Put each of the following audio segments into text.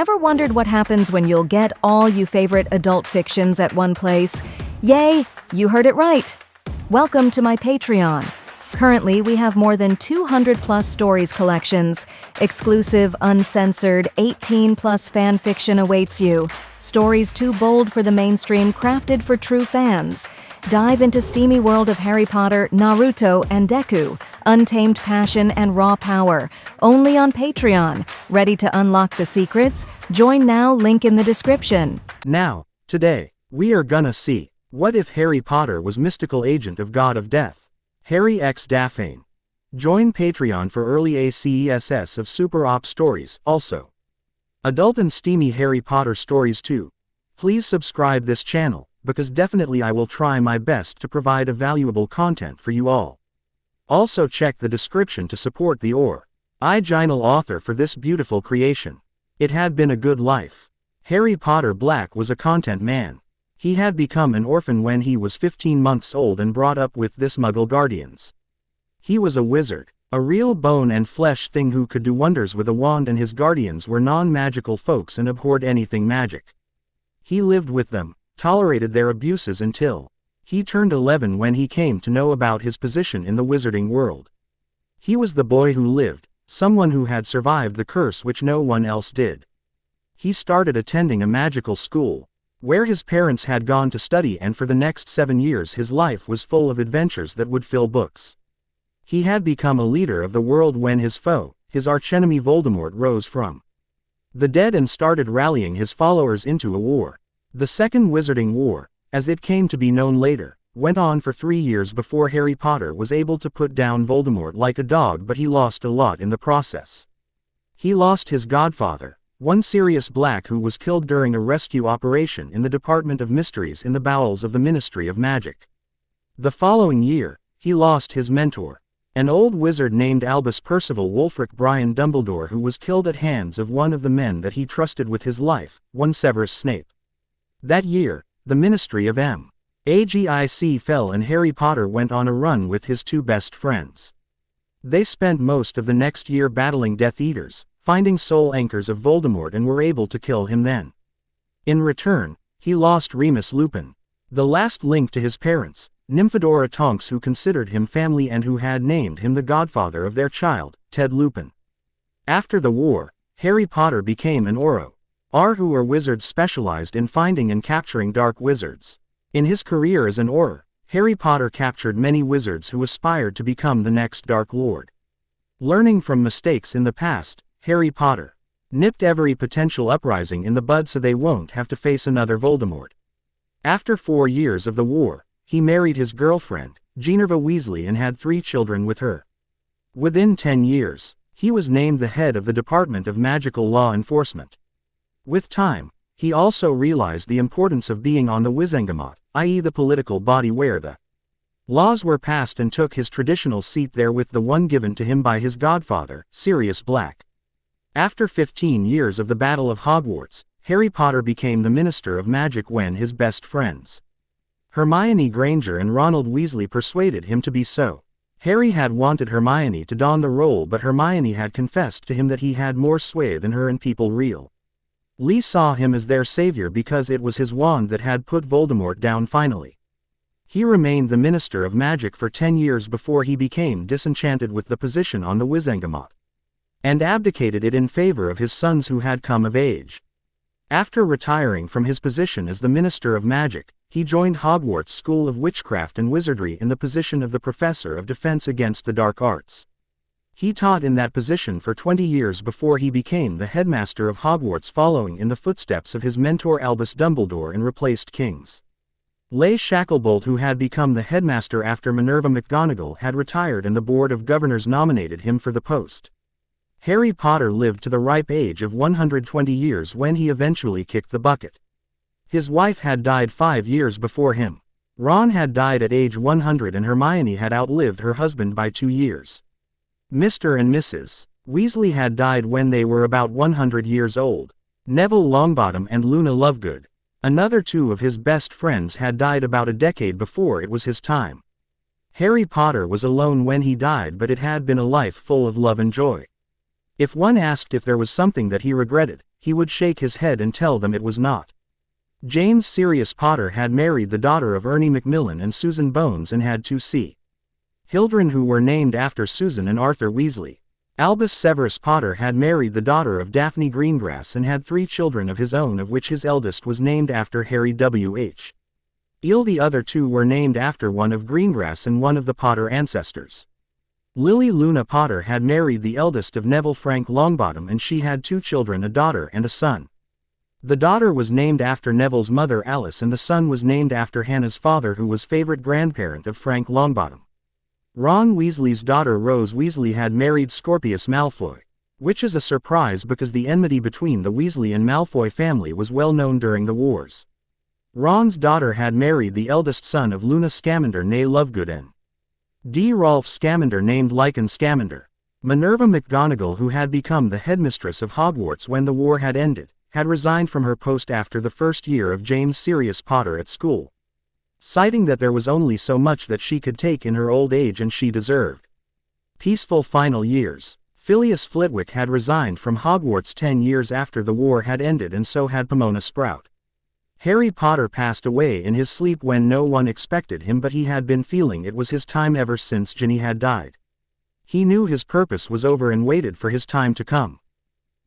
Ever wondered what happens when you'll get all you favorite adult fictions at one place? Yay, you heard it right! Welcome to my Patreon. Currently, we have more than 200+ stories collections. Exclusive, uncensored, 18+ fan fiction awaits you. Stories too bold for the mainstream, crafted for true fans. Dive into steamy world of Harry Potter, Naruto, and Deku. Untamed passion and raw power. Only on Patreon. Ready to unlock the secrets? Join now, link in the description. Now, today, we are gonna see, what if Harry Potter was mystical agent of God of Death? Harry x Daphne. Join Patreon for early ACESS of Super Op stories, also. Adult and steamy Harry Potter stories too. Please subscribe this channel, because definitely I will try my best to provide a valuable content for you all. Also check the description to support the original author for this beautiful creation. It had been a good life. Harry Potter Black was a content man. He had become an orphan when he was 15 months old and brought up with this Muggle guardians. He was a wizard, a real bone and flesh thing who could do wonders with a wand, and his guardians were non-magical folks and abhorred anything magic. He lived with them, tolerated their abuses until he turned 11 when he came to know about his position in the wizarding world. He was the boy who lived, someone who had survived the curse which no one else did. He started attending a magical school, where his parents had gone to study, and for the next 7 years his life was full of adventures that would fill books. He had become a leader of the world when his foe, his archenemy Voldemort, rose from the dead and started rallying his followers into a war. The Second Wizarding War, as it came to be known later, went on for 3 years before Harry Potter was able to put down Voldemort like a dog, but he lost a lot in the process. He lost his godfather, one Sirius Black, who was killed during a rescue operation in the Department of Mysteries in the bowels of the Ministry of Magic. The following year, he lost his mentor, an old wizard named Albus Percival Wulfric Brian Dumbledore, who was killed at hands of one of the men that he trusted with his life, one Severus Snape. That year, the Ministry of Magic fell and Harry Potter went on a run with his 2 best friends. They spent most of the next year battling Death Eaters, finding soul anchors of Voldemort, and were able to kill him then. In return, he lost Remus Lupin, the last link to his parents, Nymphadora Tonks, who considered him family and who had named him the godfather of their child, Ted Lupin. After the war, Harry Potter became an Auror wizard specialized in finding and capturing dark wizards. In his career as an Auror, Harry Potter captured many wizards who aspired to become the next Dark Lord. Learning from mistakes in the past, Harry Potter nipped every potential uprising in the bud so they won't have to face another Voldemort. After 4 years of the war, he married his girlfriend, Ginevra Weasley, and had 3 children with her. Within 10 years, he was named the head of the Department of Magical Law Enforcement. With time, he also realized the importance of being on the Wizengamot, i.e. the political body where the laws were passed, and took his traditional seat there with the one given to him by his godfather, Sirius Black. After 15 years of the Battle of Hogwarts, Harry Potter became the Minister of Magic when his best friends, Hermione Granger and Ronald Weasley, persuaded him to be so. Harry had wanted Hermione to don the role, but Hermione had confessed to him that he had more sway than her, and people Lee saw him as their savior because it was his wand that had put Voldemort down finally. He remained the Minister of Magic for 10 years before he became disenchanted with the position on the Wizengamot, and abdicated it in favor of his sons who had come of age. After retiring from his position as the Minister of Magic, he joined Hogwarts School of Witchcraft and Wizardry in the position of the Professor of Defense Against the Dark Arts. He taught in that position for 20 years before he became the headmaster of Hogwarts, following in the footsteps of his mentor Albus Dumbledore and replaced Kingsley Shacklebolt, who had become the headmaster after Minerva McGonagall had retired and the Board of Governors nominated him for the post. Harry Potter lived to the ripe age of 120 years when he eventually kicked the bucket. His wife had died 5 years before him. Ron had died at age 100 and Hermione had outlived her husband by 2 years. Mr. and Mrs. Weasley had died when they were about 100 years old. Neville Longbottom and Luna Lovegood, another 2 of his best friends, had died about a decade before it was his time. Harry Potter was alone when he died, but it had been a life full of love and joy. If one asked if there was something that he regretted, he would shake his head and tell them it was not. James Sirius Potter had married the daughter of Ernie Macmillan and Susan Bones and had 2 children who were named after Susan and Arthur Weasley. Albus Severus Potter had married the daughter of Daphne Greengrass and had 3 children of his own, of which his eldest was named after Harry W.H. Eel. The other 2 were named after one of Greengrass and one of the Potter ancestors. Lily Luna Potter had married the eldest of Neville Frank Longbottom, and she had 2 children, a daughter and a son. The daughter was named after Neville's mother Alice, and the son was named after Hannah's father, who was favorite grandparent of Frank Longbottom. Ron Weasley's daughter Rose Weasley had married Scorpius Malfoy, which is a surprise because the enmity between the Weasley and Malfoy family was well known during the wars. Ron's daughter had married the eldest son of Luna Scamander née Lovegood and D. Rolf Scamander named Lycan Scamander. Minerva McGonagall, who had become the headmistress of Hogwarts when the war had ended, had resigned from her post after the first year of James Sirius Potter at school, citing that there was only so much that she could take in her old age and she deserved peaceful final years. Phileas Flitwick had resigned from Hogwarts 10 years after the war had ended, and so had Pomona Sprout. Harry Potter passed away in his sleep when no one expected him, but he had been feeling it was his time ever since Ginny had died. He knew his purpose was over and waited for his time to come.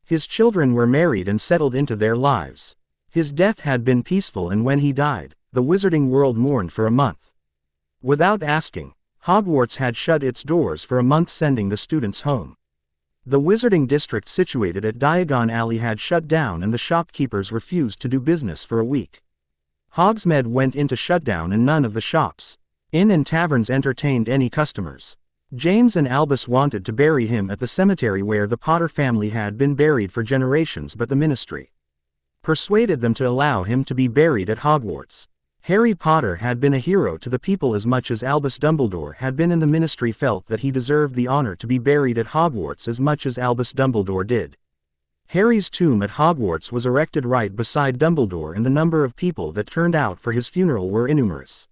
His children were married and settled into their lives. His death had been peaceful, and when he died, the wizarding world mourned for a month. Without asking, Hogwarts had shut its doors for a month, sending the students home. The wizarding district situated at Diagon Alley had shut down, and the shopkeepers refused to do business for a week. Hogsmeade went into shutdown, and none of the shops, inns and taverns entertained any customers. James and Albus wanted to bury him at the cemetery where the Potter family had been buried for generations, but the ministry persuaded them to allow him to be buried at Hogwarts. Harry Potter had been a hero to the people as much as Albus Dumbledore had been, and the ministry felt that he deserved the honor to be buried at Hogwarts as much as Albus Dumbledore did. Harry's tomb at Hogwarts was erected right beside Dumbledore, and the number of people that turned out for his funeral were innumerous.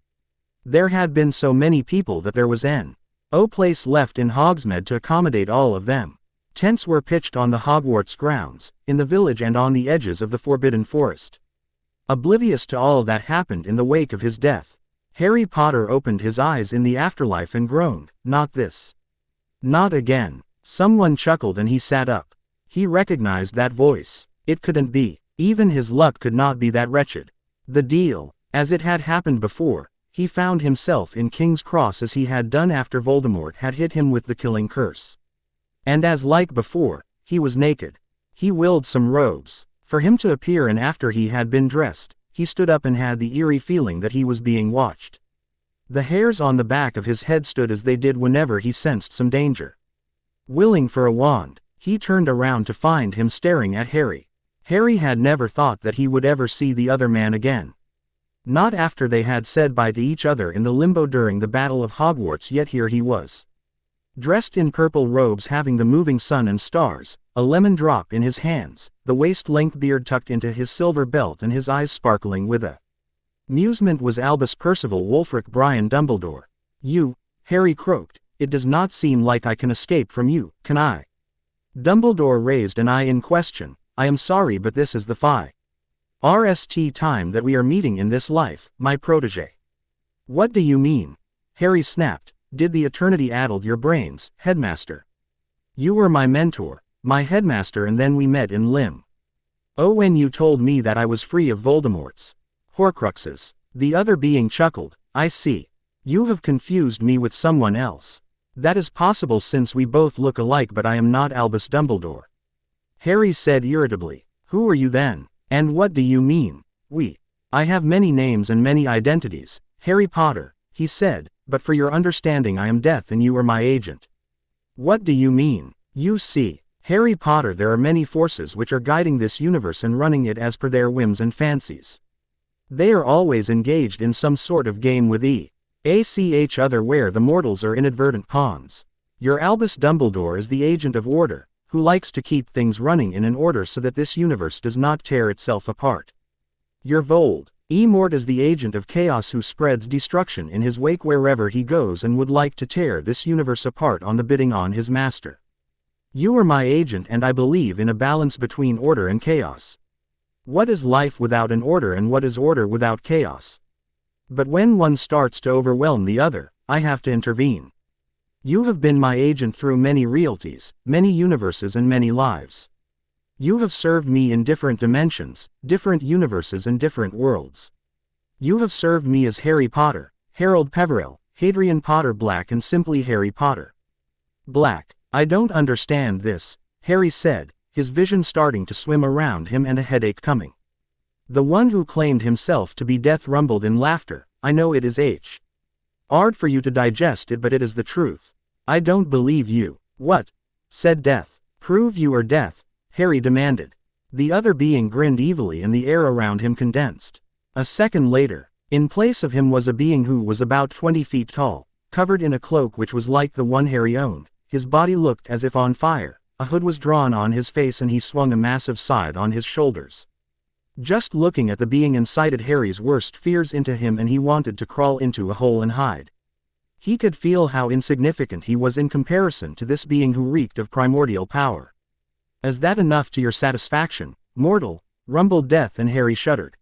There had been so many people that there was no place left in Hogsmeade to accommodate all of them. Tents were pitched on the Hogwarts grounds, in the village and on the edges of the Forbidden Forest. Oblivious to all that happened in the wake of his death, Harry Potter opened his eyes in the afterlife and groaned, "Not this. Not again." Someone chuckled and he sat up. He recognized that voice. It couldn't be. Even his luck could not be that wretched. The deal, as it had happened before, he found himself in King's Cross as he had done after Voldemort had hit him with the killing curse. And as like before, he was naked. He willed some robes for him to appear, and after he had been dressed, he stood up and had the eerie feeling that he was being watched. The hairs on the back of his head stood as they did whenever he sensed some danger. Willing for a wand, he turned around to find him staring at Harry. Harry had never thought that he would ever see the other man again. Not after they had said bye to each other in the limbo during the Battle of Hogwarts, yet here he was, dressed in purple robes, having the moving sun and stars, a lemon drop in his hands, the waist-length beard tucked into his silver belt, and his eyes sparkling with amusement was Albus Percival Wulfric Brian Dumbledore. "You," Harry croaked, "it does not seem like I can escape from you, can I?" Dumbledore raised an eye in question. "I am sorry, but this is the first time that we are meeting in this life, my protege." "What do you mean?" Harry snapped. "Did the eternity addle your brains, headmaster? You were my mentor, my headmaster, and then we met in when you told me that I was free of Voldemort's Horcruxes." The other being chuckled. "I see. You have confused me with someone else. That is possible since we both look alike, but I am not Albus Dumbledore." Harry said irritably. "Who are you then? And what do you mean, we?" "I have many names and many identities, Harry Potter," he said, "but for your understanding I am Death and you are my agent." "What do you mean?" "You see, Harry Potter, there are many forces which are guiding this universe and running it as per their whims and fancies. They are always engaged in some sort of game with each other where the mortals are inadvertent pawns. Your Albus Dumbledore is the agent of order, who likes to keep things running in an order so that this universe does not tear itself apart. Your Voldemort is the agent of chaos who spreads destruction in his wake wherever he goes and would like to tear this universe apart on the bidding on his master. You are my agent and I believe in a balance between order and chaos. What is life without an order and what is order without chaos? But when one starts to overwhelm the other, I have to intervene. You have been my agent through many realties, many universes and many lives. You have served me in different dimensions, different universes and different worlds. You have served me as Harry Potter, Harold Peverell, Hadrian Potter Black and simply Harry Potter. Black. I don't understand this, Harry said, his vision starting to swim around him and a headache coming. The one who claimed himself to be Death rumbled in laughter. I know it is hard for you to digest it but it is the truth. I don't believe you. What? Said Death. Prove you are Death, Harry demanded. The other being grinned evilly and the air around him condensed. A second later, in place of him was a being who was about 20 feet tall, covered in a cloak which was like the one Harry owned. His body looked as if on fire, a hood was drawn on his face and he swung a massive scythe on his shoulders. Just looking at the being incited Harry's worst fears into him and he wanted to crawl into a hole and hide. He could feel how insignificant he was in comparison to this being who reeked of primordial power. Is that enough to your satisfaction, mortal? Rumbled Death and Harry shuddered.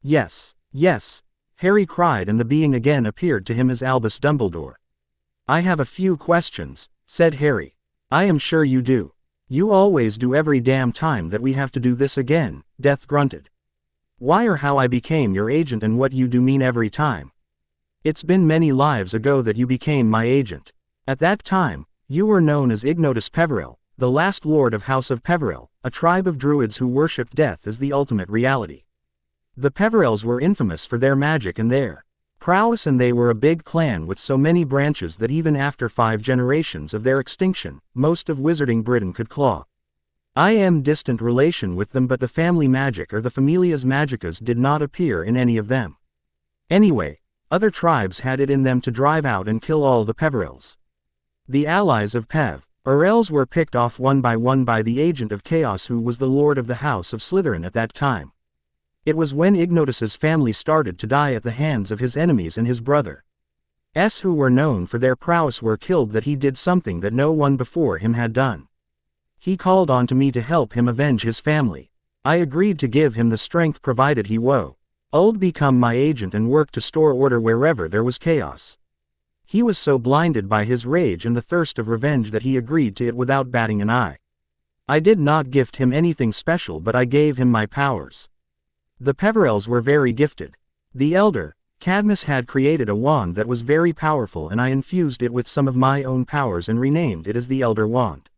Yes, yes, Harry cried and the being again appeared to him as Albus Dumbledore. I have a few questions, said Harry. I am sure you do. You always do every damn time that we have to do this again, Death grunted. Why or how I became your agent and what you do mean every time. It's been many lives ago that you became my agent. At that time, you were known as Ignotus Peverell, the last lord of House of Peverell, a tribe of druids who worshipped death as the ultimate reality. The Peverells were infamous for their magic and their prowess and they were a big clan with so many branches that even after 5 generations of their extinction, most of Wizarding Britain could claw. I am distant relation with them but the family magic or the familias magicas did not appear in any of them. Anyway, other tribes had it in them to drive out and kill all the Peverells. The allies of Peverells were picked off one by the agent of chaos who was the lord of the House of Slytherin at that time. It was when Ignotus's family started to die at the hands of his enemies and his brothers who were known for their prowess were killed that he did something that no one before him had done. He called on to me to help him avenge his family. I agreed to give him the strength provided he would become my agent and work to store order wherever there was chaos. He was so blinded by his rage and the thirst of revenge that he agreed to it without batting an eye. I did not gift him anything special but I gave him my powers. The Peverells were very gifted. The elder, Cadmus had created a wand that was very powerful and I infused it with some of my own powers and renamed it as the Elder Wand.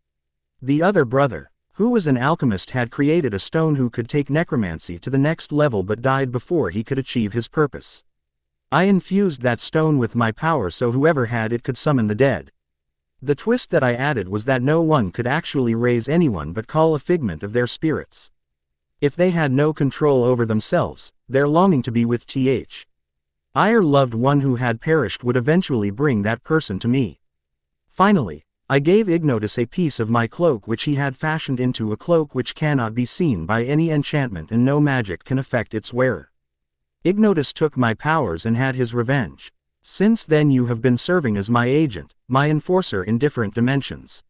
The other brother, who was an alchemist had created a stone who could take necromancy to the next level but died before he could achieve his purpose. I infused that stone with my power so whoever had it could summon the dead. The twist that I added was that no one could actually raise anyone but call a figment of their spirits. If they had no control over themselves, their longing to be with our loved one who had perished would eventually bring that person to me. Finally, I gave Ignotus a piece of my cloak which he had fashioned into a cloak which cannot be seen by any enchantment and no magic can affect its wearer. Ignotus took my powers and had his revenge. Since then you have been serving as my agent, my enforcer in different dimensions.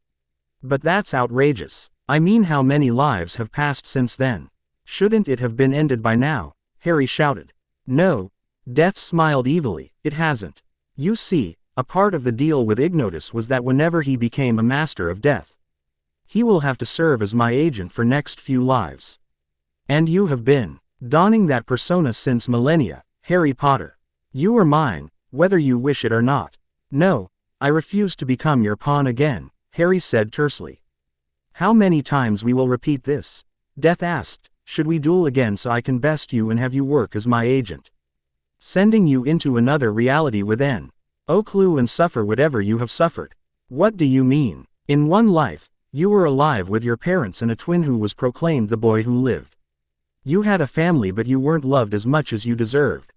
But that's outrageous. I mean how many lives have passed since then? Shouldn't it have been ended by now? Harry shouted. No. Death smiled evilly. It hasn't. You see, a part of the deal with Ignotus was that whenever he became a master of death, he will have to serve as my agent for next few lives. And you have been donning that persona since millennia, Harry Potter. You are mine, whether you wish it or not. No, I refuse to become your pawn again, Harry said tersely. How many times we will repeat this? Death asked. Should we duel again so I can best you and have you work as my agent? Sending you into another reality within clue and suffer whatever you have suffered. What do you mean? In one life, you were alive with your parents and a twin who was proclaimed the boy who lived. You had a family but you weren't loved as much as you deserved.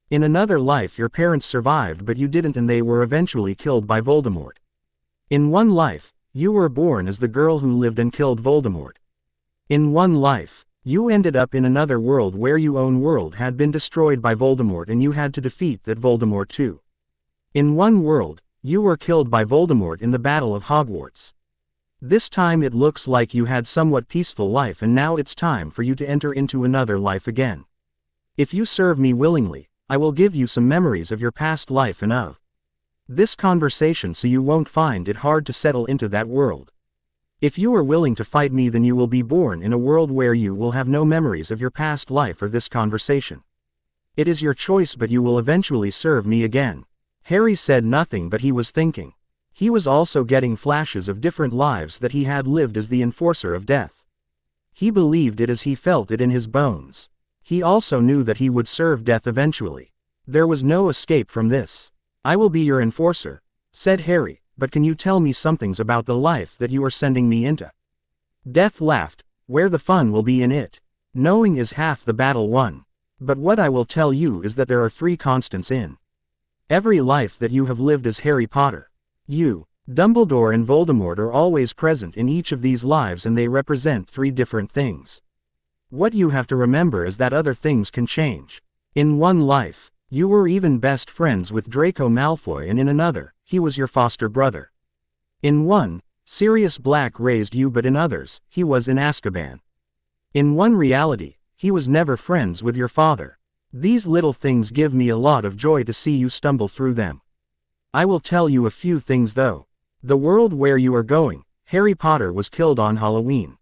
In another life your parents survived but you didn't and they were eventually killed by Voldemort. In one life, you were born as the girl who lived and killed Voldemort. In one life, you ended up in another world where your own world had been destroyed by Voldemort and you had to defeat that Voldemort too. In one world, you were killed by Voldemort in the Battle of Hogwarts. This time it looks like you had somewhat peaceful life and now it's time for you to enter into another life again. If you serve me willingly, I will give you some memories of your past life and of this conversation so you won't find it hard to settle into that world. If you are willing to fight me, then you will be born in a world where you will have no memories of your past life or this conversation. It is your choice, but you will eventually serve me again." Harry said nothing, but he was thinking. He was also getting flashes of different lives that he had lived as the enforcer of death. He believed it as he felt it in his bones. He also knew that he would serve death eventually. There was no escape from this. "I will be your enforcer," said Harry, "but can you tell me somethings about the life that you are sending me into?" Death laughed. "Where the fun will be in it. Knowing is half the battle won. But what I will tell you is that there are 3 constants in every life that you have lived as Harry Potter. You, Dumbledore and Voldemort are always present in each of these lives, and they represent 3 different things. What you have to remember is that other things can change. In one life, you were even best friends with Draco Malfoy, and in another, he was your foster brother. In one, Sirius Black raised you, but in others, he was in Azkaban. In one reality, he was never friends with your father. These little things give me a lot of joy to see you stumble through them. I will tell you a few things though. The world where you are going, Harry Potter was killed on Halloween.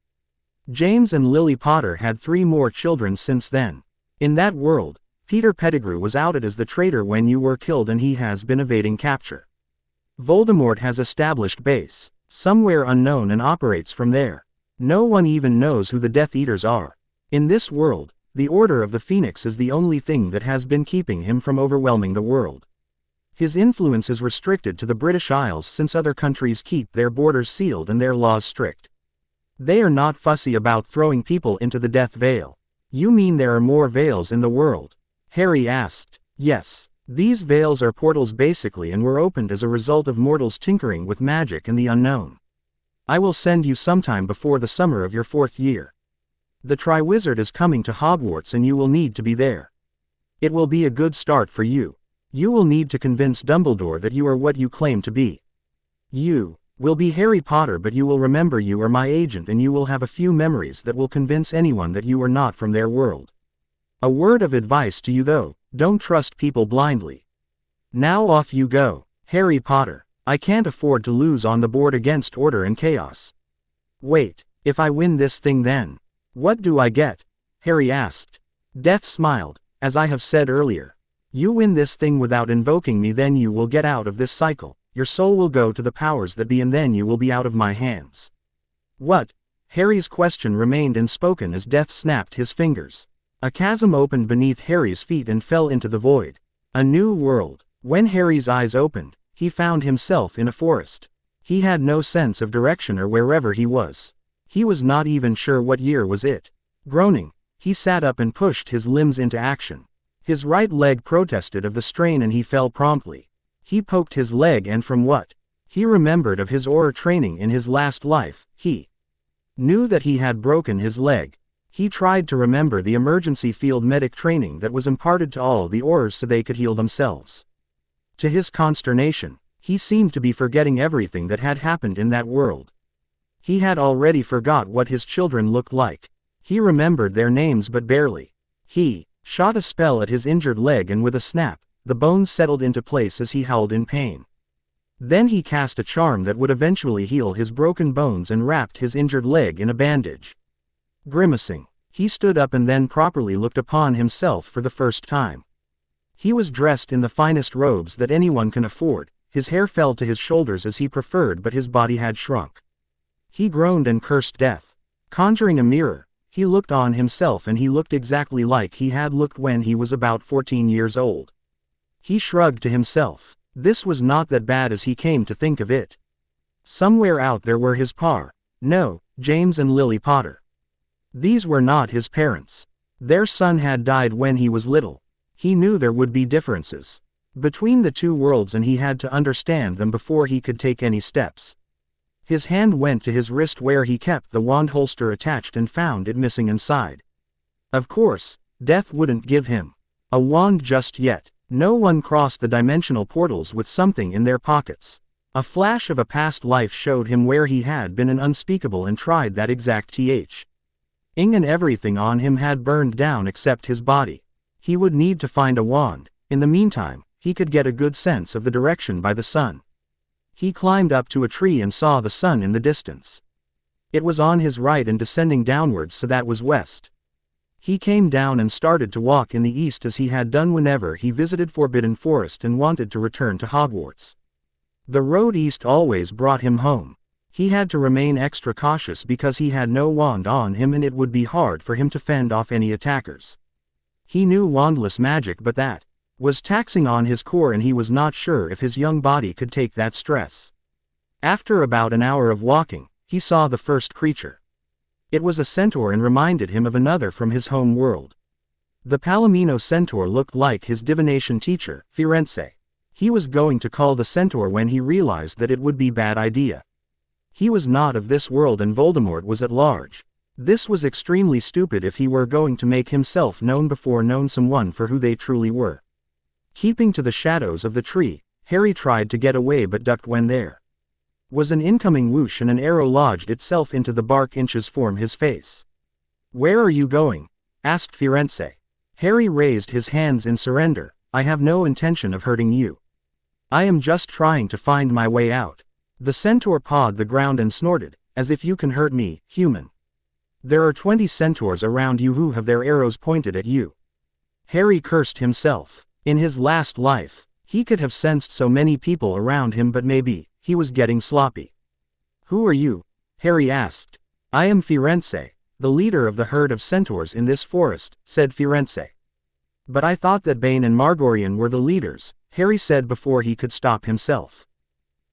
James and Lily Potter had 3 more children since then. In that world, Peter Pettigrew was outed as the traitor when you were killed, and he has been evading capture. Voldemort has established base somewhere unknown and operates from there. No one even knows who the Death Eaters are. In this world, the Order of the Phoenix is the only thing that has been keeping him from overwhelming the world. His influence is restricted to the British Isles, since other countries keep their borders sealed and their laws strict. They are not fussy about throwing people into the Death Vale. You mean there are more veils in the world? Harry asked. Yes. These veils are portals basically, and were opened as a result of mortals tinkering with magic and the unknown. I will send you sometime before the summer of your 4th year. The Triwizard is coming to Hogwarts and you will need to be there. It will be a good start for you. You will need to convince Dumbledore that you are what you claim to be. You will be Harry Potter, but you will remember you are my agent, and you will have a few memories that will convince anyone that you are not from their world. A word of advice to you though, don't trust people blindly. Now off you go, Harry Potter. I can't afford to lose on the board against order and chaos. Wait, if I win this thing then? What do I get? Harry asked. Death smiled. As I have said earlier, you win this thing without invoking me, then you will get out of this cycle. Your soul will go to the powers that be, and then you will be out of my hands. What? Harry's question remained unspoken as Death snapped his fingers. A chasm opened beneath Harry's feet and fell into the void. A new world. When Harry's eyes opened, he found himself in a forest. He had no sense of direction or wherever he was. He was not even sure what year was it. Groaning, he sat up and pushed his limbs into action. His right leg protested of the strain and he fell promptly. He poked his leg, and from what he remembered of his Auror training in his last life, he knew that he had broken his leg. He tried to remember the emergency field medic training that was imparted to all the Aurors so they could heal themselves. To his consternation, he seemed to be forgetting everything that had happened in that world. He had already forgot what his children looked like. He remembered their names but barely. He shot a spell at his injured leg, and with a snap, the bones settled into place as he howled in pain. Then he cast a charm that would eventually heal his broken bones and wrapped his injured leg in a bandage. Grimacing, he stood up and then properly looked upon himself for the first time. He was dressed in the finest robes that anyone can afford. His hair fell to his shoulders as he preferred, but his body had shrunk. He groaned and cursed death. Conjuring a mirror, he looked on himself, and he looked exactly like he had looked when he was about 14 years old. He shrugged to himself. This was not that bad as he came to think of it. Somewhere out there were his James and Lily Potter. These were not his parents. Their son had died when he was little. He knew there would be differences between the two worlds, and he had to understand them before he could take any steps. His hand went to his wrist where he kept the wand holster attached and found it missing inside. Of course, Death wouldn't give him a wand just yet. No one crossed the dimensional portals with something in their pockets. A flash of a past life showed him where he had been an unspeakable and tried that exact ing, and everything on him had burned down except his body. He would need to find a wand. In the meantime, he could get a good sense of the direction by the sun. He climbed up to a tree and saw the sun in the distance. It was on his right and descending downwards, so that was west. He came down and started to walk in the east as he had done whenever he visited Forbidden Forest and wanted to return to Hogwarts. The road east always brought him home. He had to remain extra cautious because he had no wand on him and it would be hard for him to fend off any attackers. He knew wandless magic, but that was taxing on his core and he was not sure if his young body could take that stress. After about an hour of walking, he saw the first creature. It was a centaur and reminded him of another from his home world. The Palomino centaur looked like his divination teacher, Firenze. He was going to call the centaur when he realized that it would be a bad idea. He was not of this world and Voldemort was at large. This was extremely stupid if he were going to make himself known before known someone for who they truly were. Keeping to the shadows of the tree, Harry tried to get away but ducked when there was an incoming whoosh and an arrow lodged itself into the bark inches from his face. "Where are you going?" asked Firenze. Harry raised his hands in surrender. "I have no intention of hurting you. I am just trying to find my way out." The centaur pawed the ground and snorted, "As if you can hurt me, human. There are 20 centaurs around you who have their arrows pointed at you." Harry cursed himself. In his last life, he could have sensed so many people around him, but maybe he was getting sloppy. "Who are you?" Harry asked. "I am Firenze, the leader of the herd of centaurs in this forest," said Firenze. "But I thought that Bane and Margorian were the leaders," Harry said before he could stop himself.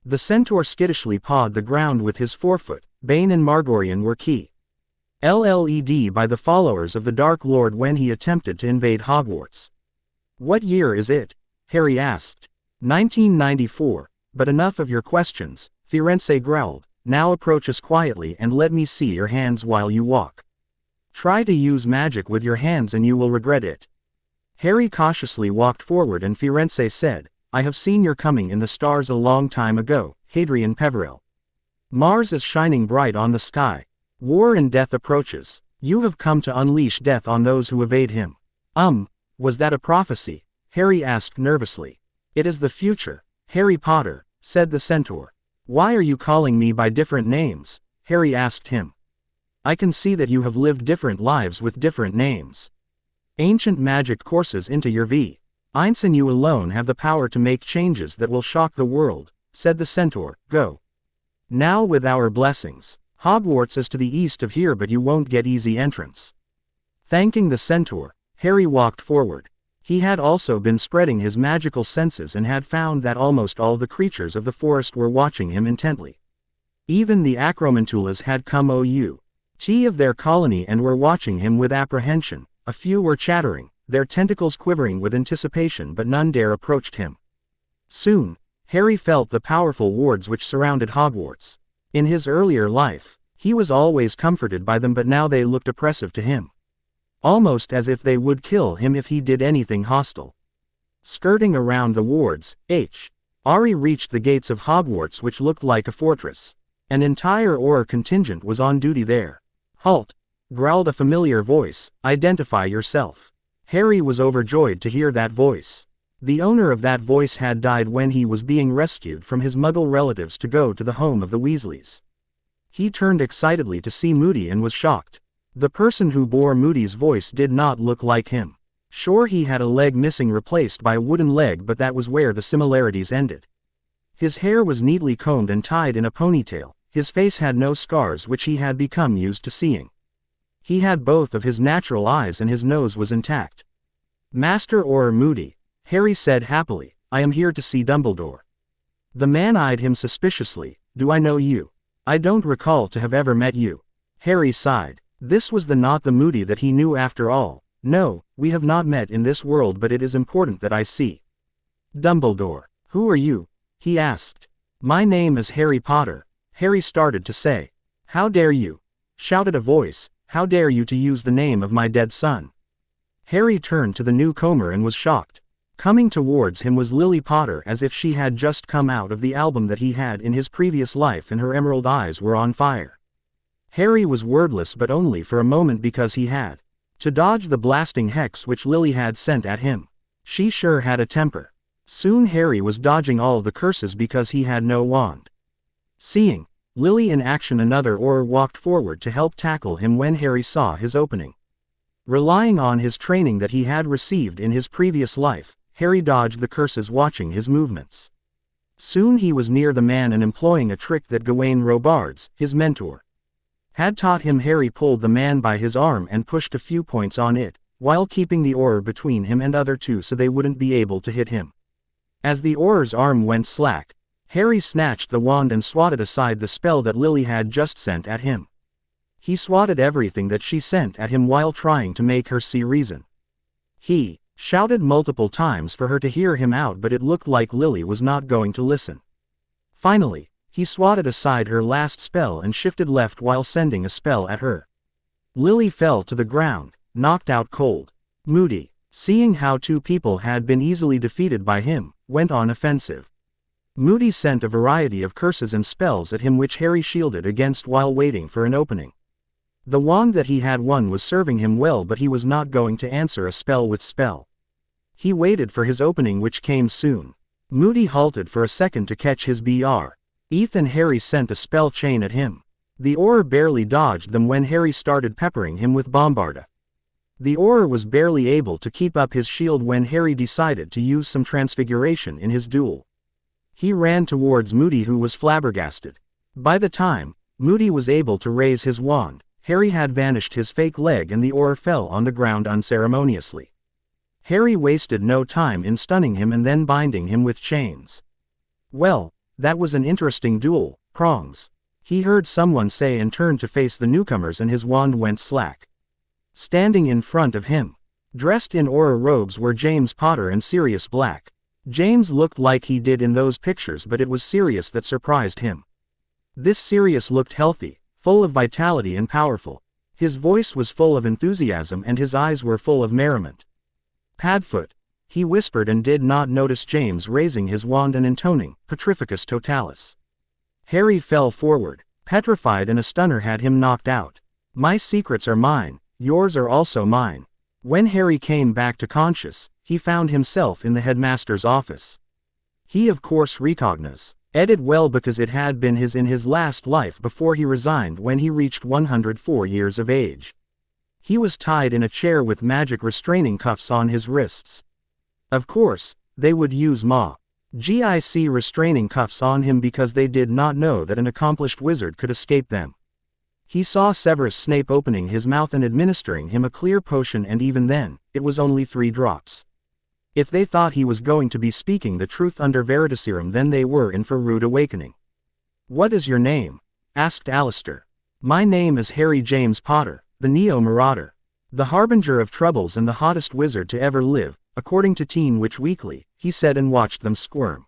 The centaur skittishly pawed the ground with his forefoot. Bane and Margorian were killed by the followers of the Dark Lord when he attempted to invade Hogwarts. "What year is it?" Harry asked. 1994. "But enough of your questions," Firenze growled. "Now approach us quietly and let me see your hands while you walk. Try to use magic with your hands and you will regret it." Harry cautiously walked forward and Firenze said, "I have seen your coming in the stars a long time ago, Hadrian Peveril. Mars is shining bright on the sky. War and death approaches. You have come to unleash death on those who evade him." Was that a prophecy?" Harry asked nervously. "It is the future, Harry Potter," said the centaur. "Why are you calling me by different names?" Harry asked him. "I can see that you have lived different lives with different names. Ancient magic courses into your veins and you alone have the power to make changes that will shock the world," said the centaur. "Go now with our blessings. Hogwarts is to the east of here, but you won't get easy entrance." Thanking the centaur, Harry walked forward. He had also been spreading his magical senses and had found that almost all the creatures of the forest were watching him intently. Even the Acromantulas had come out of their colony and were watching him with apprehension. A few were chattering, their tentacles quivering with anticipation, but none dare approach him. Soon, Harry felt the powerful wards which surrounded Hogwarts. In his earlier life, he was always comforted by them, but now they looked oppressive to him. Almost as if they would kill him if he did anything hostile. Skirting around the wards, Harry reached the gates of Hogwarts, which looked like a fortress. An entire Auror contingent was on duty there. "Halt!" growled a familiar voice. "Identify yourself." Harry was overjoyed to hear that voice. The owner of that voice had died when he was being rescued from his Muggle relatives to go to the home of the Weasleys. He turned excitedly to see Moody and was shocked. The person who bore Moody's voice did not look like him. Sure, he had a leg missing replaced by a wooden leg, but that was where the similarities ended. His hair was neatly combed and tied in a ponytail. His face had no scars, which he had become used to seeing. He had both of his natural eyes and his nose was intact. "Master Auror Moody," Harry said happily, "I am here to see Dumbledore." The man eyed him suspiciously. "Do I know you?" "I don't recall to have ever met you." Harry sighed. This was not the Moody that he knew after all. "No, we have not met in this world, but it is important that I see Dumbledore." "Who are you?" he asked. "My name is Harry Potter," Harry started to say. "How dare you?" shouted a voice. "How dare you to use the name of my dead son?" Harry turned to the newcomer and was shocked. Coming towards him was Lily Potter as if she had just come out of the album that he had in his previous life, and her emerald eyes were on fire. Harry was wordless, but only for a moment, because he had to dodge the blasting hex which Lily had sent at him. She sure had a temper. Soon Harry was dodging all the curses because he had no wand. Seeing Lily in action, another Auror walked forward to help tackle him when Harry saw his opening. Relying on his training that he had received in his previous life, Harry dodged the curses, watching his movements. Soon he was near the man and employing a trick that Gawain Robards, his mentor, had taught him. Harry pulled the man by his arm and pushed a few points on it, while keeping the Auror between him and other two so they wouldn't be able to hit him. As the Auror's arm went slack, Harry snatched the wand and swatted aside the spell that Lily had just sent at him. He swatted everything that she sent at him while trying to make her see reason. He shouted multiple times for her to hear him out, but it looked like Lily was not going to listen. Finally, he swatted aside her last spell and shifted left while sending a spell at her. Lily fell to the ground, knocked out cold. Moody, seeing how two people had been easily defeated by him, went on offensive. Moody sent a variety of curses and spells at him which Harry shielded against while waiting for an opening. The wand that he had won was serving him well, but he was not going to answer a spell with spell. He waited for his opening, which came soon. Moody halted for a second to catch his BR. And Harry sent a spell chain at him. The Auror barely dodged them when Harry started peppering him with Bombarda. The Auror was barely able to keep up his shield when Harry decided to use some transfiguration in his duel. He ran towards Moody, who was flabbergasted. By the time Moody was able to raise his wand, Harry had vanished his fake leg and the Auror fell on the ground unceremoniously. Harry wasted no time in stunning him and then binding him with chains. "Well, that was an interesting duel, Prongs," he heard someone say, and turned to face the newcomers, and his wand went slack. Standing in front of him, dressed in Auror robes, were James Potter and Sirius Black. James looked like he did in those pictures, but it was Sirius that surprised him. This Sirius looked healthy, full of vitality and powerful. His voice was full of enthusiasm and his eyes were full of merriment. "Padfoot," he whispered, and did not notice James raising his wand and intoning, "Petrificus Totalis." Harry fell forward, petrified, and a stunner had him knocked out. "My secrets are mine, yours are also mine." When Harry came back to conscious, he found himself in the headmaster's office. He of course recognized it well because it had been his in his last life before he resigned when he reached 104 years of age. He was tied in a chair with magic restraining cuffs on his wrists. Of course, they would use magic restraining cuffs on him because they did not know that an accomplished wizard could escape them. He saw Severus Snape opening his mouth and administering him a clear potion, and even then, it was only 3 drops. If they thought he was going to be speaking the truth under Veritaserum, then they were in for rude awakening. "What is your name?" asked Alistair. "My name is Harry James Potter, the Neo-Marauder. The harbinger of troubles and the hottest wizard to ever live, according to Teen Witch Weekly," he said, and watched them squirm.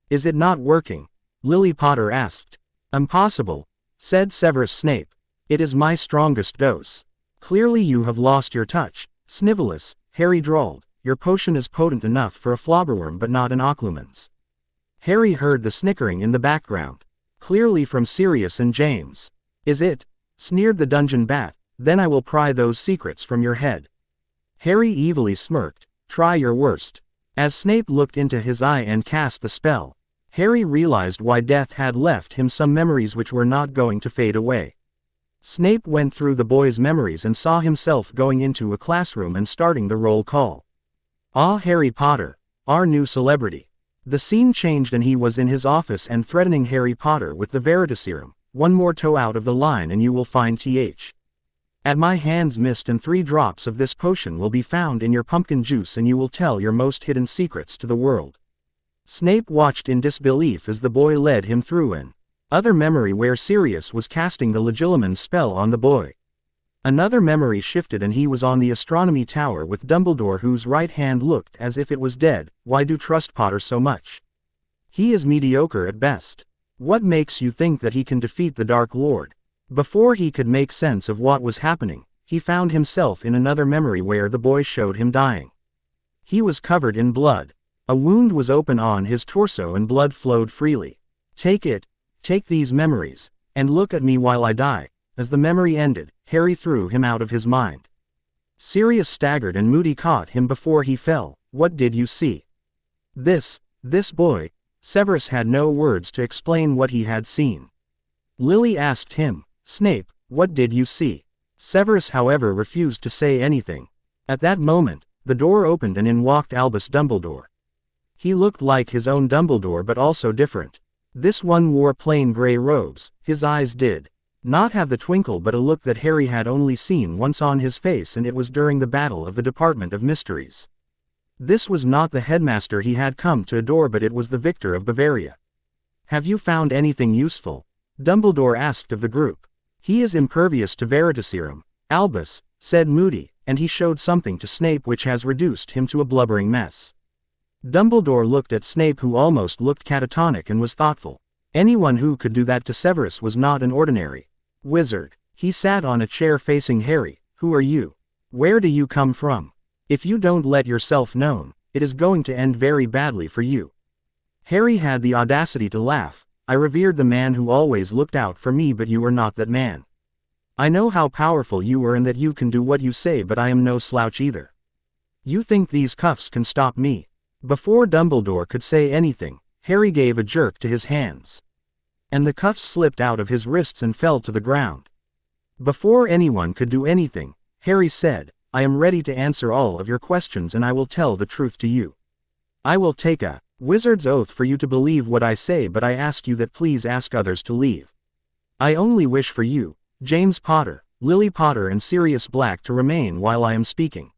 "Is it not working?" Lily Potter asked. "Impossible," said Severus Snape. "It is my strongest dose." "Clearly you have lost your touch, Snivelus," Harry drawled. "Your potion is potent enough for a flobberworm but not an occlumen's." Harry heard the snickering in the background, clearly from Sirius and James. "Is it?" sneered the dungeon bat. "Then I will pry those secrets from your head." Harry evilly smirked. "Try your worst." As Snape looked into his eye and cast the spell, Harry realized why death had left him some memories which were not going to fade away. Snape went through the boy's memories and saw himself going into a classroom and starting the roll call. "Ah, Harry Potter, our new celebrity." The scene changed and he was in his office and threatening Harry Potter with the Veritaserum. "One more toe out of the line and you will find th. At my hands mist, and 3 drops of this potion will be found in your pumpkin juice, and you will tell your most hidden secrets to the world." Snape watched in disbelief as the boy led him through an other memory where Sirius was casting the Legilimens spell on the boy. Another memory shifted and he was on the astronomy tower with Dumbledore, whose right hand looked as if it was dead. "Why do you trust Potter so much? He is mediocre at best. What makes you think that he can defeat the Dark Lord?" Before he could make sense of what was happening, he found himself in another memory where the boy showed him dying. He was covered in blood. A wound was open on his torso and blood flowed freely. Take these memories, and look at me while I die. As the memory ended, Harry threw him out of his mind. Sirius staggered and Moody caught him before he fell. What did you see? This boy. Severus had no words to explain what he had seen. Lily asked him, Snape, what did you see? Severus however refused to say anything. At that moment, the door opened and in walked Albus Dumbledore. He looked like his own Dumbledore but also different. This one wore plain grey robes. His eyes did not have the twinkle but a look that Harry had only seen once on his face, and it was during the battle of the Department of Mysteries. This was not the headmaster he had come to adore, but it was the victor of Bavaria. Have you found anything useful? Dumbledore asked of the group. He is impervious to Veritaserum, Albus, said Moody, and he showed something to Snape which has reduced him to a blubbering mess. Dumbledore looked at Snape, who almost looked catatonic, and was thoughtful. Anyone who could do that to Severus was not an ordinary wizard. He sat on a chair facing Harry. Who are you? Where do you come from? If you don't let yourself known, it is going to end very badly for you. Harry had the audacity to laugh. I revered the man who always looked out for me, but you are not that man. I know how powerful you are and that you can do what you say, but I am no slouch either. You think these cuffs can stop me? Before Dumbledore could say anything, Harry gave a jerk to his hands, and the cuffs slipped out of his wrists and fell to the ground. Before anyone could do anything, Harry said, I am ready to answer all of your questions and I will tell the truth to you. I will take a wizard's oath for you to believe what I say, but I ask you that please ask others to leave. I only wish for you, James Potter, Lily Potter and Sirius Black to remain while I am speaking.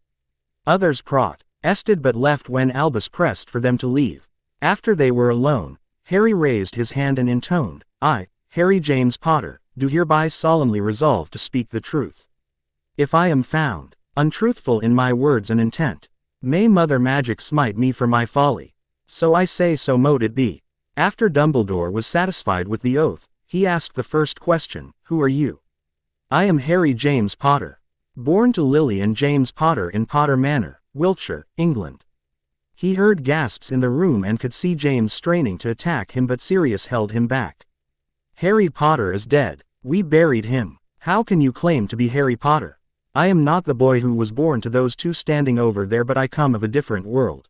Others protested but left when Albus pressed for them to leave. After they were alone, Harry raised his hand and intoned, I, Harry James Potter, do hereby solemnly resolve to speak the truth. If I am found untruthful in my words and intent, may Mother Magic smite me for my folly. So I say, so mote it be. After Dumbledore was satisfied with the oath, he asked the first question, who are you? I am Harry James Potter, born to Lily and James Potter in Potter Manor, Wiltshire, England. He heard gasps in the room and could see James straining to attack him, but Sirius held him back. Harry Potter is dead. We buried him. How can you claim to be Harry Potter? I am not the boy who was born to those two standing over there, but I come of a different world.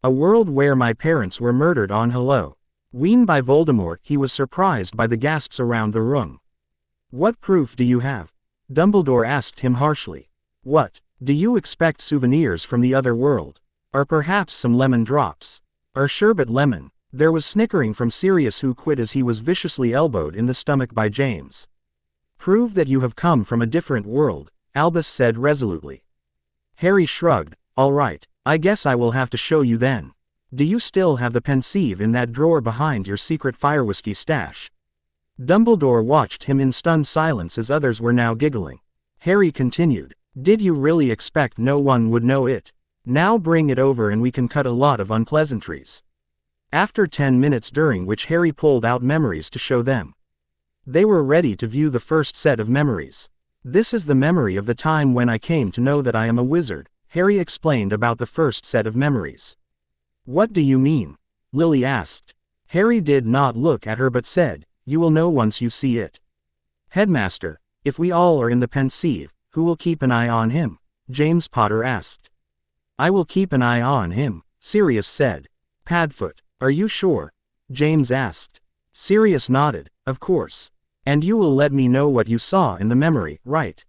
A world where my parents were murdered on Halloween by Voldemort. He was surprised by the gasps around the room. What proof do you have? Dumbledore asked him harshly. What? Do you expect souvenirs from the other world? Or perhaps some lemon drops? Or sherbet lemon? There was snickering from Sirius, who quit as he was viciously elbowed in the stomach by James. Prove that you have come from a different world, Albus said resolutely. Harry shrugged. All right, I guess I will have to show you then. Do you still have the pensieve in that drawer behind your secret firewhiskey stash? Dumbledore watched him in stunned silence as others were now giggling. Harry continued, did you really expect no one would know it? Now bring it over and we can cut a lot of unpleasantries. After 10 minutes, during which Harry pulled out memories to show them, they were ready to view the first set of memories. This is the memory of the time when I came to know that I am a wizard, Harry explained about the first set of memories. What do you mean? Lily asked. Harry did not look at her but said, you will know once you see it. Headmaster, if we all are in the pensieve, who will keep an eye on him? James Potter asked. I will keep an eye on him, Sirius said. Padfoot, are you sure? James asked. Sirius nodded, of course. And you will let me know what you saw in the memory, right?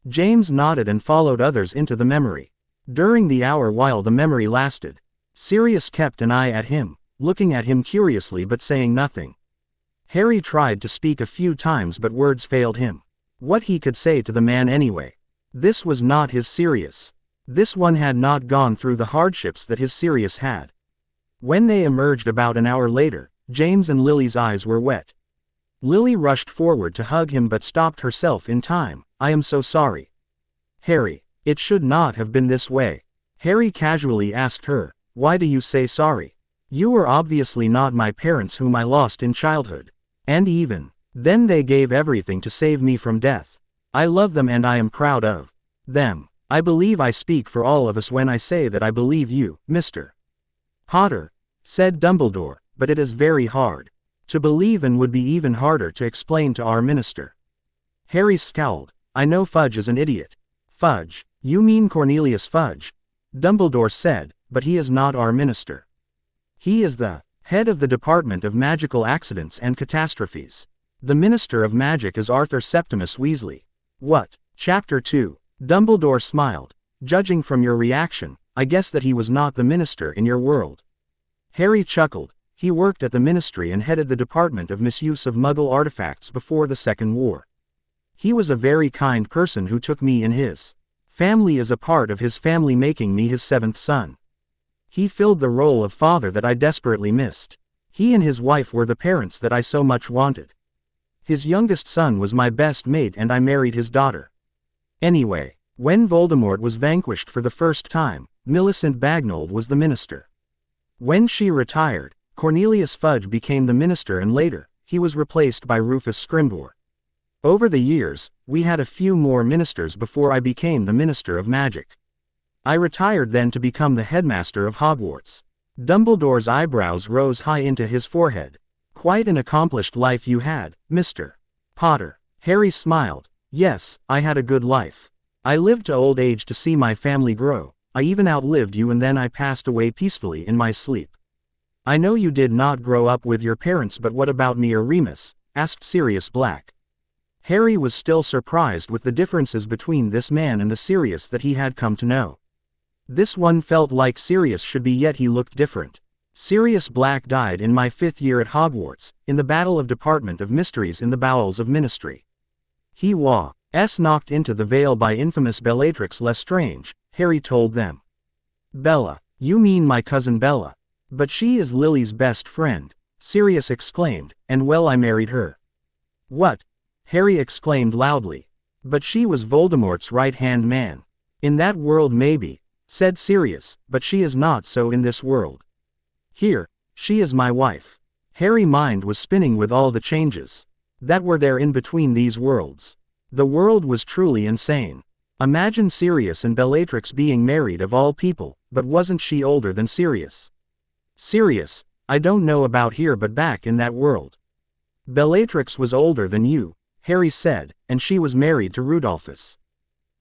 James nodded and followed others into the memory. During the hour while the memory lasted, Sirius kept an eye at him, looking at him curiously but saying nothing. Harry tried to speak a few times but words failed him. What he could say to the man anyway? This was not his Sirius. This one had not gone through the hardships that his Sirius had. When they emerged about an hour later, James and Lily's eyes were wet. Lily rushed forward to hug him but stopped herself in time. I am so sorry. Harry, it should not have been this way. Harry casually asked her, why do you say sorry? You were obviously not my parents whom I lost in childhood. And even then they gave everything to save me from death. I love them and I am proud of them. I believe I speak for all of us when I say that I believe you, Mr. Potter, said Dumbledore, but it is very hard to believe and would be even harder to explain to our minister. Harry scowled. I know Fudge is an idiot. Fudge? You mean Cornelius Fudge? Dumbledore said, but he is not our minister. He is the head of the Department of Magical Accidents and Catastrophes. The Minister of Magic is Arthur Septimus Weasley. What? Chapter 2. Dumbledore smiled. Judging from your reaction, I guess that he was not the minister in your world. Harry chuckled. He worked at the ministry and headed the Department of Misuse of Muggle Artifacts before the Second War. He was a very kind person who took me in his family as a part of his family, making me his 7th son. He filled the role of father that I desperately missed. He and his wife were the parents that I so much wanted. His youngest son was my best mate and I married his daughter. Anyway, when Voldemort was vanquished for the first time, Millicent Bagnold was the minister. When she retired, Cornelius Fudge became the minister and later, he was replaced by Rufus Scrimgeour. Over the years, we had a few more ministers before I became the Minister of Magic. I retired then to become the headmaster of Hogwarts. Dumbledore's eyebrows rose high into his forehead. Quite an accomplished life you had, Mr. Potter. Harry smiled. Yes, I had a good life. I lived to old age to see my family grow. I even outlived you and then I passed away peacefully in my sleep. I know you did not grow up with your parents, but what about me or Remus? Asked Sirius Black. Harry was still surprised with the differences between this man and the Sirius that he had come to know. This one felt like Sirius should be, yet he looked different. Sirius Black died in my 5th year at Hogwarts, in the Battle of Department of Mysteries in the bowels of Ministry. He was knocked into the Veil by infamous Bellatrix Lestrange, Harry told them. Bella, you mean my cousin Bella? But she is Lily's best friend, Sirius exclaimed, and well, I married her. What? Harry exclaimed loudly. But she was Voldemort's right-hand man. In that world maybe, said Sirius, but she is not so in this world. Here, she is my wife. Harry's mind was spinning with all the changes that were there in between these worlds. The world was truly insane. Imagine Sirius and Bellatrix being married of all people, but wasn't she older than Sirius? Sirius, I don't know about here but back in that world. Bellatrix was older than you, Harry said, and she was married to Rudolphus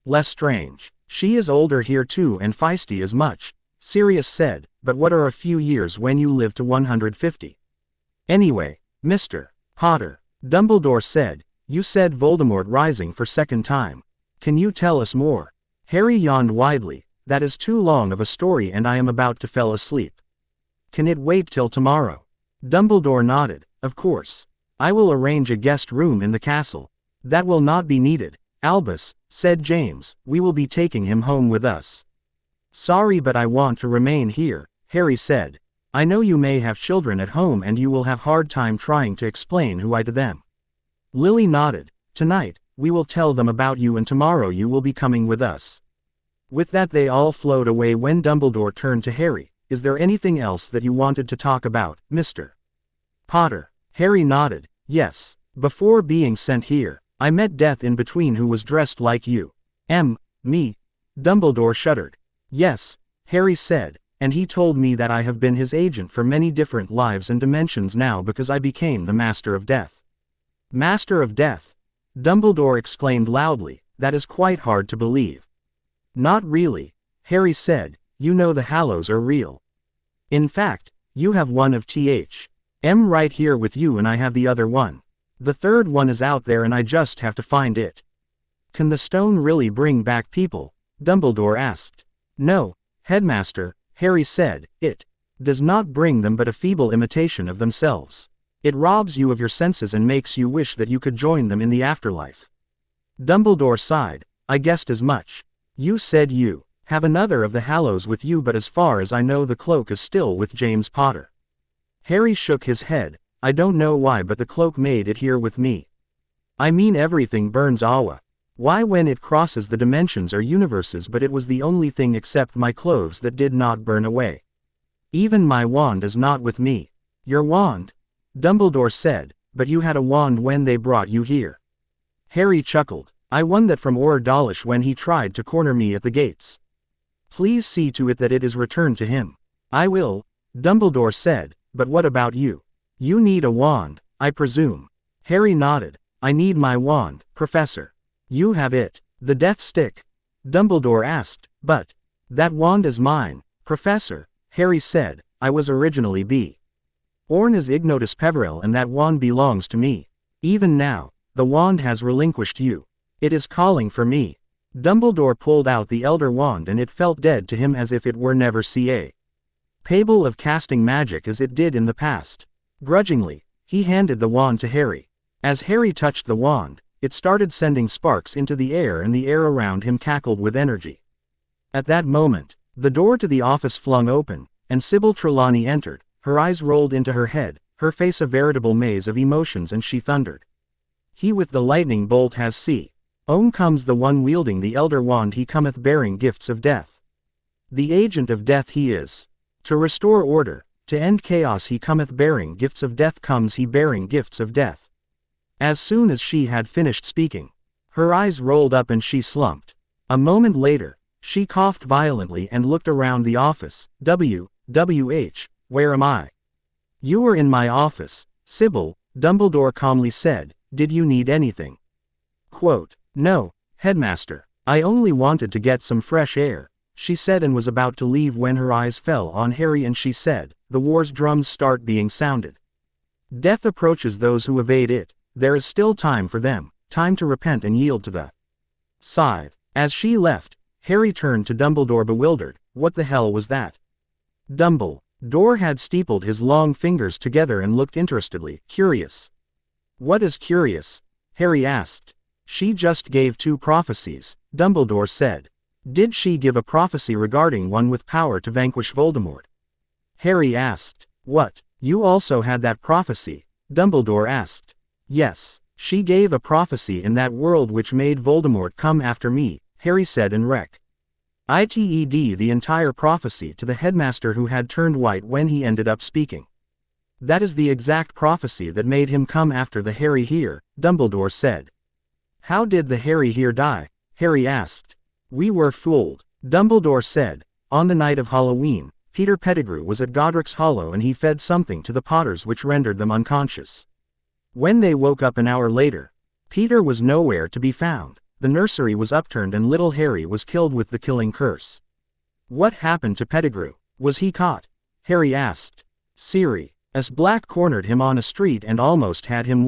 Lestrange. She is older here too and feisty as much, Sirius said, but what are a few years when you live to 150? Anyway, Mr. Potter, Dumbledore said, you said Voldemort rising for second time. Can you tell us more? Harry yawned widely. That is too long of a story and I am about to fall asleep. Can it wait till tomorrow? Dumbledore nodded. Of course. I will arrange a guest room in the castle. That will not be needed, Albus, said James. We will be taking him home with us. Sorry, but I want to remain here, Harry said. I know you may have children at home and you will have hard time trying to explain who I to them. Lily nodded. Tonight, we will tell them about you and tomorrow you will be coming with us. With that they all flowed away when Dumbledore turned to Harry. Is there anything else that you wanted to talk about, Mr. Potter? Harry nodded. Yes. Before being sent here, I met Death in between who was dressed like you. Me? Dumbledore shuddered. Yes, Harry said, and he told me that I have been his agent for many different lives and dimensions now because I became the Master of Death. Master of Death? Dumbledore exclaimed loudly. That is quite hard to believe. Not really, Harry said. You know the Hallows are real. In fact, you have one of THM right here with you and I have the other one. The third one is out there and I just have to find it. Can the stone really bring back people? Dumbledore asked. No, Headmaster, Harry said, it does not bring them but a feeble imitation of themselves. It robs you of your senses and makes you wish that you could join them in the afterlife. Dumbledore sighed. I guessed as much. You said you have another of the Hallows with you, but as far as I know the cloak is still with James Potter. Harry shook his head. I don't know why, but the cloak made it here with me. I mean, everything burns awa. Why, when it crosses the dimensions or universes, but it was the only thing except my clothes that did not burn away. Even my wand is not with me. Your wand? Dumbledore said, but you had a wand when they brought you here. Harry chuckled. I won that from Dawlish when he tried to corner me at the gates. Please see to it that it is returned to him. I will, Dumbledore said, but what about you? You need a wand, I presume. Harry nodded. I need my wand, Professor. You have it. The Death Stick? Dumbledore asked. But that wand is mine, Professor, Harry said. I was originally B. Orna's Ignotus Peverell and that wand belongs to me. Even now, the wand has relinquished you. It is calling for me. Dumbledore pulled out the Elder Wand and it felt dead to him as if it were never capable of casting magic as it did in the past. Grudgingly, he handed the wand to Harry. As Harry touched the wand, it started sending sparks into the air and the air around him cackled with energy. At that moment, the door to the office flung open, and Sybil Trelawney entered, her eyes rolled into her head, her face a veritable maze of emotions, and she thundered. He with the lightning bolt has see. On comes the one wielding the Elder Wand, he cometh bearing gifts of death. The agent of death he is. To restore order, to end chaos he cometh bearing gifts of death, comes he bearing gifts of death. As soon as she had finished speaking, her eyes rolled up and she slumped. A moment later, she coughed violently and looked around the office. W.H., where am I? You were in my office, Sybil, Dumbledore calmly said. Did you need anything? Quote, no, Headmaster. I only wanted to get some fresh air, she said, and was about to leave when her eyes fell on Harry and she said, the war's drums start being sounded. Death approaches those who evade it. There is still time for them, time to repent and yield to the scythe. As she left, Harry turned to Dumbledore bewildered. What the hell was that? Dumbledore had steepled his long fingers together and looked interestedly curious. What is curious? Harry asked. She just gave 2 prophecies, Dumbledore said. Did she give a prophecy regarding one with power to vanquish Voldemort? Harry asked. What, you also had that prophecy? Dumbledore asked. Yes, she gave a prophecy in that world which made Voldemort come after me, Harry said and recited the entire prophecy to the headmaster, who had turned white when he ended up speaking. That is the exact prophecy that made him come after the Harry here, Dumbledore said. How did the Harry here die? Harry asked. We were fooled, Dumbledore said. On the night of Halloween, Peter Pettigrew was at Godric's Hollow and he fed something to the Potters which rendered them unconscious. When they woke up an hour later, Peter was nowhere to be found. The nursery was upturned and little Harry was killed with the killing curse. What happened to Pettigrew? Was he caught? Harry asked. Sirius Black cornered him on a street and almost had him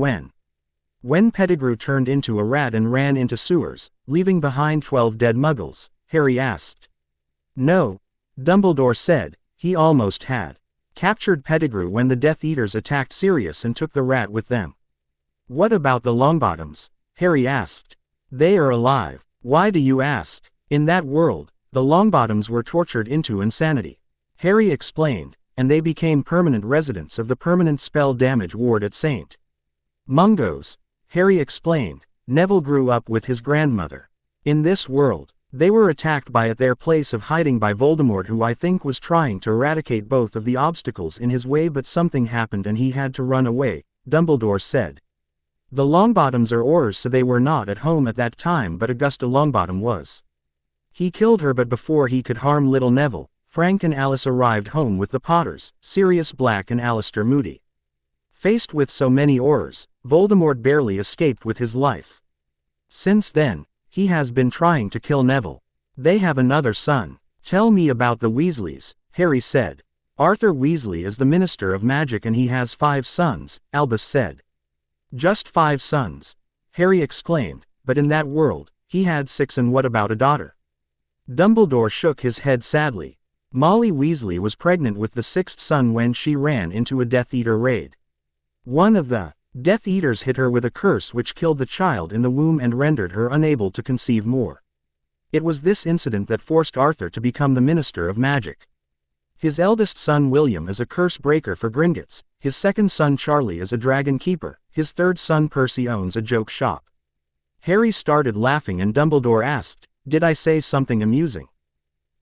when Pettigrew turned into a rat and ran into sewers, leaving behind 12 dead muggles, Harry asked. No, Dumbledore said, he almost had captured Pettigrew when the Death Eaters attacked Sirius and took the rat with them. What about the Longbottoms? Harry asked. They are alive. Why do you ask? In that world, the Longbottoms were tortured into insanity. Harry explained, and they became permanent residents of the permanent spell damage ward at St. Mungo's. Harry explained. Neville grew up with his grandmother. In this world, they were attacked at their place of hiding by Voldemort, who I think was trying to eradicate both of the obstacles in his way, but something happened and he had to run away, Dumbledore said. The Longbottoms are Aurors, so they were not at home at that time, but Augusta Longbottom was. He killed her, but before he could harm little Neville, Frank and Alice arrived home with the Potters, Sirius Black and Alistair Moody. Faced with so many Aurors, Voldemort barely escaped with his life. Since then, he has been trying to kill Neville. They have another son. Tell me about the Weasleys, Harry said. Arthur Weasley is the Minister of Magic and he has 5 sons, Albus said. Just 5 sons? Harry exclaimed, but in that world, he had 6, and what about a daughter? Dumbledore shook his head sadly. Molly Weasley was pregnant with the 6th son when she ran into a Death Eater raid. One of the Death Eaters hit her with a curse which killed the child in the womb and rendered her unable to conceive more. It was this incident that forced Arthur to become the Minister of Magic. His eldest son William is a curse breaker for Gringotts, his 2nd son Charlie is a dragon keeper, his 3rd son Percy owns a joke shop. Harry started laughing and Dumbledore asked, did I say something amusing?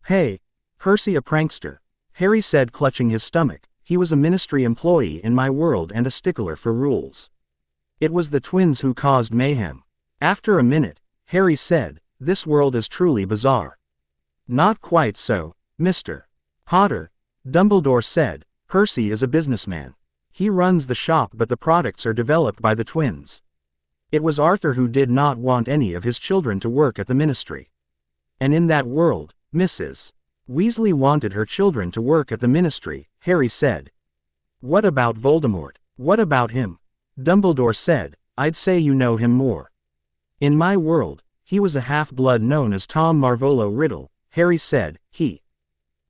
Hey, Percy a prankster, Harry said, clutching his stomach. He was a ministry employee in my world and a stickler for rules. It was the twins who caused mayhem. After a minute, Harry said, "This world is truly bizarre." "Not quite so, Mr. Potter," Dumbledore said. "Percy is a businessman. He runs the shop, but the products are developed by the twins. It was Arthur who did not want any of his children to work at the ministry. And in that world, Mrs. Weasley wanted her children to work at the ministry," Harry said. "What about Voldemort? What about him?" Dumbledore said, "I'd say you know him more." "In my world, he was a half-blood known as Tom Marvolo Riddle," Harry said. "He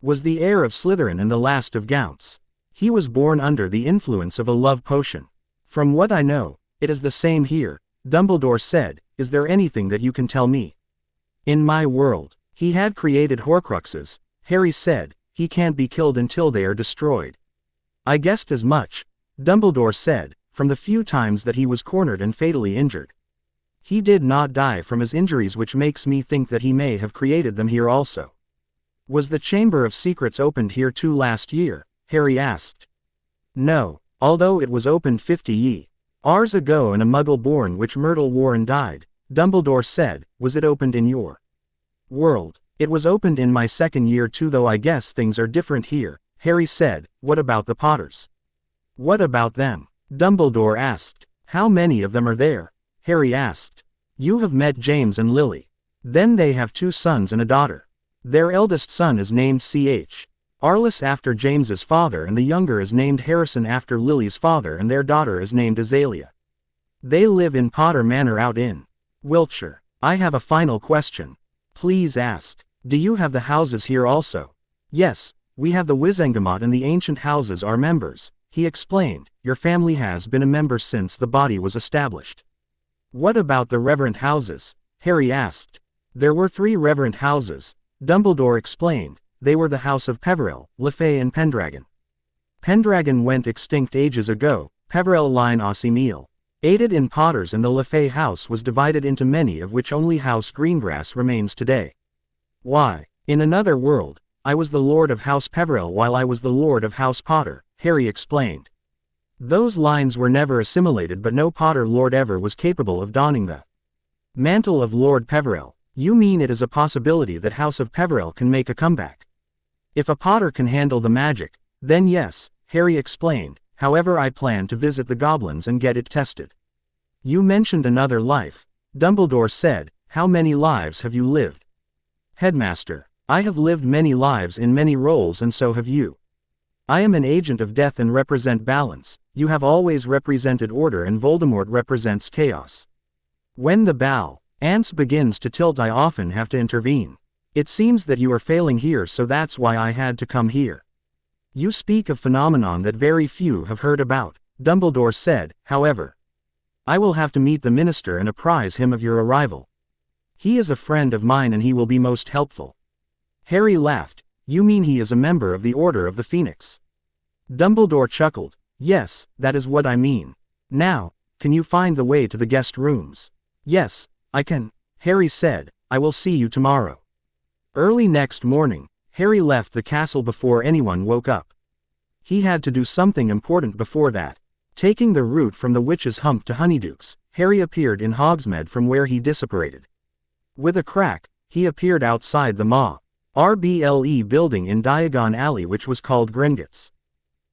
was the heir of Slytherin and the last of Gounts. He was born under the influence of a love potion. From what I know, it is the same here," Dumbledore said. "Is there anything that you can tell me?" "In my world, he had created Horcruxes," Harry said. "He can't be killed until they are destroyed." "I guessed as much," Dumbledore said, "from the few times that he was cornered and fatally injured. He did not die from his injuries, which makes me think that he may have created them here also." "Was the Chamber of Secrets opened here too last year?" Harry asked. "No, although it was opened 50 years ago and a Muggle born which Myrtle Warren died," Dumbledore said. "Was it opened in your world?" "It was opened in my second year too, though I guess things are different here," Harry said. "What about the Potters?" "What about them?" Dumbledore asked. "How many of them are there?" Harry asked. "You have met James and Lily. Then they have 2 sons and a daughter. Their eldest son is named Ch. Arliss after James's father, and the younger is named Harrison after Lily's father, and their daughter is named Azalea. They live in Potter Manor out in Wiltshire." "I have a final question." "Please ask. Do you have the houses here also?" "Yes, we have the Wizengamot and the ancient houses are members," he explained. "Your family has been a member since the body was established." "What about the reverend houses?" Harry asked. "There were 3 reverend houses," Dumbledore explained. "They were the House of Peverell, Lefay and Pendragon. Pendragon went extinct ages ago. Peverell line Ossimeal aided in Potters, and the Lefay house was divided into many, of which only House Greengrass remains today." "Why, in another world, I was the Lord of House Peverell while I was the Lord of House Potter," Harry explained. "Those lines were never assimilated, but no Potter Lord ever was capable of donning the mantle of Lord Peverell." "You mean it is a possibility that House of Peverell can make a comeback? If a Potter can handle the magic, then yes," Harry explained. "However, I plan to visit the goblins and get it tested." "You mentioned another life," Dumbledore said. "How many lives have you lived?" "Headmaster, I have lived many lives in many roles, and so have you. I am an agent of death and represent balance. You have always represented order, and Voldemort represents chaos. When the balance begins to tilt, I often have to intervene. It seems that you are failing here, so that's why I had to come here. You speak of phenomenon that very few have heard about," Dumbledore said. "However, I will have to meet the minister and apprise him of your arrival. He is a friend of mine and he will be most helpful." Harry laughed. "You mean he is a member of the Order of the Phoenix?" Dumbledore chuckled. "Yes, that is what I mean. Now, can you find the way to the guest rooms?" "Yes, I can," Harry said. "I will see you tomorrow." Early next morning, Harry left the castle before anyone woke up. He had to do something important before that. Taking the route from the Witch's Hump to Honeydukes, Harry appeared in Hogsmeade from where he disapparated. With a crack, he appeared outside the RBLE building in Diagon Alley, which was called Gringotts.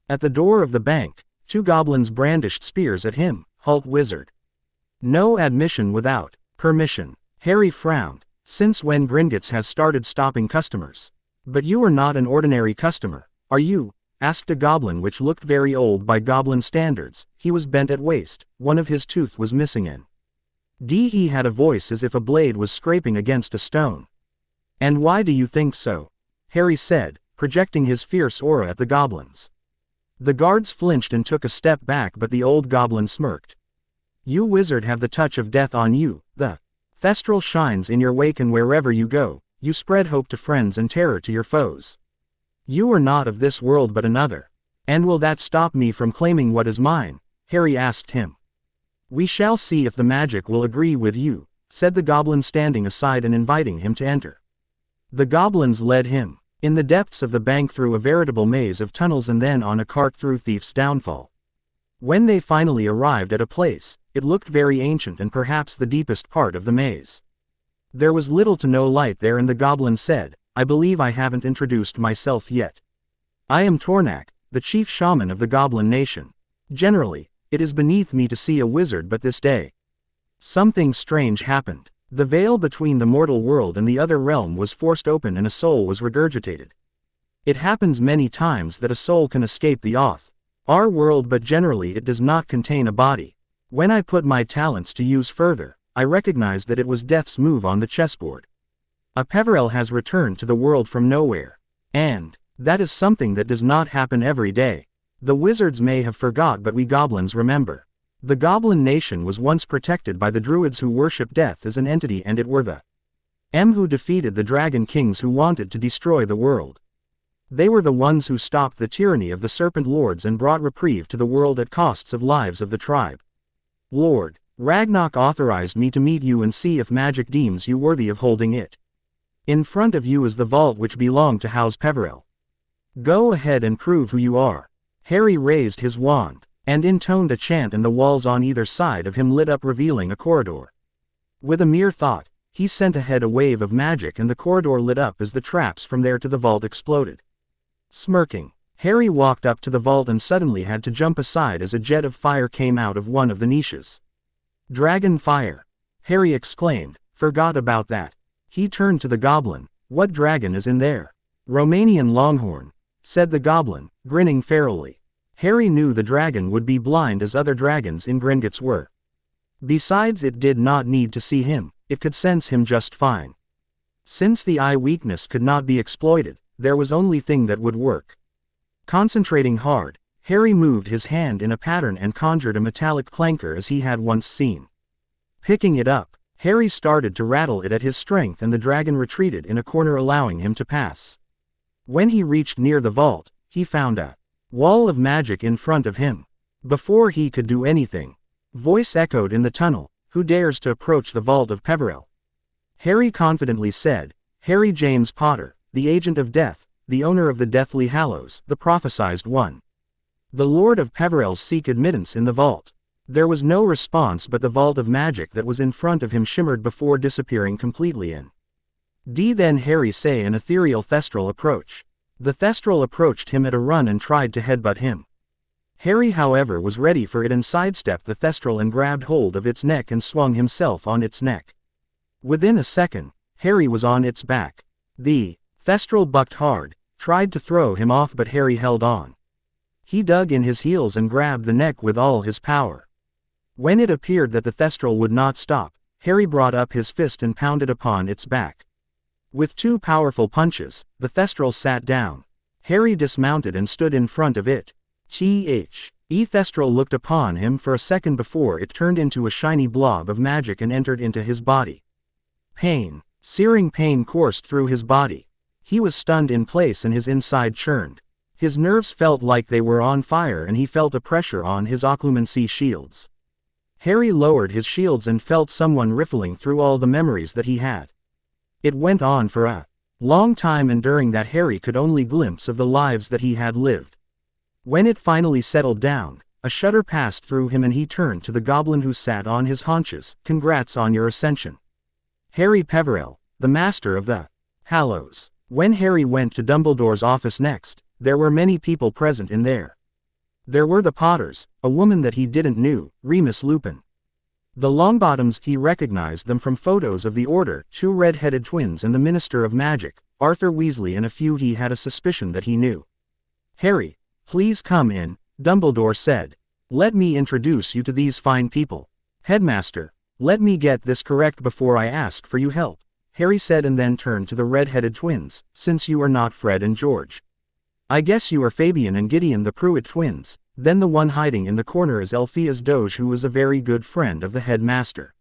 At the door of the bank, 2 goblins brandished spears at him. "Halt, wizard. No admission without permission." Harry frowned. "Since when Gringotts has started stopping customers?" "But you are not an ordinary customer, are you?" asked a goblin which looked very old by goblin standards. He was bent at waist, one of his tooth was missing and he had a voice as if a blade was scraping against a stone. "And why do you think so?" Harry said, projecting his fierce aura at the goblins. The guards flinched and took a step back, but the old goblin smirked. "You wizard have the touch of death on you. The Thestral shines in your wake, and wherever you go, you spread hope to friends and terror to your foes. You are not of this world but another. And will that stop me from claiming what is mine?" Harry asked him. "We shall see if the magic will agree with you," said the goblin, standing aside and inviting him to enter. The goblins led him in the depths of the bank through a veritable maze of tunnels and then on a cart through Thief's Downfall. When they finally arrived at a place, it looked very ancient and perhaps the deepest part of the maze. There was little to no light there, and the goblin said, "I believe I haven't introduced myself yet. I am Tornak, the chief shaman of the Goblin Nation. Generally, it is beneath me to see a wizard, but this day something strange happened. The veil between the mortal world and the other realm was forced open and a soul was regurgitated. It happens many times that a soul can escape the oath, our world, but generally it does not contain a body. When I put my talents to use further, I recognized that it was death's move on the chessboard. A Peverell has returned to the world from nowhere. And that is something that does not happen every day. The wizards may have forgot, but we goblins remember. The Goblin Nation was once protected by the druids who worship death as an entity, and it were the who defeated the dragon kings who wanted to destroy the world. They were the ones who stopped the tyranny of the serpent lords and brought reprieve to the world at costs of lives of the tribe. Lord Ragnarok authorized me to meet you and see if magic deems you worthy of holding it. In front of you is the vault which belonged to House Peverell. Go ahead and prove who you are." Harry raised his wand and intoned a chant, and the walls on either side of him lit up, revealing a corridor. With a mere thought, he sent ahead a wave of magic, and the corridor lit up as the traps from there to the vault exploded. Smirking, Harry walked up to the vault and suddenly had to jump aside as a jet of fire came out of one of the niches. "Dragon fire!" Harry exclaimed. "Forgot about that." He turned to the goblin. "What dragon is in there?" "Romanian Longhorn," said the goblin, grinning ferally. Harry knew the dragon would be blind as other dragons in Gringotts were. Besides, it did not need to see him, it could sense him just fine. Since the eye weakness could not be exploited, there was only thing that would work. Concentrating hard, Harry moved his hand in a pattern and conjured a metallic clanker as he had once seen. Picking it up, Harry started to rattle it at his strength, and the dragon retreated in a corner, allowing him to pass. When he reached near the vault, he found a wall of magic in front of him. Before he could do anything, voice echoed in the tunnel, "Who dares to approach the vault of Peverell?" Harry confidently said, "Harry James Potter, the agent of death, the owner of the Deathly Hallows, the prophesied one. The Lord of Peverell seek admittance in the vault." There was no response, but the vault of magic that was in front of him shimmered before disappearing completely in Then Harry saw an ethereal thestral approach. The thestral approached him at a run and tried to headbutt him. Harry, however, was ready for it and sidestepped the thestral and grabbed hold of its neck and swung himself on its neck. Within a second, Harry was on its back. The thestral bucked hard, tried to throw him off, but Harry held on. He dug in his heels and grabbed the neck with all his power. When it appeared that the thestral would not stop, Harry brought up his fist and pounded upon its back. With two powerful punches, the thestral sat down. Harry dismounted and stood in front of it. Thestral looked upon him for a second before it turned into a shiny blob of magic and entered into his body. Pain, searing pain coursed through his body. He was stunned in place and his inside churned. His nerves felt like they were on fire, and he felt a pressure on his occlumency shields. Harry lowered his shields and felt someone riffling through all the memories that he had. It went on for a long time, and during that Harry could only glimpse of the lives that he had lived. When it finally settled down, a shudder passed through him and he turned to the goblin who sat on his haunches. "Congrats on your ascension, Harry Peverell, the master of the Hallows." When Harry went to Dumbledore's office next, there were many people present in there. There were the Potters, a woman that he didn't knew, Remus Lupin. The Longbottoms, he recognized them from photos of the Order, two red-headed twins, and the Minister of Magic, Arthur Weasley, and a few he had a suspicion that he knew. "Harry, please come in," Dumbledore said. "Let me introduce you to these fine people. Headmaster, let me get this correct before I ask for your help," Harry said, and then turned to the red-headed twins. "Since you are not Fred and George, I guess you are Fabian and Gideon the Pruitt twins." Then the one hiding in the corner is Elphias Doge, who was a very good friend of the headmaster.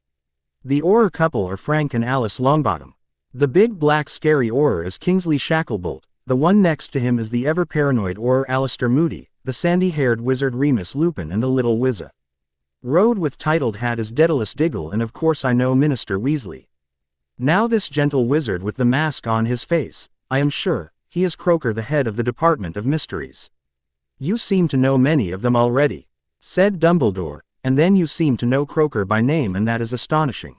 The Auror couple are Frank and Alice Longbottom. The big black scary Auror is Kingsley Shacklebolt. The one next to him is the ever-paranoid Auror Alistair Moody, the sandy-haired wizard Remus Lupin, and the little Wizza Road with titled hat is Daedalus Diggle, and of course I know Minister Weasley. Now this gentle wizard with the mask on his face, I am sure, he is Croaker, the head of the Department of Mysteries. "You seem to know many of them already," said Dumbledore, "and then you seem to know Croaker by name, and that is astonishing."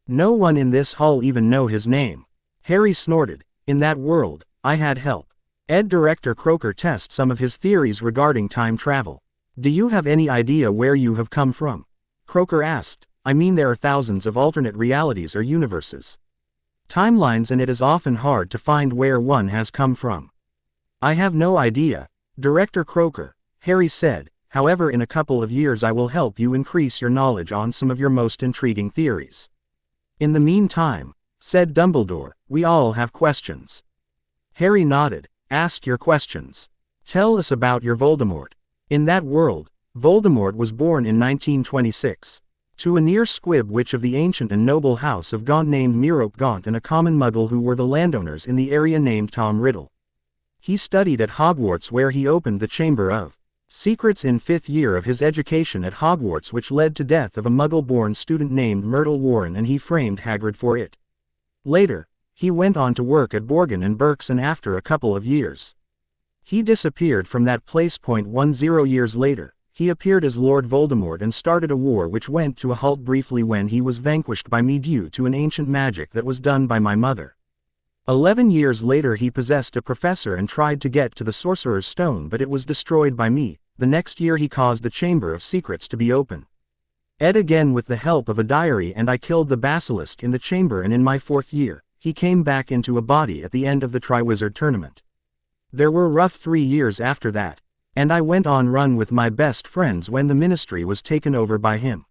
No one in this hall even know his name. Harry snorted. In that world, I had help. Director Croaker test some of his theories regarding time travel. Do you have any idea where you have come from? Croaker asked. I mean, there are thousands of alternate realities or universes. Timelines, and it is often hard to find where one has come from. I have no idea, Director Croaker, Harry said. However, in a couple of years I will help you increase your knowledge on some of your most intriguing theories. In the meantime, said Dumbledore, we all have questions. Harry nodded. Ask your questions. Tell us about your Voldemort. In that world, Voldemort was born in 1926. To a near squib witch of the ancient and noble house of Gaunt named Merope Gaunt and a common muggle who were the landowners in the area named Tom Riddle. He studied at Hogwarts, where he opened the Chamber of Secrets in 5th year of his education at Hogwarts, which led to death of a muggle-born student named Myrtle Warren, and he framed Hagrid for it. Later, he went on to work at Borgin and Burke's, and after a couple of years, he disappeared from that place. 10 years later, he appeared as Lord Voldemort and started a war which went to a halt briefly when he was vanquished by me due to an ancient magic that was done by my mother. 11 years later he possessed a professor and tried to get to the Sorcerer's Stone, but it was destroyed by me. The next year he caused the Chamber of Secrets to be open. Again with the help of a diary, and I killed the basilisk in the chamber, and in my 4th year, he came back into a body at the end of the Triwizard Tournament. There were rough 3 years after that, and I went on run with my best friends when the ministry was taken over by him.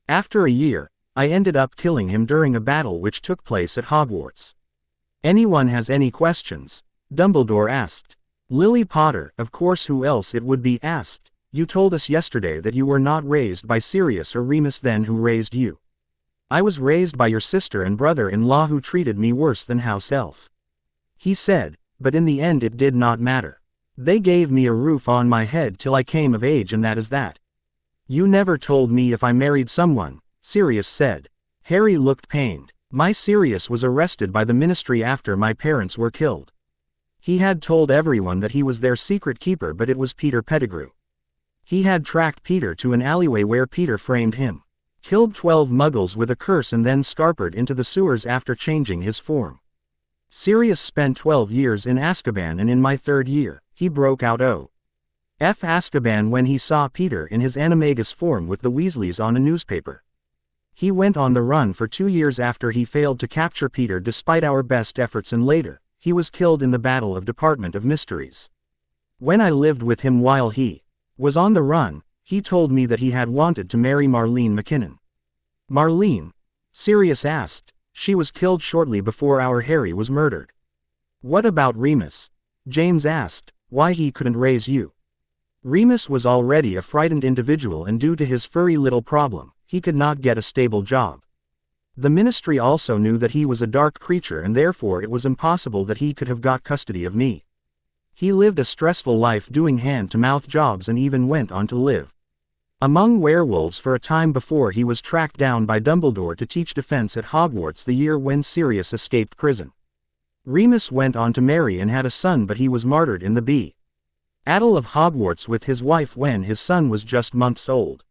After a year, I ended up killing him during a battle which took place at Hogwarts. Anyone has any questions? Dumbledore asked. Lily Potter, of course, who else it would be, asked. You told us yesterday that you were not raised by Sirius or Remus. Then who raised you? I was raised by your sister and brother-in-law, who treated me worse than house elf. He said, but in the end it did not matter. They gave me a roof on my head till I came of age, and that is that. You never told me if I married someone, Sirius said. Harry looked pained. My Sirius was arrested by the ministry after my parents were killed. He had told everyone that he was their secret keeper, but it was Peter Pettigrew. He had tracked Peter to an alleyway where Peter framed him, killed 12 muggles with a curse, and then scarpered into the sewers after changing his form. Sirius spent 12 years in Azkaban, and in my 3rd year, he broke out of Azkaban when he saw Peter in his animagus form with the Weasleys on a newspaper. He went on the run for 2 years after he failed to capture Peter despite our best efforts, and later, he was killed in the Battle of Department of Mysteries. When I lived with him while he was on the run, he told me that he had wanted to marry Marlene McKinnon. Marlene? Sirius asked. She was killed shortly before our Harry was murdered. What about Remus? James asked. Why he couldn't raise you? Remus was already a frightened individual, and due to his furry little problem, he could not get a stable job. The ministry also knew that he was a dark creature, and therefore it was impossible that he could have got custody of me. He lived a stressful life doing hand-to-mouth jobs, and even went on to live among werewolves for a time before he was tracked down by Dumbledore to teach defense at Hogwarts the year when Sirius escaped prison. Remus went on to marry and had a son, but he was martyred in the Battle of Hogwarts with his wife when his son was just months old.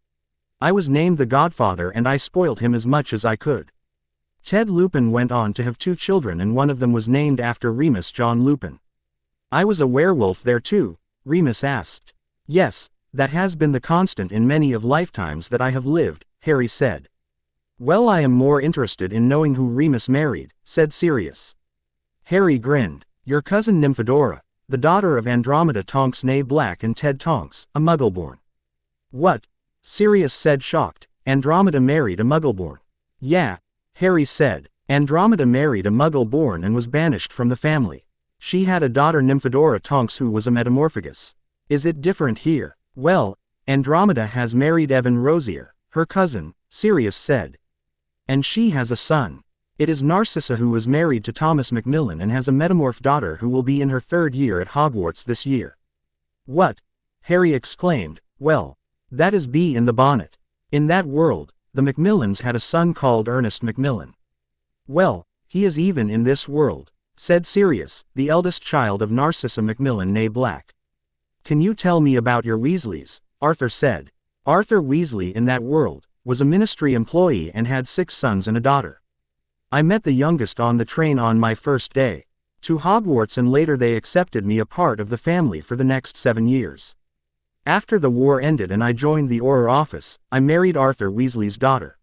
I was named the godfather, and I spoiled him as much as I could. Ted Lupin went on to have 2 children, and one of them was named after Remus, John Lupin. I was a werewolf there too, Remus asked. Yes, that has been the constant in many of lifetimes that I have lived, Harry said. Well, I am more interested in knowing who Remus married, said Sirius. Harry grinned. Your cousin Nymphadora, the daughter of Andromeda Tonks née Black and Ted Tonks, a Muggleborn. What? Sirius said, shocked. Andromeda married a Muggleborn. Yeah, Harry said. Andromeda married a Muggleborn and was banished from the family. She had a daughter, Nymphadora Tonks, who was a Metamorphagus. Is it different here? Well, Andromeda has married Evan Rosier, her cousin, Sirius said. And she has a son. It is Narcissa, who is married to Thomas Macmillan and has a metamorph daughter who will be in her 3rd year at Hogwarts this year. What? Harry exclaimed. Well, that is bee in the bonnet. In that world, the Macmillans had a son called Ernest Macmillan. Well, he is even in this world, said Sirius, the eldest child of Narcissa Macmillan née Black. Can you tell me about your Weasleys? Arthur said. Arthur Weasley in that world was a ministry employee and had 6 sons and a daughter. I met the youngest on the train on my first day to Hogwarts, and later they accepted me a part of the family for the next 7 years. After the war ended and I joined the Auror office, I married Arthur Weasley's daughter.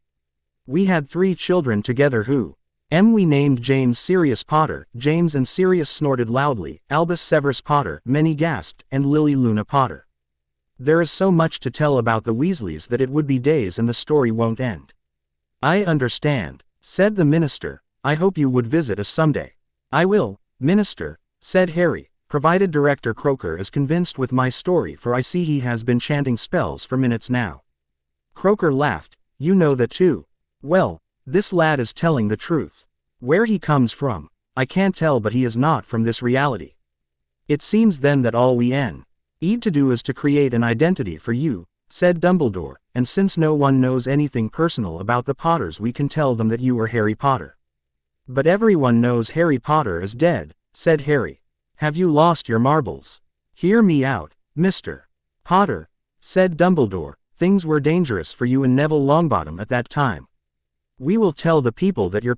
We had 3 children together who we named James Sirius Potter. James and Sirius snorted loudly, Albus Severus Potter, many gasped, and Lily Luna Potter. There is so much to tell about the Weasleys that it would be days and the story won't end. I understand, said the minister. I hope you would visit us someday. I will, minister, said Harry, provided Director Croaker is convinced with my story, for I see he has been chanting spells for minutes now. Croaker laughed. You know that too. Well, this lad is telling the truth. Where he comes from, I can't tell, but he is not from this reality. It seems then that all we need to do is to create an identity for you, said Dumbledore, and since no one knows anything personal about the Potters, we can tell them that you are Harry Potter. But everyone knows Harry Potter is dead, said Harry. Have you lost your marbles? Hear me out, Mr. Potter, said Dumbledore. Things were dangerous for you and Neville Longbottom at that time. We will tell the people that your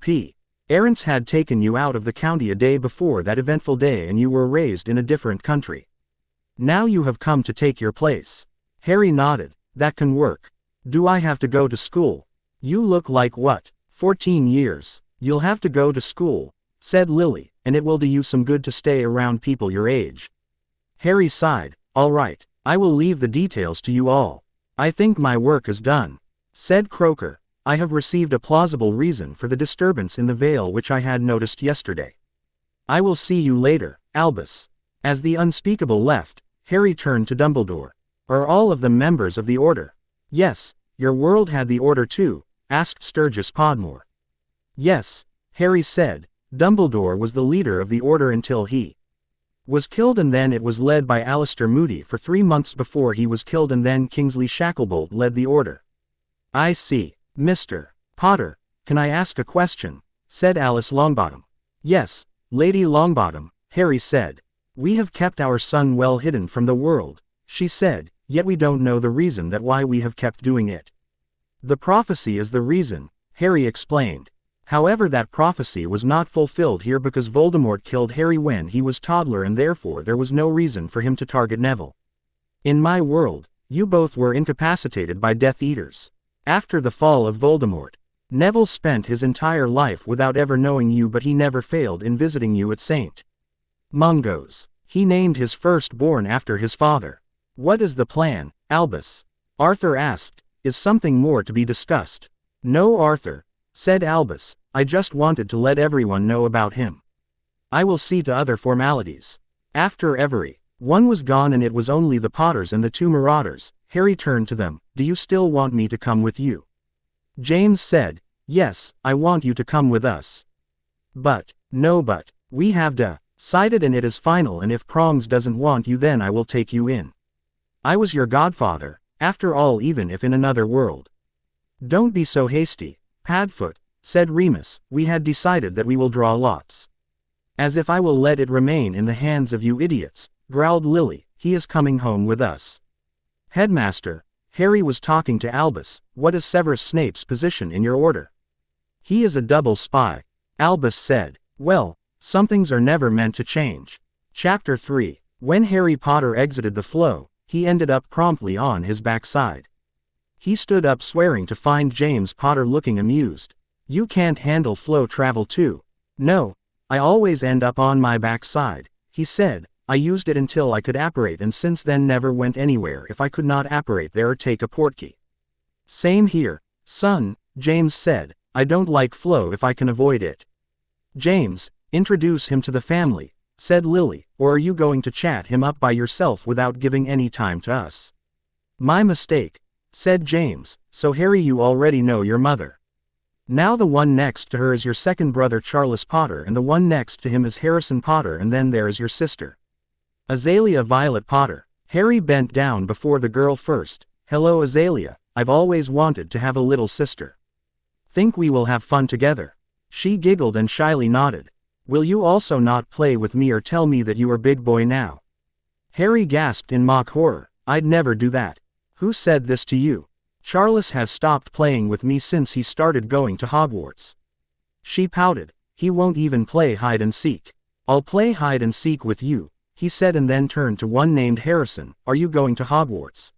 parents had taken you out of the county a day before that eventful day and you were raised in a different country. Now you have come to take your place. Harry nodded. That can work. Do I have to go to school? You look like what? 14 years. You'll have to go to school, said Lily, and it will do you some good to stay around people your age. Harry sighed. All right, I will leave the details to you all. I think my work is done, said Croaker. I have received a plausible reason for the disturbance in the Vale which I had noticed yesterday. I will see you later, Albus. As the unspeakable left, Harry turned to Dumbledore. Are all of them members of the Order? Yes. Your world had the Order too? Asked Sturgis Podmore. Yes, Harry said. Dumbledore was the leader of the Order until he was killed, and then it was led by Alistair Moody for 3 months before he was killed, and then Kingsley Shacklebolt led the Order. I see. Mr. Potter, can I ask a question? Said Alice Longbottom. Yes, Lady Longbottom, Harry said. We have kept our son well hidden from the world, she said, yet we don't know the reason that why we have kept doing it. The prophecy is the reason, Harry explained. However, that prophecy was not fulfilled here because Voldemort killed Harry when he was toddler, and therefore there was no reason for him to target Neville. In my world, you both were incapacitated by Death Eaters. After the fall of Voldemort, Neville spent his entire life without ever knowing you, but he never failed in visiting you at St. Mungo's. He named his firstborn after his father. What is the plan, Albus? Arthur asked. Is something more to be discussed? No, Arthur, said Albus. I just wanted to let everyone know about him. I will see to other formalities. After everyone was gone and it was only the Potters and the 2 Marauders, Harry turned to them. Do you still want me to come with you? James said. Yes, I want you to come with us. But we have decided and it is final, and if Prongs doesn't want you, then I will take you in. I was your godfather, after all, even if in another world. Don't be so hasty, Padfoot, said Remus. We had decided that we will draw lots. As if I will let it remain in the hands of you idiots, growled Lily. He is coming home with us. Headmaster, Harry was talking to Albus. What is Severus Snape's position in your order? He is a double spy, Albus said. Well, some things are never meant to change. Chapter 3. When Harry Potter exited the flow, he ended up promptly on his backside. He stood up swearing to find James Potter looking amused. You can't handle flow travel too? No, I always end up on my backside, he said. I used it until I could apparate and since then never went anywhere if I could not apparate there or take a portkey. Same here, son, James said. I don't like flow if I can avoid it. James, introduce him to the family, said Lily, or are you going to chat him up by yourself without giving any time to us? My mistake, said James. So Harry, you already know your mother. Now the one next to her is your second brother Charles Potter, and the one next to him is Harrison Potter, and then there is your sister, Azalea Violet Potter. Harry bent down before the girl first. Hello Azalea, I've always wanted to have a little sister. Think we will have fun together? She giggled and shyly nodded. Will you also not play with me or tell me that you are big boy now? Harry gasped in mock horror. I'd never do that. Who said this to you? Charles has stopped playing with me since he started going to Hogwarts. She pouted. He won't even play hide and seek. I'll play hide and seek with you, he said, and then turned to one named Harrison. Are you going to Hogwarts?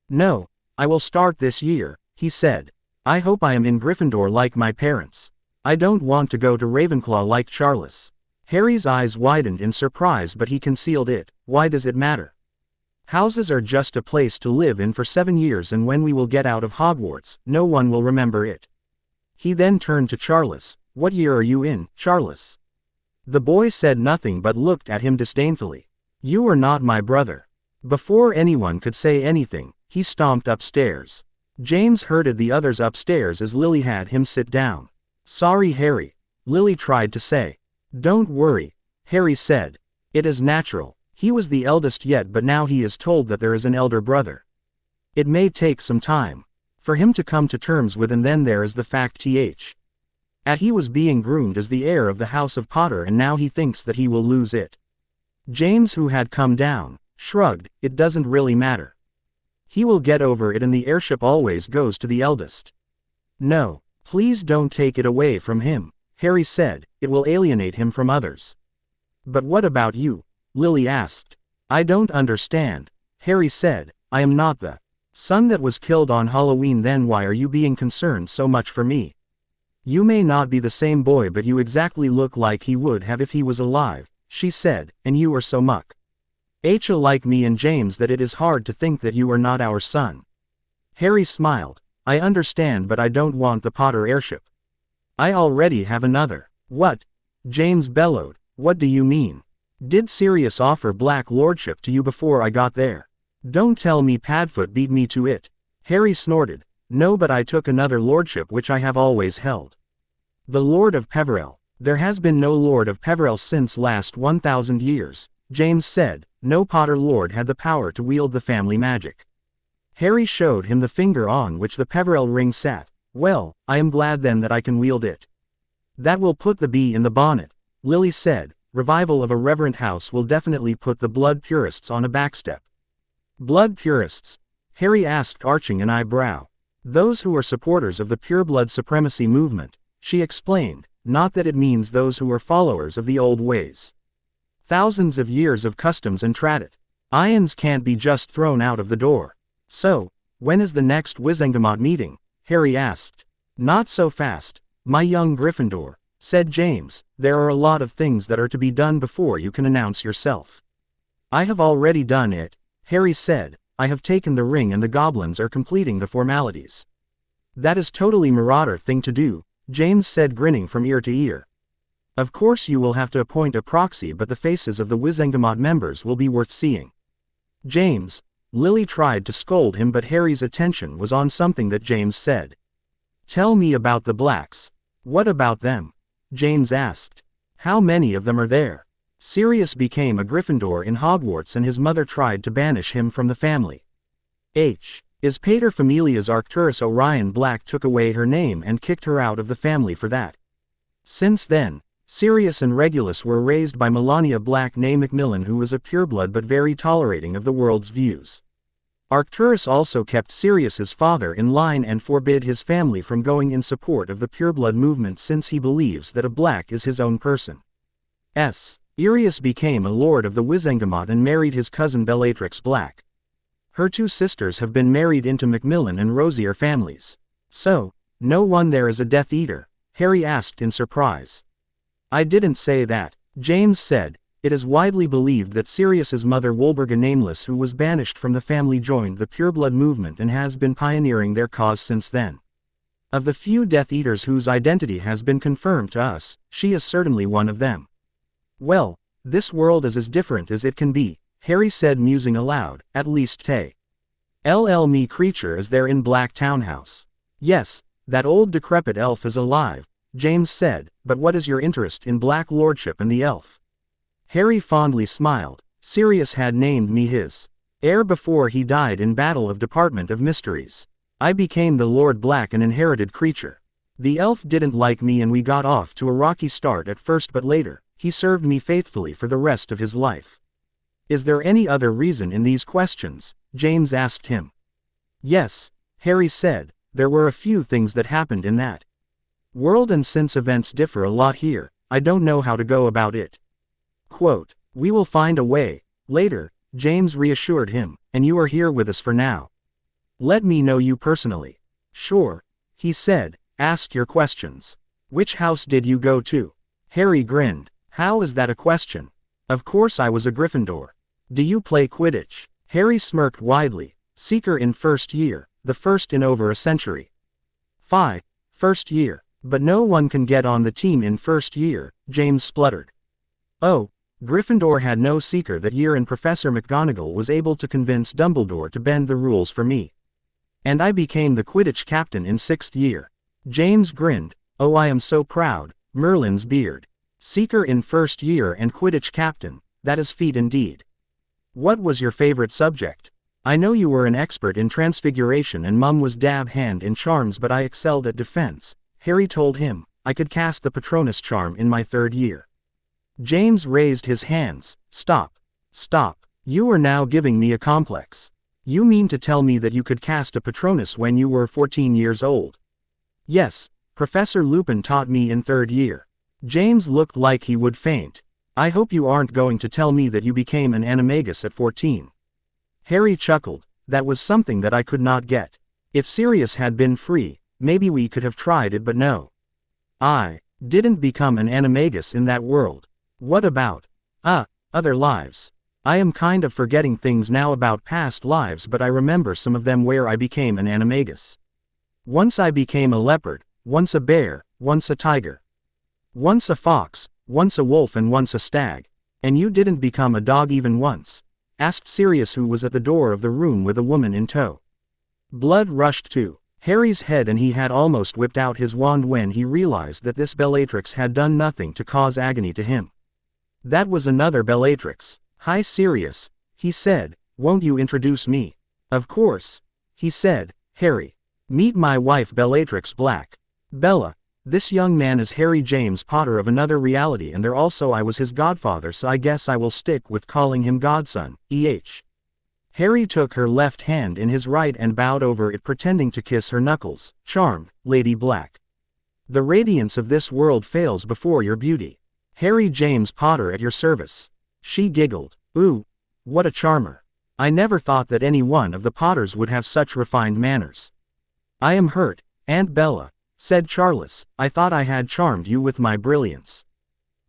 No, I will start this year, he said. I hope I am in Gryffindor like my parents. I don't want to go to Ravenclaw like Charles. Harry's eyes widened in surprise, but he concealed it. Why does it matter? Houses are just a place to live in for 7 years, and when we will get out of Hogwarts, no one will remember it. He then turned to Charles. What year are you in, Charles? The boy said nothing but looked at him disdainfully. You are not my brother. Before anyone could say anything, he stomped upstairs. James herded the others upstairs as Lily had him sit down. Sorry, Harry, Lily tried to say. Don't worry, Harry said. It is natural. He was the eldest yet, but now he is told that there is an elder brother. It may take some time for him to come to terms with, and then there is the fact he was being groomed as the heir of the House of Potter, and now he thinks that he will lose it. James, who had come down, shrugged. It doesn't really matter. He will get over it, and the heirship always goes to the eldest. No, please don't take it away from him, Harry said. It will alienate him from others. But what about you? Lily asked. I don't understand, Harry said. I am not the son that was killed on Halloween. Then why are you being concerned so much for me? You may not be the same boy, but you exactly look like he would have if he was alive, she said, and you are so much like me and James that it is hard to think that you are not our son. Harry smiled. I understand, but I don't want the Potter heirship. I already have another. What? James bellowed. What do you mean? Did Sirius offer Black Lordship to you before I got there? Don't tell me Padfoot beat me to it. Harry snorted. No, but I took another lordship which I have always held. The Lord of Peverell. There has been no Lord of Peverell since last 1,000 years, James said. No Potter Lord had the power to wield the family magic. Harry showed him the finger on which the Peverell ring sat. Well, I am glad then that I can wield it. That will put the bee in the bonnet, Lily said. Revival of a reverent house will definitely put the blood purists on a backstep. Blood purists? Harry asked, arching an eyebrow. Those who are supporters of the pureblood supremacy movement, she explained. Not that it means those who are followers of the old ways. Thousands of years of customs and traditions can't be just thrown out of the door. So, when is the next Wizengamot meeting? Harry asked. Not so fast, my young Gryffindor, said James. There are a lot of things that are to be done before you can announce yourself. I have already done it, Harry said. I have taken the ring and the goblins are completing the formalities. That is totally Marauder thing to do, James said, grinning from ear to ear. Of course you will have to appoint a proxy, but the faces of the Wizengamot members will be worth seeing. James, Lily tried to scold him, but Harry's attention was on something that James said. Tell me about the Blacks. What about them? James asked. How many of them are there? Sirius became a Gryffindor in Hogwarts and his mother tried to banish him from the family. Is paterfamilias Arcturus Orion Black took away her name and kicked her out of the family for that. Since then, Sirius and Regulus were raised by Melania Black née Macmillan, who was a pureblood but very tolerating of the world's views. Arcturus also kept Sirius's father in line and forbid his family from going in support of the pureblood movement since he believes that a Black is his own person. Sirius became a lord of the Wizengamot and married his cousin Bellatrix Black. Her two sisters have been married into Macmillan and Rosier families. So, no one there is a Death Eater? Harry asked in surprise. I didn't say that, James said. It is widely believed that Sirius's mother Wolberga Nameless, who was banished from the family, joined the pureblood movement and has been pioneering their cause since then. Of the few Death Eaters whose identity has been confirmed to us, she is certainly one of them. Well, this world is as different as it can be, Harry said, musing aloud. At least me creature is there in Black Townhouse. Yes, that old decrepit elf is alive, James said, but what is your interest in Black Lordship and the elf? Harry fondly smiled. Sirius had named me his heir before he died in battle of Department of Mysteries. I became the Lord Black, an inherited creature. The elf didn't like me and we got off to a rocky start at first, but later, he served me faithfully for the rest of his life. Is there any other reason in these questions? James asked him. Yes, Harry said, there were a few things that happened in that World and since events differ a lot here, I don't know how to go about it. Quote, we will find a way, later, James reassured him, and you are here with us for now. Let me know you personally. Sure, he said, ask your questions. Which house did you go to? Harry grinned. How is that a question? Of course I was a Gryffindor. Do you play Quidditch? Harry smirked widely. Seeker in first year, the first in over a century. Phi, first year, but no one can get on the team in first year, James spluttered. Oh, Gryffindor had no Seeker that year and Professor McGonagall was able to convince Dumbledore to bend the rules for me. And I became the Quidditch captain in 6th year. James grinned. Oh, I am so proud. Merlin's beard. Seeker in first year and Quidditch captain, that is feat indeed. What was your favorite subject? I know you were an expert in transfiguration and Mum was dab hand in charms, but I excelled at defense, Harry told him. I could cast the Patronus charm in my 3rd year. James raised his hands. Stop. Stop. You are now giving me a complex. You mean to tell me that you could cast a Patronus when you were 14 years old? Yes, Professor Lupin taught me in 3rd year. James looked like he would faint. I hope you aren't going to tell me that you became an animagus at 14. Harry chuckled. That was something that I could not get. If Sirius had been free, maybe we could have tried it, but no. I didn't become an animagus in that world. What about other lives? I am kind of forgetting things now about past lives, but I remember some of them where I became an animagus. Once I became a leopard, once a bear, once a tiger. Once a fox, once a wolf and once a stag. And you didn't become a dog even once? Asked Sirius, who was at the door of the room with a woman in tow. Blood rushed to Harry's head and he had almost whipped out his wand when he realized that this Bellatrix had done nothing to cause agony to him. That was another Bellatrix. Hi Sirius, he said, won't you introduce me? Of course, he said, Harry. Meet my wife Bellatrix Black. Bella, this young man is Harry James Potter of another reality, and I was his godfather, so I guess I will stick with calling him godson, Harry took her left hand in his right and bowed over it, pretending to kiss her knuckles. Charmed, Lady Black. The radiance of this world fails before your beauty. Harry James Potter at your service. She giggled. Ooh, what a charmer. I never thought that any one of the Potters would have such refined manners. I am hurt, Aunt Bella, said Charles. I thought I had charmed you with my brilliance.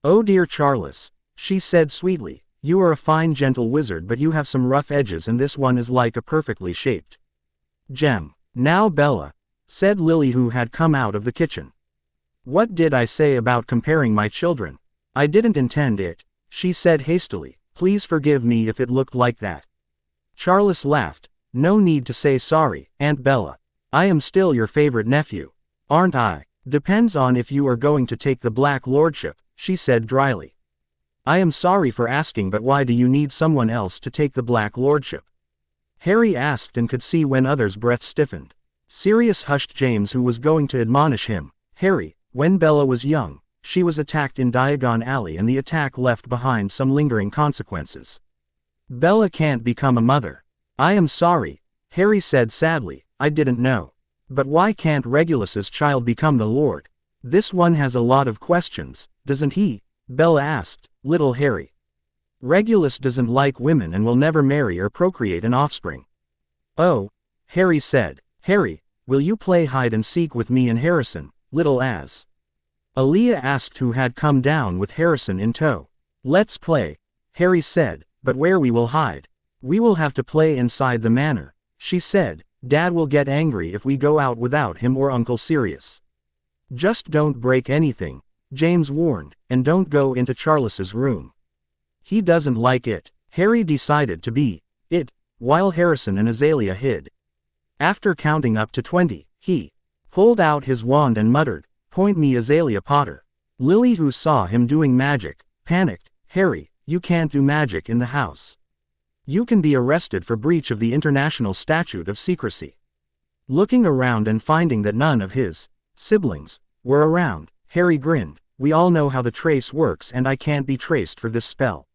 Oh dear Charles, she said sweetly, you are a fine gentle wizard, but you have some rough edges and this one is like a perfectly shaped gem. Now Bella, said Lily, who had come out of the kitchen. What did I say about comparing my children? I didn't intend it, she said hastily. Please forgive me if it looked like that. Charles laughed. No need to say sorry, Aunt Bella. I am still your favorite nephew. Aren't I? Depends on if you are going to take the Black Lordship, she said dryly. I am sorry for asking, but why do you need someone else to take the Black Lordship? Harry asked and could see when others' breath stiffened. Sirius hushed James, who was going to admonish him. Harry, when Bella was young, she was attacked in Diagon Alley and the attack left behind some lingering consequences. Bella can't become a mother. I am sorry, Harry said sadly, I didn't know. But why can't Regulus's child become the Lord? This one has a lot of questions, doesn't he? Bella asked, little Harry. Regulus doesn't like women and will never marry or procreate an offspring. Oh, Harry said. Harry, will you play hide and seek with me and Harrison, little Az? Aaliyah asked, who had come down with Harrison in tow. Let's play, Harry said, but where we will hide? We will have to play inside the manor, she said. Dad will get angry if we go out without him or Uncle Sirius. Just don't break anything, James warned, and don't go into Charles's room. He doesn't like it. Harry decided to be it, while Harrison and Azalea hid. After counting up to 20, he pulled out his wand and muttered, Point me Azalea Potter. Lily, who saw him doing magic, panicked. Harry, you can't do magic in the house. You can be arrested for breach of the International Statute of Secrecy. Looking around and finding that none of his siblings were around, Harry grinned. We all know how the trace works and I can't be traced for this spell.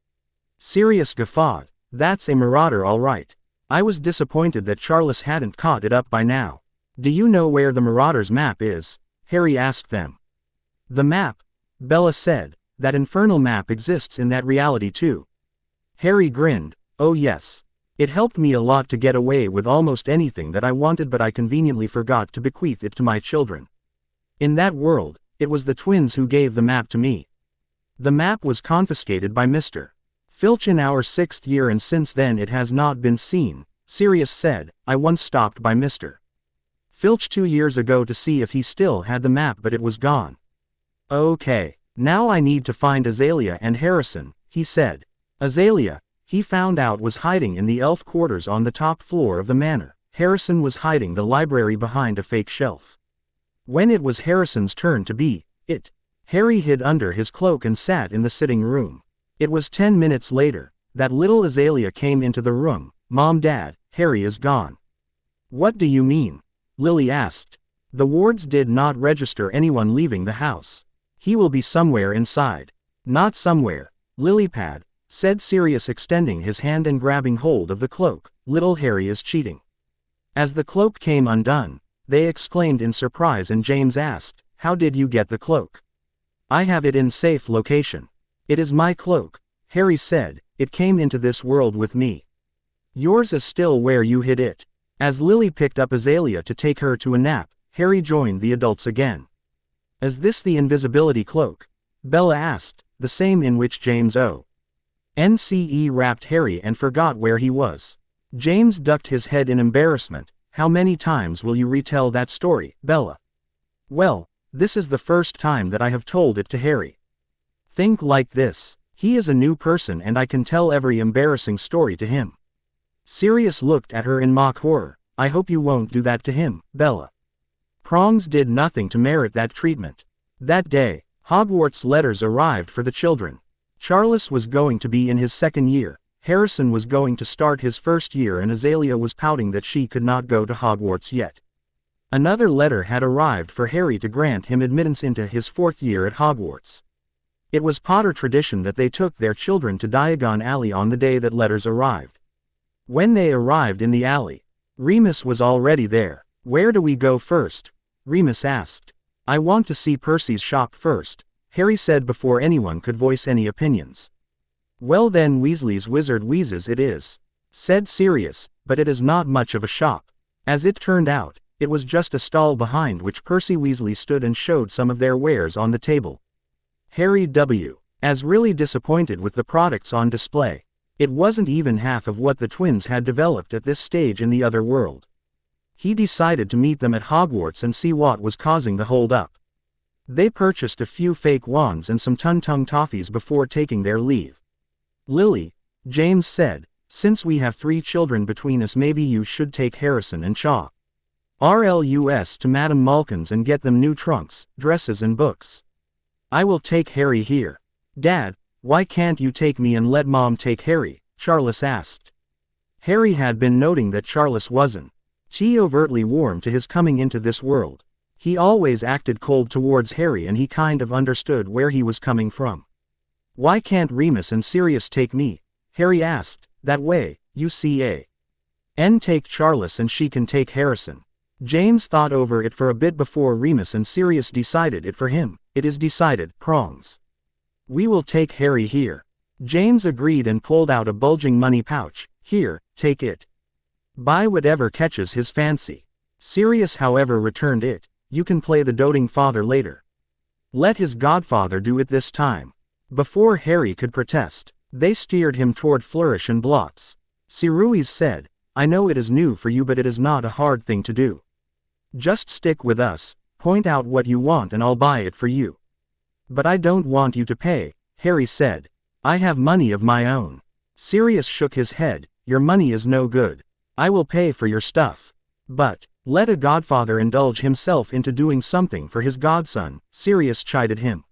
Sirius guffawed. That's a marauder all right. I was disappointed that Charles hadn't caught it up by now. Do you know where the marauder's map is? Harry asked them. The map, Bella said. That infernal map exists in that reality too. Harry grinned. Oh yes. It helped me a lot to get away with almost anything that I wanted, but I conveniently forgot to bequeath it to my children. In that world, it was the twins who gave the map to me. The map was confiscated by Mr. Filch in our 6th year, and since then it has not been seen, Sirius said. I once stopped by Mr. Filch 2 years ago to see if he still had the map, but it was gone. Okay, now I need to find Azalea and Harrison, he said. Azalea, he found out, was hiding in the elf quarters on the top floor of the manor. Harrison was hiding the library behind a fake shelf. When it was Harrison's turn to be it, Harry hid under his cloak and sat in the sitting room. It was 10 minutes later that little Azalea came into the room. Mom, Dad, Harry is gone. What do you mean? Lily asked. The wards did not register anyone leaving the house. He will be somewhere inside. Not somewhere, Lilypad, said Sirius, extending his hand and grabbing hold of the cloak. Little Harry is cheating. As the cloak came undone, they exclaimed in surprise, and James asked, how did you get the cloak? I have it in safe location. It is my cloak, Harry said. It came into this world with me. Yours is still where you hid it. As Lily picked up Azalea to take her to a nap, Harry joined the adults again. Is this the invisibility cloak? Bella asked. The same in which James O.N.C.E. wrapped Harry and forgot where he was. James ducked his head in embarrassment. How many times will you retell that story, Bella? Well, this is the first time that I have told it to Harry. Think like this. He is a new person and I can tell every embarrassing story to him. Sirius looked at her in mock horror. I hope you won't do that to him, Bella. Prongs did nothing to merit that treatment. That day, Hogwarts letters arrived for the children. Charles was going to be in his 2nd year, Harrison was going to start his 1st year, and Azalea was pouting that she could not go to Hogwarts yet. Another letter had arrived for Harry to grant him admittance into his 4th year at Hogwarts. It was Potter tradition that they took their children to Diagon Alley on the day that letters arrived. When they arrived in the alley, Remus was already there. Where do we go first? Remus asked. I want to see Percy's shop first, Harry said before anyone could voice any opinions. Well then, Weasley's Wizard Wheezes it is, said Sirius, but it is not much of a shop. As it turned out, it was just a stall behind which Percy Weasley stood and showed some of their wares on the table. Harry was really disappointed with the products on display. It wasn't even half of what the twins had developed at this stage in the other world. He decided to meet them at Hogwarts and see what was causing the hold-up. They purchased a few fake wands and some Tung-Tung toffees before taking their leave. Lily, James said, since we have 3 children between us, maybe you should take Harrison and Charles to Madame Malkin's and get them new trunks, dresses and books. I will take Harry here. Dad, why can't you take me and let Mom take Harry? Charles asked. Harry had been noting that Charles wasn't overtly warm to his coming into this world. He always acted cold towards Harry, and he kind of understood where he was coming from. Why can't Remus and Sirius take me? Harry asked. That way, you can take Charles and she can take Harrison. James thought over it for a bit before Remus and Sirius decided it for him. It is decided, Prongs. We will take Harry here. James agreed and pulled out a bulging money pouch. Here, take it. Buy whatever catches his fancy. Sirius, however, returned it. You can play the doting father later. Let his godfather do it this time. Before Harry could protest, they steered him toward Flourish and Blots. Sirius said, I know it is new for you, but it is not a hard thing to do. Just stick with us, point out what you want and I'll buy it for you. But I don't want you to pay, Harry said. I have money of my own. Sirius shook his head. Your money is no good. I will pay for your stuff. But, let a godfather indulge himself into doing something for his godson, Sirius chided him.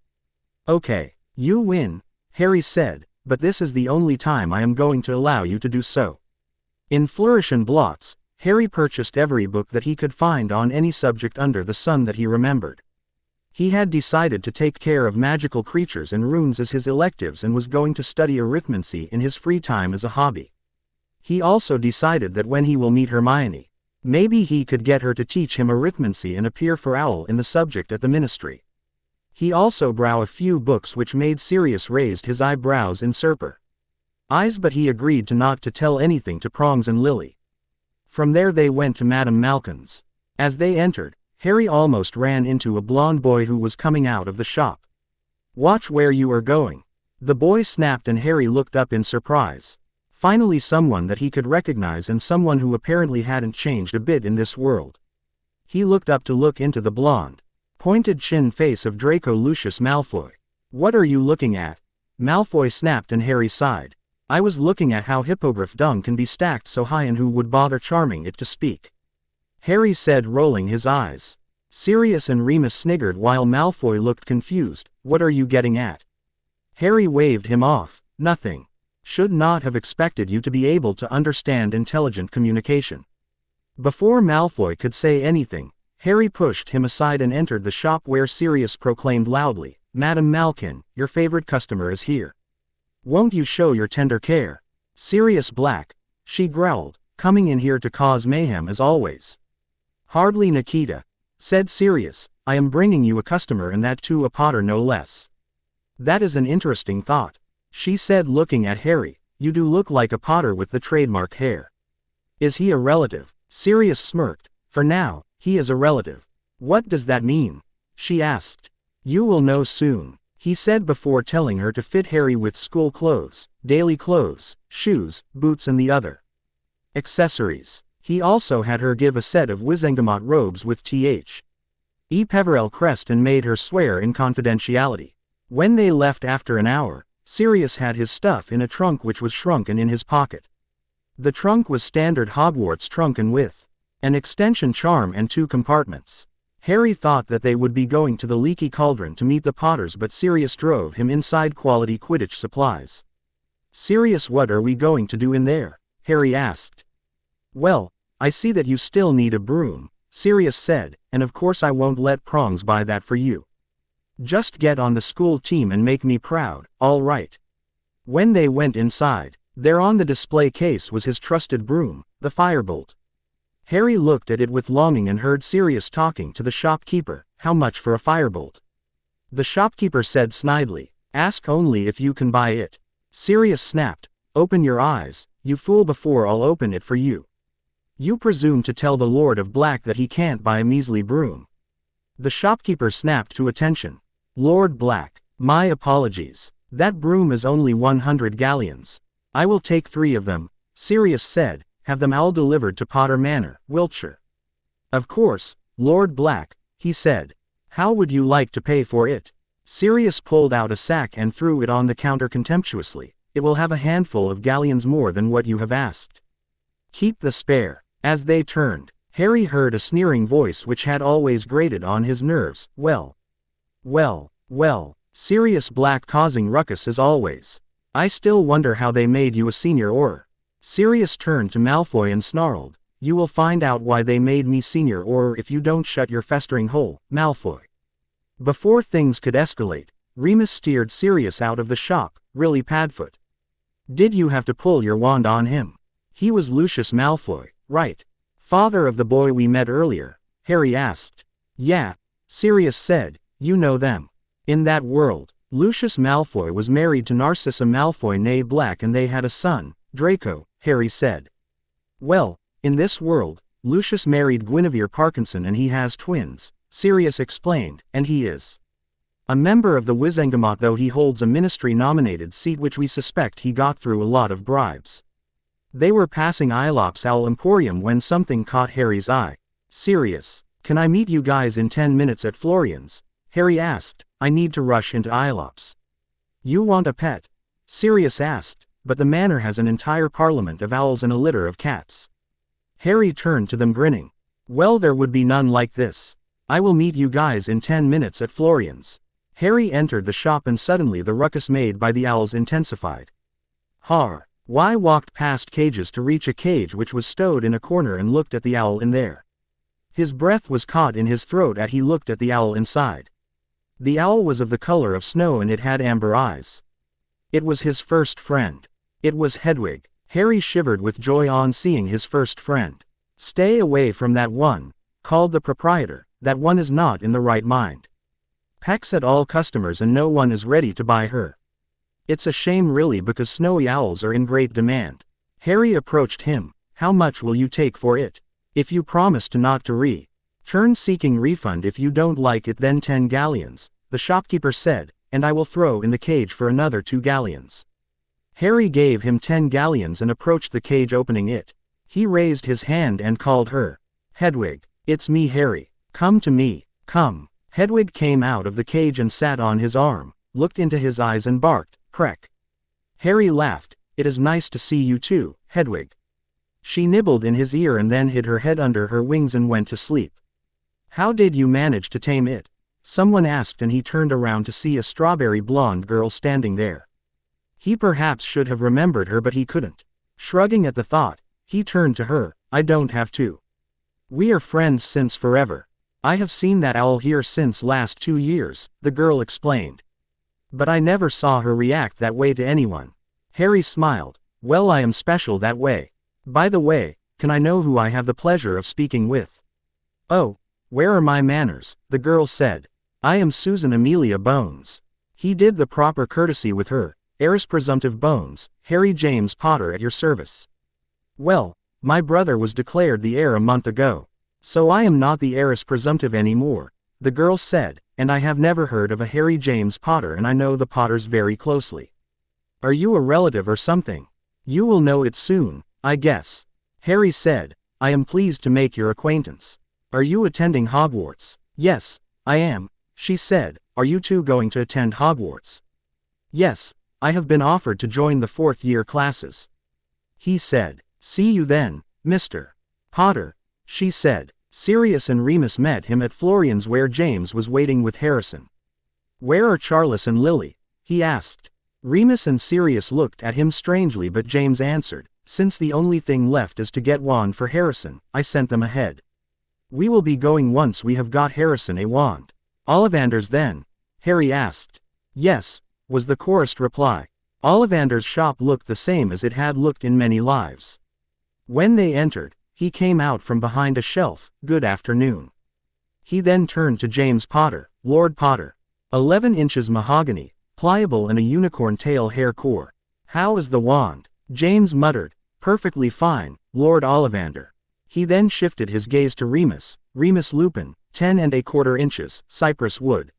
Okay, you win, Harry said, but this is the only time I am going to allow you to do so. In Flourish and Blots, Harry purchased every book that he could find on any subject under the sun that he remembered. He had decided to take care of magical creatures and runes as his electives and was going to study arithmancy in his free time as a hobby. He also decided that when he will meet Hermione, Maybe he could get her to teach him arithmancy and appear for owl in the subject at the ministry. He also brow a few books which made Sirius raised his eyebrows in surprise, but he agreed to not to tell anything to Prongs and Lily. From there they went to Madame Malkin's. As they entered, Harry almost ran into a blonde boy who was coming out of the shop. "Watch where you are going." The boy snapped and Harry looked up in surprise. Finally someone that he could recognize and someone who apparently hadn't changed a bit in this world. He looked up to look into the blonde, pointed chin face of Draco Lucius Malfoy. "What are you looking at?" Malfoy snapped and Harry sighed. "I was looking at how hippogriff dung can be stacked so high and who would bother charming it to speak," Harry said, rolling his eyes. Sirius and Remus sniggered while Malfoy looked confused. "What are you getting at?" Harry waved him off. "Nothing. Should not have expected you to be able to understand intelligent communication." Before Malfoy could say anything, Harry pushed him aside and entered the shop where Sirius proclaimed loudly, "Madame Malkin, your favorite customer is here. Won't you show your tender care?" "Sirius Black," she growled, "coming in here to cause mayhem as always." "Hardly, Nikita," said Sirius. "I am bringing you a customer and that too a Potter no less." "That is an interesting thought," she said looking at Harry. "You do look like a Potter with the trademark hair." "Is he a relative?" Sirius smirked. "For now, he is a relative." "What does that mean?" she asked. "You will know soon," he said before telling her to fit Harry with school clothes, daily clothes, shoes, boots and the other accessories. He also had her give a set of Wizengamot robes with Th.E. Peverell crest and made her swear in confidentiality. When they left after an hour, Sirius had his stuff in a trunk which was shrunken in his pocket. The trunk was standard Hogwarts trunk and with an extension charm and 2 compartments. Harry thought that they would be going to the Leaky Cauldron to meet the Potters, but Sirius drove him inside quality Quidditch supplies. "Sirius, what are we going to do in there?" Harry asked. "Well, I see that you still need a broom," Sirius said, "and of course I won't let Prongs buy that for you. Just get on the school team and make me proud, all right?" When they went inside, there on the display case was his trusted broom, the Firebolt. Harry looked at it with longing and heard Sirius talking to the shopkeeper. "How much for a Firebolt?" The shopkeeper said snidely, "Ask only if you can buy it." Sirius snapped, "Open your eyes, you fool, before I'll open it for you. You presume to tell the Lord of Black that he can't buy a measly broom." The shopkeeper snapped to attention. "Lord Black, my apologies. That broom is only 100 galleons. I will take 3 of them," Sirius said. "Have them all delivered to Potter Manor, Wiltshire." "Of course, Lord Black," he said. "How would you like to pay for it?" Sirius pulled out a sack and threw it on the counter contemptuously. "It will have a handful of galleons more than what you have asked. Keep the spare." As they turned, Harry heard a sneering voice which had always grated on his nerves. Well, Sirius Black causing ruckus as always. I still wonder how they made you a senior or." Sirius turned to Malfoy and snarled, "You will find out why they made me senior or if you don't shut your festering hole, Malfoy." Before things could escalate, Remus steered Sirius out of the shop. "Really, Padfoot? Did you have to pull your wand on him? He was Lucius Malfoy, right? Father of the boy we met earlier?" Harry asked. "Yeah," Sirius said, "you know them. In that world, Lucius Malfoy was married to Narcissa Malfoy née Black and they had a son, Draco," Harry said. "Well, in this world, Lucius married Guinevere Parkinson and he has twins," Sirius explained, "and he is a member of the Wizengamot, though he holds a ministry-nominated seat which we suspect he got through a lot of bribes." They were passing Ilops Owl Emporium when something caught Harry's eye. "Sirius, can I meet you guys in 10 minutes at Florian's?" Harry asked. "I need to rush into Ilops." "You want a pet?" Sirius asked. "But the manor has an entire parliament of owls and a litter of cats." Harry turned to them grinning. "Well, there would be none like this. I will meet you guys in 10 minutes at Florian's." Harry entered the shop and suddenly the ruckus made by the owls intensified. Har. Y walked past cages to reach a cage which was stowed in a corner and looked at the owl in there. His breath was caught in his throat as he looked at the owl inside. The owl was of the color of snow and it had amber eyes. It was his first friend. It was Hedwig. Harry shivered with joy on seeing his first friend. "Stay away from that one," called the proprietor. "That one is not in the right mind. Pecks at all customers and no one is ready to buy her. It's a shame really because snowy owls are in great demand." Harry approached him. "How much will you take for it? If you promise to not to return seeking refund if you don't like it then 10 galleons, the shopkeeper said, "and I will throw in the cage for another 2 galleons. Harry gave him 10 galleons and approached the cage opening it. He raised his hand and called her. "Hedwig, it's me Harry. Come to me, come." Hedwig came out of the cage and sat on his arm, looked into his eyes and barked, "Prek." Harry laughed. "It is nice to see you too, Hedwig." She nibbled in his ear and then hid her head under her wings and went to sleep. "How did you manage to tame it?" someone asked, and he turned around to see a strawberry blonde girl standing there. He perhaps should have remembered her but he couldn't. Shrugging at the thought, he turned to her. "I don't have to. We are friends since forever. I have seen that owl here since last 2 years, the girl explained. But I never saw her react that way to anyone. Harry smiled. "Well, I am special that way. By the way, can I know who I have the pleasure of speaking with?" "Oh, where are my manners?" the girl said. "I am Susan Amelia Bones." He did the proper courtesy with her. "Heiress presumptive Bones, Harry James Potter at your service." "Well, my brother was declared the heir a month ago. So I am not the heiress presumptive anymore," the girl said, "and I have never heard of a Harry James Potter and I know the Potters very closely. Are you a relative or something?" "You will know it soon, I guess." Harry said, "I am pleased to make your acquaintance. Are you attending Hogwarts?" "Yes, I am," she said. "Are you two going to attend Hogwarts?" "Yes, I have been offered to join the 4th-year classes." He said, "See you then, Mr. Potter," she said. Sirius and Remus met him at Florian's where James was waiting with Harrison. "Where are Charles and Lily?" he asked. Remus and Sirius looked at him strangely but James answered, "Since the only thing left is to get wand for Harrison, I sent them ahead. We will be going once we have got Harrison a wand." "Ollivander's then?" Harry asked. "Yes," was the chorused reply. Ollivander's shop looked the same as it had looked in many lives. When they entered, he came out from behind a shelf. "Good afternoon." He then turned to James Potter. "Lord Potter. 11 inches mahogany, pliable and a unicorn tail hair core. How is the wand?" James muttered. "Perfectly fine, Lord Ollivander." He then shifted his gaze to Remus. "Remus Lupin, 10¼ inches, cypress wood.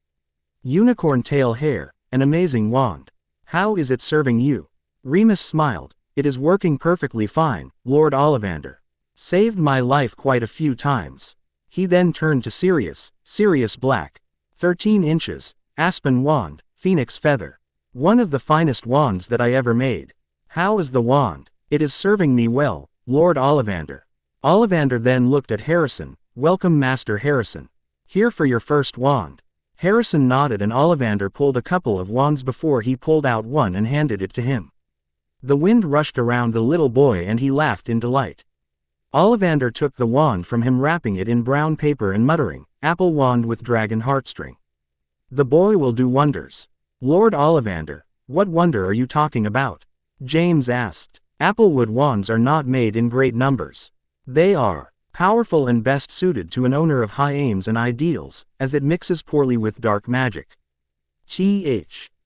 Unicorn tail hair, an amazing wand. How is it serving you?" Remus smiled. "It is working perfectly fine, Lord Ollivander. Saved my life quite a few times." He then turned to Sirius. "Sirius Black. 13 inches, aspen wand, phoenix feather. One of the finest wands that I ever made. How is the wand?" "It is serving me well, Lord Ollivander." Ollivander then looked at Harrison. "Welcome Master Harrison. Here for your first wand." Harrison nodded and Ollivander pulled a couple of wands before he pulled out one and handed it to him. The wind rushed around the little boy and he laughed in delight. Ollivander took the wand from him, wrapping it in brown paper and muttering, "Apple wand with dragon heartstring. The boy will do wonders." "Lord Ollivander, what wonder are you talking about?" James asked. "Applewood wands are not made in great numbers. They are powerful and best suited to an owner of high aims and ideals, as it mixes poorly with dark magic.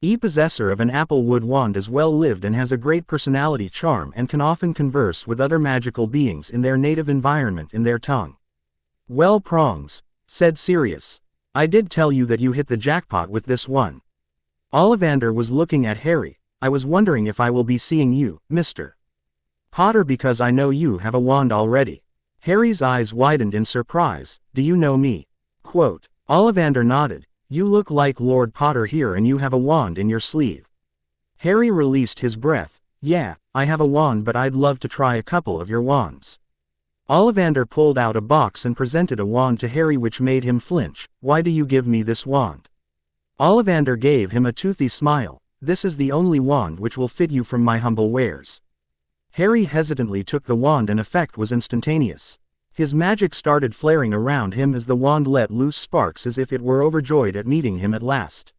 The possessor of an applewood wand is well-lived and has a great personality charm and can often converse with other magical beings in their native environment in their tongue." "Well, Prongs," said Sirius. "I did tell you that you hit the jackpot with this one." Ollivander was looking at Harry. "I was wondering if I will be seeing you, Mr. Potter, because I know you have a wand already." Harry's eyes widened in surprise. "Do you know me?" Ollivander nodded. "You look like Lord Potter here and you have a wand in your sleeve." Harry released his breath. "Yeah, I have a wand but I'd love to try a couple of your wands." Ollivander pulled out a box and presented a wand to Harry which made him flinch. "Why do you give me this wand?" Ollivander gave him a toothy smile. "This is the only wand which will fit you from my humble wares." Harry hesitantly took the wand and effect was instantaneous. His magic started flaring around him as the wand let loose sparks as if it were overjoyed at meeting him at last.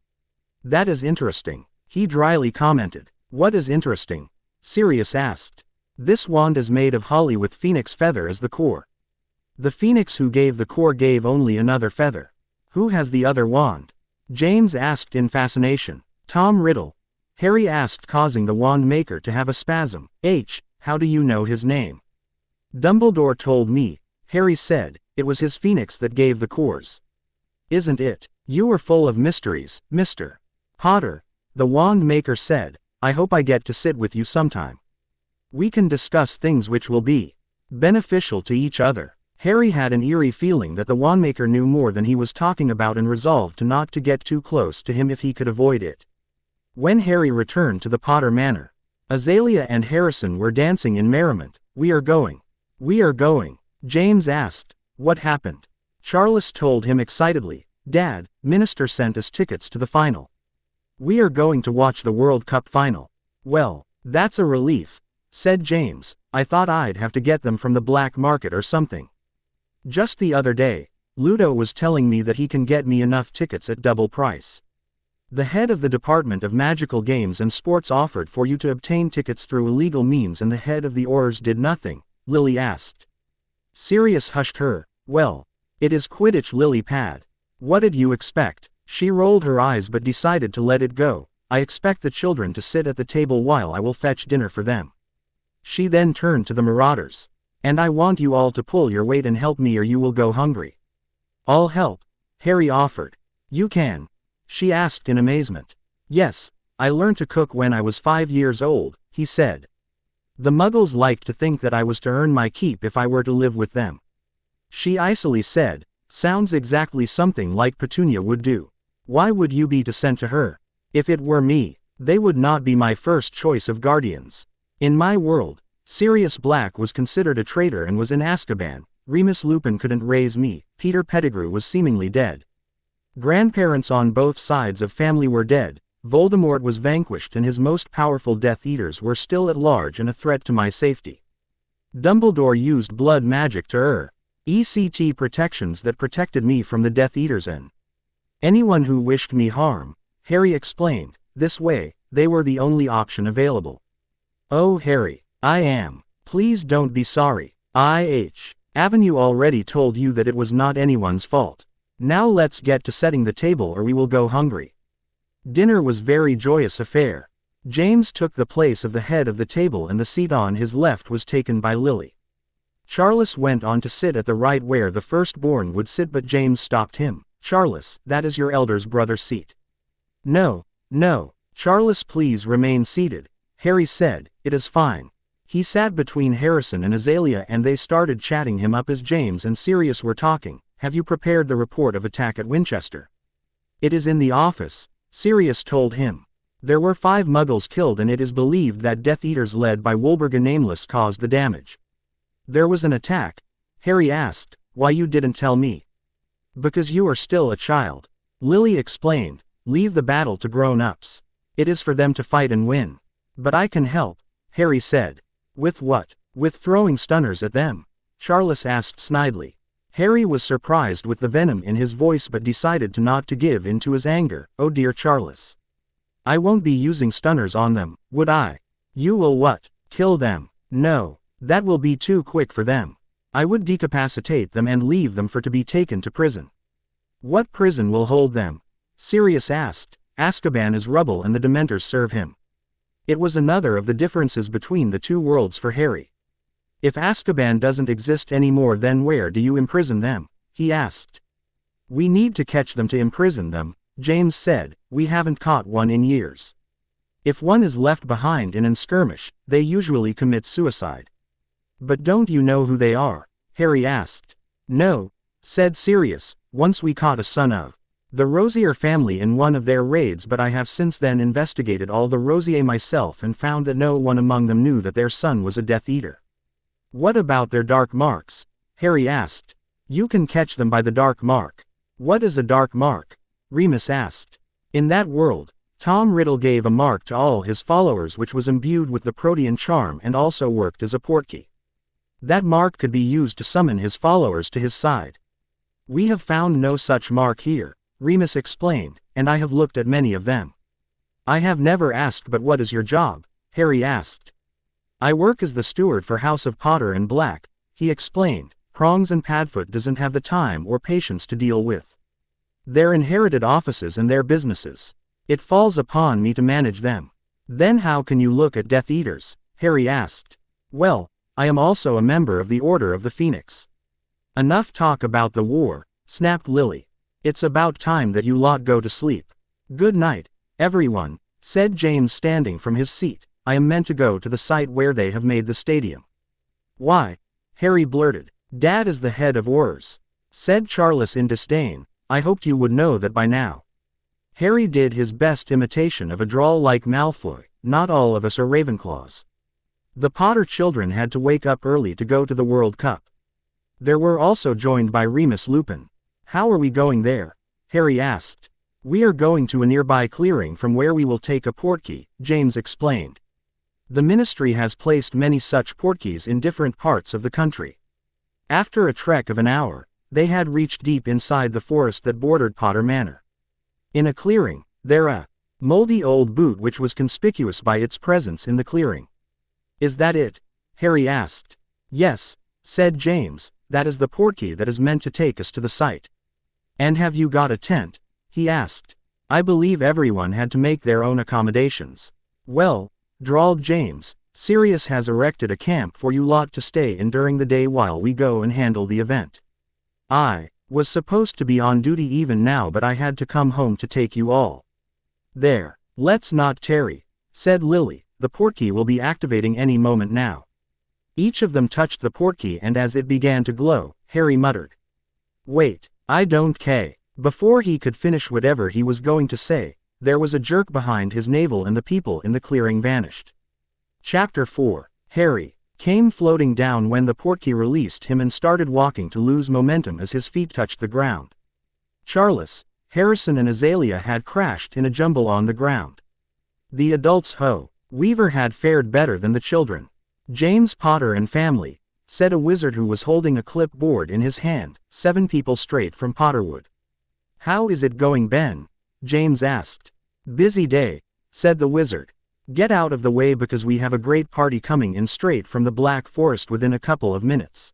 "That is interesting," he dryly commented. "What is interesting?" Sirius asked. "This wand is made of holly with phoenix feather as the core. The phoenix who gave the core gave only another feather. Who has the other wand? James asked in fascination. Tom Riddle. Harry asked, causing the wand maker to have a spasm. How do you know his name? Dumbledore told me, Harry said. It was his phoenix that gave the cores. Isn't it? You were full of mysteries, Mr. Potter. The wand maker said. I hope I get to sit with you sometime. We can discuss things which will be beneficial to each other. Harry had an eerie feeling that the wandmaker knew more than he was talking about and resolved to not to get too close to him if he could avoid it. When Harry returned to the Potter Manor, Azalea and Harrison were dancing in merriment. We are going. We are going. James asked. What happened? Charles told him excitedly. Dad, Minister sent us tickets to the final. We are going to watch the World Cup final. Well, that's a relief, said James. I thought I'd have to get them from the black market or something. Just the other day, Ludo was telling me that he can get me enough tickets at double price. The head of the Department of Magical Games and Sports offered for you to obtain tickets through illegal means, and the head of the Aurors did nothing, Lily asked. Sirius hushed her. Well, it is Quidditch, Lily pad. What did you expect? She rolled her eyes but decided to let it go. I expect the children to sit at the table while I will fetch dinner for them. She then turned to the Marauders. And I want you all to pull your weight and help me or you will go hungry. I'll help, Harry offered. You can? She asked in amazement. Yes, I learned to cook when I was 5 years old, he said. The Muggles liked to think that I was to earn my keep if I were to live with them. She icily said, sounds exactly something like Petunia would do. Why would you be sent to her? If it were me, they would not be my first choice of guardians. In my world, Sirius Black was considered a traitor and was in Azkaban. Remus Lupin couldn't raise me. Peter Pettigrew was seemingly dead. Grandparents on both sides of family were dead. Voldemort was vanquished and his most powerful Death Eaters were still at large and a threat to my safety. Dumbledore used blood magic to ECT protections that protected me from the Death Eaters and anyone who wished me harm, Harry explained. This way, they were the only option available. Oh Harry, I am. Please don't be sorry. Avenue already told you that it was not anyone's fault. Now let's get to setting the table or we will go hungry. Dinner was very joyous affair. James took the place of the head of the table and the seat on his left was taken by Lily. Charles went on to sit at the right where the firstborn would sit, but James stopped him. Charles, that is your elder's brother's seat. No, Charles, please remain seated, Harry said. It is fine. He sat between Harrison and Azalea and they started chatting him up as James and Sirius were talking. Have you prepared the report of attack at Winchester? It is in the office, Sirius told him. There were 5 Muggles killed and it is believed that Death Eaters led by Wolberga Nameless caused the damage. There was an attack? Harry asked. Why you didn't tell me? Because you are still a child. Lily explained. Leave the battle to grown-ups. It is for them to fight and win. But I can help, Harry said. With what? With throwing stunners at them? Charles asked snidely. Harry was surprised with the venom in his voice but decided to not to give in to his anger. Oh dear Charles. I won't be using stunners on them, would I? You will what? Kill them? No, that will be too quick for them. I would decapacitate them and leave them for to be taken to prison. What prison will hold them? Sirius asked. Azkaban is rubble and the Dementors serve him. It was another of the differences between the two worlds for Harry. If Azkaban doesn't exist anymore, then where do you imprison them? He asked. We need to catch them to imprison them, James said. We haven't caught one in years. If one is left behind in an skirmish, they usually commit suicide. But don't you know who they are? Harry asked. No, said Sirius. Once we caught a son of the Rosier family in one of their raids, but I have since then investigated all the Rosier myself and found that no one among them knew that their son was a Death Eater. What about their dark marks? Harry asked. You can catch them by the dark mark. What is a dark mark? Remus asked. In that world, Tom Riddle gave a mark to all his followers which was imbued with the Protean charm and also worked as a portkey. That mark could be used to summon his followers to his side. We have found no such mark here, Remus explained, and I have looked at many of them. I have never asked, but what is your job? Harry asked. I work as the steward for House of Potter and Black, he explained. Prongs and Padfoot doesn't have the time or patience to deal with. Their inherited offices and their businesses. It falls upon me to manage them. Then how can you look at Death Eaters? Harry asked. Well, I am also a member of the Order of the Phoenix. Enough talk about the war, snapped Lily. It's about time that you lot go to sleep. Good night, everyone, said James standing from his seat. I am meant to go to the site where they have made the stadium. Why? Harry blurted. Dad is the head of Aurors, said Charles in disdain. I hoped you would know that by now. Harry did his best imitation of a drawl like Malfoy. Not all of us are Ravenclaws. The Potter children had to wake up early to go to the World Cup. They were also joined by Remus Lupin. How are we going there? Harry asked. We are going to a nearby clearing from where we will take a portkey, James explained. The Ministry has placed many such portkeys in different parts of the country. After a trek of an hour, they had reached deep inside the forest that bordered Potter Manor. In a clearing, there a moldy old boot which was conspicuous by its presence in the clearing. Is that it? Harry asked. Yes, said James, that is the portkey that is meant to take us to the site. And have you got a tent? He asked. I believe everyone had to make their own accommodations. Well, drawled James, Sirius has erected a camp for you lot to stay in during the day while we go and handle the event. I was supposed to be on duty even now, but I had to come home to take you all. There, let's not tarry, said Lily. The portkey will be activating any moment now. Each of them touched the portkey, and as it began to glow, Harry muttered, Wait, I don't care. Before he could finish whatever he was going to say, there was a jerk behind his navel and the people in the clearing vanished. Chapter 4. Harry came floating down when the portkey released him and started walking to lose momentum as his feet touched the ground. Charles, Harrison and Azalea had crashed in a jumble on the ground. The adults Weaver had fared better than the children. James Potter and family, said a wizard who was holding a clipboard in his hand, 7 people straight from Potterwood. How is it going, Ben? James asked. Busy day, said the wizard. Get out of the way because we have a great party coming in straight from the Black Forest within a couple of minutes.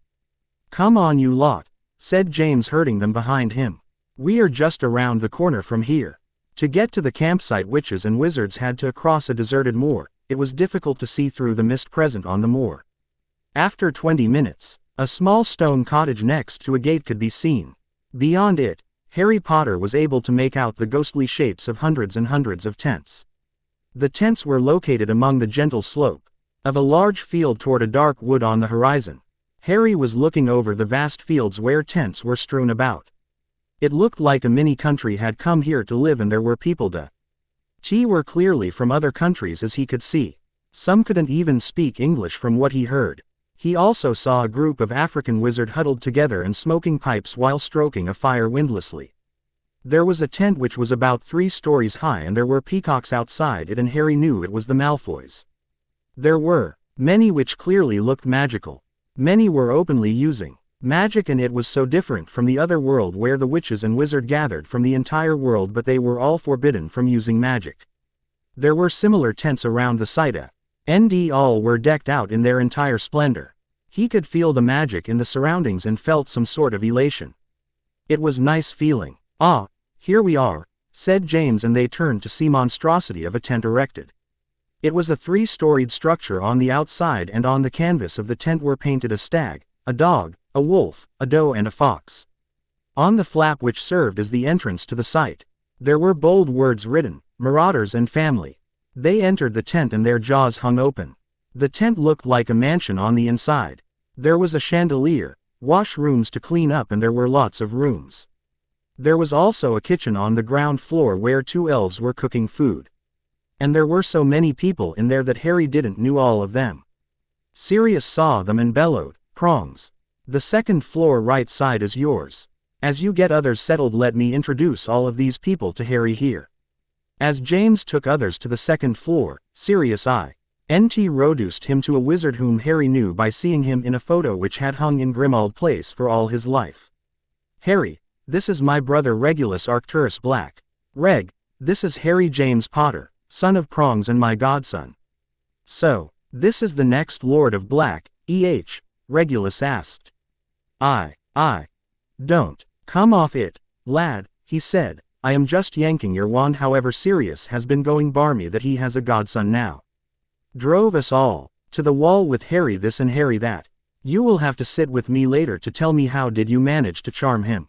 Come on you lot, said James, herding them behind him. We are just around the corner from here. To get to the campsite, witches and wizards had to cross a deserted moor. It was difficult to see through the mist present on the moor. After 20 minutes, a small stone cottage next to a gate could be seen. Beyond it, Harry Potter was able to make out the ghostly shapes of hundreds and hundreds of tents. The tents were located among the gentle slope of a large field toward a dark wood on the horizon. Harry was looking over the vast fields where tents were strewn about. It looked like a mini country had come here to live, and there were people were clearly from other countries as he could see. Some couldn't even speak English from what he heard. He also saw a group of African wizards huddled together and smoking pipes while stroking a fire windlessly. There was a tent which was about 3 stories high, and there were peacocks outside it, and Harry knew it was the Malfoys. There were many which clearly looked magical. Many were openly using magic, and it was so different from the other world where the witches and wizards gathered from the entire world, but they were all forbidden from using magic. There were similar tents around the site, and all were decked out in their entire splendor. He could feel the magic in the surroundings and felt some sort of elation. It was nice feeling. Ah, here we are, said James, and they turned to see monstrosity of a tent erected. It was a 3-storied structure on the outside, and on the canvas of the tent were painted a stag, a dog, a wolf, a doe and a fox. On the flap which served as the entrance to the site, there were bold words written, Marauders and Family. They entered the tent and their jaws hung open. The tent looked like a mansion on the inside. There was a chandelier, washrooms to clean up, and there were lots of rooms. There was also a kitchen on the ground floor where 2 elves were cooking food. And there were so many people in there that Harry didn't know all of them. Sirius saw them and bellowed, Prongs. The 2nd floor right side is yours. As you get others settled, let me introduce all of these people to Harry here. As James took others to the 2nd floor, Sirius introduced him to a wizard whom Harry knew by seeing him in a photo which had hung in Grimmauld Place for all his life. Harry, this is my brother Regulus Arcturus Black. Reg, this is Harry James Potter, son of Prongs and my godson. So, this is the next Lord of Black, Regulus asked. Don't. Come off it, lad, he said. I am just yanking your wand. However, Sirius has been going barmy that he has a godson now. Drove us all to the wall with Harry this and Harry that. You will have to sit with me later to tell me how did you manage to charm him.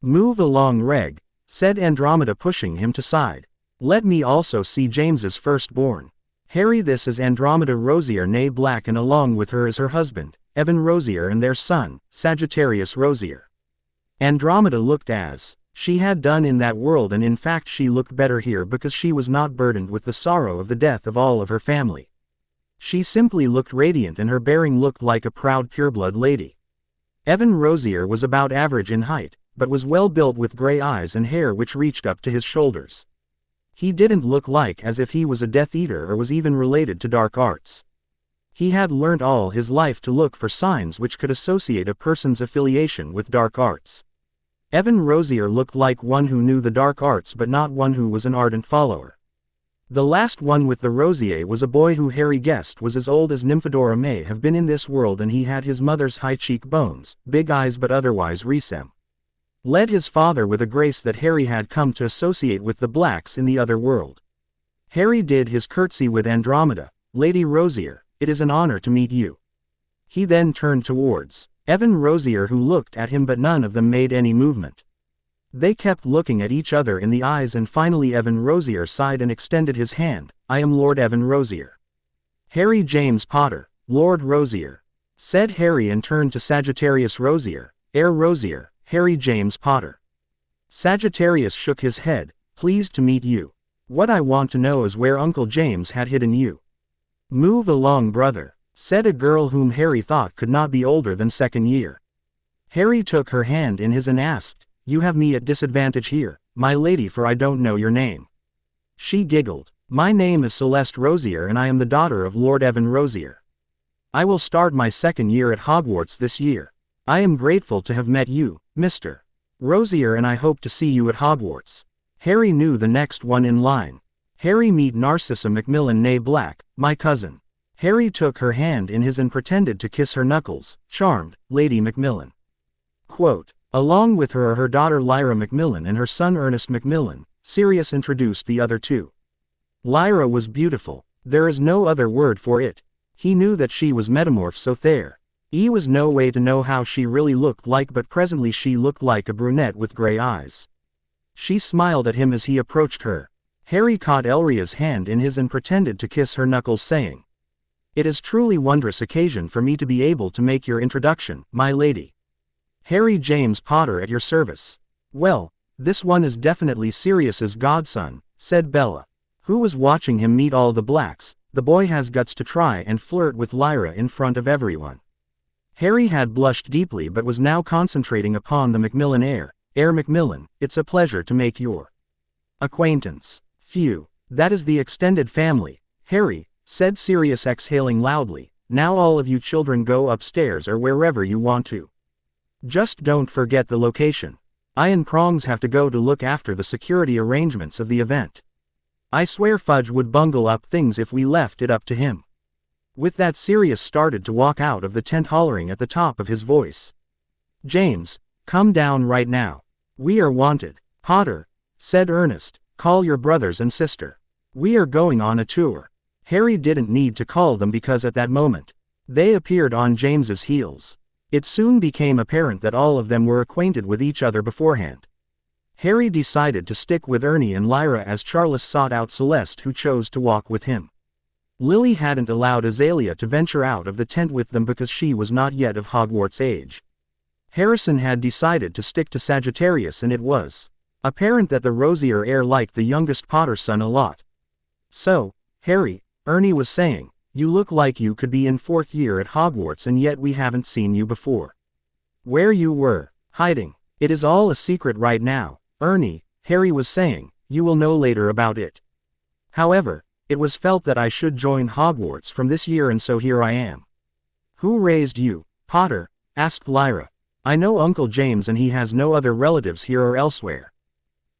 Move along, Reg, said Andromeda, pushing him to side. Let me also see James's firstborn. Harry, this is Andromeda Rosier née Black, and along with her is her husband, Evan Rosier, and their son, Sagittarius Rosier. Andromeda looked as she had done in that world, and in fact she looked better here because she was not burdened with the sorrow of the death of all of her family. She simply looked radiant, and her bearing looked like a proud pureblood lady. Evan Rosier was about average in height, but was well built with gray eyes and hair which reached up to his shoulders. He didn't look like as if he was a Death Eater or was even related to dark arts. He had learnt all his life to look for signs which could associate a person's affiliation with dark arts. Evan Rosier looked like one who knew the dark arts but not one who was an ardent follower. The last one with the Rosier was a boy who Harry guessed was as old as Nymphadora may have been in this world, and he had his mother's high cheekbones, big eyes but otherwise resem. Led his father with a grace that Harry had come to associate with the blacks in the other world. Harry did his curtsy with Andromeda. Lady Rosier, it is an honor to meet you. He then turned towards Evan Rosier, who looked at him but none of them made any movement. They kept looking at each other in the eyes, and finally Evan Rosier sighed and extended his hand. I am Lord Evan Rosier. Harry James Potter, Lord Rosier, said Harry, and turned to Sagittarius Rosier, Heir Rosier, Harry James Potter. Sagittarius shook his head. Pleased to meet you. What I want to know is where Uncle James had hidden you. Move along, brother, said a girl whom Harry thought could not be older than second year. Harry took her hand in his and asked, You have me at disadvantage here, my lady, for I don't know your name. She giggled. My name is Celeste Rosier, and I am the daughter of Lord Evan Rosier. I will start my second year at Hogwarts this year. I am grateful to have met you, Mr. Rosier, and I hope to see you at Hogwarts. Harry knew the next one in line. Harry, meet Narcissa Macmillan née Black, my cousin. Harry took her hand in his and pretended to kiss her knuckles. Charmed, Lady Macmillan. Quote, along with her are her daughter Lyra Macmillan and her son Ernest Macmillan. Sirius introduced the other two. Lyra was beautiful. There is no other word for it. He knew that she was metamorphed, so there was no way to know how she really looked like, but presently she looked like a brunette with gray eyes. She smiled at him as he approached her. Harry caught Elria's hand in his and pretended to kiss her knuckles, saying, It is truly wondrous occasion for me to be able to make your introduction, my lady. Harry James Potter at your service. Well, this one is definitely Sirius's godson, said Bella, who was watching him meet all the blacks. The boy has guts to try and flirt with Lyra in front of everyone. Harry had blushed deeply but was now concentrating upon the Macmillan heir. Heir Macmillan, it's a pleasure to make your acquaintance. Phew, that is the extended family, Harry, said Sirius, exhaling loudly. Now all of you children go upstairs or wherever you want to. Just don't forget the location. I and Prongs have to go to look after the security arrangements of the event. I swear Fudge would bungle up things if we left it up to him. With that, Sirius started to walk out of the tent, hollering at the top of his voice. James, come down right now. We are wanted. Potter, said Ernest, call your brothers and sister. We are going on a tour. Harry didn't need to call them because at that moment, they appeared on James's heels. It soon became apparent that all of them were acquainted with each other beforehand. Harry decided to stick with Ernie and Lyra as Charles sought out Celeste, who chose to walk with him. Lily hadn't allowed Azalea to venture out of the tent with them because she was not yet of Hogwarts age. Harrison had decided to stick to Sagittarius, and it was apparent that the Rosier heir liked the youngest Potter son a lot. So, Harry, Ernie was saying, you look like you could be in fourth year at Hogwarts and yet we haven't seen you before. Where you were hiding. It is all a secret right now, Ernie, Harry was saying, you will know later about it. However, it was felt that I should join Hogwarts from this year, and so here I am. Who raised you, Potter? Asked Lyra. I know Uncle James and he has no other relatives here or elsewhere.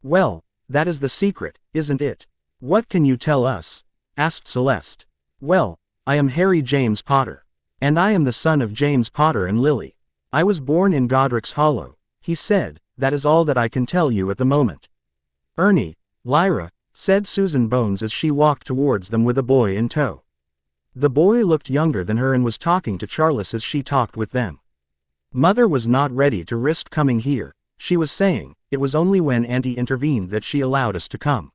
Well, that is the secret, isn't it? What can you tell us? Asked Celeste. Well, I am Harry James Potter. And I am the son of James Potter and Lily. I was born in Godric's Hollow, he said. That is all that I can tell you at the moment. Ernie, Lyra, said Susan Bones as she walked towards them with a boy in tow. The boy looked younger than her and was talking to Charles as she talked with them. Mother was not ready to risk coming here, she was saying. It was only when Auntie intervened that she allowed us to come.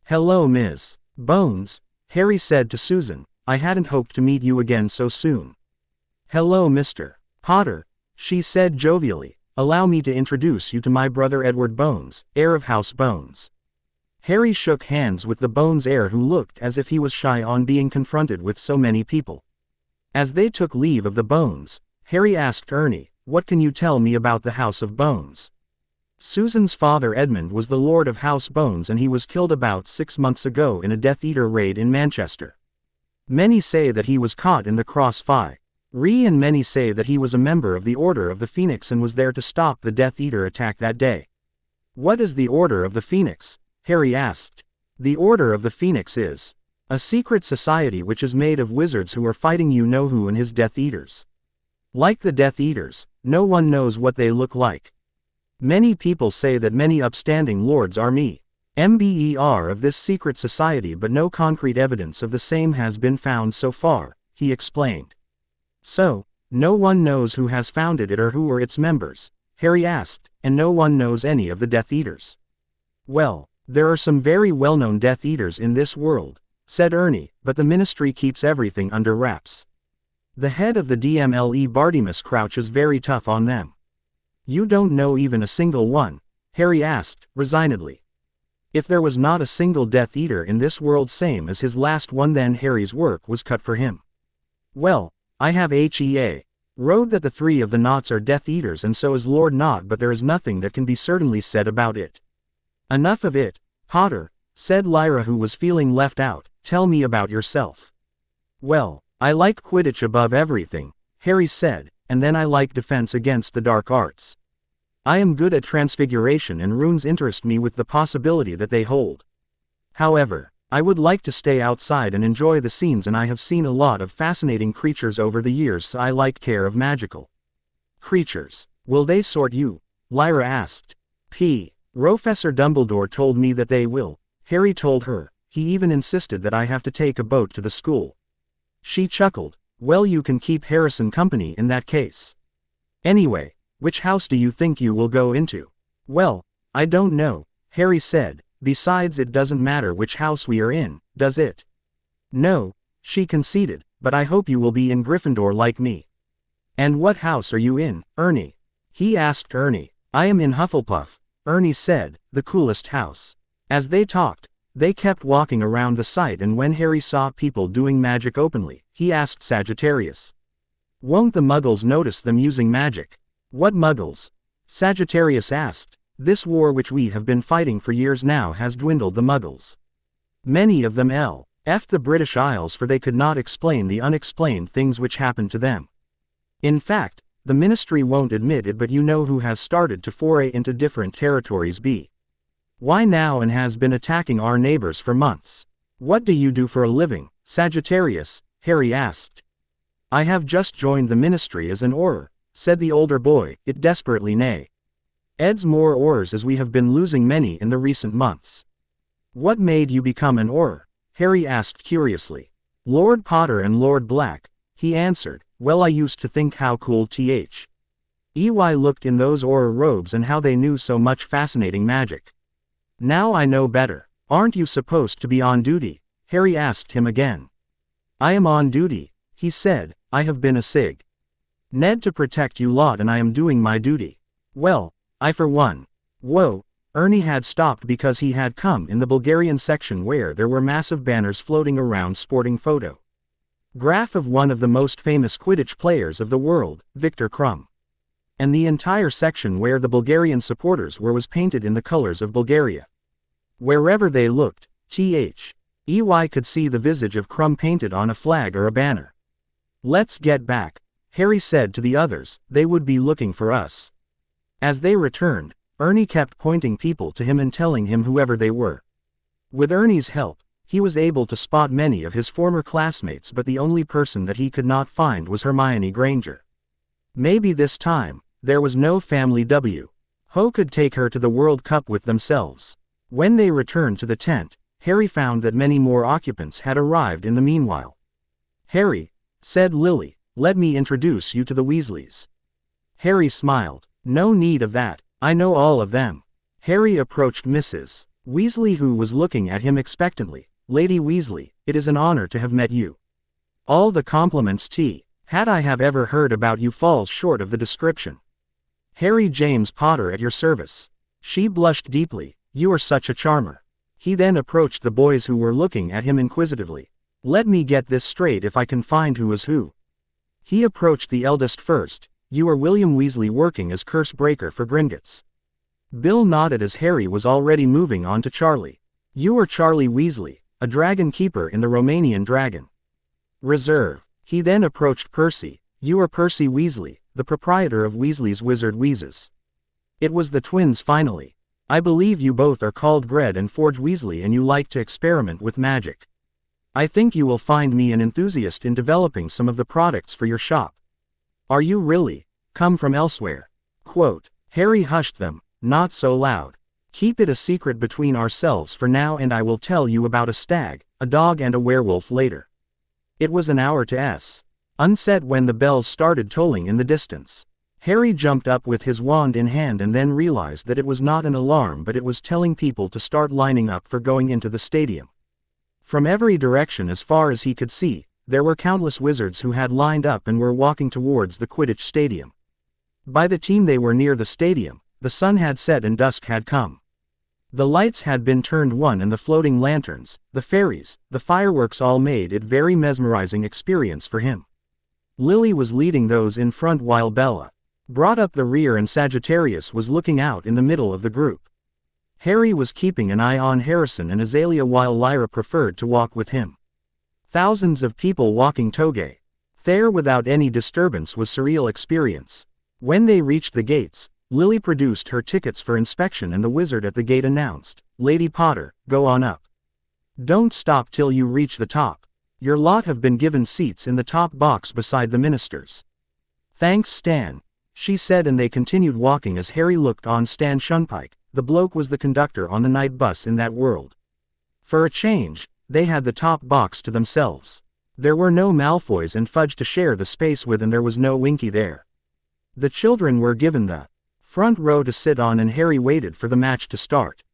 Hello, Ms. Bones, Harry said to Susan. I hadn't hoped to meet you again so soon. Hello, Mr. Potter, she said jovially. Allow me to introduce you to my brother Edward Bones, heir of House Bones. Harry shook hands with the Bones heir, who looked as if he was shy on being confronted with so many people. As they took leave of the Bones, Harry asked Ernie, what can you tell me about the House of Bones? Susan's father Edmund was the Lord of House Bones, and he was killed about 6 months ago in a Death Eater raid in Manchester. Many say that he was caught in the crossfire, and many say that he was a member of the Order of the Phoenix and was there to stop the Death Eater attack that day. What is the Order of the Phoenix? Harry asked. The Order of the Phoenix is a secret society which is made of wizards who are fighting you-know-who and his Death Eaters. Like the Death Eaters, no one knows what they look like. Many people say that many upstanding lords are members of this secret society, but no concrete evidence of the same has been found so far, he explained. So, no one knows who has founded it or who are its members? Harry asked, and no one knows any of the Death Eaters. Well, there are some very well-known Death Eaters in this world, said Ernie, but the Ministry keeps everything under wraps. The head of the DMLE Bartimus crouches very tough on them. You don't know even a single one? Harry asked, resignedly. If there was not a single Death Eater in this world same as his last one, then Harry's work was cut for him. Well, I have wrote that the 3 of the Knots are Death Eaters, and so is Lord Knot, but there is nothing that can be certainly said about it. Enough of it, Potter, said Lyra, who was feeling left out. Tell me about yourself. Well, I like Quidditch above everything, Harry said, and then I like defense against the dark arts. I am good at transfiguration, and runes interest me with the possibility that they hold. However, I would like to stay outside and enjoy the scenes, and I have seen a lot of fascinating creatures over the years, so I like care of magical creatures. Will they sort you? Lyra asked. Professor Dumbledore told me that they will, Harry told her. He even insisted that I have to take a boat to the school. She chuckled. Well, you can keep Harrison company in that case. Anyway, which house do you think you will go into? Well, I don't know, Harry said. Besides, it doesn't matter which house we are in, does it? No, she conceded, but I hope you will be in Gryffindor like me. And what house are you in, Ernie? He asked Ernie. I am in Hufflepuff, Ernie said, the coolest house. As they talked, they kept walking around the site, and when Harry saw people doing magic openly, he asked Sagittarius. Won't the Muggles notice them using magic? What Muggles? Sagittarius asked. This war which we have been fighting for years now has dwindled the Muggles. Many of them left the British Isles, for they could not explain the unexplained things which happened to them. In fact, the Ministry won't admit it, but you know who has started to foray into different territories? Why now, and has been attacking our neighbors for months. What do you do for a living, Sagittarius? Harry asked. I have just joined the Ministry as an Auror, said the older boy. It desperately needs more Aurors, as we have been losing many in the recent months. What made you become an Auror? Harry asked curiously. Lord Potter and Lord Black, he answered. Well, I used to think how cool THEY looked in those Auror robes and how they knew so much fascinating magic. Now I know better. Aren't you supposed to be on duty? Harry asked him again. I am on duty, he said. I have been a Sig Ned to protect you lot, and I am doing my duty. Well, I for one. Whoa, Ernie had stopped because he had come in the Bulgarian section where there were massive banners floating around sporting photo graph of one of the most famous Quidditch players of the world, Victor Krum. And the entire section where the Bulgarian supporters were was painted in the colors of Bulgaria. Wherever they looked, THEY could see the visage of Krum painted on a flag or a banner. Let's get back, Harry said to the others. They would be looking for us. As they returned, Ernie kept pointing people to him and telling him whoever they were. With Ernie's help, he was able to spot many of his former classmates, but the only person that he could not find was Hermione Granger. Maybe this time, there was no family W. Ho could take her to the World Cup with themselves. When they returned to the tent, Harry found that many more occupants had arrived in the meanwhile. "Harry," said Lily, "let me introduce you to the Weasleys." Harry smiled. "No need of that, I know all of them." Harry approached Mrs. Weasley, who was looking at him expectantly. "Lady Weasley, it is an honor to have met you. All the compliments had I have ever heard about you falls short of the description. Harry James Potter at your service." She blushed deeply. "You are such a charmer." He then approached the boys who were looking at him inquisitively. "Let me get this straight if I can find who is who." He approached the eldest first. "You are William Weasley working as curse breaker for Gringotts." Bill nodded as Harry was already moving on to Charlie. "You are Charlie Weasley, a dragon keeper in the Romanian Dragon Reserve." He then approached Percy. "You are Percy Weasley, the proprietor of Weasley's Wizard Wheezes." It was the twins finally. "I believe you both are called Gred and Forge Weasley and you like to experiment with magic. I think you will find me an enthusiast in developing some of the products for your shop. Are you really come from elsewhere?" Quote. Harry hushed them. "Not so loud. Keep it a secret between ourselves for now, and I will tell you about a stag, a dog and a werewolf later." It was an hour to unset when the bells started tolling in the distance. Harry jumped up with his wand in hand and then realized that it was not an alarm, but it was telling people to start lining up for going into the stadium. From every direction as far as he could see, there were countless wizards who had lined up and were walking towards the Quidditch Stadium. By the time they were near the stadium, the sun had set and dusk had come. The lights had been turned on and the floating lanterns, the fairies, the fireworks all made it very mesmerizing experience for him. Lily was leading those in front while Bella brought up the rear and Sagittarius was looking out in the middle of the group. Harry was keeping an eye on Harrison and Azalea while Lyra preferred to walk with him. Thousands of people walking toge there without any disturbance was surreal experience. When they reached the gates, Lily produced her tickets for inspection and the wizard at the gate announced, "Lady Potter, go on up. Don't stop till you reach the top. Your lot have been given seats in the top box beside the ministers." "Thanks, Stan," she said, and they continued walking as Harry looked on Stan Shunpike. The bloke was the conductor on the night bus in that world. For a change, they had the top box to themselves. There were no Malfoys and Fudge to share the space with, and there was no Winky there. The children were given the front row to sit on, and Harry waited for the match to start.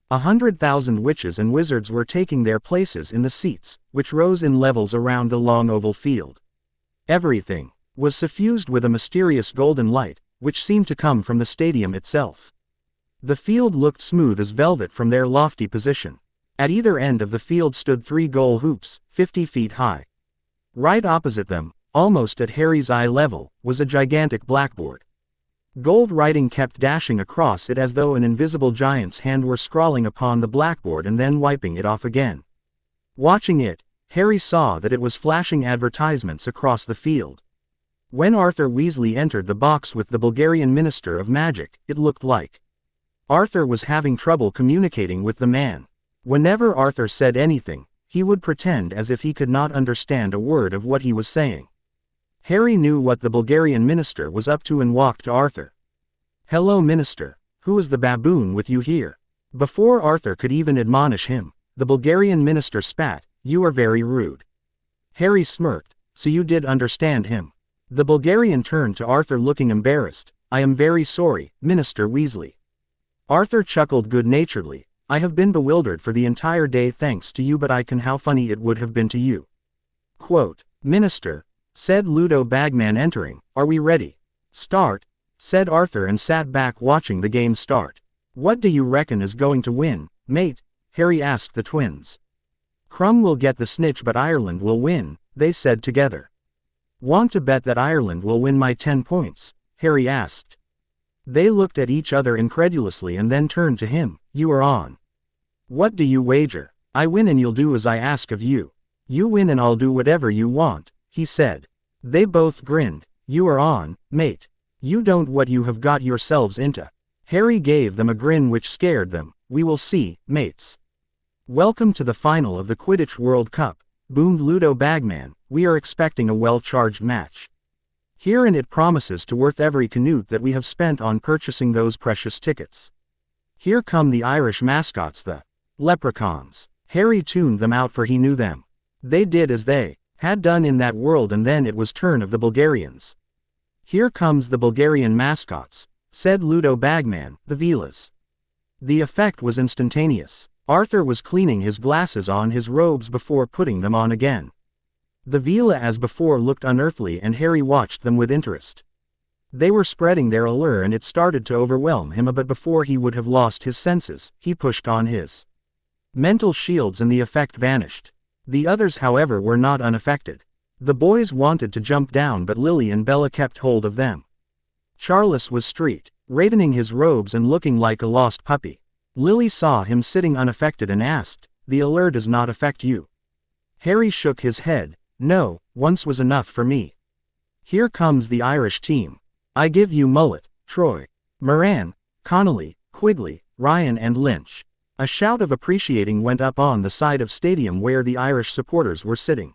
100,000 witches and wizards were taking their places in the seats, which rose in levels around the long oval field. Everything was suffused with a mysterious golden light, which seemed to come from the stadium itself. The field looked smooth as velvet from their lofty position. At either end of the field stood 3 goal hoops, 50 feet high. Right opposite them, almost at Harry's eye level, was a gigantic blackboard. Gold writing kept dashing across it as though an invisible giant's hand were scrawling upon the blackboard and then wiping it off again. Watching it, Harry saw that it was flashing advertisements across the field. When Arthur Weasley entered the box with the Bulgarian Minister of Magic, it looked like Arthur was having trouble communicating with the man. Whenever Arthur said anything, he would pretend as if he could not understand a word of what he was saying. Harry knew what the Bulgarian minister was up to and walked to Arthur. "Hello, Minister. Who is the baboon with you here?" Before Arthur could even admonish him, the Bulgarian minister spat, "You are very rude." Harry smirked. "So you did understand him?" The Bulgarian turned to Arthur looking embarrassed. "I am very sorry, Minister Weasley." Arthur chuckled good-naturedly. "I have been bewildered for the entire day thanks to you, but I can how funny it would have been to you." Quote, "Minister," said Ludo Bagman entering, "are we ready?" "Start," said Arthur and sat back watching the game start. "What do you reckon is going to win, mate?" Harry asked the twins. "Crumb will get the snitch but Ireland will win," they said together. "Want to bet that Ireland will win my 10 points?" Harry asked. They looked at each other incredulously and then turned to him. "You are on. What do you wager?" "I win and you'll do as I ask of you." "You win and I'll do whatever you want," he said. They both grinned. "You are on, mate. You don't what you have got yourselves into." Harry gave them a grin which scared them. "We will see, mates." "Welcome to the final of the Quidditch World Cup," boomed Ludo Bagman. "We are expecting a well-charged match." Here and it promises to worth every canute that we have spent on purchasing those precious tickets. Here come the Irish mascots, the leprechauns. Harry tuned them out for he knew them. They did as they had done in that world, and then it was turn of the Bulgarians. Here comes the Bulgarian mascots, said Ludo Bagman, the Velas. The effect was instantaneous. Arthur was cleaning his glasses on his robes before putting them on again. The Vela as before looked unearthly, and Harry watched them with interest. They were spreading their allure, and it started to overwhelm him, but before he would have lost his senses, he pushed on his mental shields and the effect vanished. The others, however, were not unaffected. The boys wanted to jump down, but Lily and Bella kept hold of them. Charles was straightening his robes and looking like a lost puppy. Lily saw him sitting unaffected and asked, "The allure does not affect you?" Harry shook his head. "No, once was enough for me. Here comes the Irish team. I give you Mullet, Troy, Moran, Connolly, Quigley, Ryan and Lynch." A shout of appreciating went up on the side of stadium where the Irish supporters were sitting.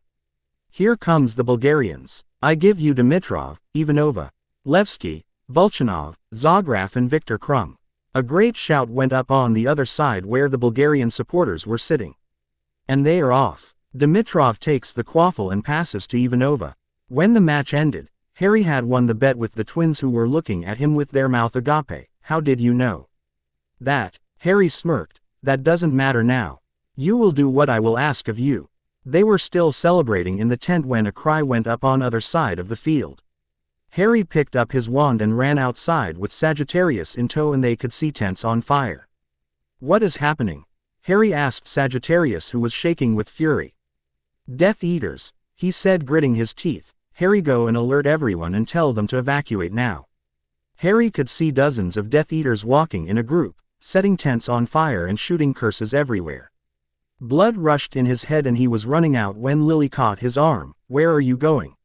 "Here comes the Bulgarians. I give you Dimitrov, Ivanova, Levski, Volchanov, Zagraf and Viktor Krum." A great shout went up on the other side where the Bulgarian supporters were sitting. "And they are off. Dimitrov takes the quaffle and passes to Ivanova." When the match ended, Harry had won the bet with the twins, who were looking at him with their mouth agape. "How did you know that?" Harry smirked. "That doesn't matter now. You will do what I will ask of you." They were still celebrating in the tent when a cry went up on other side of the field. Harry picked up his wand and ran outside with Sagittarius in tow, and they could see tents on fire. "What is happening?" Harry asked Sagittarius, who was shaking with fury. "Death Eaters," he said, gritting his teeth. "Harry, go and alert everyone and tell them to evacuate now." Harry could see dozens of Death Eaters walking in a group, setting tents on fire and shooting curses everywhere. Blood rushed in his head and he was running out when Lily caught his arm. "Where are you going?"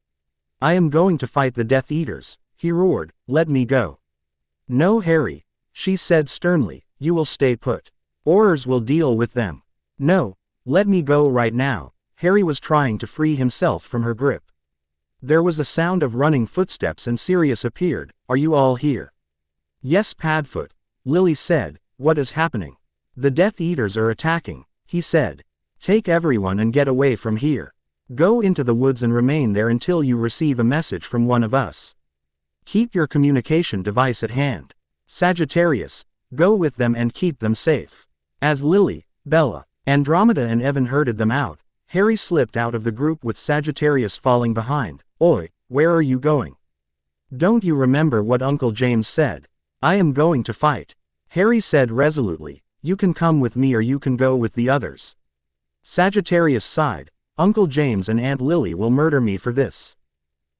"I am going to fight the Death Eaters," he roared. "Let me go." "No, Harry," she said sternly, "you will stay put. Aurors will deal with them." "No, let me go right now." Harry was trying to free himself from her grip. There was a sound of running footsteps and Sirius appeared. "Are you all here?" "Yes, Padfoot," Lily said. "What is happening?" "The Death Eaters are attacking," he said. "Take everyone and get away from here. Go into the woods and remain there until you receive a message from one of us. Keep your communication device at hand. Sagittarius, go with them and keep them safe." As Lily, Bella, Andromeda and Evan herded them out, Harry slipped out of the group with Sagittarius falling behind. "Oi, where are you going? Don't you remember what Uncle James said?" "I am going to fight," Harry said resolutely. "You can come with me or you can go with the others." Sagittarius sighed. "Uncle James and Aunt Lily will murder me for this."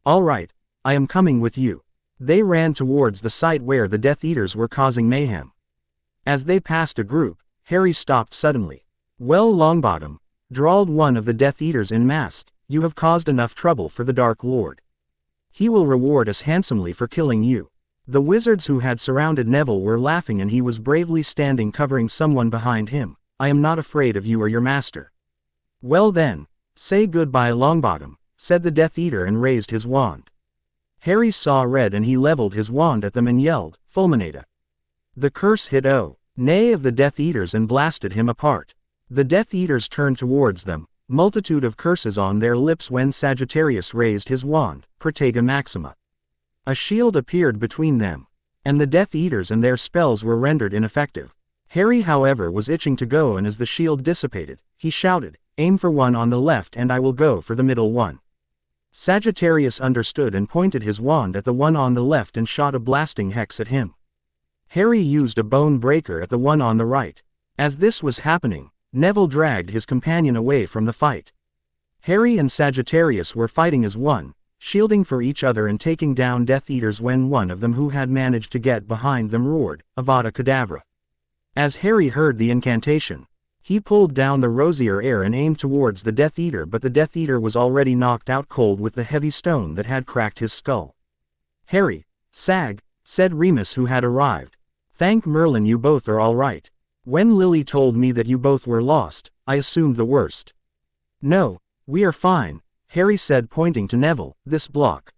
"All right, I am coming with you." They ran towards the site where the Death Eaters were causing mayhem. As they passed a group, Harry stopped suddenly. "Well, Longbottom," drawled one of the Death Eaters in mask, "you have caused enough trouble for the Dark Lord. He will reward us handsomely for killing you." The wizards who had surrounded Neville were laughing and he was bravely standing covering someone behind him. "I am not afraid of you or your master." "Well then, say goodbye, Longbottom," said the Death Eater and raised his wand. Harry saw red and he leveled his wand at them and yelled, "Fulminata." The curse hit Nay of the Death Eaters and blasted him apart. The Death Eaters turned towards them, multitude of curses on their lips when Sagittarius raised his wand, Protega Maxima. A shield appeared between them, and the Death Eaters and their spells were rendered ineffective. Harry, however, was itching to go, and as the shield dissipated, he shouted, "Aim for one on the left and I will go for the middle one." Sagittarius understood and pointed his wand at the one on the left and shot a blasting hex at him. Harry used a bone breaker at the one on the right. As this was happening, Neville dragged his companion away from the fight. Harry and Sagittarius were fighting as one, shielding for each other and taking down Death Eaters when one of them who had managed to get behind them roared, "Avada Kedavra." As Harry heard the incantation, he pulled down the rosier air and aimed towards the Death Eater, but the Death Eater was already knocked out cold with the heavy stone that had cracked his skull. "Harry, Sag," said Remus, who had arrived. "Thank Merlin you both are all right. When Lily told me that you both were lost, I assumed the worst." "No, we are fine," Harry said, pointing to Neville. "This block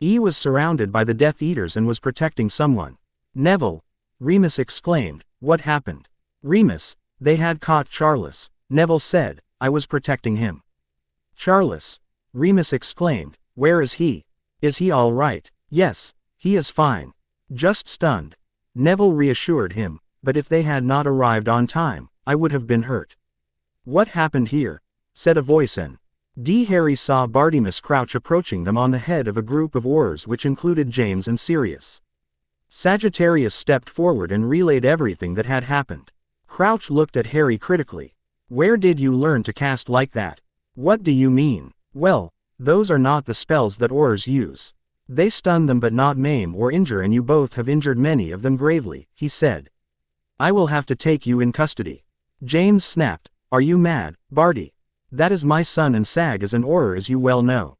He was surrounded by the Death Eaters and was protecting someone. Neville, Remus exclaimed, what happened? Remus, they had caught Charles, Neville said, I was protecting him. Charles, Remus exclaimed, where is he? Is he all right? Yes, he is fine. Just stunned. Neville reassured him, but if they had not arrived on time, I would have been hurt. What happened here? Said a voice and Harry saw Bartimus Crouch approaching them on the head of a group of Aurors which included James and Sirius. Sagittarius stepped forward and relayed everything that had happened. Crouch looked at Harry critically. Where did you learn to cast like that? What do you mean? Well, those are not the spells that Aurors use. They stun them but not maim or injure, and you both have injured many of them gravely, he said. I will have to take you in custody. James snapped, are you mad, Barty? That is my son and Sag is an Auror, as you well know.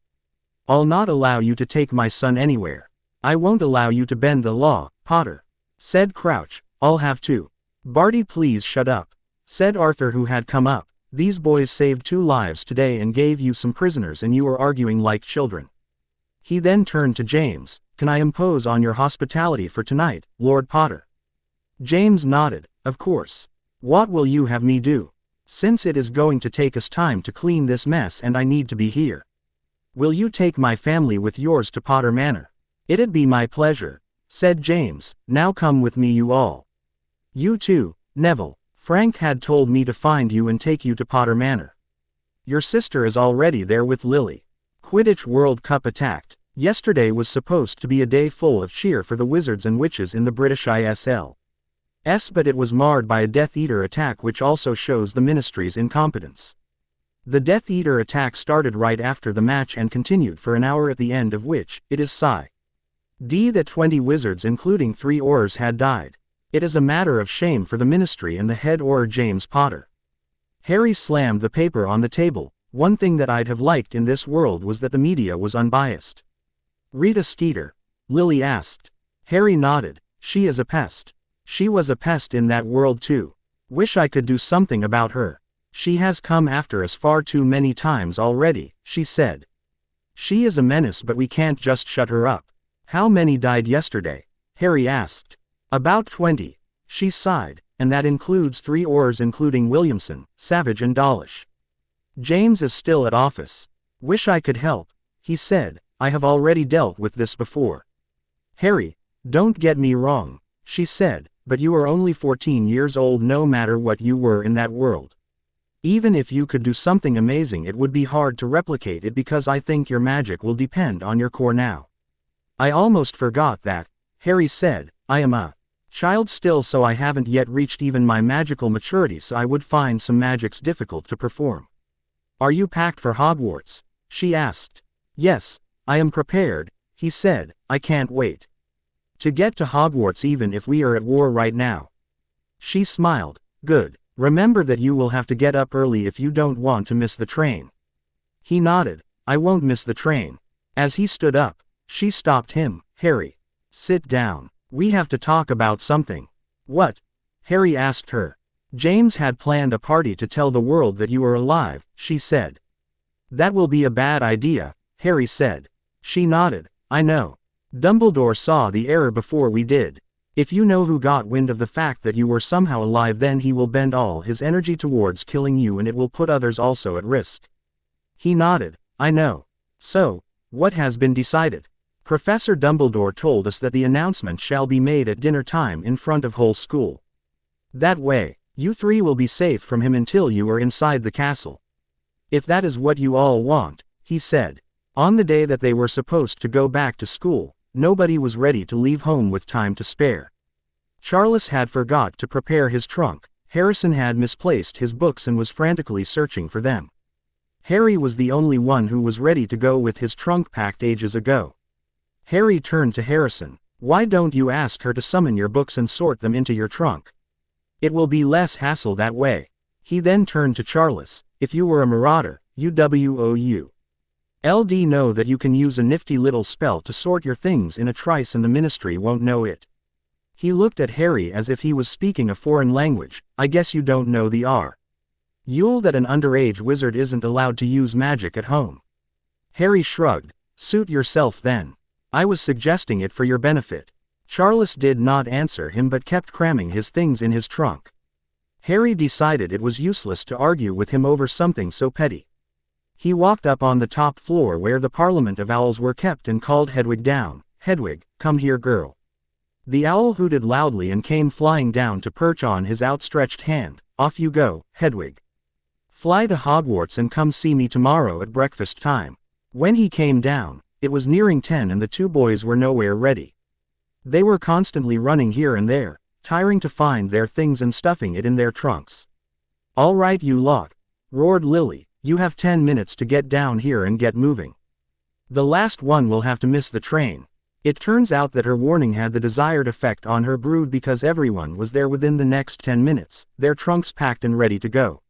I'll not allow you to take my son anywhere. I won't allow you to bend the law, Potter. Said Crouch, I'll have to. Barty, please shut up. Said Arthur, who had come up. These boys saved 2 lives today and gave you some prisoners, and you are arguing like children. He then turned to James, can I impose on your hospitality for tonight, Lord Potter? James nodded, of course. What will you have me do? Since it is going to take us time to clean this mess and I need to be here. Will you take my family with yours to Potter Manor? It'd be my pleasure, said James, now come with me you all. You too, Neville. Frank had told me to find you and take you to Potter Manor. Your sister is already there with Lily. Quidditch World Cup attacked. Yesterday was supposed to be a day full of cheer for the wizards and witches in the British ISL. But it was marred by a Death Eater attack, which also shows the Ministry's incompetence. The Death Eater attack started right after the match and continued for an hour, at the end of which, it is that 20 wizards including 3 Aurors had died. It is a matter of shame for the Ministry and the head Auror James Potter. Harry slammed the paper on the table. One thing that I'd have liked in this world was that the media was unbiased. Rita Skeeter? Lily asked. Harry nodded. She is a pest. She was a pest in that world too. Wish I could do something about her. She has come after us far too many times already, she said. She is a menace, but we can't just shut her up. How many died yesterday? Harry asked. About 20. She sighed, and that includes 3 Aurors including Williamson, Savage and Dawlish. James is still at office. Wish I could help, he said. I have already dealt with this before. Harry, don't get me wrong, she said, but you are only 14 years old no matter what you were in that world. Even if you could do something amazing, it would be hard to replicate it because I think your magic will depend on your core now. I almost forgot that, Harry said. I am a child still, so I haven't yet reached even my magical maturity, so I would find some magics difficult to perform. Are you packed for Hogwarts? She asked. Yes, I am prepared, he said. I can't wait to get to Hogwarts even if we are at war right now. She smiled. Good. Remember that you will have to get up early if you don't want to miss the train. He nodded. I won't miss the train. As he stood up, she stopped him. Harry, sit down. We have to talk about something. What? Harry asked her. James had planned a party to tell the world that you are alive, she said. That will be a bad idea, Harry said. She nodded. I know. Dumbledore saw the error before we did. If you know who got wind of the fact that you were somehow alive, then he will bend all his energy towards killing you, and it will put others also at risk. He nodded. I know. So, what has been decided? Professor Dumbledore told us that the announcement shall be made at dinner time in front of whole school. That way, you 3 will be safe from him until you are inside the castle. If that is what you all want, he said. On the day that they were supposed to go back to school, nobody was ready to leave home with time to spare. Charles had forgot to prepare his trunk, Harrison had misplaced his books and was frantically searching for them. Harry was the only one who was ready to go with his trunk packed ages ago. Harry turned to Harrison. Why don't you ask her to summon your books and sort them into your trunk? It will be less hassle that way. He then turned to Charles. If you were a marauder, you'd know that you can use a nifty little spell to sort your things in a trice and the Ministry won't know it. He looked at Harry as if he was speaking a foreign language. I guess you don't know the rule that an underage wizard isn't allowed to use magic at home. Harry shrugged. Suit yourself then. I was suggesting it for your benefit. Charles did not answer him but kept cramming his things in his trunk. Harry decided it was useless to argue with him over something so petty. He walked up on the top floor where the Parliament of Owls were kept and called Hedwig down. Hedwig, come here, girl. The owl hooted loudly and came flying down to perch on his outstretched hand. Off you go, Hedwig. Fly to Hogwarts and come see me tomorrow at breakfast time. When he came down, it was nearing 10 and the two boys were nowhere ready. They were constantly running here and there, tiring to find their things and stuffing it in their trunks. All right, you lot, roared Lily, you have 10 minutes to get down here and get moving. The last one will have to miss the train. It turns out that her warning had the desired effect on her brood because everyone was there within the next 10 minutes, their trunks packed and ready to go.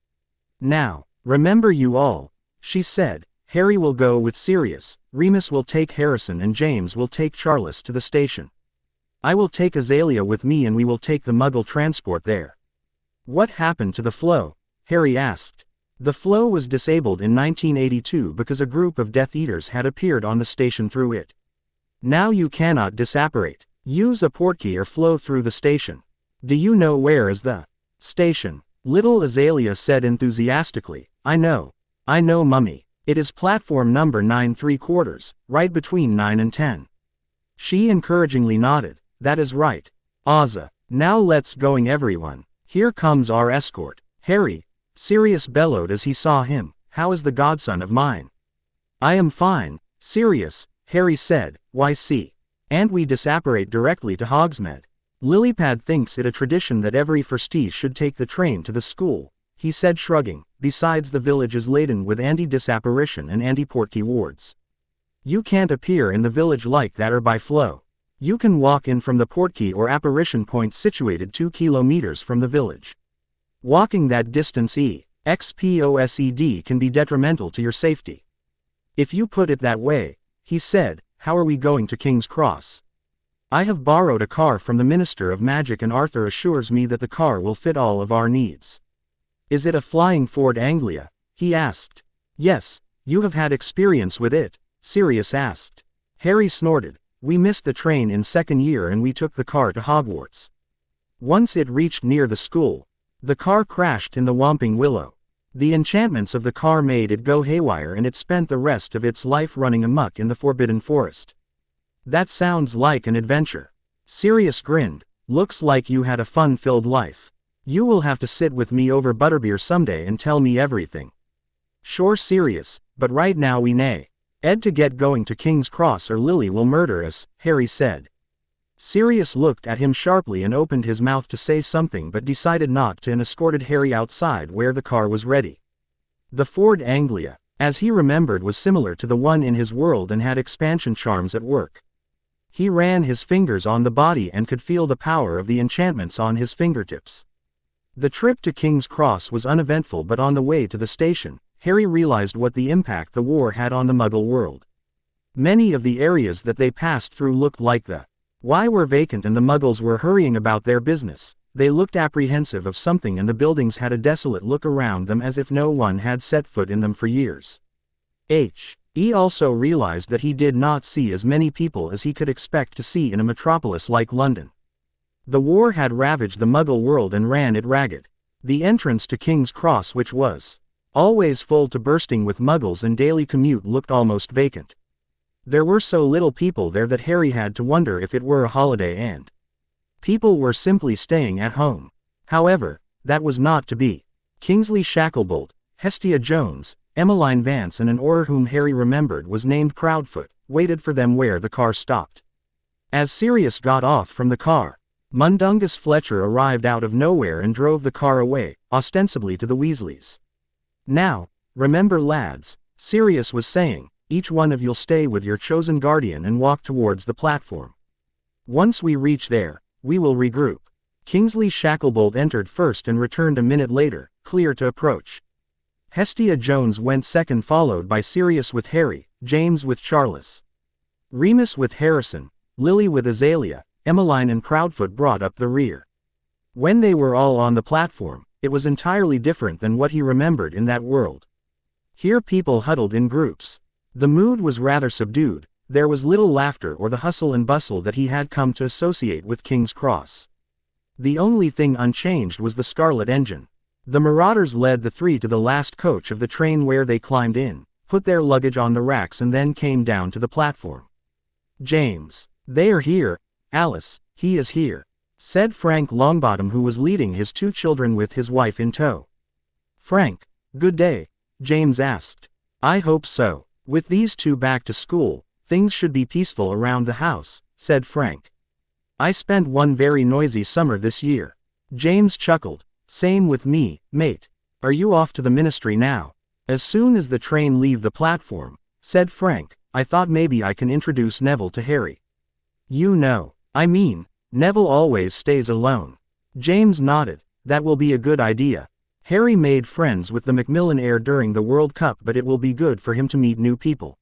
Now, remember you all, she said, Harry will go with Sirius, Remus will take Harrison and James will take Charles to the station. I will take Azalea with me and we will take the Muggle transport there. What happened to the Flow? Harry asked. The Flow was disabled in 1982 because a group of Death Eaters had appeared on the station through it. Now you cannot disapparate. Use a portkey or flow through the station. Do you know where is the station? Little Azalea said enthusiastically. I know, Mummy. It is platform number 9 3/4, right between 9 and 10. She encouragingly nodded. That is right. Ozza. Now let's going everyone. Here comes our escort. Harry, Sirius bellowed as he saw him. How is the godson of mine? I am fine, Sirius, Harry said. Why see? And we disapparate directly to Hogsmeade. Lilypad thinks it a tradition that every firstie should take the train to the school, he said shrugging. Besides the village is laden with anti-disapparition and anti-portkey wards. You can't appear in the village like that or by flow. You can walk in from the portkey or apparition point situated 2 kilometers from the village. Walking that distance EXPOSED can be detrimental to your safety. If you put it that way, he said, how are we going to King's Cross? I have borrowed a car from the Minister of Magic and Arthur assures me that the car will fit all of our needs. Is it a flying Ford Anglia? He asked. Yes, you have had experience with it, Sirius asked. Harry snorted. We missed the train in second year and we took the car to Hogwarts. Once it reached near the school, the car crashed in the Whomping Willow. The enchantments of the car made it go haywire and it spent the rest of its life running amok in the Forbidden Forest. That sounds like an adventure. Sirius grinned. Looks like you had a fun-filled life. You will have to sit with me over butterbeer someday and tell me everything. Sure, Sirius, but right now we nay. Ed to get going to King's Cross or Lily will murder us, Harry said. Sirius looked at him sharply and opened his mouth to say something but decided not to and escorted Harry outside where the car was ready. The Ford Anglia, as he remembered, was similar to the one in his world and had expansion charms at work. He ran his fingers on the body and could feel the power of the enchantments on his fingertips. The trip to King's Cross was uneventful, but on the way to the station, Harry realized what the impact the war had on the Muggle world. Many of the areas that they passed through looked like the Y were vacant and the Muggles were hurrying about their business. They looked apprehensive of something and the buildings had a desolate look around them as if no one had set foot in them for years. He also realized that he did not see as many people as he could expect to see in a metropolis like London. The war had ravaged the Muggle world and ran it ragged. The entrance to King's Cross, which was always full to bursting with Muggles and daily commute, looked almost vacant. There were so little people there that Harry had to wonder if it were a holiday and people were simply staying at home. However, that was not to be. Kingsley Shacklebolt, Hestia Jones, Emmeline Vance and an Auror whom Harry remembered was named Proudfoot, waited for them where the car stopped. As Sirius got off from the car, Mundungus Fletcher arrived out of nowhere and drove the car away, ostensibly to the Weasleys. Now, remember lads, Sirius was saying, each one of you'll stay with your chosen guardian and walk towards the platform. Once we reach there, we will regroup. Kingsley Shacklebolt entered first and returned a minute later, clear to approach. Hestia Jones went second, followed by Sirius with Harry, James with Charles, Remus with Harrison, Lily with Azalea, Emmeline and Proudfoot brought up the rear. When they were all on the platform, it was entirely different than what he remembered in that world. Here people huddled in groups. The mood was rather subdued, there was little laughter or the hustle and bustle that he had come to associate with King's Cross. The only thing unchanged was the Scarlet Engine. The Marauders led the three to the last coach of the train where they climbed in, put their luggage on the racks and then came down to the platform. "James, they are here. Alice, he is here," said Frank Longbottom, who was leading his two children with his wife in tow. "Frank, good day," James asked. "I hope so. With these two back to school, things should be peaceful around the house," said Frank. "I spent one very noisy summer this year." James chuckled. "Same with me, mate. Are you off to the ministry now?" "As soon as the train leave the platform," said Frank. "I thought maybe I can introduce Neville to Harry." "You know, I mean, Neville always stays alone." James nodded. "That will be a good idea. Harry made friends with the Macmillan heir during the World Cup, but it will be good for him to meet new people."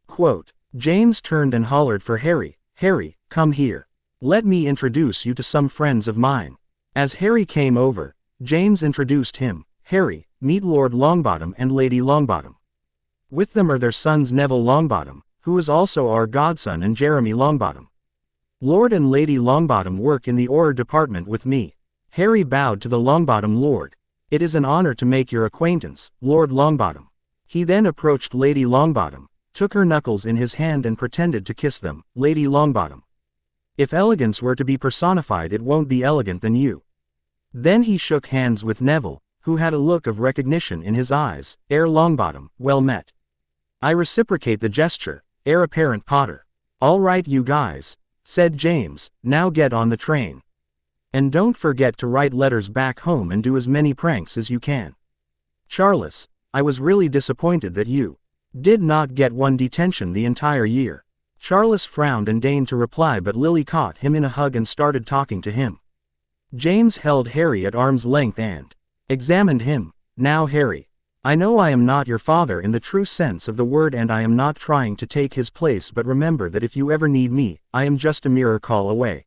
Quote, James turned and hollered for Harry, "Harry, come here. Let me introduce you to some friends of mine." As Harry came over, James introduced him. "Harry, meet Lord Longbottom and Lady Longbottom. With them are their sons Neville Longbottom, who is also our godson, and Jeremy Longbottom. Lord and Lady Longbottom work in the Auror department with me." Harry bowed to the Longbottom lord. "It is an honor to make your acquaintance, Lord Longbottom." He then approached Lady Longbottom, took her knuckles in his hand and pretended to kiss them. "Lady Longbottom, if elegance were to be personified, it won't be elegant than you." Then he shook hands with Neville, who had a look of recognition in his eyes. "Heir Longbottom, well met." "I reciprocate the gesture, Heir Apparent Potter." "All right you guys," said James, "now get on the train. And don't forget to write letters back home and do as many pranks as you can. Charles, I was really disappointed that you did not get one detention the entire year." Charles frowned and deigned to reply, but Lily caught him in a hug and started talking to him. James held Harry at arm's length and examined him. "Now Harry, I know I am not your father in the true sense of the word, and I am not trying to take his place, but remember that if you ever need me, I am just a mirror call away.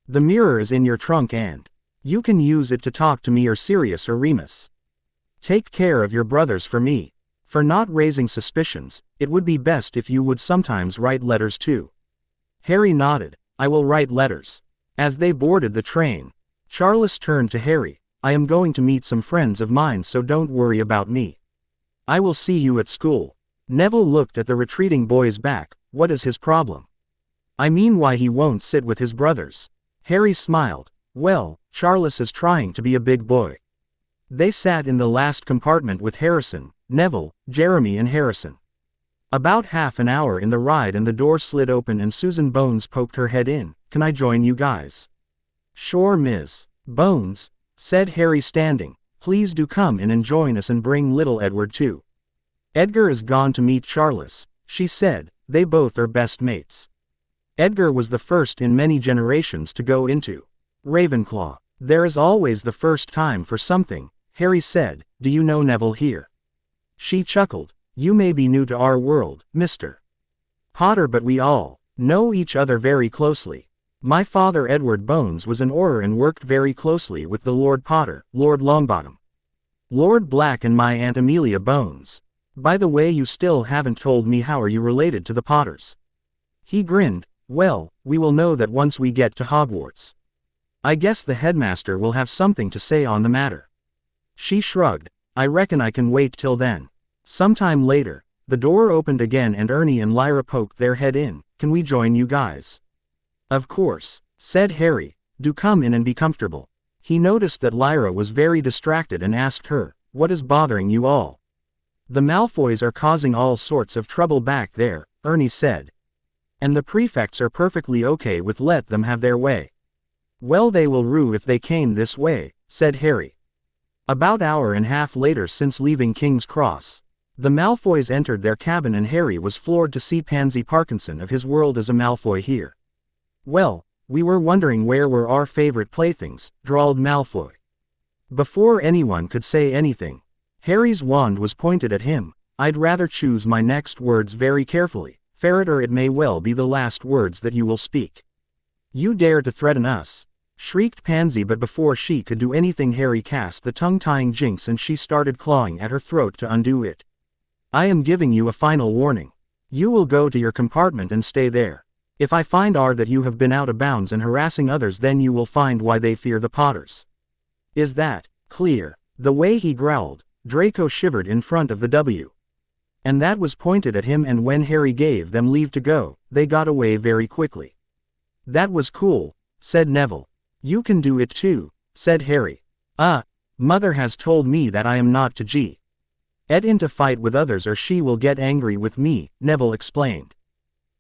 The mirror is in your trunk and you can use it to talk to me or Sirius or Remus. Take care of your brothers for me. For not raising suspicions, it would be best if you would sometimes write letters too." Harry nodded. "I will write letters." As they boarded the train, Charles turned to Harry. "I am going to meet some friends of mine, so don't worry about me. I will see you at school." Neville looked at the retreating boy's back. "What is his problem?" "I mean, why he won't sit with his brothers." Harry smiled. "Well, Charles is trying to be a big boy." They sat in the last compartment with Harrison, Neville, Jeremy and Harrison. About half an hour in the ride and the door slid open and Susan Bones poked her head in. "Can I join you guys?" "Sure, Ms. Bones," said Harry, standing. "Please do come in and join us, and bring little Edward too." "Edgar is gone to meet Charles," she said. "They both are best mates." Edgar was the first in many generations to go into Ravenclaw. "There is always the first time for something," Harry said. "Do you know Neville here?" She chuckled. "You may be new to our world, Mr. Potter, but we all know each other very closely. My father Edward Bones was an Auror and worked very closely with the Lord Potter, Lord Longbottom, Lord Black and my Aunt Amelia Bones. By the way, you still haven't told me, how are you related to the Potters?" He grinned. "Well, we will know that once we get to Hogwarts. I guess the headmaster will have something to say on the matter." She shrugged. "I reckon I can wait till then." Sometime later, the door opened again and Ernie and Lyra poked their head in. "Can we join you guys?" "Of course," said Harry. "Do come in and be comfortable." He noticed that Lyra was very distracted and asked her, "What is bothering you all?" "The Malfoys are causing all sorts of trouble back there," Ernie said. "And the prefects are perfectly okay with let them have their way." "Well, they will rue if they came this way," said Harry. About an hour and a half later, since leaving King's Cross, the Malfoys entered their cabin and Harry was floored to see Pansy Parkinson of his world as a Malfoy here. "Well, we were wondering where were our favorite playthings," drawled Malfoy. Before anyone could say anything, Harry's wand was pointed at him. "I'd rather choose my next words very carefully, Ferret, or it may well be the last words that you will speak." "You dare to threaten us?" shrieked Pansy, but before she could do anything Harry cast the tongue-tying jinx and she started clawing at her throat to undo it. "I am giving you a final warning. You will go to your compartment and stay there. If I find that you have been out of bounds and harassing others, then you will find why they fear the Potters. Is that clear? The way he growled, Draco shivered in front of the W. And that was pointed at him, and when Harry gave them leave to go, they got away very quickly. That was cool, said Neville. You can do it too, said Harry. Mother has told me that I am not to get into fight with others or she will get angry with me, Neville explained.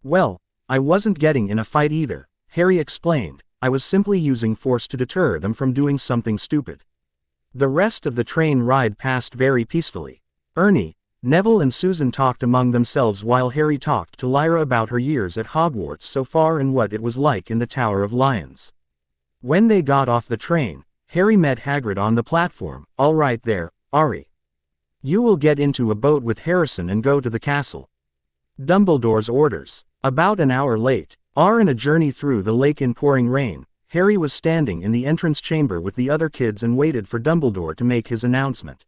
Well, I wasn't getting in a fight either, Harry explained. I was simply using force to deter them from doing something stupid. The rest of the train ride passed very peacefully. Ernie, Neville and Susan talked among themselves while Harry talked to Lyra about her years at Hogwarts so far and what it was like in the Tower of Lions. When they got off the train, Harry met Hagrid on the platform. All right there, Ari. You will get into a boat with Harrison and go to the castle. Dumbledore's orders. About an hour late, on a journey through the lake in pouring rain, Harry was standing in the entrance chamber with the other kids and waited for Dumbledore to make his announcement.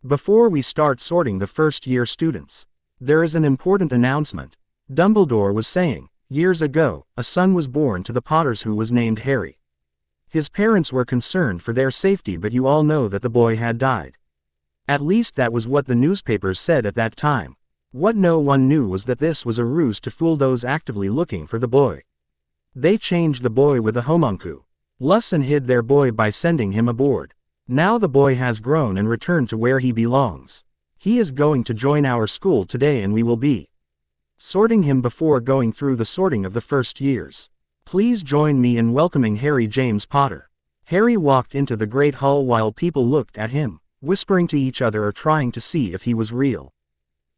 Before we start sorting the first-year students, there is an important announcement, Dumbledore was saying. Years ago, a son was born to the Potters who was named Harry. His parents were concerned for their safety, but you all know that the boy had died. At least that was what the newspapers said at that time. What no one knew was that this was a ruse to fool those actively looking for the boy. They changed the boy with a homunculus and hid their boy by sending him aboard. Now the boy has grown and returned to where he belongs. He is going to join our school today and we will be sorting him before going through the sorting of the first years. Please join me in welcoming Harry James Potter. Harry walked into the Great Hall while people looked at him, whispering to each other or trying to see if he was real.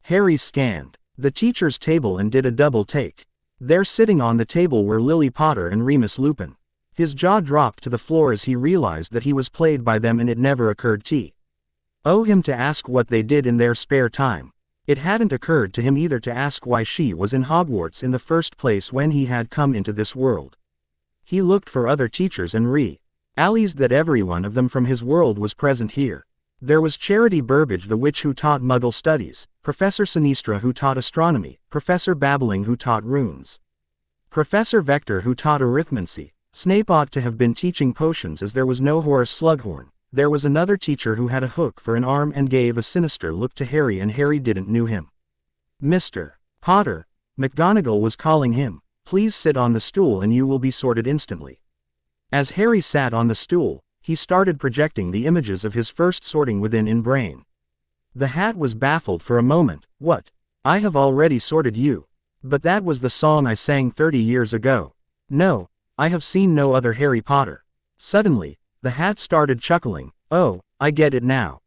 Harry scanned the teacher's table and did a double take. There sitting on the table were Lily Potter and Remus Lupin. His jaw dropped to the floor as he realized that he was played by them, and it never occurred to him to ask what they did in their spare time. It hadn't occurred to him either to ask why she was in Hogwarts in the first place when he had come into this world. He looked for other teachers and realized that every one of them from his world was present here. There was Charity Burbage the witch who taught Muggle studies, Professor Sinistra who taught astronomy, Professor Babbling who taught runes, Professor Vector who taught arithmancy. Snape ought to have been teaching potions as there was no Horace Slughorn. There was another teacher who had a hook for an arm and gave a sinister look to Harry, and Harry didn't know him. Mr. Potter, McGonagall was calling him. Please sit on the stool and you will be sorted instantly. As Harry sat on the stool, he started projecting the images of his first sorting within in brain. The Hat was baffled for a moment. What? I have already sorted you. But that was the song I sang 30 years ago. No, I have seen no other Harry Potter. Suddenly, the Hat started chuckling. Oh, I get it now.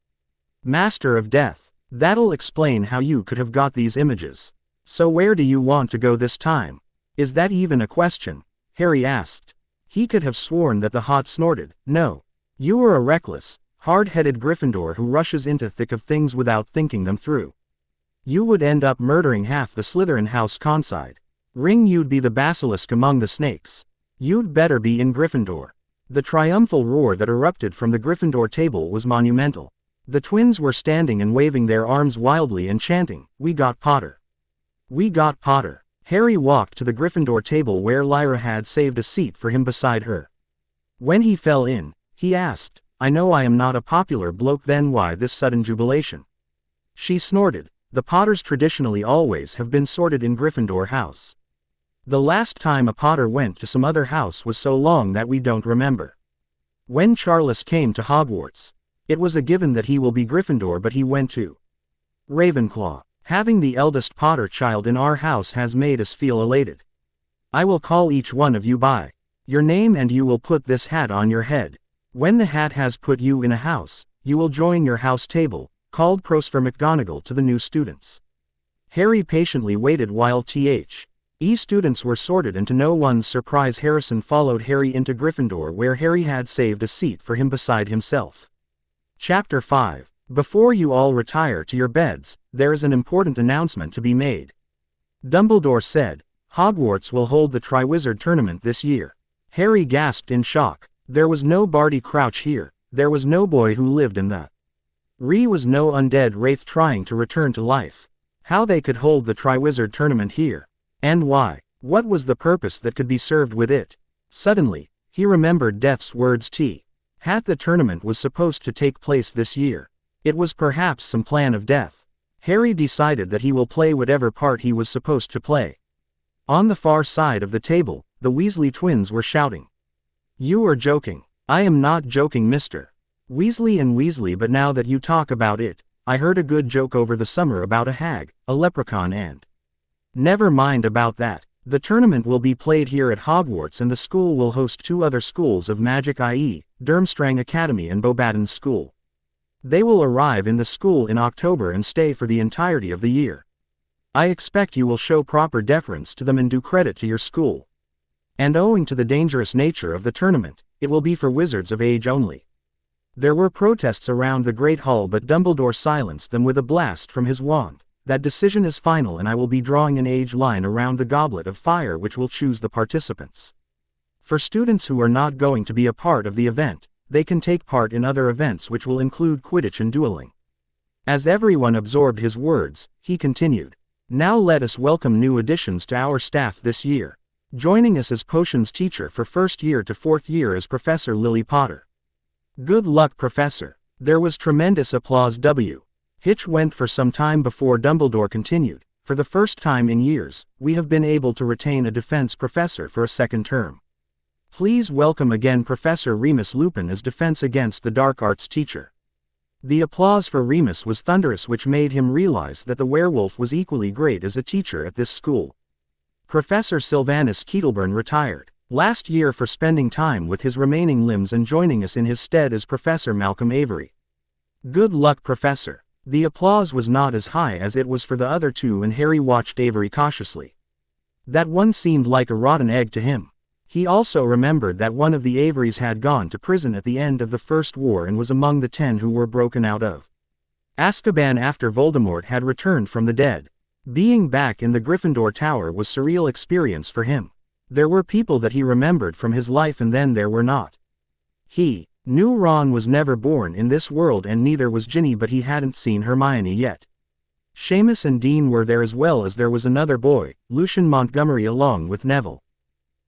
Master of Death. That'll explain how you could have got these images. So where do you want to go this time? Is that even a question? Harry asked. He could have sworn that the Hat snorted. No. You are a reckless, hard-headed Gryffindor who rushes into thick of things without thinking them through. You would end up murdering half the Slytherin house conside. Ring, you'd be the basilisk among the snakes. You'd better be in Gryffindor. The triumphal roar that erupted from the Gryffindor table was monumental. The twins were standing and waving their arms wildly and chanting, "We got Potter. We got Potter." Harry walked to the Gryffindor table where Lyra had saved a seat for him beside her. When he fell in, he asked, "I know I am not a popular bloke, then why this sudden jubilation?" She snorted. The Potters traditionally always have been sorted in Gryffindor house. The last time a Potter went to some other house was so long that we don't remember. When Charles came to Hogwarts, it was a given that he will be Gryffindor, but he went to Ravenclaw. Having the eldest Potter child in our house has made us feel elated. I will call each one of you by your name and you will put this hat on your head. When the hat has put you in a house, you will join your house table, called Prosper McGonagall to the new students. Harry patiently waited while students were sorted, and to no one's surprise Harrison followed Harry into Gryffindor where Harry had saved a seat for him beside himself. Chapter 5. Before you all retire to your beds, there is an important announcement to be made. Dumbledore said, Hogwarts will hold the Triwizard Tournament this year. Harry gasped in shock. There was no Barty Crouch here. There was no boy who lived in the was no undead wraith trying to return to life. How they could hold the Triwizard Tournament here. And why. What was the purpose that could be served with it? Suddenly, he remembered Death's words the tournament was supposed to take place this year. It was perhaps some plan of Death. Harry decided that he will play whatever part he was supposed to play. On the far side of the table, the Weasley twins were shouting. You are joking. I am not joking, Mr. Weasley and Weasley, but now that you talk about it, I heard a good joke over the summer about a hag, a leprechaun and... Never mind about that. The tournament will be played here at Hogwarts and the school will host 2 other schools of magic, i.e., Durmstrang Academy and Bobaden's school. They will arrive in the school in October and stay for the entirety of the year. I expect you will show proper deference to them and do credit to your school. And owing to the dangerous nature of the tournament, it will be for wizards of age only. There were protests around the Great Hall, but Dumbledore silenced them with a blast from his wand. That decision is final, and I will be drawing an age line around the Goblet of Fire which will choose the participants. For students who are not going to be a part of the event, they can take part in other events which will include Quidditch and dueling. As everyone absorbed his words, he continued. Now let us welcome new additions to our staff this year. Joining us as potions teacher for 1st year to 4th year is Professor Lily Potter. Good luck, Professor. There was tremendous applause. Hitch went for some time before Dumbledore continued. For the first time in years, we have been able to retain a defense professor for a 2nd term. Please welcome again Professor Remus Lupin as defense against the dark arts teacher. The applause for Remus was thunderous, which made him realize that the werewolf was equally great as a teacher at this school. Professor Sylvanus Kettleburn retired last year for spending time with his remaining limbs, and joining us in his stead is Professor Malcolm Avery. Good luck, Professor. The applause was not as high as it was for the other 2, and Harry watched Avery cautiously. That one seemed like a rotten egg to him. He also remembered that one of the Averys had gone to prison at the end of the First War and was among the 10 who were broken out of Azkaban after Voldemort had returned from the dead. Being back in the Gryffindor Tower was a surreal experience for him. There were people that he remembered from his life, and then there were not. He knew Ron was never born in this world, and neither was Ginny, but he hadn't seen Hermione yet. Seamus and Dean were there, as well as there was another boy, Lucian Montgomery, along with Neville.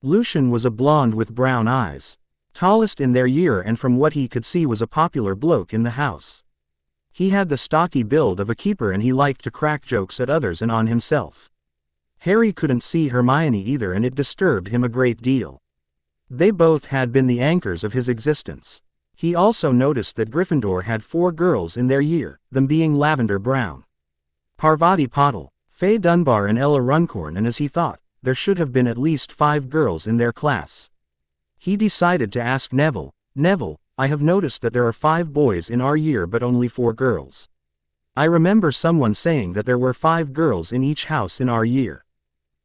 Lucian was a blonde with brown eyes. Tallest in their year, and from what he could see was a popular bloke in the house. He had the stocky build of a keeper, and he liked to crack jokes at others and on himself. Harry couldn't see Hermione either, and it disturbed him a great deal. They both had been the anchors of his existence. He also noticed that Gryffindor had 4 girls in their year, them being Lavender Brown, Parvati Patil, Faye Dunbar and Ella Runcorn, and as he thought, there should have been at least 5 girls in their class. He decided to ask Neville, Neville, I have noticed that there are 5 boys in our year but only 4 girls. I remember someone saying that there were 5 girls in each house in our year.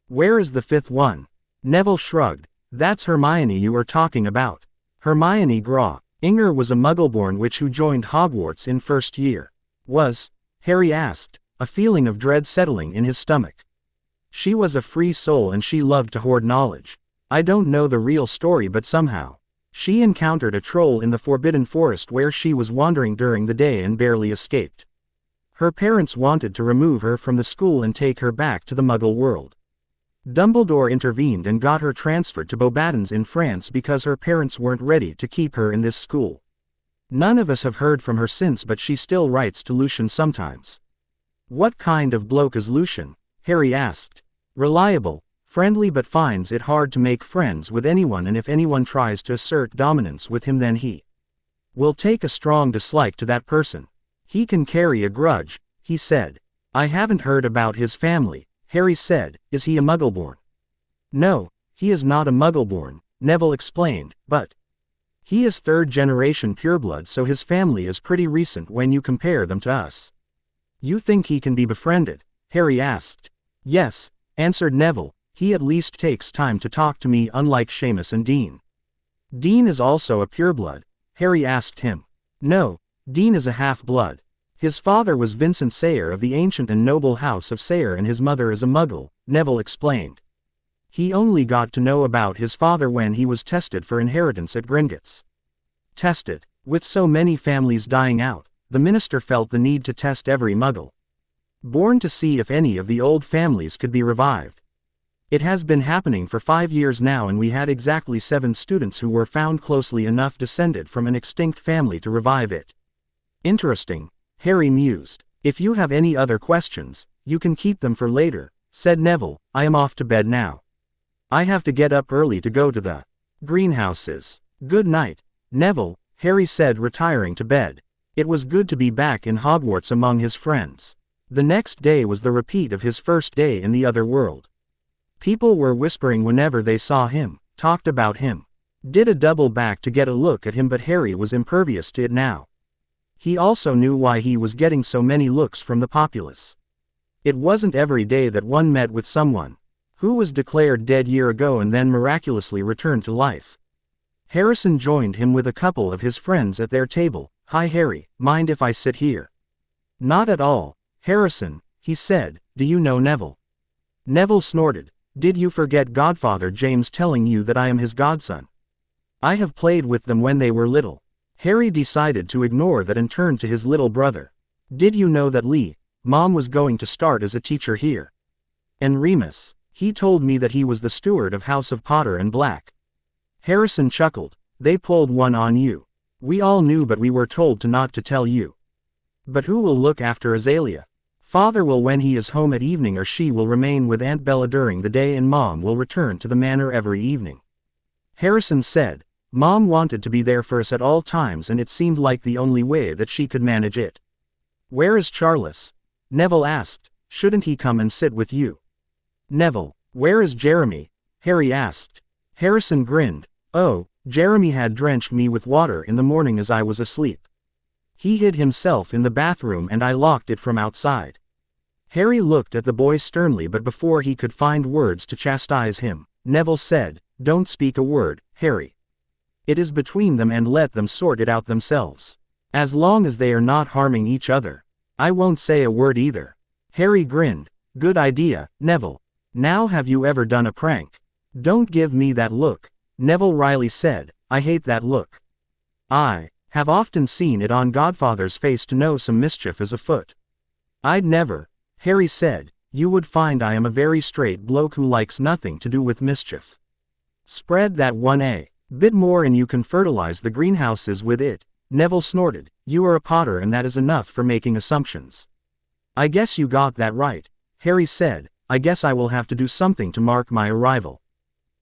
Where is the 5th one? Neville shrugged. That's Hermione you are talking about. Hermione Granger was a Muggleborn witch who joined Hogwarts in 1st year. Was? Harry asked, a feeling of dread settling in his stomach. She was a free soul and she loved to hoard knowledge. I don't know the real story, but somehow she encountered a troll in the Forbidden Forest where she was wandering during the day and barely escaped. Her parents wanted to remove her from the school and take her back to the Muggle world. Dumbledore intervened and got her transferred to Bobaden's in France because her parents weren't ready to keep her in this school. None of us have heard from her since, but she still writes to Lucian sometimes. What kind of bloke is Lucian? Harry asked. Reliable, friendly, but finds it hard to make friends with anyone, and if anyone tries to assert dominance with him, then he will take a strong dislike to that person. He can carry a grudge, he said. I haven't heard about his family, Harry said. Is he a Muggleborn? No, he is not a Muggleborn, Neville explained, but he is 3rd generation pureblood, so his family is pretty recent when you compare them to us. You think he can be befriended? Harry asked. Yes, answered Neville, he at least takes time to talk to me, unlike Seamus and Dean. Dean is also a pureblood? Harry asked him. No, Dean is a half-blood. His father was Vincent Sayre of the ancient and noble house of Sayre, and his mother is a Muggle, Neville explained. He only got to know about his father when he was tested for inheritance at Gringotts. Tested? With so many families dying out, the minister felt the need to test every Muggle. born to see if any of the old families could be revived. It has been happening for 5 years now, and we had exactly 7 students who were found closely enough descended from an extinct family to revive it. Interesting, Harry mused. If you have any other questions, you can keep them for later, said Neville. I am off to bed now. I have to get up early to go to the greenhouses. Good night, Neville, Harry said, retiring to bed. It was good to be back in Hogwarts among his friends. The next day was the repeat of his first day in the other world. People were whispering whenever they saw him, talked about him, did a double back to get a look at him, but Harry was impervious to it now. He also knew why he was getting so many looks from the populace. It wasn't every day that one met with someone who was declared dead year ago and then miraculously returned to life. Harrison joined him with a couple of his friends at their table. Hi Harry, mind if I sit here? Not at all, Harrison, he said. Do you know Neville? Neville snorted. Did you forget Godfather James telling you that I am his godson? I have played with them when they were little. Harry decided to ignore that and turned to his little brother. Did you know that Mom was going to start as a teacher here? And Remus, he told me that he was the steward of House of Potter and Black. Harrison chuckled. They pulled one on you. We all knew, but we were told not to tell you. But who will look after Azalea? Father will when he is home at evening, or she will remain with Aunt Bella during the day, and Mom will return to the manor every evening. Harrison said. Mom wanted to be there for us at all times, and it seemed like the only way that she could manage it. Where is Charles? Neville asked. Shouldn't he come and sit with you? Neville, where is Jeremy? Harry asked. Harrison grinned. Oh, Jeremy had drenched me with water in the morning as I was asleep. He hid himself in the bathroom and I locked it from outside. Harry looked at the boy sternly, but before he could find words to chastise him, Neville said, Don't speak a word, Harry. It is between them, and let them sort it out themselves. As long as they are not harming each other. I won't say a word either. Harry grinned. Good idea, Neville. Now have you ever done a prank? Don't give me that look, Neville Riley said. I hate that look. I have often seen it on Godfather's face to know some mischief is afoot. I'd never, Harry said. You would find I am a very straight bloke who likes nothing to do with mischief. Spread that 1 bit more and you can fertilize the greenhouses with it, Neville snorted. You are a Potter and that is enough for making assumptions. I guess you got that right, Harry said. I guess I will have to do something to mark my arrival.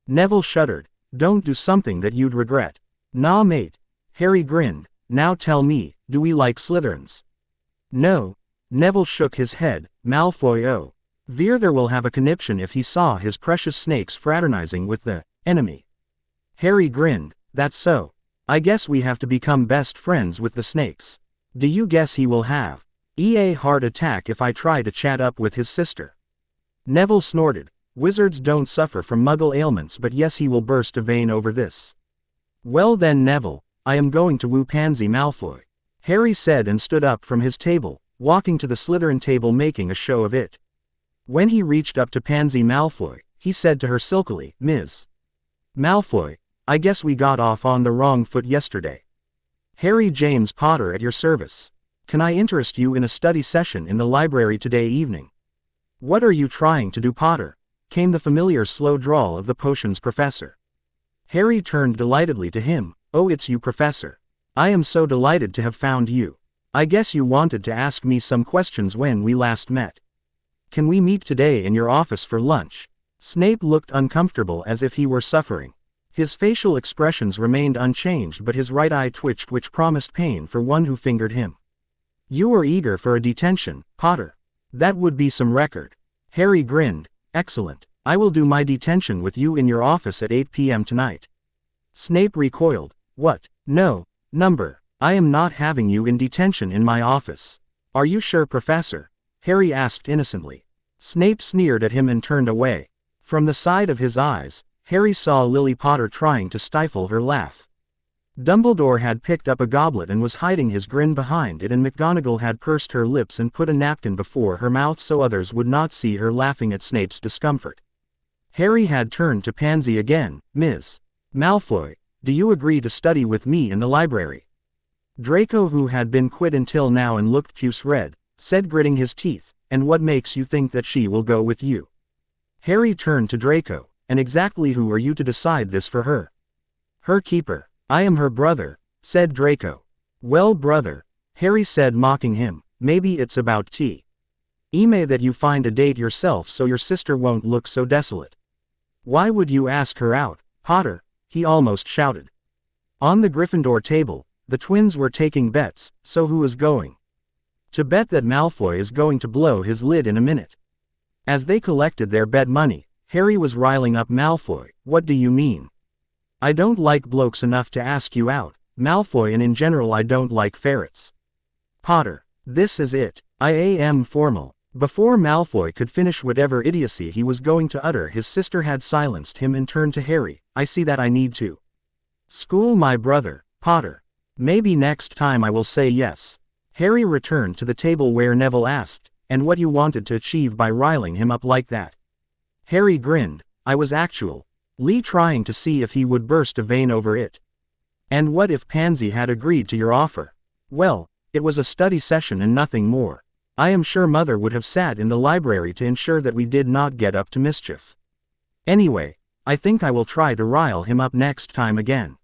Neville shuddered. Don't do something that you'd regret. Nah mate. Harry grinned. Now tell me, do we like Slytherins? No. Neville shook his head. Malfoy oh. There will have a conniption if he saw his precious snakes fraternizing with the enemy. Harry grinned. That's so. I guess we have to become best friends with the snakes. Do you guess he will have a heart attack if I try to chat up with his sister? Neville snorted. Wizards don't suffer from muggle ailments, but yes, he will burst a vein over this. Well then Neville, I am going to woo Pansy Malfoy, Harry said and stood up from his table, walking to the Slytherin table making a show of it. When he reached up to Pansy Malfoy, he said to her silkily, Ms. Malfoy, I guess we got off on the wrong foot yesterday. Harry James Potter at your service. Can I interest you in a study session in the library today evening? What are you trying to do, Potter? Came the familiar slow drawl of the potions professor. Harry turned delightedly to him. Oh, it's you, Professor. I am so delighted to have found you. I guess you wanted to ask me some questions when we last met. Can we meet today in your office for lunch? Snape looked uncomfortable as if he were suffering. His facial expressions remained unchanged, but his right eye twitched, which promised pain for one who fingered him. You are eager for a detention, Potter. That would be some record. Harry grinned. Excellent. I will do my detention with you in your office at 8 p.m. tonight. Snape recoiled. What? No, number. I am not having you in detention in my office. Are you sure, Professor? Harry asked innocently. Snape sneered at him and turned away. From the side of his eyes, Harry saw Lily Potter trying to stifle her laugh. Dumbledore had picked up a goblet and was hiding his grin behind it, and McGonagall had pursed her lips and put a napkin before her mouth so others would not see her laughing at Snape's discomfort. Harry had turned to Pansy again. Ms. Malfoy, do you agree to study with me in the library? Draco, who had been quiet until now and looked puce red, said, gritting his teeth, and what makes you think that she will go with you? Harry turned to Draco. And exactly who are you to decide this for her? Her keeper. I am her brother, said Draco. Well, brother, Harry said, mocking him, maybe it's about tea. May that you find a date yourself so your sister won't look so desolate. Why would you ask her out, Potter? He almost shouted. On the Gryffindor table, the twins were taking bets, so who is going to bet that Malfoy is going to blow his lid in a minute? As they collected their bet money, Harry was riling up Malfoy. What do you mean? I don't like blokes enough to ask you out, Malfoy, and in general I don't like ferrets. Potter, this is it. I am formal. Before Malfoy could finish whatever idiocy he was going to utter, his sister had silenced him and turned to Harry. I see that I need to school my brother, Potter. Maybe next time I will say yes. Harry returned to the table where Neville asked, and what you wanted to achieve by riling him up like that? Harry grinned. I was actually trying to see if he would burst a vein over it. And what if Pansy had agreed to your offer? Well, it was a study session and nothing more. I am sure Mother would have sat in the library to ensure that we did not get up to mischief. Anyway, I think I will try to rile him up next time again.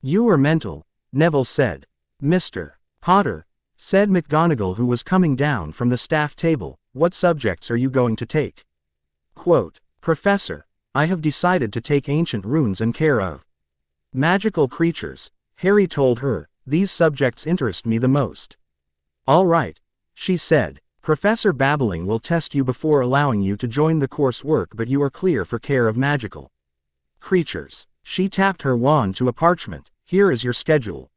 You are mental, Neville said. Mr. Potter, said McGonagall, who was coming down from the staff table, what subjects are you going to take? Quote, Professor, I have decided to take ancient runes and care of magical creatures, Harry told her. These subjects interest me the most. All right, she said. Professor Babbling will test you before allowing you to join the coursework, but you are clear for care of magical creatures. She tapped her wand to a parchment. Here is your schedule.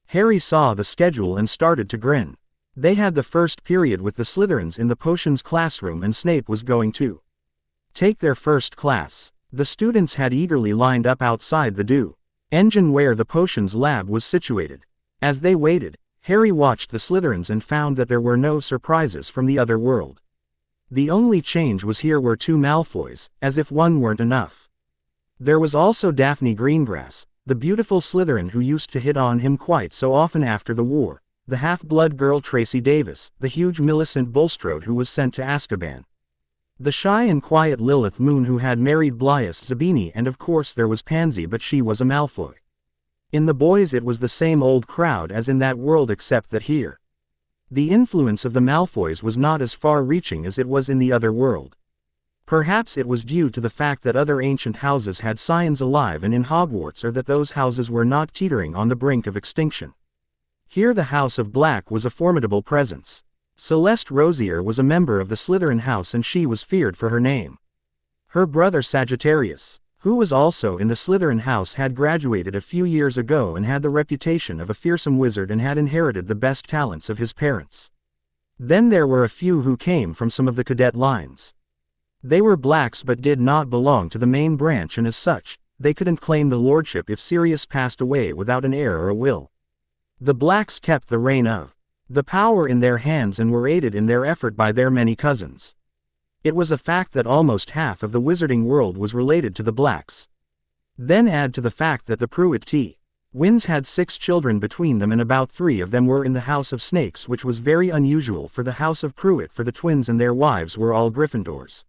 Harry saw the schedule and started to grin. They had the first period with the Slytherins in the potions classroom, and Snape was going to take their first class. The students had eagerly lined up outside the engine where the potions lab was situated. As they waited, Harry watched the Slytherins and found that there were no surprises from the other world. The only change was here were 2 Malfoys, as if one weren't enough. There was also Daphne Greengrass, the beautiful Slytherin who used to hit on him quite so often after the war, the half-blood girl Tracy Davis, the huge Millicent Bulstrode who was sent to Azkaban, the shy and quiet Lilith Moon who had married Blias Zabini, and of course there was Pansy, but she was a Malfoy. In the boys it was the same old crowd as in that world, except that here the influence of the Malfoys was not as far-reaching as it was in the other world. Perhaps it was due to the fact that other ancient houses had scions alive and in Hogwarts, or that those houses were not teetering on the brink of extinction. Here the House of Black was a formidable presence. Celeste Rosier was a member of the Slytherin house, and she was feared for her name. Her brother Sagittarius, who was also in the Slytherin house, had graduated a few years ago and had the reputation of a fearsome wizard and had inherited the best talents of his parents. Then there were a few who came from some of the cadet lines. They were blacks but did not belong to the main branch, and as such, they couldn't claim the lordship if Sirius passed away without an heir or a will. The blacks kept the reign of the power in their hands and were aided in their effort by their many cousins. It was a fact that almost half of the wizarding world was related to the blacks. Then add to the fact that the Pruitt-Twins had 6 children between them, and about 3 of them were in the House of Snakes, which was very unusual for the House of Pruitt, for the twins and their wives were all Gryffindors.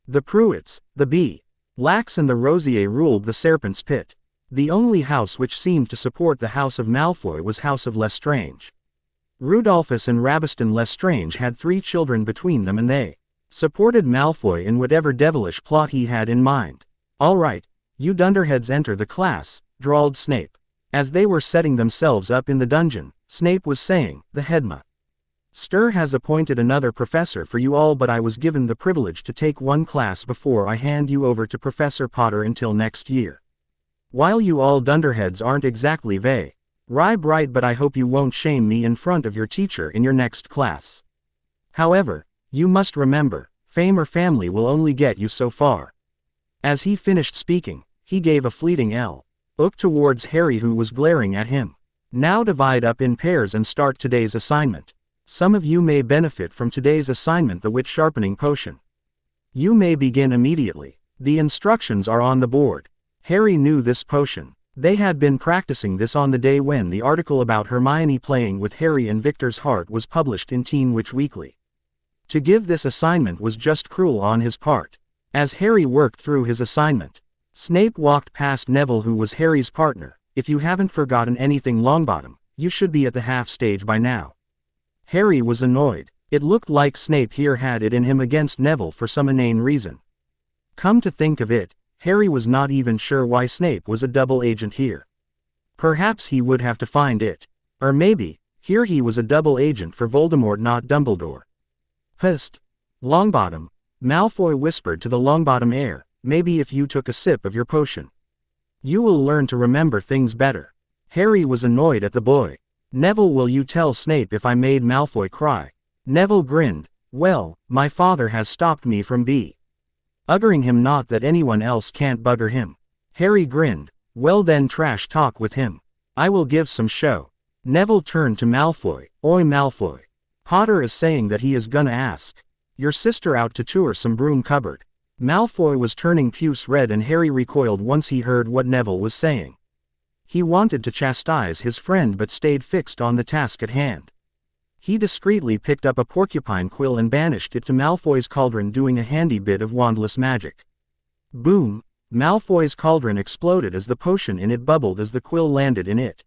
The Pruitts, the Blacks and the Rosier ruled the Serpent's Pit. The only house which seemed to support the House of Malfoy was House of Lestrange. Rudolphus and Rabiston Lestrange had 3 children between them, and they supported Malfoy in whatever devilish plot he had in mind. All right, you dunderheads enter the class, drawled Snape. As they were setting themselves up in the dungeon, Snape was saying, the headmaster has appointed another professor for you all, but I was given the privilege to take one class before I hand you over to Professor Potter until next year. While you all dunderheads aren't exactly very bright, but I hope you won't shame me in front of your teacher in your next class. However, you must remember, fame or family will only get you so far. As he finished speaking, he gave a fleeting look towards Harry, who was glaring at him. Now divide up in pairs and start today's assignment. Some of you may benefit from today's assignment, the Wit Sharpening Potion. You may begin immediately. The instructions are on the board. Harry knew this potion. They had been practicing this on the day when the article about Hermione playing with Harry and Victor's heart was published in Teen Witch Weekly. To give this assignment was just cruel on his part. As Harry worked through his assignment, Snape walked past Neville, who was Harry's partner. If you haven't forgotten anything, Longbottom, you should be at the half stage by now. Harry was annoyed. It looked like Snape here had it in him against Neville for some inane reason. Come to think of it, Harry was not even sure why Snape was a double agent here. Perhaps he would have to find it. Or maybe, here he was a double agent for Voldemort, not Dumbledore. Hist! Longbottom, Malfoy whispered to the Longbottom heir, maybe if you took a sip of your potion, you will learn to remember things better. Harry was annoyed at the boy. Neville, will you tell Snape if I made Malfoy cry? Neville grinned. Well, my father has stopped me from buggering him, not that anyone else can't bugger him. Harry grinned. Well then, trash talk with him. I will give some show. Neville turned to Malfoy. Oi Malfoy. Potter is saying that he is gonna ask your sister out to tour some broom cupboard. Malfoy was turning puce red, and Harry recoiled once he heard what Neville was saying. He wanted to chastise his friend but stayed fixed on the task at hand. He discreetly picked up a porcupine quill and banished it to Malfoy's cauldron, doing a handy bit of wandless magic. Boom! Malfoy's cauldron exploded as the potion in it bubbled as the quill landed in it.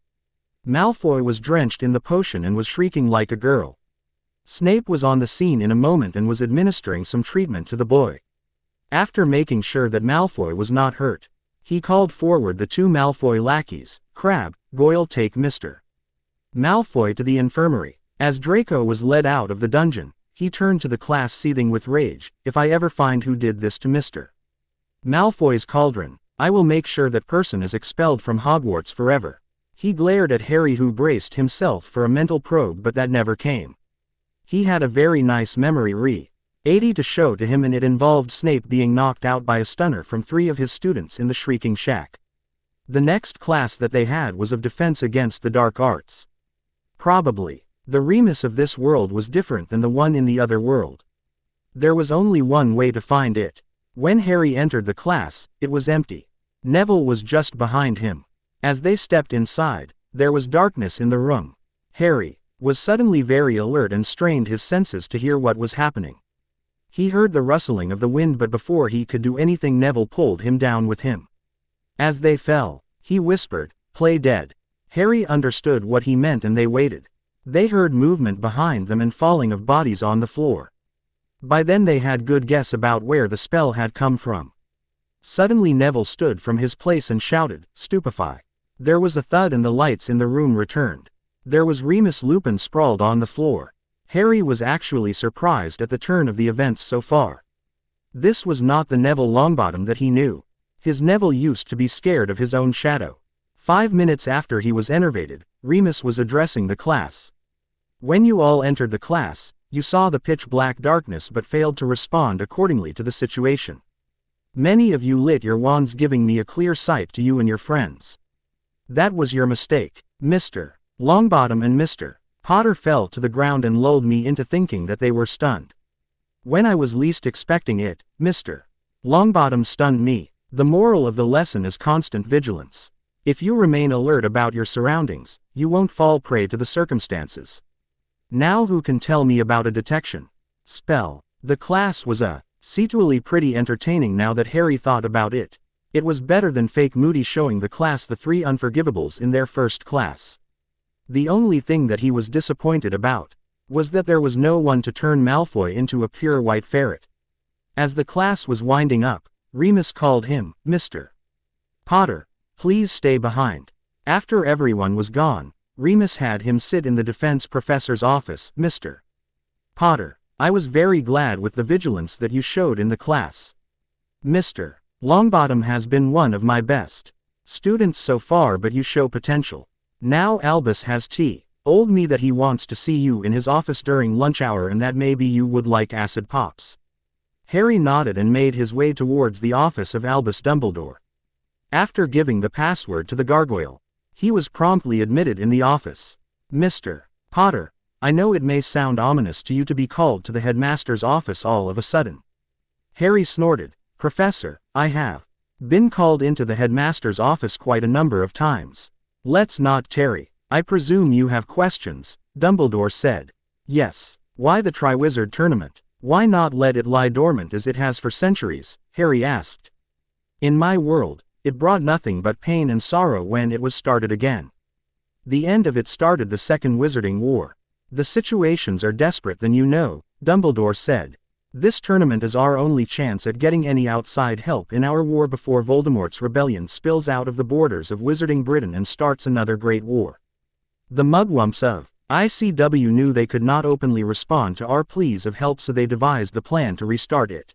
Malfoy was drenched in the potion and was shrieking like a girl. Snape was on the scene in a moment and was administering some treatment to the boy. After making sure that Malfoy was not hurt, he called forward the two Malfoy lackeys. Crabbe, Goyle, take Mr. Malfoy to the infirmary. As Draco was led out of the dungeon, he turned to the class, seething with rage. If I ever find who did this to Mr. Malfoy's cauldron, I will make sure that person is expelled from Hogwarts forever. He glared at Harry, who braced himself for a mental probe, but that never came. He had a very nice memory re-80 to show to him, and it involved Snape being knocked out by a stunner from 3 of his students in the Shrieking Shack. The next class that they had was of Defense Against the Dark Arts. Probably, the Remus of this world was different than the one in the other world. There was only one way to find it. When Harry entered the class, it was empty. Neville was just behind him. As they stepped inside, there was darkness in the room. Harry was suddenly very alert and strained his senses to hear what was happening. He heard the rustling of the wind, but before he could do anything, Neville pulled him down with him. As they fell, he whispered, "Play dead." Harry understood what he meant, and they waited. They heard movement behind them and falling of bodies on the floor. By then they had good guess about where the spell had come from. Suddenly Neville stood from his place and shouted, "Stupefy." There was a thud and the lights in the room returned. There was Remus Lupin sprawled on the floor. Harry was actually surprised at the turn of the events so far. This was not the Neville Longbottom that he knew. His Neville used to be scared of his own shadow. 5 minutes after he was enervated, Remus was addressing the class. When you all entered the class, you saw the pitch-black darkness but failed to respond accordingly to the situation. Many of you lit your wands, giving me a clear sight to you and your friends. That was your mistake. Mr. Longbottom and Mr. Potter fell to the ground and lulled me into thinking that they were stunned. When I was least expecting it, Mr. Longbottom stunned me. The moral of the lesson is constant vigilance. If you remain alert about your surroundings, you won't fall prey to the circumstances. Now who can tell me about a detection spell? The class was seatually pretty entertaining now that Harry thought about it. It was better than fake Moody showing the class the 3 unforgivables in their first class. The only thing that he was disappointed about was that there was no one to turn Malfoy into a pure white ferret. As the class was winding up, Remus called him, "Mr. Potter, please stay behind." After everyone was gone, Remus had him sit in the defense professor's office. "Mr. Potter, I was very glad with the vigilance that you showed in the class. Mr. Longbottom has been one of my best students so far, but you show potential. Now Albus has told me that he wants to see you in his office during lunch hour and that maybe you would like acid pops." Harry nodded and made his way towards the office of Albus Dumbledore. After giving the password to the gargoyle, he was promptly admitted in the office. "Mr. Potter, I know it may sound ominous to you to be called to the headmaster's office all of a sudden." Harry snorted. "Professor, I have been called into the headmaster's office quite a number of times. Let's not tarry. I presume you have questions," Dumbledore said. "Yes. Why the Triwizard Tournament?" Why not let it lie dormant as it has for centuries? Harry asked. In my world, it brought nothing but pain and sorrow when it was started again. The end of it started the Second Wizarding War. The situations are desperate than you know, Dumbledore said. This tournament is our only chance at getting any outside help in our war before Voldemort's rebellion spills out of the borders of Wizarding Britain and starts another great war. The mugwumps of ICW knew they could not openly respond to our pleas of help, so they devised the plan to restart it.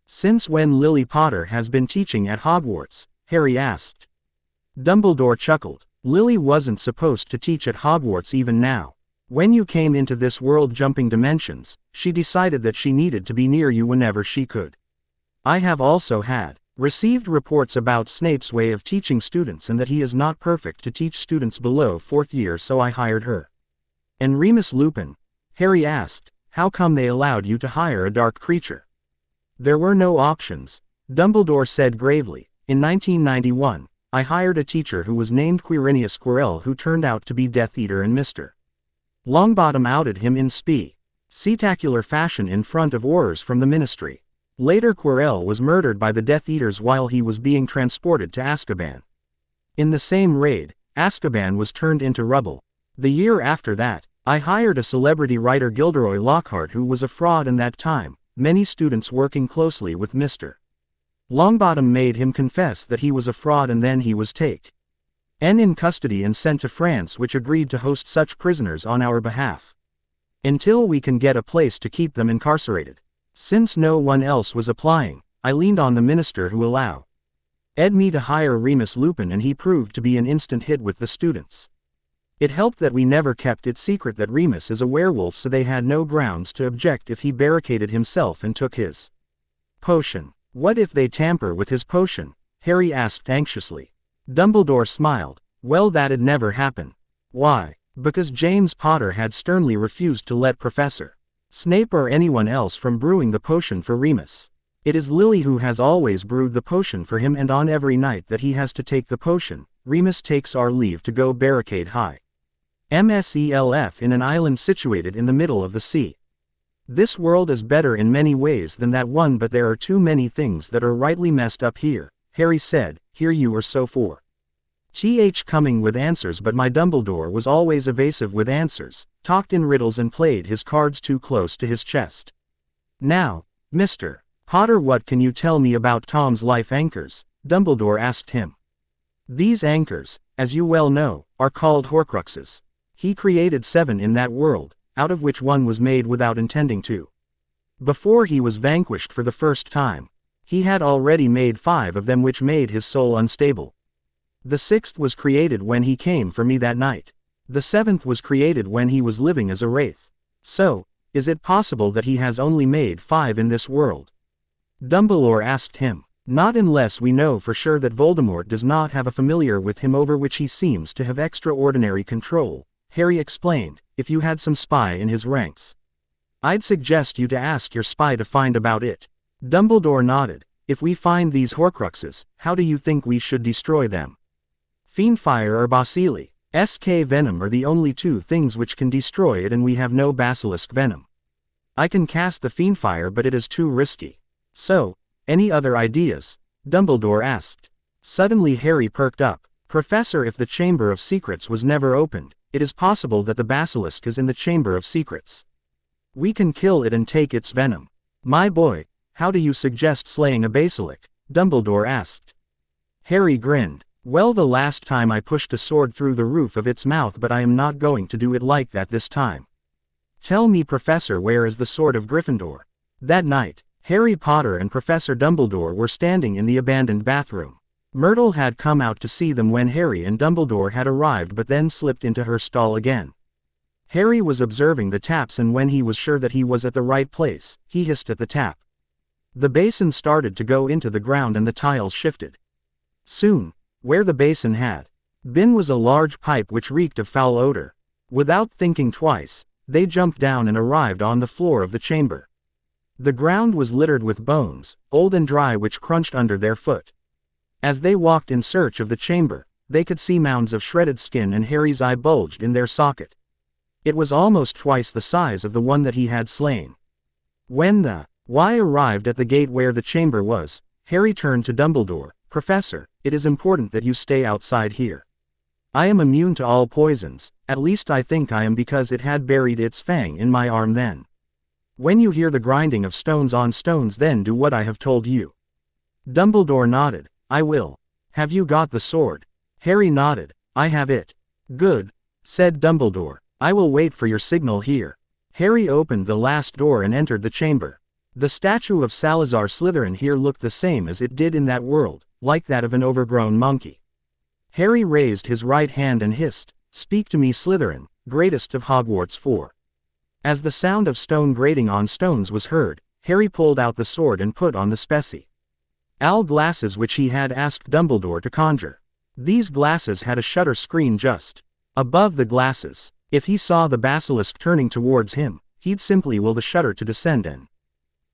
Since when Lily Potter has been teaching at Hogwarts? Harry asked. Dumbledore chuckled. Lily wasn't supposed to teach at Hogwarts even now. When you came into this world jumping dimensions, she decided that she needed to be near you whenever she could. I have also received reports about Snape's way of teaching students and that he is not perfect to teach students below 4th year, so I hired her. And Remus Lupin? Harry asked. How come they allowed you to hire a dark creature? There were no options, Dumbledore said gravely. In 1991, I hired a teacher who was named Quirinius Quirrell, who turned out to be Death Eater, and Mr. Longbottom outed him in spectacular fashion in front of Aurors from the Ministry. Later Quirrell was murdered by the Death Eaters while he was being transported to Azkaban. In the same raid, Azkaban was turned into rubble. The year after that, I hired a celebrity writer, Gilderoy Lockhart, who was a fraud, and that time, many students working closely with Mr. Longbottom made him confess that he was a fraud, and then he was taken in custody and sent to France, which agreed to host such prisoners on our behalf. Until we can get a place to keep them incarcerated. Since no one else was applying, I leaned on the minister, who allowed me to hire Remus Lupin, and he proved to be an instant hit with the students. It helped that we never kept it secret that Remus is a werewolf, so they had no grounds to object if he barricaded himself and took his potion. What if they tamper with his potion? Harry asked anxiously. Dumbledore smiled. Well, that'd never happen. Why? Because James Potter had sternly refused to let Professor Snape or anyone else from brewing the potion for Remus. It is Lily who has always brewed the potion for him, and on every night that he has to take the potion, Remus takes our leave to go barricade high MSELF in an island situated in the middle of the sea. This world is better in many ways than that one, but there are too many things that are rightly messed up here, Harry said. Here you are so coming with answers, but my Dumbledore was always evasive with answers, talked in riddles and played his cards too close to his chest. Now, Mr. Potter, what can you tell me about Tom's life anchors? Dumbledore asked him. These anchors, as you well know, are called Horcruxes. He created 7 in that world, out of which one was made without intending to. Before he was vanquished for the first time, he had already made 5 of them, which made his soul unstable. The 6th was created when he came for me that night. The 7th was created when he was living as a wraith. So, is it possible that he has only made 5 in this world? Dumbledore asked him. Not unless we know for sure that Voldemort does not have a familiar with him over which he seems to have extraordinary control, Harry explained. If you had some spy in his ranks, I'd suggest you to ask your spy to find about it. Dumbledore nodded. If we find these Horcruxes, how do you think we should destroy them? Fiendfire or Basilisk venom are the only 2 things which can destroy it, and we have no basilisk venom. I can cast the Fiendfire, but it is too risky. So, any other ideas? Dumbledore asked. Suddenly Harry perked up. Professor, if the Chamber of Secrets was never opened, it is possible that the basilisk is in the Chamber of Secrets. We can kill it and take its venom. My boy, how do you suggest slaying a basilisk? Dumbledore asked. Harry grinned. Well, the last time I pushed a sword through the roof of its mouth, but I am not going to do it like that this time. Tell me, Professor, where is the sword of Gryffindor? That night, Harry Potter and Professor Dumbledore were standing in the abandoned bathroom. Myrtle had come out to see them when Harry and Dumbledore had arrived, but then slipped into her stall again. Harry was observing the taps, and when he was sure that he was at the right place, he hissed at the tap. The basin started to go into the ground and the tiles shifted. Soon, where the basin had been was a large pipe which reeked of foul odor. Without thinking twice, they jumped down and arrived on the floor of the chamber. The ground was littered with bones, old and dry, which crunched under their foot. As they walked in search of the chamber, they could see mounds of shredded skin, and Harry's eye bulged in their socket. It was almost twice the size of the one that he had slain. When the Y arrived at the gate where the chamber was, Harry turned to Dumbledore. Professor, it is important that you stay outside here. I am immune to all poisons, at least I think I am because it had buried its fang in my arm then. When you hear the grinding of stones on stones, then do what I have told you. Dumbledore nodded. I will. Have you got the sword? Harry nodded. I have it. Good, said Dumbledore. I will wait for your signal here. Harry opened the last door and entered the chamber. The statue of Salazar Slytherin here looked the same as it did in that world, like that of an overgrown monkey. Harry raised his right hand and hissed, "Speak to me, Slytherin, greatest of Hogwarts 4. As the sound of stone grating on stones was heard, Harry pulled out the sword and put on the specie Al glasses which he had asked Dumbledore to conjure. These glasses had a shutter screen just above the glasses. If he saw the basilisk turning towards him, he'd simply will the shutter to descend and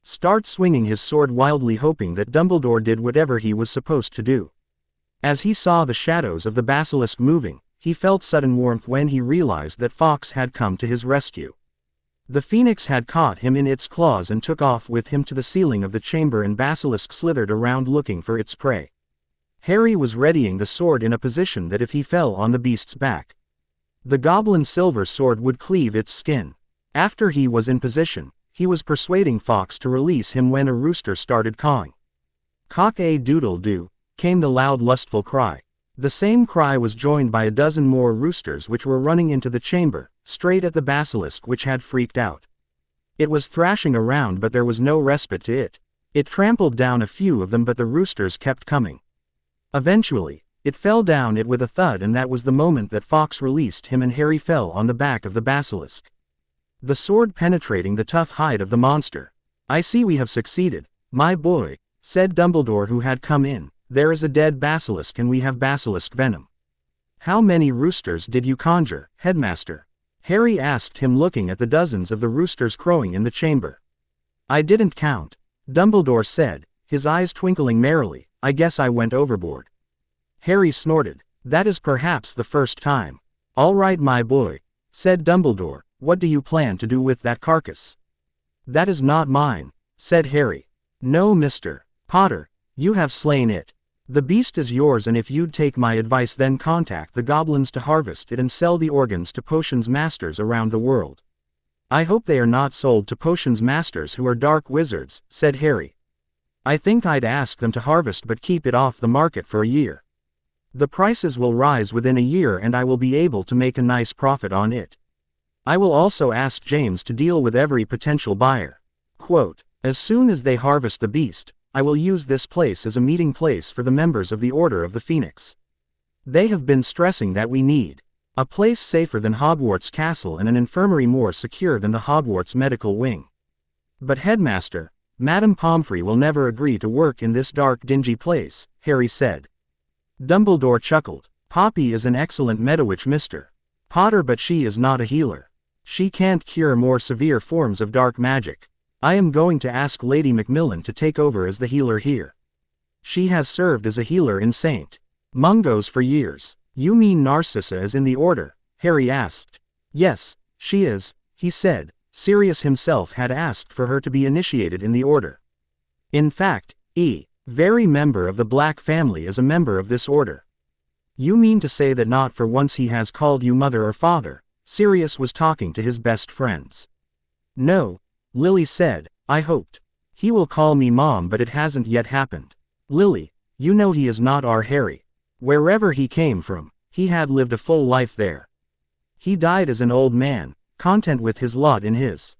start swinging his sword wildly, hoping that Dumbledore did whatever he was supposed to do. As he saw the shadows of the basilisk moving, he felt sudden warmth when he realized that Fawkes had come to his rescue. The phoenix had caught him in its claws and took off with him to the ceiling of the chamber, and Basilisk slithered around looking for its prey. Harry was readying the sword in a position that if he fell on the beast's back, the goblin's silver sword would cleave its skin. After he was in position, he was persuading Fawkes to release him when a rooster started cawing. Cock-a-doodle-doo, came the loud lustful cry. The same cry was joined by a dozen more roosters which were running into the chamber, straight at the basilisk, which had freaked out. It was thrashing around, but there was no respite to it. It trampled down a few of them, but the roosters kept coming. Eventually, it fell down it with a thud, and that was the moment that Fawkes released him and Harry fell on the back of the basilisk, the sword penetrating the tough hide of the monster. I see we have succeeded, my boy, said Dumbledore, who had come in. There is a dead basilisk and we have basilisk venom. How many roosters did you conjure, headmaster? Harry asked him, looking at the dozens of the roosters crowing in the chamber. I didn't count, Dumbledore said, his eyes twinkling merrily. I guess I went overboard. Harry snorted. That is perhaps the first time. All right, my boy, said Dumbledore. What do you plan to do with that carcass? That is not mine, said Harry. No, Mr. Potter, you have slain it. The beast is yours, and if you'd take my advice, then contact the goblins to harvest it and sell the organs to potions masters around the world. I hope they are not sold to potions masters who are dark wizards, said Harry. I think I'd ask them to harvest but keep it off the market for a year. The prices will rise within a year and I will be able to make a nice profit on it. I will also ask James to deal with every potential buyer. Quote, as soon as they harvest the beast, I will use this place as a meeting place for the members of the Order of the Phoenix. They have been stressing that we need a place safer than Hogwarts Castle and an infirmary more secure than the Hogwarts Medical Wing. But Headmaster, Madame Pomfrey will never agree to work in this dark, dingy place, Harry said. Dumbledore chuckled. Poppy is an excellent Medowitch, Mr. Potter, but she is not a healer. She can't cure more severe forms of dark magic. I am going to ask Lady Macmillan to take over as the healer here. She has served as a healer in St. Mungo's for years. You mean Narcissa is in the order? Harry asked. Yes, she is, he said. Sirius himself had asked for her to be initiated in the order. In fact, very member of the Black family is a member of this order. You mean to say that not for once he has called you mother or father? Sirius was talking to his best friends. No, Lily said. I hoped he will call me mom, but it hasn't yet happened. Lily, you know he is not our Harry. Wherever he came from, he had lived a full life there. He died as an old man, content with his lot in his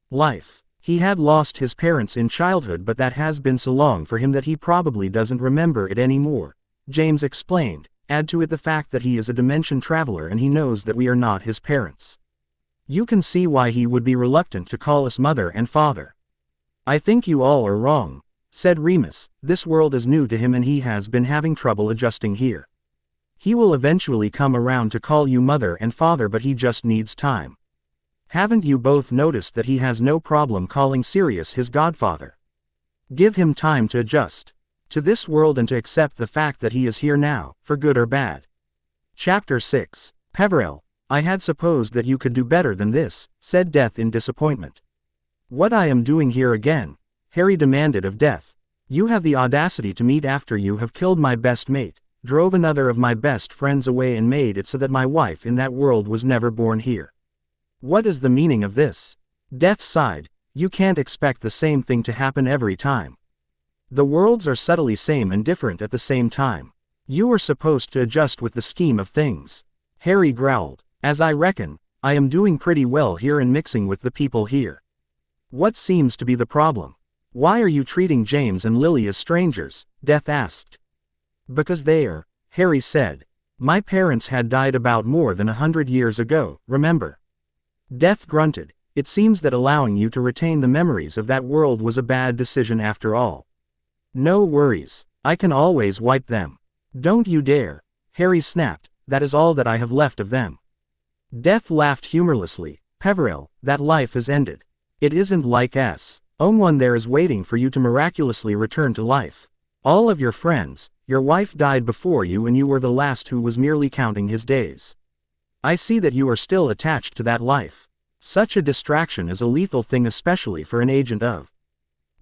life. He had lost his parents in childhood, but that has been so long for him that he probably doesn't remember it anymore, James explained. Add to it the fact that he is a dimension traveler and he knows that we are not his parents. You can see why he would be reluctant to call us mother and father. I think you all are wrong, said Remus. This world is new to him and he has been having trouble adjusting here. He will eventually come around to call you mother and father, but he just needs time. Haven't you both noticed that he has no problem calling Sirius his godfather? Give him time to adjust to this world and to accept the fact that he is here now, for good or bad. Chapter 6. Peverell. I had supposed that you could do better than this, said Death in disappointment. What I am doing here again? Harry demanded of Death. You have the audacity to meet after you have killed my best mate, drove another of my best friends away and made it so that my wife in that world was never born here. What is the meaning of this? Death sighed. You can't expect the same thing to happen every time. The worlds are subtly same and different at the same time. You are supposed to adjust with the scheme of things. Harry growled. As I reckon, I am doing pretty well here and mixing with the people here. What seems to be the problem? Why are you treating James and Lily as strangers? Death asked. Because they are, Harry said. My parents had died about more than 100 years ago, remember? Death grunted. It seems that allowing you to retain the memories of that world was a bad decision after all. No worries. I can always wipe them. Don't you dare. Harry snapped. That is all that I have left of them. Death laughed humorlessly. Peveril, that life is ended. It isn't like One there is waiting for you to miraculously return to life. All of your friends, your wife died before you and you were the last who was merely counting his days. I see that you are still attached to that life. Such a distraction is a lethal thing, especially for an agent of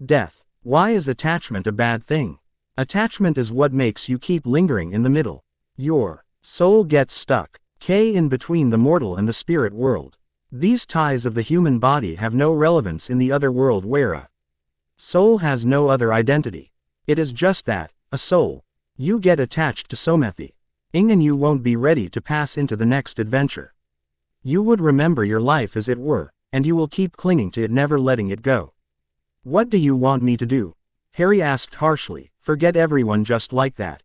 death. Why is attachment a bad thing? Attachment is what makes you keep lingering in the middle. Your soul gets stuck, in between the mortal and the spirit world. These ties of the human body have no relevance in the other world where a soul has no other identity. It is just that, a soul. You get attached to Somethy. And you won't be ready to pass into the next adventure. You would remember your life as it were, and you will keep clinging to it, never letting it go. What do you want me to do? Harry asked harshly. Forget everyone just like that.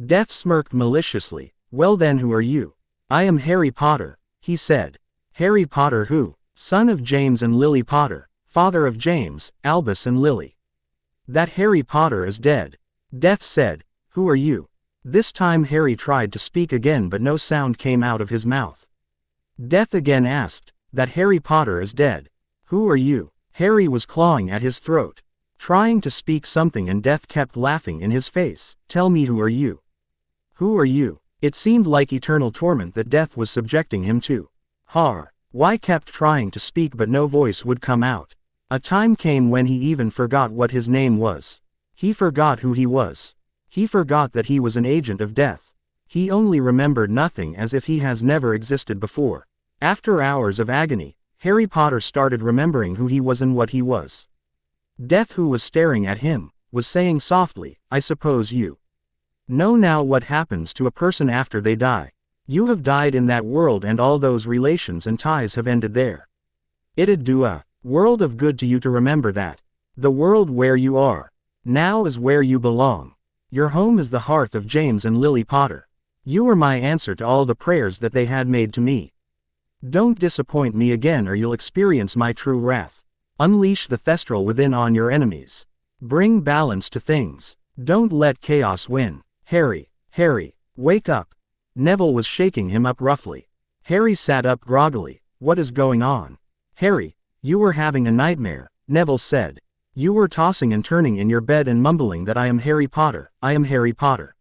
Death smirked maliciously. Well then, who are you? I am Harry Potter, he said. Harry Potter who? Son of James and Lily Potter, father of James, Albus and Lily. That Harry Potter is dead. Death said. Who are you? This time Harry tried to speak again, but no sound came out of his mouth. Death again asked. That Harry Potter is dead. Who are you? Harry was clawing at his throat, trying to speak something, and Death kept laughing in his face. Tell me, who are you? Who are you? It seemed like eternal torment that Death was subjecting him to. Why kept trying to speak but no voice would come out. A time came when he even forgot what his name was. He forgot who he was. He forgot that he was an agent of death. He only remembered nothing, as if he has never existed before. After hours of agony, Harry Potter started remembering who he was and what he was. Death, who was staring at him, was saying softly, I suppose you know now what happens to a person after they die. You have died in that world and all those relations and ties have ended there. It'd do a world of good to you to remember that. The world where you are now is where you belong. Your home is the hearth of James and Lily Potter. You are my answer to all the prayers that they had made to me. Don't disappoint me again or you'll experience my true wrath. Unleash the Thestral within on your enemies. Bring balance to things. Don't let chaos win. Harry, wake up. Neville was shaking him up roughly. Harry sat up groggily. What is going on? Harry, you were having a nightmare, Neville said. You were tossing and turning in your bed and mumbling that I am Harry Potter, I am Harry Potter.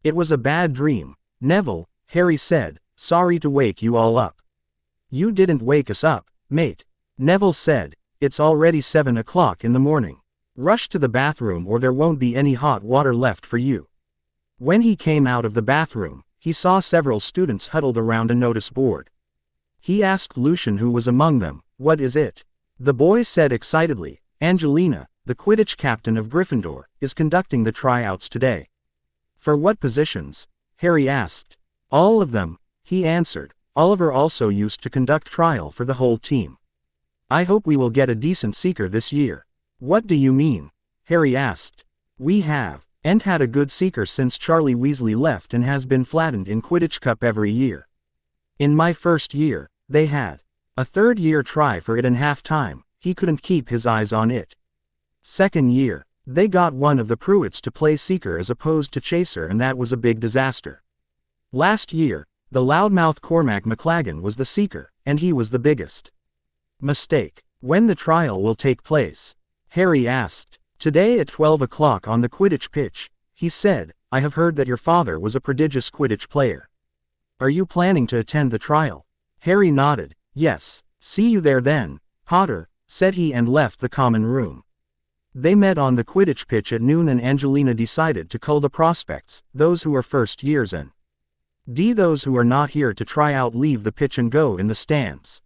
It was a bad dream, Neville, Harry said, sorry to wake you all up. You didn't wake us up, mate, Neville said. It's already 7 o'clock in the morning. Rush to the bathroom or there won't be any hot water left for you. When he came out of the bathroom, he saw several students huddled around a notice board. He asked Lucian who was among them, what is it? The boy said excitedly, Angelina, the Quidditch captain of Gryffindor, is conducting the tryouts today. For what positions? Harry asked. All of them, he answered. Oliver also used to conduct trial for the whole team. I hope we will get a decent seeker this year. What do you mean? Harry asked. We have, and had a good seeker since Charlie Weasley left and has been flattened in Quidditch Cup every year. In my first year, they had a third year try for it and half-time, he couldn't keep his eyes on it. Second year, they got one of the Pruitts to play seeker as opposed to chaser and that was a big disaster. Last year, the loudmouth Cormac McLagan was the seeker, and he was the biggest mistake. When the trial will take place? Harry asked. Today at 12 o'clock on the Quidditch pitch, he said. I have heard that your father was a prodigious Quidditch player. Are you planning to attend the trial? Harry nodded. Yes. See you there then, Potter, said he and left the common room. They met on the Quidditch pitch at noon and Angelina decided to cull the prospects, those who are first years and those who are not here to try out leave the pitch and go in the stands.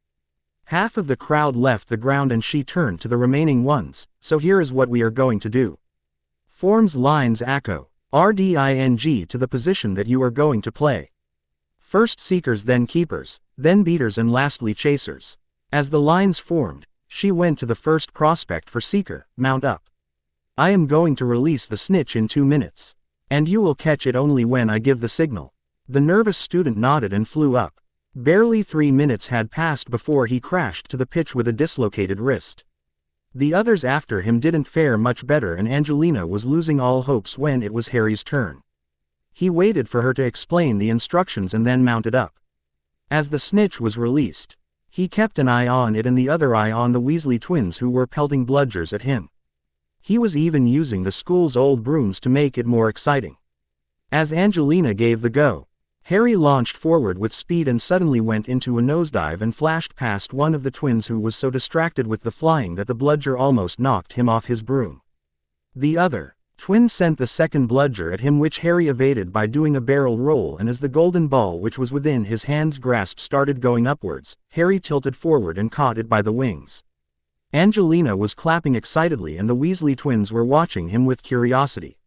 Half of the crowd left the ground and she turned to the remaining ones, so here is what we are going to do. Forms lines echo, RDING to the position that you are going to play. First seekers, then keepers, then beaters and lastly chasers. As the lines formed, she went to the first prospect for seeker, mount up. I am going to release the snitch in 2 minutes. And you will catch it only when I give the signal. The nervous student nodded and flew up. Barely 3 minutes had passed before he crashed to the pitch with a dislocated wrist. The others after him didn't fare much better and Angelina was losing all hopes when it was Harry's turn. He waited for her to explain the instructions and then mounted up. As the snitch was released, he kept an eye on it and the other eye on the Weasley twins who were pelting bludgers at him. He was even using the school's old brooms to make it more exciting. As Angelina gave the go, Harry launched forward with speed and suddenly went into a nosedive and flashed past one of the twins who was so distracted with the flying that the bludger almost knocked him off his broom. The other twin sent the second bludger at him which Harry evaded by doing a barrel roll and as the golden ball which was within his hand's grasp started going upwards, Harry tilted forward and caught it by the wings. Angelina was clapping excitedly and the Weasley twins were watching him with curiosity.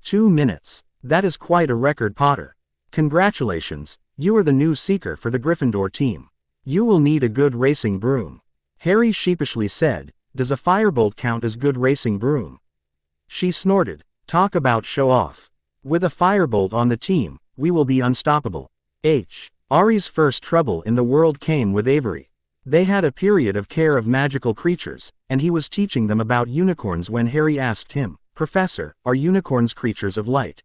2 minutes. That is quite a record, Potter. Congratulations, you are the new seeker for the Gryffindor team. You will need a good racing broom. Harry sheepishly said, does a firebolt count as good racing broom? She snorted, talk about show off. With a firebolt on the team, we will be unstoppable. Ari's first trouble in the world came with Avery. They had a period of care of magical creatures, and he was teaching them about unicorns when Harry asked him, Professor, are unicorns creatures of light?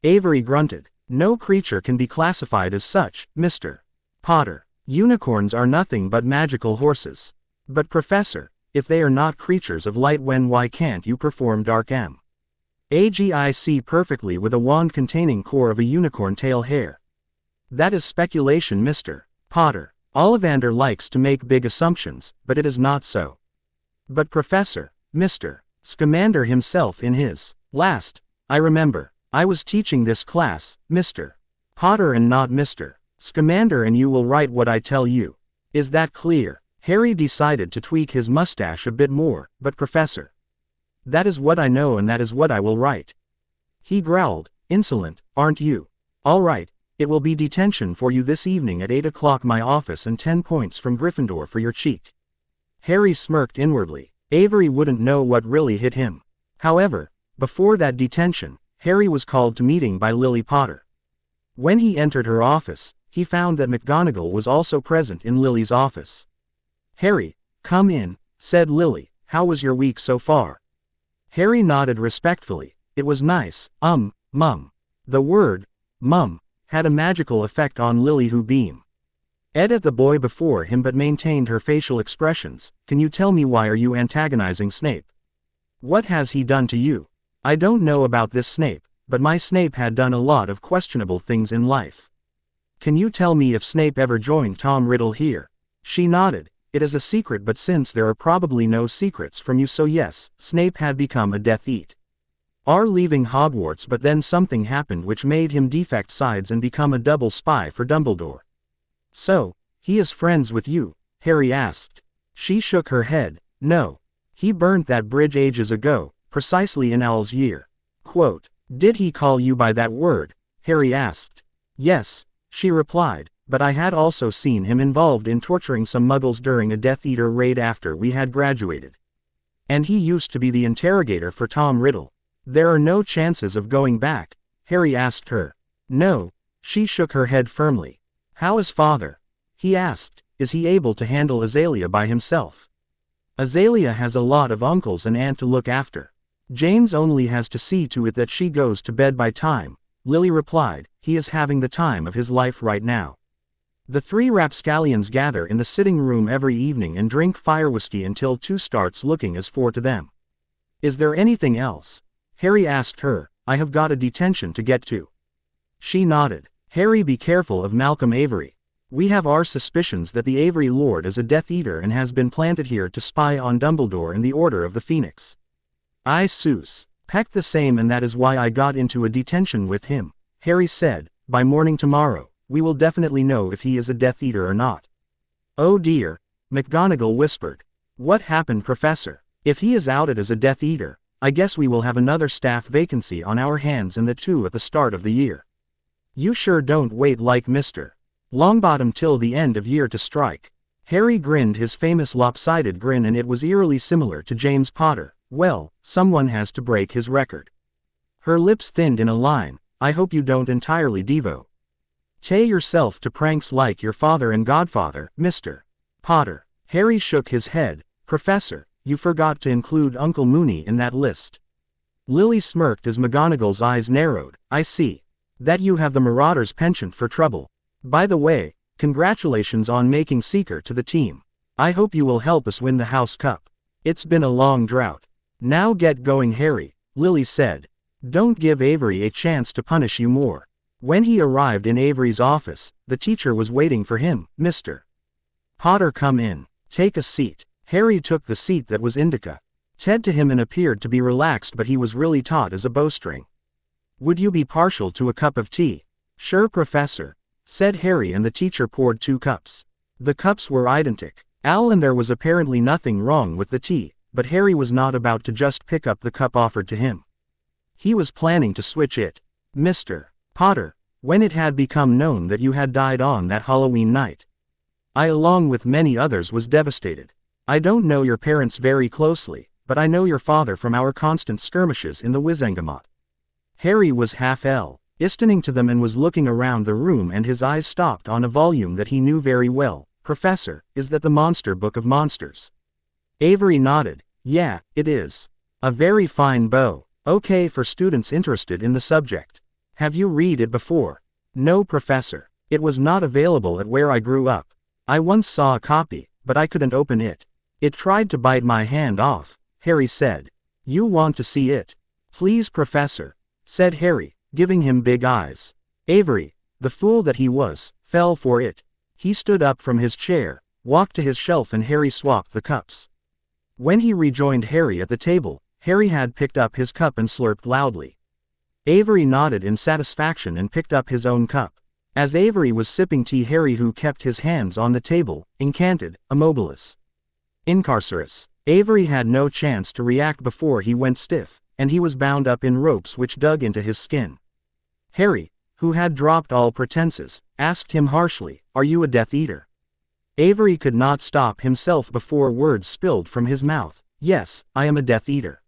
Avery grunted. No creature can be classified as such, Mr. Potter. Unicorns are nothing but magical horses. But Professor, if they are not creatures of light why can't you perform dark magic perfectly with a wand containing core of a unicorn tail hair? That is speculation, Mr. Potter. Ollivander likes to make big assumptions, but it is not so. But Professor, Mr. Scamander himself in his last, I remember. I was teaching this class, Mr. Potter and not Mr. Scamander and you will write what I tell you. Is that clear? Harry decided to tweak his mustache a bit more, but Professor. That is what I know and that is what I will write. He growled, insolent, aren't you? All right, it will be detention for you this evening at 8 o'clock my office and 10 points from Gryffindor for your cheek. Harry smirked inwardly. Avery wouldn't know what really hit him. However, before that detention, Harry was called to meeting by Lily Potter. When he entered her office, he found that McGonagall was also present in Lily's office. Harry, come in, said Lily, how was your week so far? Harry nodded respectfully. It was nice, mum. The word, mum, had a magical effect on Lily who beamed at the boy before him but maintained her facial expressions. Can you tell me why are you antagonizing Snape? What has he done to you? I don't know about this Snape, but my Snape had done a lot of questionable things in life. Can you tell me if Snape ever joined Tom Riddle here? She nodded. It is a secret but since there are probably no secrets from you so yes, Snape had become a Death Eat. Leaving Hogwarts but then something happened which made him defect sides and become a double spy for Dumbledore. So, he is friends with you? Harry asked. She shook her head. No. He burnt that bridge ages ago. Precisely in Owl's year. Quote, did he call you by that word? Harry asked. Yes, she replied, but I had also seen him involved in torturing some muggles during a Death Eater raid after we had graduated. And he used to be the interrogator for Tom Riddle. There are no chances of going back? Harry asked her. No, she shook her head firmly. How is father? He asked, is he able to handle Azalea by himself? Azalea has a lot of uncles and aunt to look after. James only has to see to it that she goes to bed by time, Lily replied. He is having the time of his life right now. The 3 rapscallions gather in the sitting room every evening and drink fire whiskey until 2 starts looking as 4 to them. Is there anything else? Harry asked her. I have got a detention to get to. She nodded. Harry, be careful of Malcolm Avery. We have our suspicions that the Avery Lord is a Death Eater and has been planted here to spy on Dumbledore and the Order of the Phoenix. I sus. Peck the same, and that is why I got into a detention with him, Harry said. By morning tomorrow, we will definitely know if he is a Death Eater or not. Oh dear, McGonagall whispered. What happened, Professor? If he is outed as a Death Eater, I guess we will have another staff vacancy on our hands, and the two at the start of the year. You sure don't wait like Mr. Longbottom till the end of year to strike. Harry grinned his famous lopsided grin, and it was eerily similar to James Potter. Well, someone has to break his record. Her lips thinned in a line. I hope you don't entirely devote yourself to pranks like your father and godfather, Mr. Potter. Harry shook his head. Professor, you forgot to include Uncle Moony in that list. Lily smirked as McGonagall's eyes narrowed. I see. That you have the Marauder's penchant for trouble. By the way, congratulations on making Seeker to the team. I hope you will help us win the House Cup. It's been a long drought. Now get going, Harry, Lily said. Don't give Avery a chance to punish you more. When he arrived in Avery's office, the teacher was waiting for him. Mr. Potter, come in. Take a seat. Harry took the seat that was indica. Ted to him and appeared to be relaxed, but he was really taut as a bowstring. Would you be partial to a cup of tea? Sure, Professor, said Harry, and the teacher poured 2 cups. The cups were identical. And there was apparently nothing wrong with the tea, but Harry was not about to just pick up the cup offered to him. He was planning to switch it. Mr. Potter, when it had become known that you had died on that Halloween night, I, along with many others, was devastated. I don't know your parents very closely, but I know your father from our constant skirmishes in the Wizengamot. Harry was half listening to them and was looking around the room, and his eyes stopped on a volume that he knew very well. Professor, is that the Monster Book of Monsters? Avery nodded. Yeah, it is. A very fine bow. Okay for students interested in the subject. Have you read it before? No, Professor. It was not available at where I grew up. I once saw a copy, but I couldn't open it. It tried to bite my hand off, Harry said. You want to see it? Please, Professor, said Harry, giving him big eyes. Avery, the fool that he was, fell for it. He stood up from his chair, walked to his shelf, and Harry swapped the cups. When he rejoined Harry at the table, Harry had picked up his cup and slurped loudly. Avery nodded in satisfaction and picked up his own cup. As Avery was sipping tea, Harry, who kept his hands on the table, incanted, Immobilis Incarcerus. Avery had no chance to react before he went stiff, and he was bound up in ropes which dug into his skin. Harry, who had dropped all pretenses, asked him harshly, Are you a Death Eater? Avery could not stop himself before words spilled from his mouth. Yes, I am a Death Eater.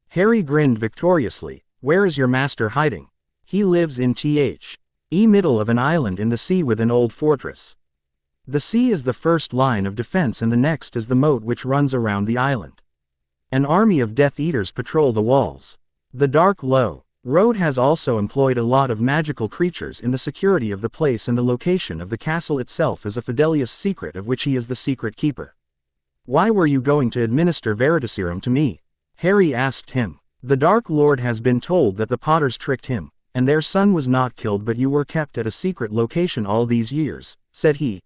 Harry grinned victoriously. Where is your master hiding? He lives in middle of an island in the sea with an old fortress. The sea is the first line of defense, and the next is the moat which runs around the island. An army of Death Eaters patrol the walls. The dark low road has also employed a lot of magical creatures in the security of the place, and the location of the castle itself is a Fidelius secret of which he is the secret keeper. Why were you going to administer Veritaserum to me? Harry asked him. The Dark Lord has been told that the Potters tricked him, and their son was not killed, but you were kept at a secret location all these years, said he.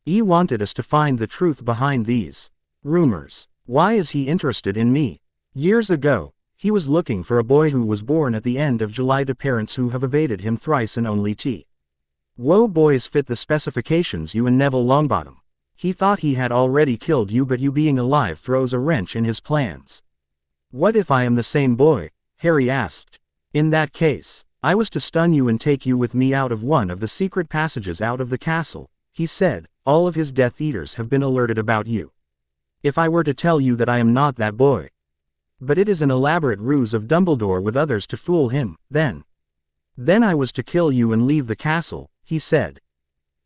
He wanted us to find the truth behind these rumors. Why is he interested in me? Years ago, he was looking for a boy who was born at the end of July to parents who have evaded him thrice and only Woe boys fit the specifications, you and Neville Longbottom. He thought he had already killed you, but you being alive throws a wrench in his plans. What if I am the same boy? Harry asked. In that case, I was to stun you and take you with me out of one of the secret passages out of the castle, he said. All of his Death Eaters have been alerted about you. If I were to tell you that I am not that boy, but it is an elaborate ruse of Dumbledore with others to fool him, then I was to kill you and leave the castle, he said.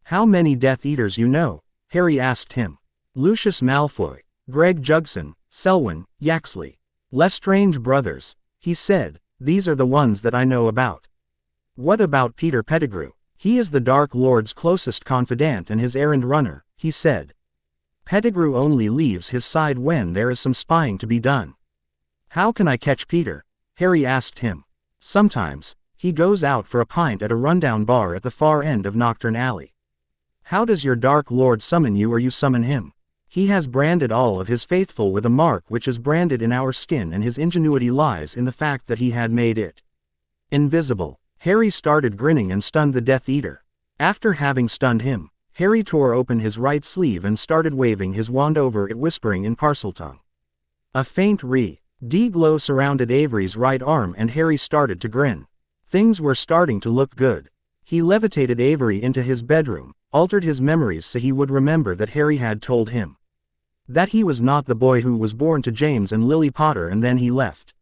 How many Death Eaters you know? Harry asked him. Lucius Malfoy, Greg Jugson, Selwyn, Yaxley, Lestrange brothers, he said. These are the ones that I know about. What about Peter Pettigrew? He is the Dark Lord's closest confidant and his errand runner, he said. Pettigrew only leaves his side when there is some spying to be done. How can I catch Peter? Harry asked him. Sometimes, he goes out for a pint at a rundown bar at the far end of Knockturn Alley. How does your Dark Lord summon you or you summon him? He has branded all of his faithful with a mark which is branded in our skin, and his ingenuity lies in the fact that he had made it invisible. Harry started grinning and stunned the Death Eater. After having stunned him, Harry tore open his right sleeve and started waving his wand over it, whispering in Parseltongue. A faint D glow surrounded Avery's right arm and Harry started to grin. Things were starting to look good. He levitated Avery into his bedroom, altered his memories so he would remember that Harry had told him that he was not the boy who was born to James and Lily Potter, and then he left.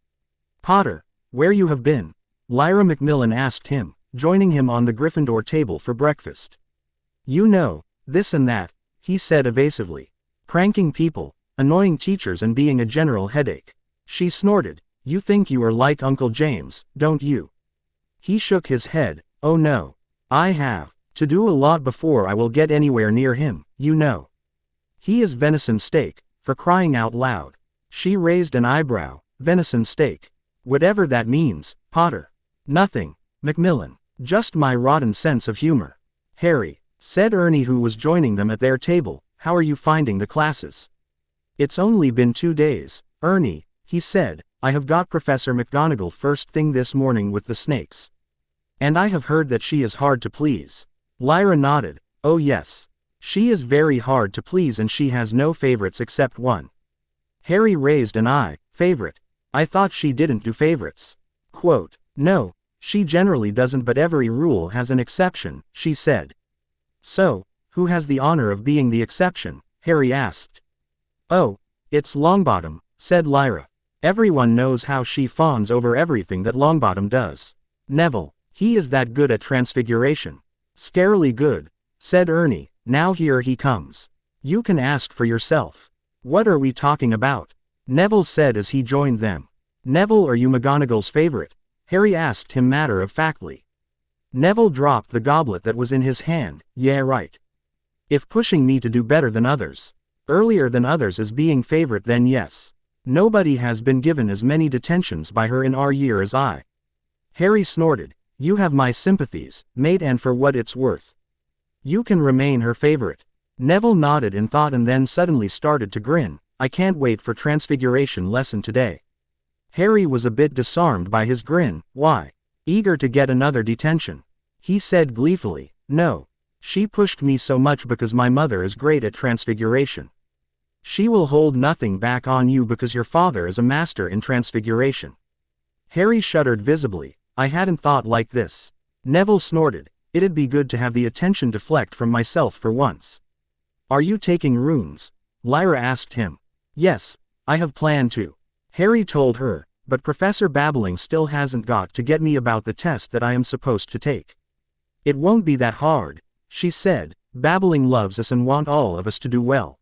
Potter, where you have been? Lyra Macmillan asked him, joining him on the Gryffindor table for breakfast. You know, this and that, he said evasively. Pranking people, annoying teachers and being a general headache. She snorted. You think you are like Uncle James, don't you? He shook his head. Oh no. I have to do a lot before I will get anywhere near him, you know. He is venison steak, for crying out loud. She raised an eyebrow. Venison steak. Whatever that means, Potter. Nothing, Macmillan. Just my rotten sense of humor. Harry, said Ernie, who was joining them at their table, how are you finding the classes? It's only been 2 days, Ernie, he said. I have got Professor McGonagall first thing this morning with the snakes. And I have heard that she is hard to please. Lyra nodded. Oh yes. She is very hard to please and she has no favorites except one. Harry raised an eye. Favorite? I thought she didn't do favorites. Quote, no, she generally doesn't, but every rule has an exception, she said. So, who has the honor of being the exception? Harry asked. Oh, it's Longbottom, said Lyra. Everyone knows how she fawns over everything that Longbottom does. Neville, he is that good at transfiguration. Scarily good, said Ernie. Now here he comes. You can ask for yourself. What are we talking about? Neville said as he joined them. Neville, are you McGonagall's favorite? Harry asked him matter-of-factly. Neville dropped the goblet that was in his hand. Yeah, right. If pushing me to do better than others, earlier than others is being favorite, then yes. Nobody has been given as many detentions by her in our year as I. Harry snorted. You have my sympathies, mate, and for what it's worth, you can remain her favorite. Neville nodded in thought and then suddenly started to grin. I can't wait for Transfiguration lesson today. Harry was a bit disarmed by his grin. Why? Eager to get another detention. He said gleefully, no. She pushed me so much because my mother is great at Transfiguration. She will hold nothing back on you because your father is a master in Transfiguration. Harry shuddered visibly. I hadn't thought like this. Neville snorted. It'd be good to have the attention deflect from myself for once. Are you taking runes? Lyra asked him. Yes, I have planned to. Harry told her, but Professor Babbling still hasn't got to get me about the test that I am supposed to take. It won't be that hard, she said. Babbling loves us and want all of us to do well.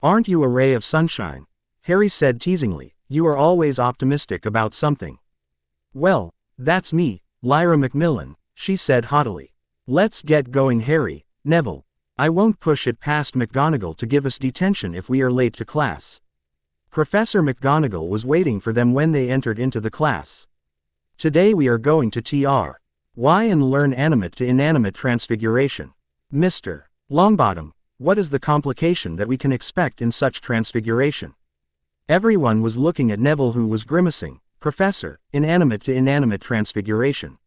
Aren't you a ray of sunshine? Harry said teasingly. You are always optimistic about something. Well, that's me, Lyra Macmillan, she said haughtily. Let's get going, Harry. Neville, I won't push it past McGonagall to give us detention if we are late to class. Professor McGonagall was waiting for them when they entered into the class. Today we are going to Try and learn animate to inanimate transfiguration. Mr. Longbottom, what is the complication that we can expect in such transfiguration? Everyone was looking at Neville, who was grimacing. Professor, inanimate to inanimate transfiguration.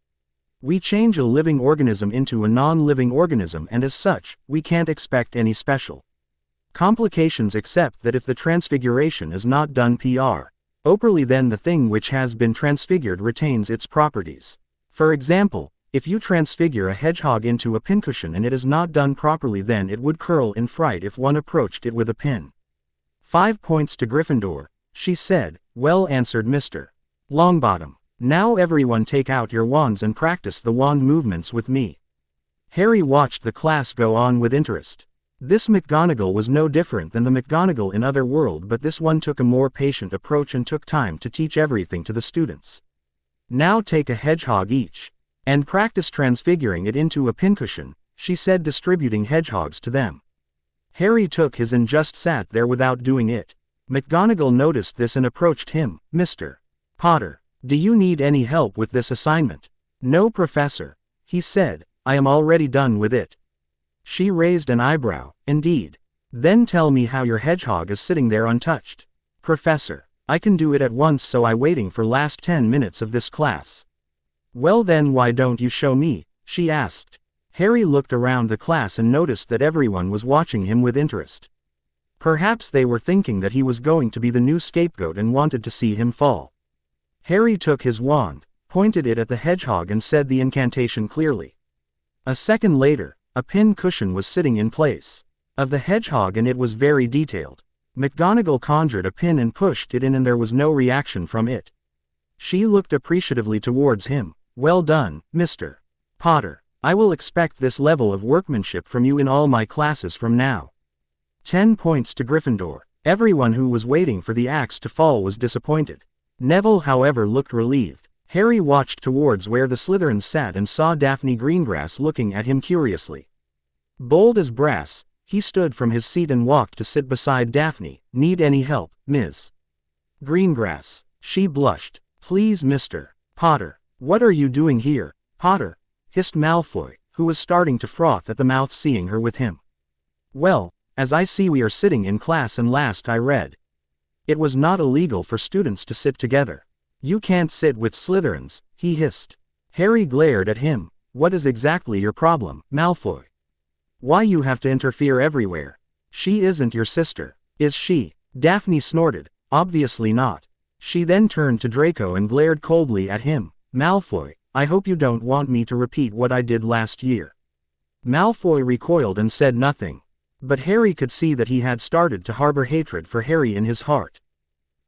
We change a living organism into a non-living organism, and as such, we can't expect any special complications except that if the transfiguration is not done properly, then the thing which has been transfigured retains its properties. For example, if you transfigure a hedgehog into a pincushion and it is not done properly, then it would curl in fright if one approached it with a pin. 5 points to Gryffindor, she said. Well answered, Mr. Longbottom. Now everyone take out your wands and practice the wand movements with me. Harry watched the class go on with interest. This McGonagall was no different than the McGonagall in Otherworld, but this one took a more patient approach and took time to teach everything to the students. Now take a hedgehog each, and practice transfiguring it into a pincushion, she said, distributing hedgehogs to them. Harry took his and just sat there without doing it. McGonagall noticed this and approached him. Mr. Potter, do you need any help with this assignment? No, Professor, he said. I am already done with it. She raised an eyebrow. Indeed. Then tell me how your hedgehog is sitting there untouched. Professor, I can do it at once, so I waiting for last 10 minutes of this class. Well then why don't you show me? She asked. Harry looked around the class and noticed that everyone was watching him with interest. Perhaps they were thinking that he was going to be the new scapegoat and wanted to see him fall. Harry took his wand, pointed it at the hedgehog and said the incantation clearly. A second later, a pin cushion was sitting in place of the hedgehog and it was very detailed. McGonagall conjured a pin and pushed it in and there was no reaction from it. She looked appreciatively towards him. Well done, Mr. Potter. I will expect this level of workmanship from you in all my classes from now. 10 points to Gryffindor. Everyone who was waiting for the axe to fall was disappointed. Neville, however, looked relieved. Harry watched towards where the Slytherins sat and saw Daphne Greengrass looking at him curiously. Bold as brass, he stood from his seat and walked to sit beside Daphne. Need any help, Ms. Greengrass? She blushed. Please, Mr. Potter. What are you doing here, Potter? Hissed Malfoy, who was starting to froth at the mouth seeing her with him. Well, as I see we are sitting in class and last I read, it was not illegal for students to sit together. You can't sit with Slytherins, he hissed. Harry glared at him. What is exactly your problem, Malfoy? Why you have to interfere everywhere? She isn't your sister, is she? Daphne snorted. Obviously not. She then turned to Draco and glared coldly at him. Malfoy, I hope you don't want me to repeat what I did last year. Malfoy recoiled and said nothing. But Harry could see that he had started to harbor hatred for Harry in his heart.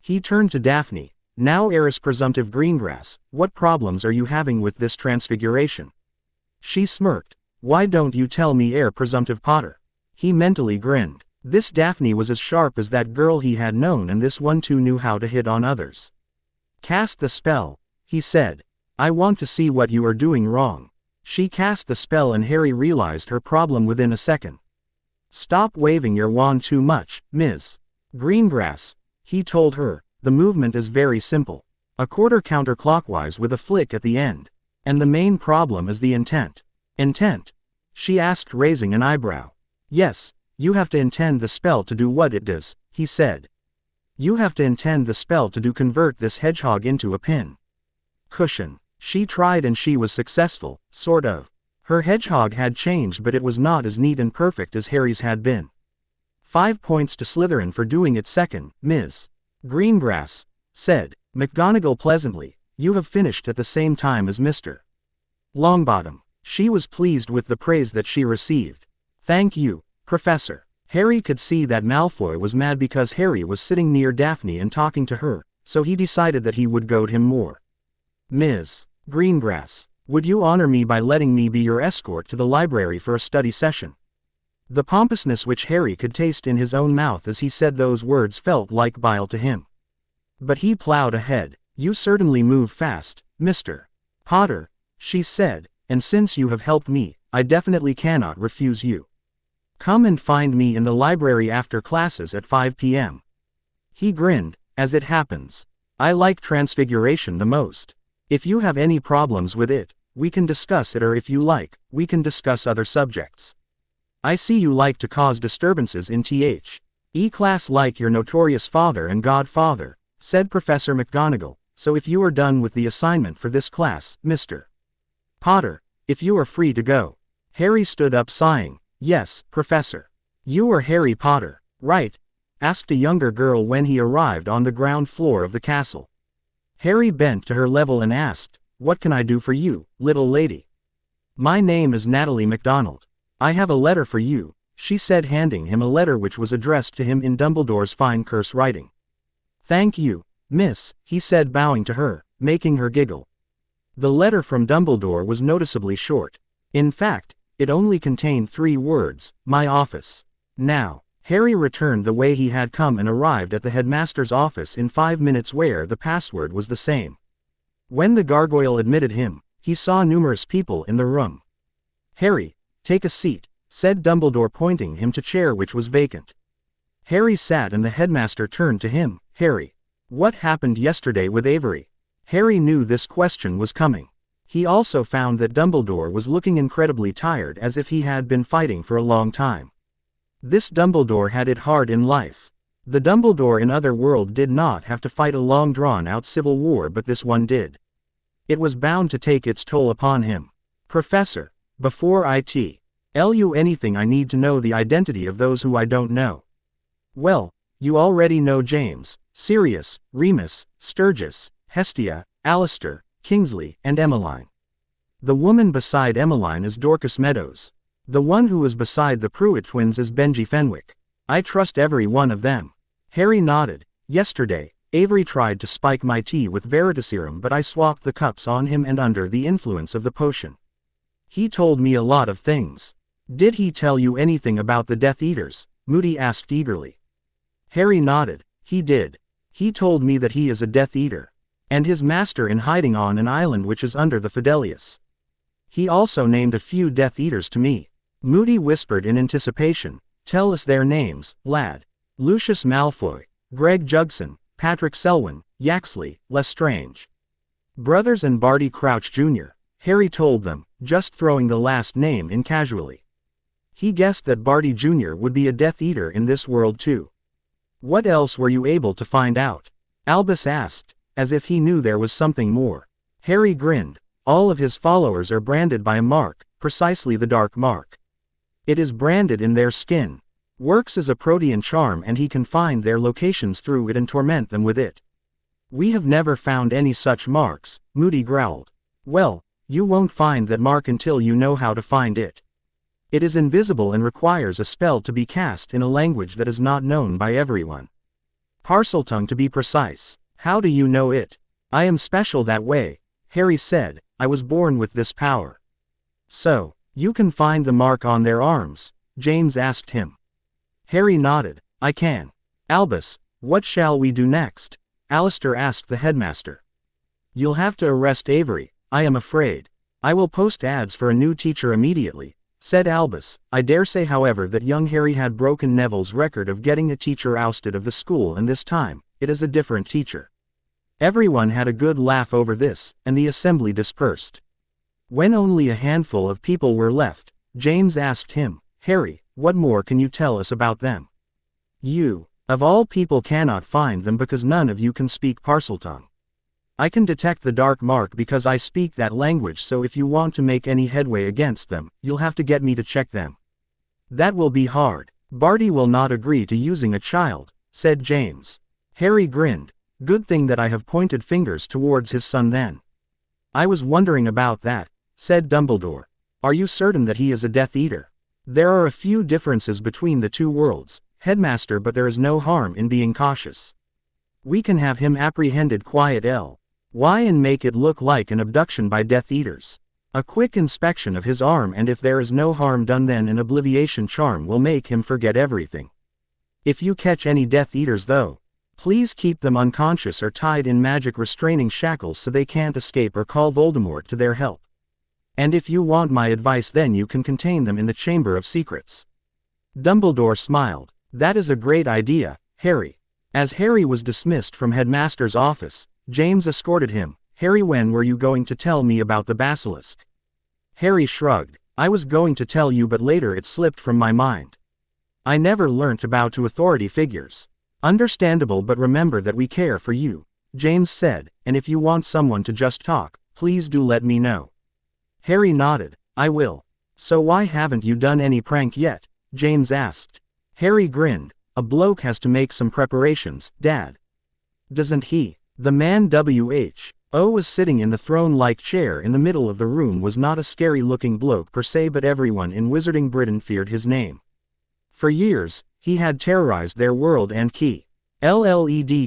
He turned to Daphne. Now heiress presumptive Greengrass, what problems are you having with this transfiguration? She smirked. Why don't you tell me, heir presumptive Potter? He mentally grinned. This Daphne was as sharp as that girl he had known, and this one too knew how to hit on others. Cast the spell, he said. I want to see what you are doing wrong. She cast the spell and Harry realized her problem within a second. Stop waving your wand too much, Ms. Greengrass, he told her. The movement is very simple. A quarter counterclockwise with a flick at the end. And the main problem is the intent. Intent? She asked, raising an eyebrow. Yes, you have to intend the spell to do what it does, he said. You have to intend the spell to do convert this hedgehog into a pin cushion. She tried and she was successful, sort of. Her hedgehog had changed, but it was not as neat and perfect as Harry's had been. 5 points to Slytherin for doing it second, Ms. Greengrass, said McGonagall pleasantly. You have finished at the same time as Mr. Longbottom. She was pleased with the praise that she received. Thank you, Professor. Harry could see that Malfoy was mad because Harry was sitting near Daphne and talking to her, so he decided that he would goad him more. Ms. Greengrass, would you honor me by letting me be your escort to the library for a study session? The pompousness which Harry could taste in his own mouth as he said those words felt like bile to him. But he plowed ahead. You certainly move fast, Mr. Potter, she said, and since you have helped me, I definitely cannot refuse you. Come and find me in the library after classes at 5 p.m. He grinned. As it happens, I like transfiguration the most. If you have any problems with it, we can discuss it, or if you like, we can discuss other subjects. I see you like to cause disturbances in the class like your notorious father and godfather, said Professor McGonagall, so if you are done with the assignment for this class, Mr. Potter, if you are free to go. Harry stood up sighing. Yes, Professor. You are Harry Potter, right? Asked a younger girl when he arrived on the ground floor of the castle. Harry bent to her level and asked, What can I do for you, little lady? My name is Natalie MacDonald. I have a letter for you, she said, handing him a letter which was addressed to him in Dumbledore's fine curse writing. Thank you, miss, he said, bowing to her, making her giggle. The letter from Dumbledore was noticeably short. In fact, it only contained 3 words, my office. Now, Harry returned the way he had come and arrived at the headmaster's office in 5 minutes, where the password was the same. When the gargoyle admitted him, he saw numerous people in the room. Harry, take a seat, said Dumbledore, pointing him to a chair which was vacant. Harry sat and the headmaster turned to him. Harry, what happened yesterday with Avery? Harry knew this question was coming. He also found that Dumbledore was looking incredibly tired, as if he had been fighting for a long time. This Dumbledore had it hard in life. The Dumbledore in Otherworld did not have to fight a long drawn-out civil war, but this one did. It was bound to take its toll upon him. Professor, before I tell you anything, I need to know the identity of those who I don't know. Well, you already know James, Sirius, Remus, Sturgis, Hestia, Alistair, Kingsley, and Emmeline. The woman beside Emmeline is Dorcas Meadows. The one who is beside the Pruitt twins is Benji Fenwick. I trust every one of them. Harry nodded. Yesterday, Avery tried to spike my tea with Veritaserum, but I swapped the cups on him and under the influence of the potion. He told me a lot of things. Did he tell you anything about the Death Eaters? Moody asked eagerly. Harry nodded. He did. He told me that he is a Death Eater, and his master in hiding on an island which is under the Fidelius. He also named a few Death Eaters to me. Moody whispered in anticipation. Tell us their names, lad. Lucius Malfoy, Greg Jugson, Patrick Selwyn, Yaxley, Lestrange. Brothers and Barty Crouch Jr., Harry told them, just throwing the last name in casually. He guessed that Barty Jr. would be a Death Eater in this world too. What else were you able to find out? Albus asked, as if he knew there was something more. Harry grinned. All of his followers are branded by a mark, precisely the dark mark. It is branded in their skin. Works as a protean charm, and he can find their locations through it and torment them with it. We have never found any such marks, Moody growled. Well, you won't find that mark until you know how to find it. It is invisible and requires a spell to be cast in a language that is not known by everyone. Parseltongue to be precise. How do you know it? I am special that way, Harry said. I was born with this power. So, you can find the mark on their arms? James asked him. Harry nodded. I can. Albus, what shall we do next? Alistair asked the headmaster. You'll have to arrest Avery, I am afraid. I will post ads for a new teacher immediately, said Albus. I dare say, however, that young Harry had broken Neville's record of getting a teacher ousted of the school, and this time, it is a different teacher. Everyone had a good laugh over this, and the assembly dispersed. When only a handful of people were left, James asked him, Harry, what more can you tell us about them? You, of all people, cannot find them because none of you can speak Parseltongue. I can detect the dark mark because I speak that language, so if you want to make any headway against them, you'll have to get me to check them. That will be hard. Barty will not agree to using a child, said James. Harry grinned. Good thing that I have pointed fingers towards his son then. I was wondering about that, said Dumbledore. Are you certain that he is a Death Eater? There are a few differences between the two worlds, Headmaster, but there is no harm in being cautious. We can have him apprehended quietly and make it look like an abduction by Death Eaters. A quick inspection of his arm, and if there is no harm done, then an obliviation charm will make him forget everything. If you catch any Death Eaters though, please keep them unconscious or tied in magic restraining shackles so they can't escape, or call Voldemort to their help. And if you want my advice, then you can contain them in the Chamber of Secrets. Dumbledore smiled. That is a great idea, Harry. As Harry was dismissed from Headmaster's office, James escorted him. Harry, when were you going to tell me about the basilisk? Harry shrugged. I was going to tell you, but later it slipped from my mind. I never learnt to bow to authority figures. Understandable, but remember that we care for you, James said, and if you want someone to just talk, please do let me know. Harry nodded. I will. So why haven't you done any prank yet? James asked. Harry grinned. A bloke has to make some preparations, Dad. Doesn't he? The man W.H.O. was sitting in the throne-like chair in the middle of the room was not a scary-looking bloke per se, but everyone in Wizarding Britain feared his name. For years, he had terrorized their world and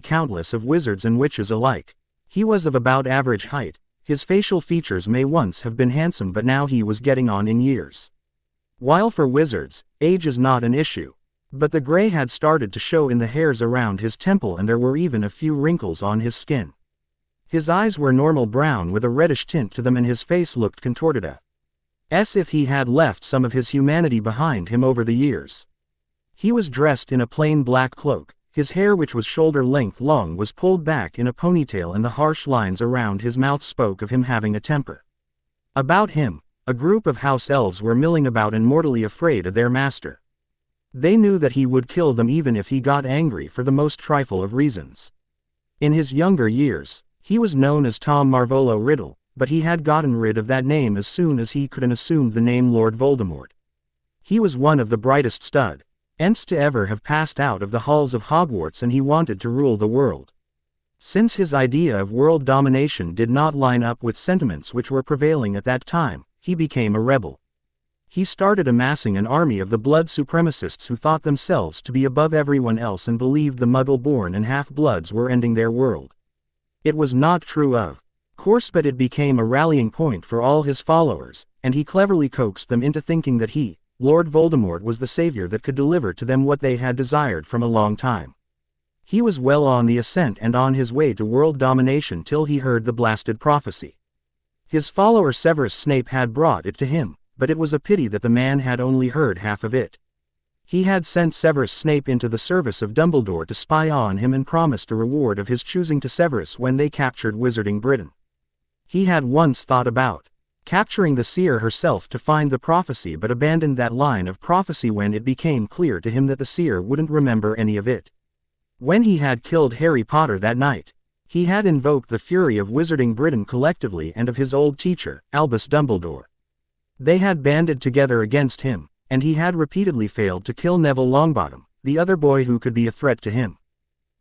countless of wizards and witches alike. He was of about average height. His facial features may once have been handsome, but now he was getting on in years. While for wizards, age is not an issue. But the gray had started to show in the hairs around his temple, and there were even a few wrinkles on his skin. His eyes were normal brown with a reddish tint to them, and his face looked contorted as if he had left some of his humanity behind him over the years. He was dressed in a plain black cloak. His hair, which was shoulder-length long, was pulled back in a ponytail, and the harsh lines around his mouth spoke of him having a temper. About him, a group of house elves were milling about and mortally afraid of their master. They knew that he would kill them even if he got angry for the most trifle of reasons. In his younger years, he was known as Tom Marvolo Riddle, but he had gotten rid of that name as soon as he could and assumed the name Lord Voldemort. He was one of the brightest students to ever have passed out of the halls of Hogwarts, and he wanted to rule the world. Since his idea of world domination did not line up with sentiments which were prevailing at that time, he became a rebel. He started amassing an army of the blood supremacists who thought themselves to be above everyone else and believed the Muggle-born and half-bloods were ending their world. It was not true, of course, but it became a rallying point for all his followers, and he cleverly coaxed them into thinking that he, Lord Voldemort, was the savior that could deliver to them what they had desired from a long time. He was well on the ascent and on his way to world domination till he heard the blasted prophecy. His follower Severus Snape had brought it to him, but it was a pity that the man had only heard half of it. He had sent Severus Snape into the service of Dumbledore to spy on him and promised a reward of his choosing to Severus when they captured Wizarding Britain. He had once thought about capturing the seer herself to find the prophecy, but abandoned that line of prophecy when it became clear to him that the seer wouldn't remember any of it. When he had killed Harry Potter that night, he had invoked the fury of Wizarding Britain collectively and of his old teacher, Albus Dumbledore. They had banded together against him, and he had repeatedly failed to kill Neville Longbottom, the other boy who could be a threat to him.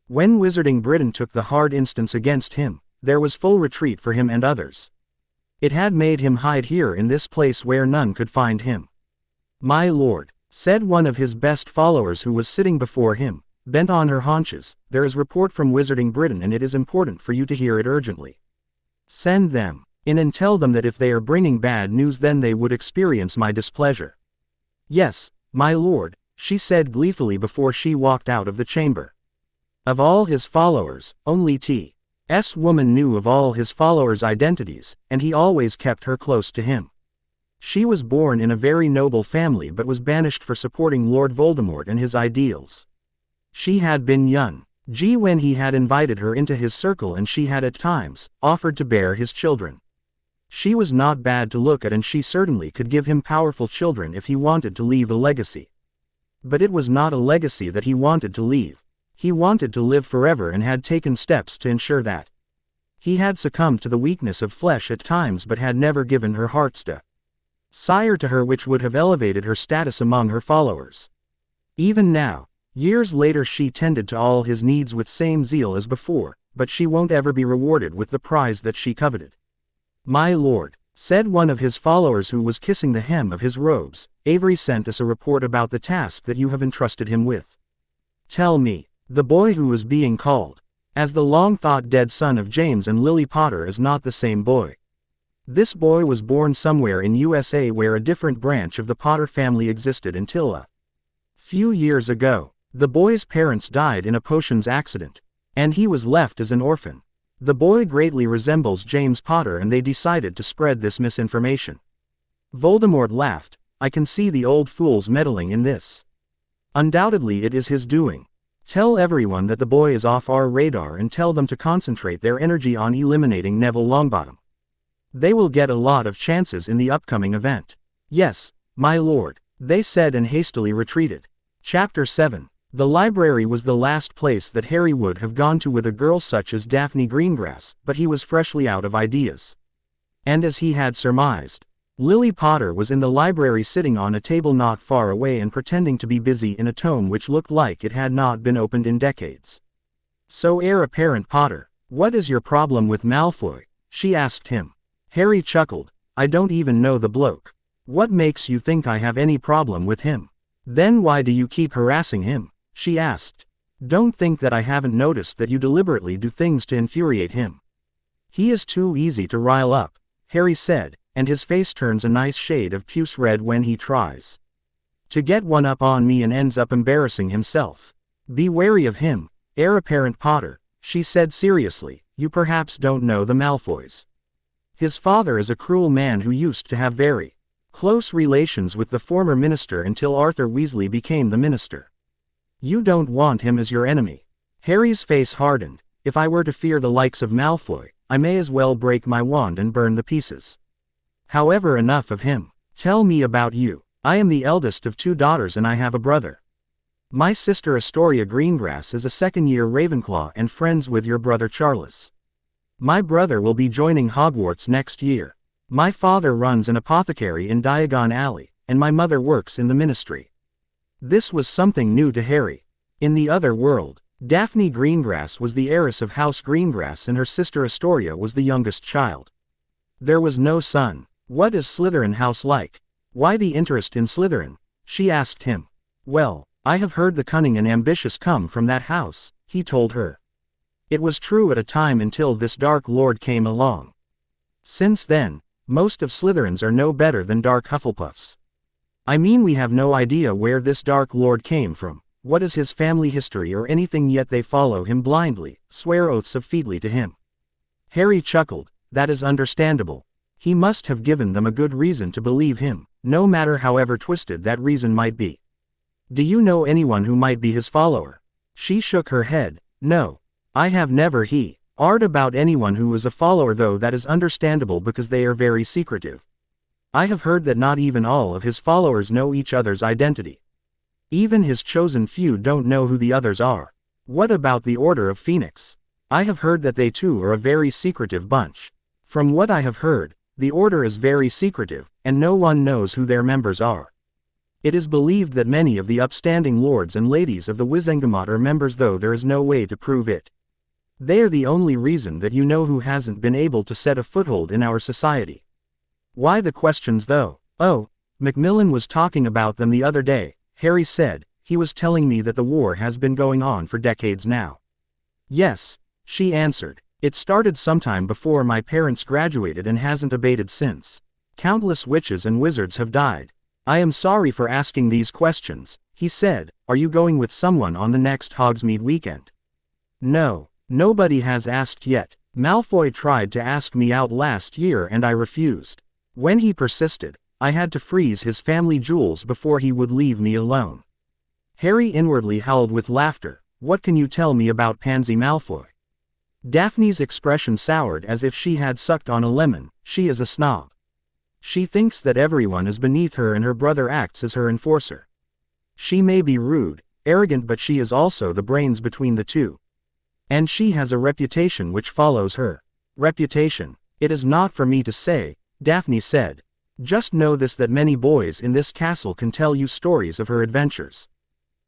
When Wizarding Britain took the hard instance against him, there was full retreat for him and others. It had made him hide here in this place where none could find him. "My lord," said one of his best followers who was sitting before him, bent on her haunches, "there is report from Wizarding Britain and it is important for you to hear it urgently. Send them in and tell them that if they are bringing bad news then they would experience my displeasure." "Yes, my lord," she said gleefully before she walked out of the chamber. Of all his followers, only T.'s woman knew of all his followers' identities, and he always kept her close to him. She was born in a very noble family but was banished for supporting Lord Voldemort and his ideals. She had been young when he had invited her into his circle, and she had at times offered to bear his children. She was not bad to look at, and she certainly could give him powerful children if he wanted to leave a legacy. But it was not a legacy that he wanted to leave. He wanted to live forever and had taken steps to ensure that. He had succumbed to the weakness of flesh at times but had never given her heart's desire to her, which would have elevated her status among her followers. Even now, years later, she tended to all his needs with same zeal as before, but she won't ever be rewarded with the prize that she coveted. "My lord," said one of his followers who was kissing the hem of his robes, "Avery sent us a report about the task that you have entrusted him with. Tell me, the boy who is being called as the long-thought-dead son of James and Lily Potter is not the same boy. This boy was born somewhere in USA where a different branch of the Potter family existed until a few years ago. The boy's parents died in a potions accident, and he was left as an orphan. The boy greatly resembles James Potter and they decided to spread this misinformation." Voldemort laughed. "I can see the old fool's meddling in this. Undoubtedly it is his doing. Tell everyone that the boy is off our radar and tell them to concentrate their energy on eliminating Neville Longbottom. They will get a lot of chances in the upcoming event." "Yes, my lord," they said and hastily retreated. Chapter 7. The library was the last place that Harry would have gone to with a girl such as Daphne Greengrass, but he was freshly out of ideas. And as he had surmised, Lily Potter was in the library sitting on a table not far away and pretending to be busy in a tome which looked like it had not been opened in decades. "So heir apparent Potter, what is your problem with Malfoy?" she asked him. Harry chuckled. "I don't even know the bloke. What makes you think I have any problem with him?" "Then why do you keep harassing him?" she asked. "Don't think that I haven't noticed that you deliberately do things to infuriate him. He is too easy to rile up," Harry said, "and his face turns a nice shade of puce red when he tries to get one up on me and ends up embarrassing himself. Be wary of him, heir apparent Potter," she said seriously. "You perhaps don't know the Malfoys. His father is a cruel man who used to have very close relations with the former minister until Arthur Weasley became the minister. You don't want him as your enemy." Harry's face hardened. "If I were to fear the likes of Malfoy, I may as well break my wand and burn the pieces." However, enough of him. Tell me about you. I am the eldest of 2 daughters and I have a brother. My sister Astoria Greengrass is a second-year Ravenclaw and friends with your brother Charles. My brother will be joining Hogwarts next year. My father runs an apothecary in Diagon Alley, and my mother works in the ministry. This was something new to Harry. In the other world, Daphne Greengrass was the heiress of House Greengrass and her sister Astoria was the youngest child. There was no son. What is Slytherin house like? Why the interest in Slytherin? She asked him. Well, I have heard the cunning and ambitious come from that house, he told her. It was true at a time until this Dark Lord came along. Since then, most of Slytherins are no better than Dark Hufflepuffs. I mean, we have no idea where this Dark Lord came from, what is his family history or anything, yet they follow him blindly, swear oaths of fealty to him. Harry chuckled. That is understandable. He must have given them a good reason to believe him, no matter however twisted that reason might be. Do you know anyone who might be his follower? She shook her head. No. I have never heard about anyone who is a follower, though that is understandable because they are very secretive. I have heard that not even all of his followers know each other's identity. Even his chosen few don't know who the others are. What about the Order of Phoenix? I have heard that they too are a very secretive bunch. From what I have heard, the Order is very secretive, and no one knows who their members are. It is believed that many of the upstanding lords and ladies of the Wizengamot are members, though there is no way to prove it. They are the only reason that you know who hasn't been able to set a foothold in our society. Why the questions though? Oh, Macmillan was talking about them the other day, Harry said. He was telling me that the war has been going on for decades now. Yes, she answered. It started sometime before my parents graduated and hasn't abated since. Countless witches and wizards have died. I am sorry for asking these questions, he said. Are you going with someone on the next Hogsmeade weekend? No, nobody has asked yet. Malfoy tried to ask me out last year and I refused. When he persisted, I had to freeze his family jewels before he would leave me alone. Harry inwardly howled with laughter. What can you tell me about Pansy Malfoy? Daphne's expression soured as if she had sucked on a lemon. She is a snob. She thinks that everyone is beneath her and her brother acts as her enforcer. She may be rude, arrogant, but she is also the brains between the two. And she has a reputation which follows her. Reputation? It is not for me to say, Daphne said. Just know this, that many boys in this castle can tell you stories of her adventures.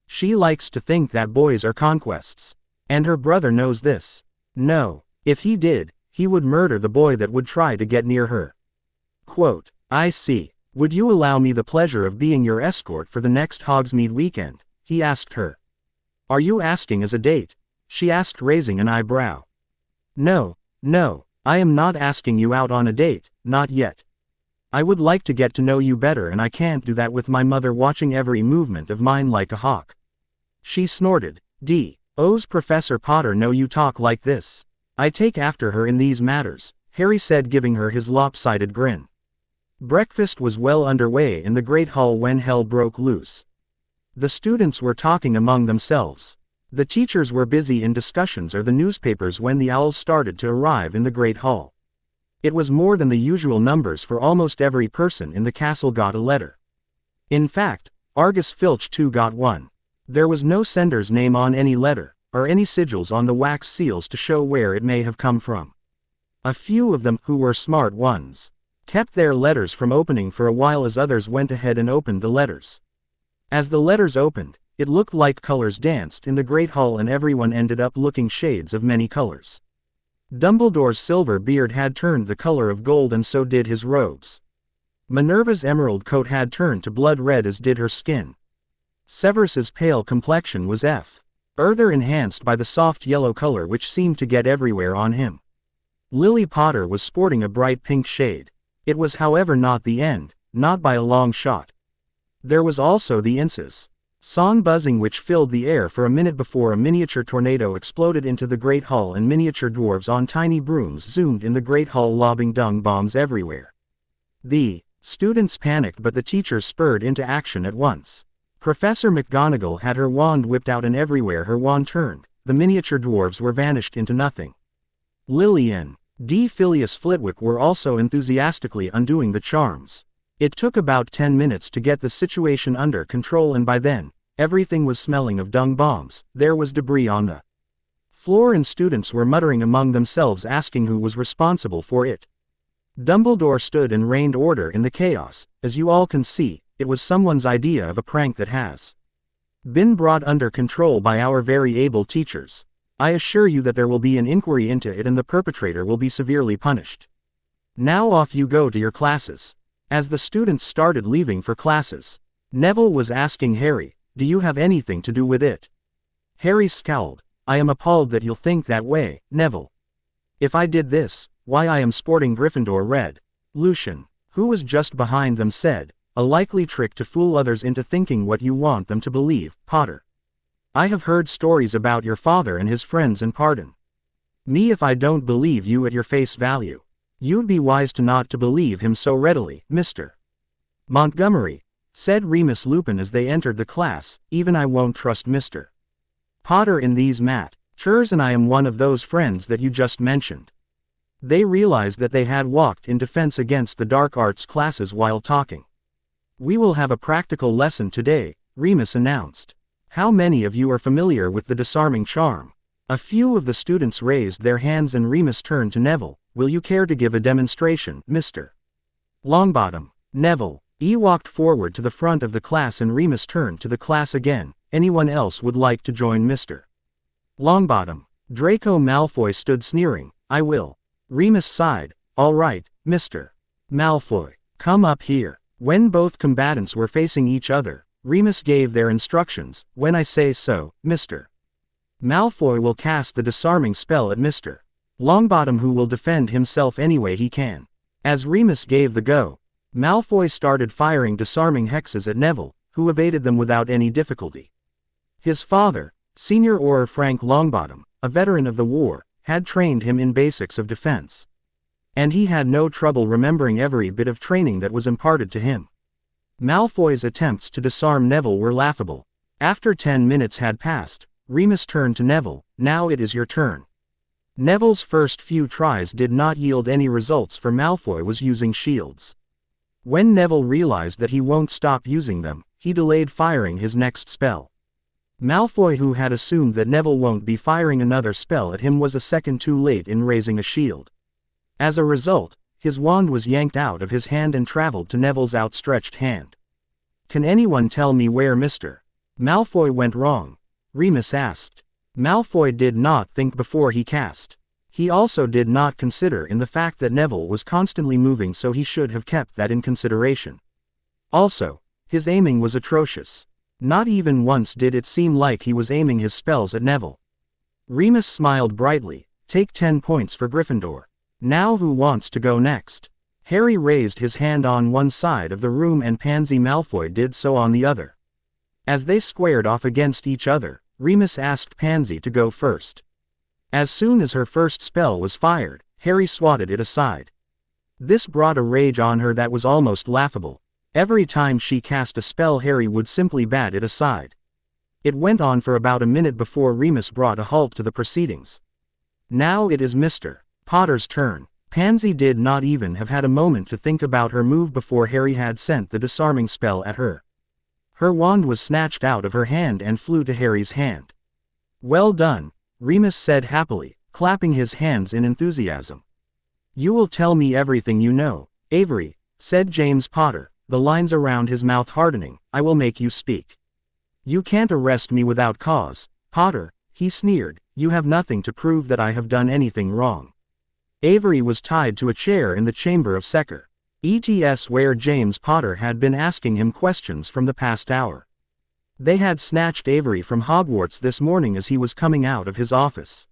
She likes to think that boys are conquests. And her brother knows this. No, if he did, he would murder the boy that would try to get near her. Quote, I see. Would you allow me the pleasure of being your escort for the next Hogsmeade weekend? He asked her. Are you asking as a date? She asked, raising an eyebrow. No, I am not asking you out on a date, not yet. I would like to get to know you better, and I can't do that with my mother watching every movement of mine like a hawk. She snorted. O's Professor Potter know you talk like this. I take after her in these matters, Harry said, giving her his lopsided grin. Breakfast was well underway in the Great Hall when hell broke loose. The students were talking among themselves. The teachers were busy in discussions or the newspapers when the owls started to arrive in the Great Hall. It was more than the usual numbers, for almost every person in the castle got a letter. In fact, Argus Filch too got one. There was no sender's name on any letter, or any sigils on the wax seals to show where it may have come from. A few of them, who were smart ones, kept their letters from opening for a while as others went ahead and opened the letters. As the letters opened, it looked like colors danced in the Great Hall and everyone ended up looking shades of many colors. Dumbledore's silver beard had turned the color of gold, and so did his robes. Minerva's emerald coat had turned to blood red, as did her skin. Severus's pale complexion was further enhanced by the soft yellow color which seemed to get everywhere on him. Lily Potter was sporting a bright pink shade. It was, however, not the end, not by a long shot. There was also the song buzzing which filled the air for a minute before a miniature tornado exploded into the Great Hall and miniature dwarves on tiny brooms zoomed in the Great Hall, lobbing dung bombs everywhere. The students panicked, but the teachers spurred into action at once. Professor McGonagall had her wand whipped out, and everywhere her wand turned, the miniature dwarves were vanished into nothing. Lillian, D. Phileas Flitwick were also enthusiastically undoing the charms. It took about 10 minutes to get the situation under control, and by then, everything was smelling of dung bombs. There was debris on the floor and students were muttering among themselves, asking who was responsible for it. Dumbledore stood and reigned order in the chaos. As you all can see, it was someone's idea of a prank that has been brought under control by our very able teachers. I assure you that there will be an inquiry into it and the perpetrator will be severely punished. Now off you go to your classes. As the students started leaving for classes, Neville was asking Harry, "Do you have anything to do with it?" Harry scowled. "I am appalled that you'll think that way, Neville. If I did this, why I am sporting Gryffindor red." Lucian, who was just behind them, said, "A likely trick to fool others into thinking what you want them to believe, Potter. I have heard stories about your father and his friends, and pardon me if I don't believe you at your face value. You'd be wise not to believe him so readily, Mr. Montgomery," said Remus Lupin as they entered the class. "Even I won't trust Mr. Potter in these matters, and I am one of those friends that you just mentioned." They realized that they had walked in defense against the dark arts classes while talking. "We will have a practical lesson today," Remus announced. "How many of you are familiar with the disarming charm?" A few of the students raised their hands and Remus turned to Neville. "Will you care to give a demonstration, Mr. Longbottom?" Neville walked forward to the front of the class and Remus turned to the class again. "Anyone else would like to join Mr. Longbottom?" Draco Malfoy stood sneering. "I will." Remus sighed. "All right, Mr. Malfoy, come up here." When both combatants were facing each other, Remus gave their instructions. "When I say so, Mr. Malfoy will cast the disarming spell at Mr. Longbottom, who will defend himself any way he can." As Remus gave the go, Malfoy started firing disarming hexes at Neville, who evaded them without any difficulty. His father, Senior Auror Frank Longbottom, a veteran of the war, had trained him in basics of defense. And he had no trouble remembering every bit of training that was imparted to him. Malfoy's attempts to disarm Neville were laughable. After 10 minutes had passed, Remus turned to Neville. "Now it is your turn." Neville's first few tries did not yield any results, for Malfoy was using shields. When Neville realized that he won't stop using them, he delayed firing his next spell. Malfoy, who had assumed that Neville won't be firing another spell at him, was a second too late in raising a shield. As a result, his wand was yanked out of his hand and traveled to Neville's outstretched hand. "Can anyone tell me where Mr. Malfoy went wrong?" Remus asked. Malfoy did not think before he cast. He also did not consider in the fact that Neville was constantly moving, so he should have kept that in consideration. Also, his aiming was atrocious. Not even once did it seem like he was aiming his spells at Neville. Remus smiled brightly. "Take 10 points for Gryffindor. Now who wants to go next?" Harry raised his hand on one side of the room and Pansy Malfoy did so on the other. As they squared off against each other, Remus asked Pansy to go first. As soon as her first spell was fired, Harry swatted it aside. This brought a rage on her that was almost laughable. Every time she cast a spell, Harry would simply bat it aside. It went on for about a minute before Remus brought a halt to the proceedings. Now it is Mr. Potter's turn. Pansy did not even have had a moment to think about her move before Harry had sent the disarming spell at her. Her wand was snatched out of her hand and flew to Harry's hand. "Well done," Remus said happily, clapping his hands in enthusiasm. "You will tell me everything you know, Avery," said James Potter, the lines around his mouth hardening. "I will make you speak. You can't arrest me without cause, Potter," he sneered. "You have nothing to prove that I have done anything wrong." Avery was tied to a chair in the chamber of Secre. ETS, where James Potter had been asking him questions from the past hour. They had snatched Avery from Hogwarts this morning as he was coming out of his office.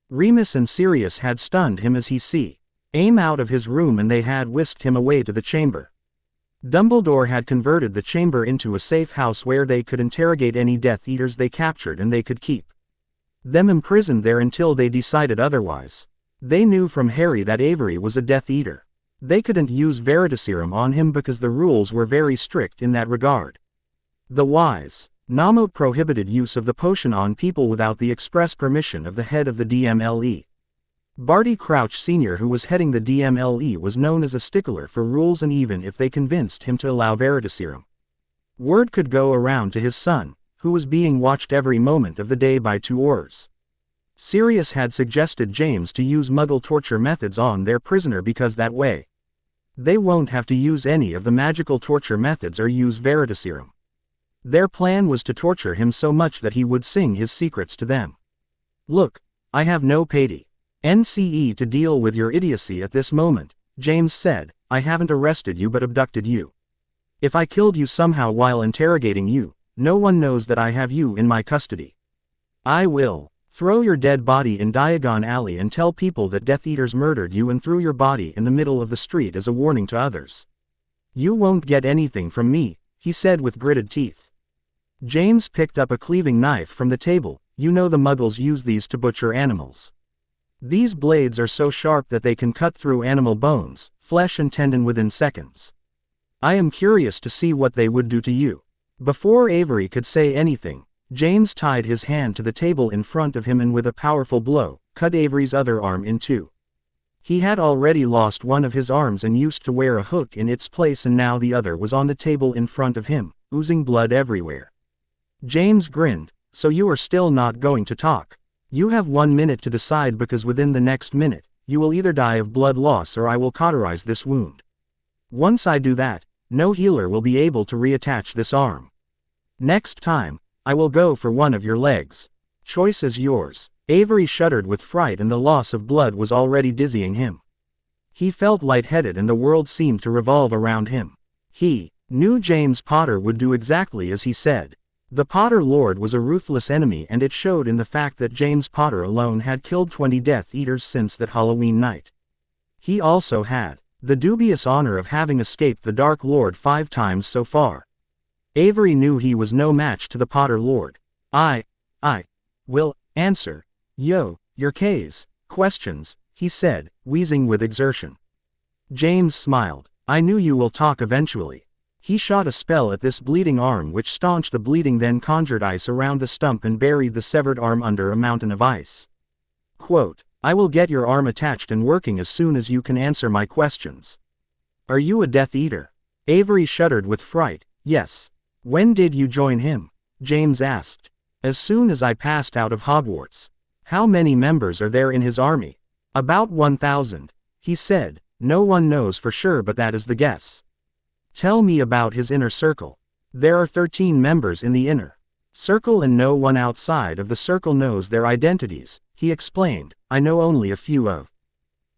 Remus and Sirius had stunned him as he came out of his room, and they had whisked him away to the chamber. Dumbledore had converted the chamber into a safe house where they could interrogate any Death Eaters they captured, and they could keep them imprisoned there until they decided otherwise. They knew from Harry that Avery was a Death Eater. They couldn't use Veritaserum on him because the rules were very strict in that regard. The wise Nomote prohibited use of the potion on people without the express permission of the head of the DMLE. Barty Crouch Sr., who was heading the DMLE, was known as a stickler for rules, and even if they convinced him to allow Veritaserum, word could go around to his son, who was being watched every moment of the day by two Aurors. Sirius had suggested James to use Muggle torture methods on their prisoner because that way they won't have to use any of the magical torture methods or use Veritaserum. Their plan was to torture him so much that he would sing his secrets to them. "Look, I have no NCE to deal with your idiocy at this moment," James said. "I haven't arrested you but abducted you. If I killed you somehow while interrogating you, no one knows that I have you in my custody. I will throw your dead body in Diagon Alley and tell people that Death Eaters murdered you and threw your body in the middle of the street as a warning to others. You won't get anything from me," he said with gritted teeth. James picked up a cleaving knife from the table. "You know the Muggles use these to butcher animals. These blades are so sharp that they can cut through animal bones, flesh and tendon within seconds. I am curious to see what they would do to you." Before Avery could say anything, James tied his hand to the table in front of him and with a powerful blow, cut Avery's other arm in two. He had already lost one of his arms and used to wear a hook in its place, and now the other was on the table in front of him, oozing blood everywhere. James grinned. "So you are still not going to talk? You have 1 minute to decide, because within the next minute, you will either die of blood loss or I will cauterize this wound. Once I do that, no healer will be able to reattach this arm. Next time, I will go for one of your legs. Choice is yours." Avery shuddered with fright, and the loss of blood was already dizzying him. He felt lightheaded and the world seemed to revolve around him. He knew James Potter would do exactly as he said. The Potter Lord was a ruthless enemy, and it showed in the fact that James Potter alone had killed 20 Death Eaters since that Halloween night. He also had the dubious honor of having escaped the Dark Lord 5 times so far. Avery knew he was no match to the Potter Lord. I will answer your questions, he said, wheezing with exertion. James smiled. "I knew you will talk eventually." He shot a spell at this bleeding arm which staunched the bleeding, then conjured ice around the stump and buried the severed arm under a mountain of ice. Quote, "I will get your arm attached and working as soon as you can answer my questions." "Are you a Death Eater?" Avery shuddered with fright. "Yes." "When did you join him?" James asked. "As soon as I passed out of Hogwarts." "How many members are there in his army?" "About 1,000. He said. "No one knows for sure, but that is the guess." "Tell me about his inner circle." "There are 13 members in the inner circle and no one outside of the circle knows their identities," he explained. "I know only a few of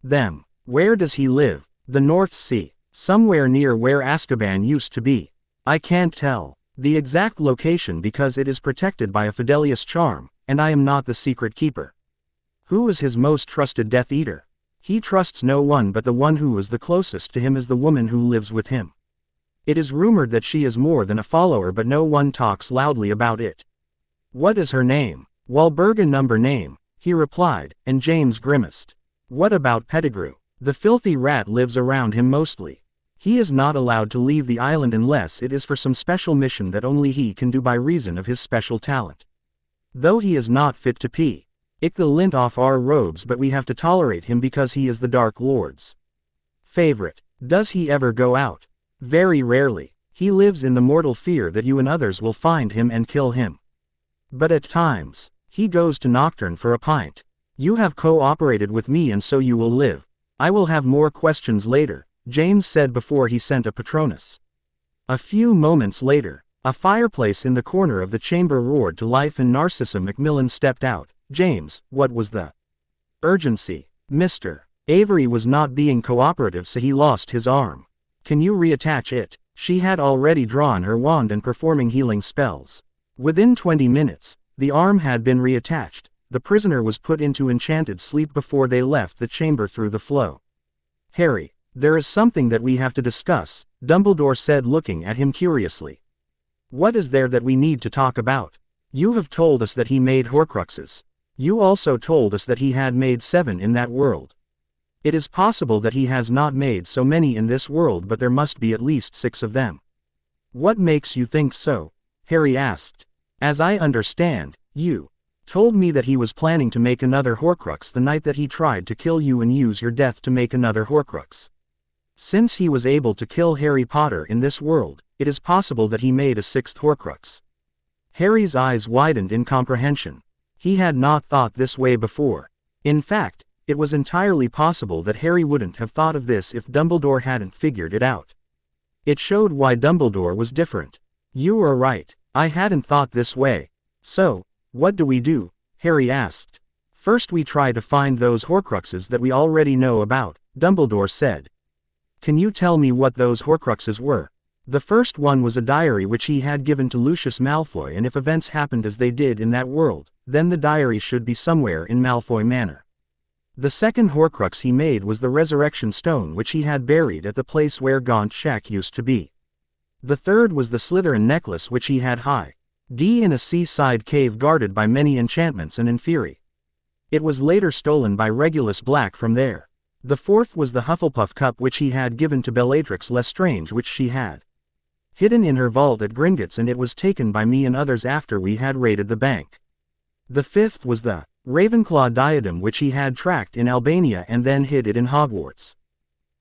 them." "Where does he live?" "The North Sea. Somewhere near where Azkaban used to be. I can't tell the exact location because it is protected by a Fidelius charm, and I am not the secret keeper." "Who is his most trusted Death Eater?" "He trusts no one, but the one who is the closest to him is the woman who lives with him. It is rumored that she is more than a follower, but no one talks loudly about it." "What is her name?" "Walburga number name," he replied, and James grimaced. "What about Pettigrew?" "The filthy rat lives around him mostly. He is not allowed to leave the island unless it is for some special mission that only he can do by reason of his special talent. Though he is not fit to pee. Ick the lint off our robes, but we have to tolerate him because he is the Dark Lord's favorite." "Does he ever go out?" "Very rarely. He lives in the mortal fear that you and others will find him and kill him. But at times, he goes to Nocturne for a pint. You have cooperated with me and so you will live." "I will have more questions later," James said before he sent a Patronus. A few moments later, a fireplace in the corner of the chamber roared to life and Narcissa Macmillan stepped out. "James, what was the urgency?" "Mr. Avery was not being cooperative, so he lost his arm. Can you reattach it?" She had already drawn her wand and performing healing spells. Within 20 minutes, the arm had been reattached. The prisoner was put into enchanted sleep before they left the chamber through the flow. "Harry, there is something that we have to discuss," Dumbledore said, looking at him curiously. "What is there that we need to talk about?" "You have told us that he made Horcruxes. You also told us that he had made 7 in that world. It is possible that he has not made so many in this world, but there must be at least 6 of them." "What makes you think so?" Harry asked. "As I understand, you Told me that he was planning to make another Horcrux the night that he tried to kill you and use your death to make another Horcrux. Since he was able to kill Harry Potter in this world, it is possible that he made a sixth Horcrux. Harry's eyes widened in comprehension. He had not thought this way before. In fact, it was entirely possible that Harry wouldn't have thought of this if Dumbledore hadn't figured it out. It showed why Dumbledore was different. You are right, I hadn't thought this way. So, what do we do? Harry asked. First we try to find those Horcruxes that we already know about, Dumbledore said. Can you tell me what those Horcruxes were? The first one was a diary which he had given to Lucius Malfoy, and if events happened as they did in that world, then the diary should be somewhere in Malfoy Manor. The second Horcrux he made was the Resurrection Stone which he had buried at the place where Gaunt Shack used to be. The third was the Slytherin necklace which he had hid in a seaside cave guarded by many enchantments and inferi. It was later stolen by Regulus Black from there. The fourth was the Hufflepuff cup which he had given to Bellatrix Lestrange, which she had hidden in her vault at Gringotts, and it was taken by me and others after we had raided the bank. The fifth was the Ravenclaw diadem which he had tracked in Albania and then hid it in Hogwarts.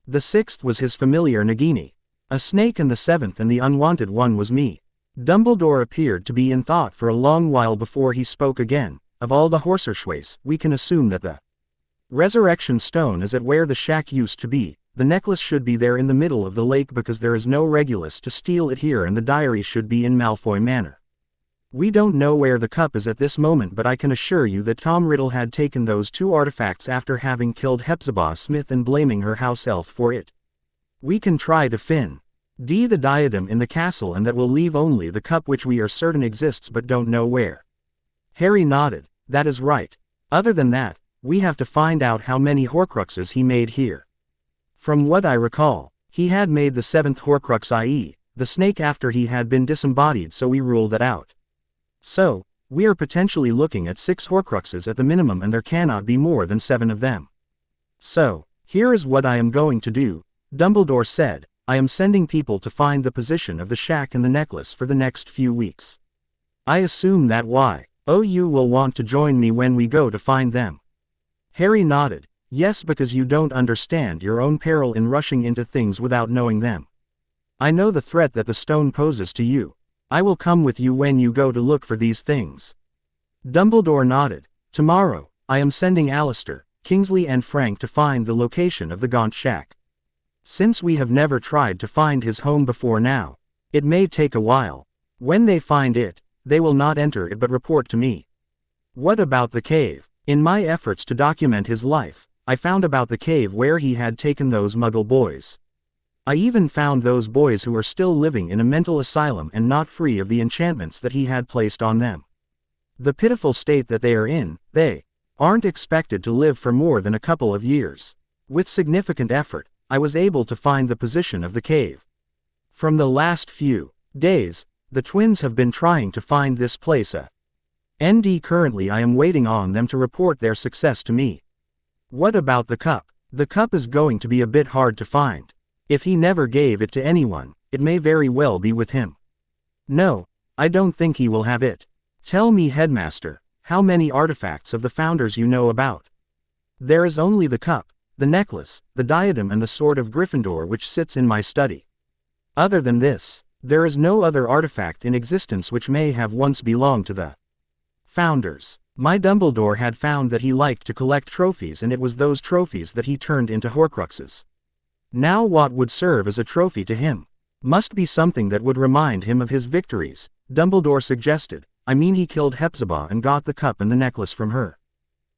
The sixth was his familiar Nagini, a snake, and the seventh and the unwanted one was me. Dumbledore appeared to be in thought for a long while before he spoke again. Of all the Horcruxes, we can assume that the Resurrection Stone is at where the shack used to be. The necklace should be there in the middle of the lake because there is no Regulus to steal it here, and the diary should be in Malfoy Manor. We don't know where the cup is at this moment, but I can assure you that Tom Riddle had taken those two artifacts after having killed Hepzibah Smith and blaming her house elf for it. We can try to find the diadem in the castle, and that will leave only the cup which we are certain exists but don't know where. Harry nodded. That is right. Other than that, we have to find out how many Horcruxes he made here. From what I recall, he had made the seventh Horcrux, i.e., the snake, after he had been disembodied, so we ruled that out. So, we are potentially looking at 6 Horcruxes at the minimum, and there cannot be more than 7 of them. So, here is what I am going to do, Dumbledore said. I am sending people to find the position of the shack and the necklace for the next few weeks. I assume that you will want to join me when we go to find them. Harry nodded. Yes, because you don't understand your own peril in rushing into things without knowing them. I know the threat that the stone poses to you. I will come with you when you go to look for these things. Dumbledore nodded. Tomorrow, I am sending Alistair, Kingsley and Frank to find the location of the Gaunt Shack. Since we have never tried to find his home before now, it may take a while. When they find it, they will not enter it but report to me. What about the cave? In my efforts to document his life, I found about the cave where he had taken those Muggle boys. I even found those boys who are still living in a mental asylum and not free of the enchantments that he had placed on them. The pitiful state that they are in, they aren't expected to live for more than a couple of years. With significant effort, I was able to find the position of the cave. From the last few days, the twins have been trying to find this place. Currently I am waiting on them to report their success to me. What about the cup? The cup is going to be a bit hard to find. If he never gave it to anyone, it may very well be with him. No, I don't think he will have it. Tell me, Headmaster, how many artifacts of the Founders you know about? There is only the cup, the necklace, the diadem and the sword of Gryffindor which sits in my study. Other than this, there is no other artifact in existence which may have once belonged to the Founders. My Dumbledore had found that he liked to collect trophies, and it was those trophies that he turned into Horcruxes. Now what would serve as a trophy to him? Must be something that would remind him of his victories, Dumbledore suggested. I mean, he killed Hepzibah and got the cup and the necklace from her.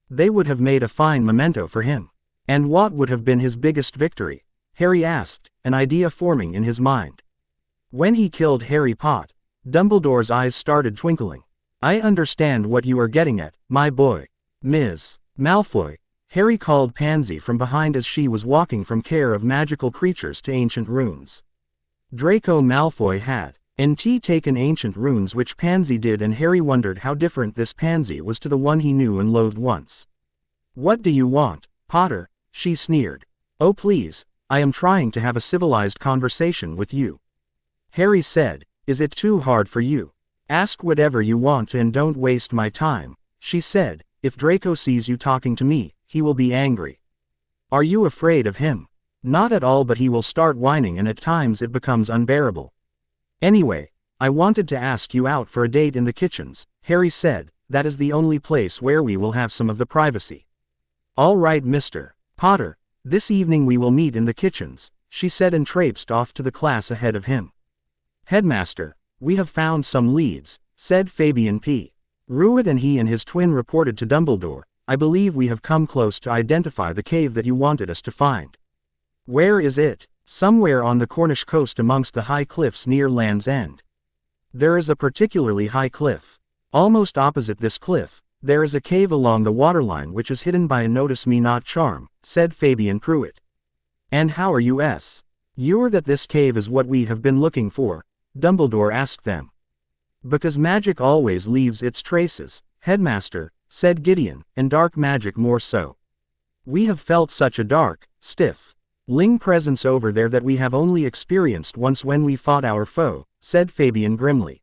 They would have made a fine memento for him. And what would have been his biggest victory? Harry asked, an idea forming in his mind. When he killed Harry Potter, Dumbledore's eyes started twinkling. I understand what you are getting at, my boy. Ms. Malfoy, Harry called Pansy from behind as she was walking from care of magical creatures to ancient runes. Draco Malfoy had taken ancient runes, which Pansy did, and Harry wondered how different this Pansy was to the one he knew and loathed once. What do you want, Potter? She sneered. Oh please, I am trying to have a civilized conversation with you. Harry said, is it too hard for you? Ask whatever you want and don't waste my time, she said. If Draco sees you talking to me, he will be angry. Are you afraid of him? Not at all, but he will start whining and at times it becomes unbearable. Anyway, I wanted to ask you out for a date in the kitchens, Harry said. That is the only place where we will have some of the privacy. All right, Mr. Potter, this evening we will meet in the kitchens, she said and traipsed off to the class ahead of him. Headmaster, we have found some leads, said Fabian P. Ruet, and he and his twin reported to Dumbledore. I believe we have come close to identify the cave that you wanted us to find. Where is it? Somewhere on the Cornish coast amongst the high cliffs near Land's End. There is a particularly high cliff. Almost opposite this cliff, there is a cave along the waterline which is hidden by a notice-me-not charm, said Fabian Pruitt. And how are you sure that this cave is what we have been looking for? Dumbledore asked them. Because magic always leaves its traces, Headmaster, said Gideon, and dark magic more so. We have felt such a dark, stiff-ling presence over there that we have only experienced once when we fought our foe, said Fabian grimly.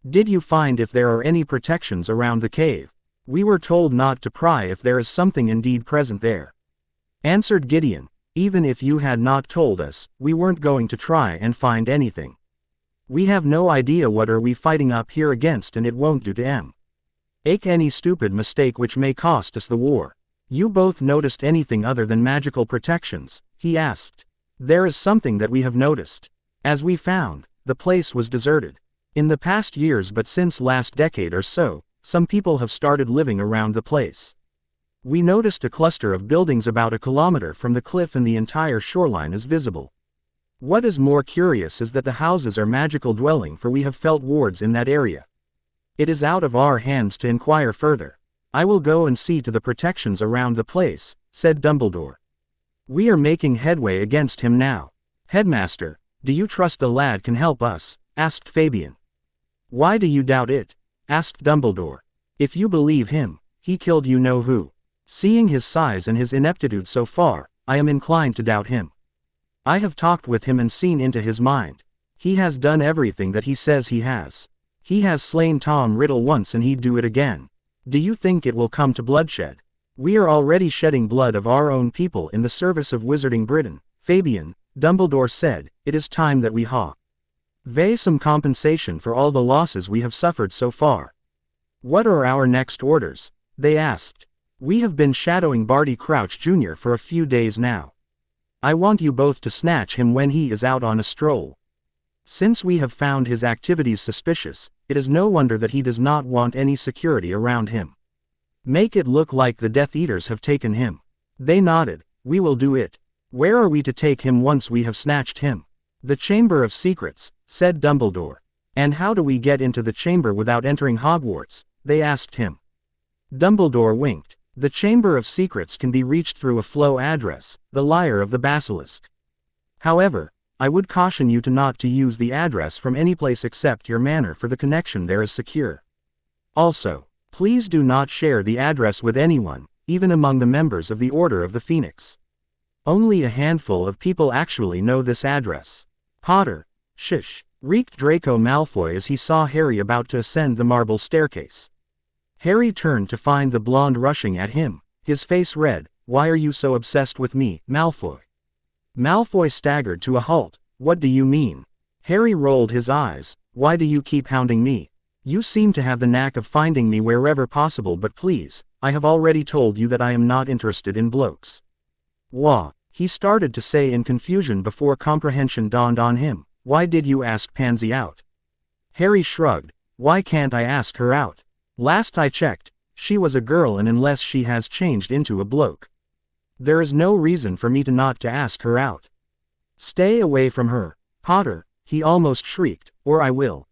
Did you find if there are any protections around the cave? We were told not to pry if there is something indeed present there. Answered Gideon. Even if you had not told us, we weren't going to try and find anything. We have no idea what are we fighting up here against, and it won't do to make any stupid mistake which may cost us the war. You both noticed anything other than magical protections? He asked. There is something that we have noticed. As we found, the place was deserted. In the past years, but since last decade or so, some people have started living around the place. We noticed a cluster of buildings about a kilometer from the cliff and the entire shoreline is visible. What is more curious is that the houses are magical dwelling, for we have felt wards in that area. It is out of our hands to inquire further. I will go and see to the protections around the place, said Dumbledore. We are making headway against him now. Headmaster, do you trust the lad can help us? Asked Fabian. Why do you doubt it? Asked Dumbledore. If you believe him, he killed you know who. Seeing his size and his ineptitude so far, I am inclined to doubt him. I have talked with him and seen into his mind. He has done everything that he says he has. He has slain Tom Riddle once and he'd do it again. Do you think it will come to bloodshed? We are already shedding blood of our own people in the service of Wizarding Britain. Fabian, Dumbledore said, it is time that we have some compensation for all the losses we have suffered so far. What are our next orders? They asked. We have been shadowing Barty Crouch Jr. for a few days now. I want you both to snatch him when he is out on a stroll. Since we have found his activities suspicious, it is no wonder that he does not want any security around him. Make it look like the Death Eaters have taken him. They nodded. We will do it. Where are we to take him once we have snatched him? The Chamber of Secrets, said Dumbledore. And how do we get into the chamber without entering Hogwarts? They asked him. Dumbledore winked. The Chamber of Secrets can be reached through a flow address, the Lyre of the Basilisk. However, I would caution you not to use the address from any place except your manor, for the connection there is secure. Also, please do not share the address with anyone, even among the members of the Order of the Phoenix. Only a handful of people actually know this address. Potter, shish, reeked Draco Malfoy as he saw Harry about to ascend the marble staircase. Harry turned to find the blonde rushing at him, his face red. Why are you so obsessed with me, Malfoy? Malfoy staggered to a halt. What do you mean? Harry rolled his eyes. Why do you keep hounding me? You seem to have the knack of finding me wherever possible, but please, I have already told you that I am not interested in blokes. Wah, he started to say in confusion before comprehension dawned on him. Why did you ask Pansy out? Harry shrugged. Why can't I ask her out? Last I checked, she was a girl, and unless she has changed into a bloke, there is no reason for me not to ask her out. Stay away from her, Potter, he almost shrieked, or I will.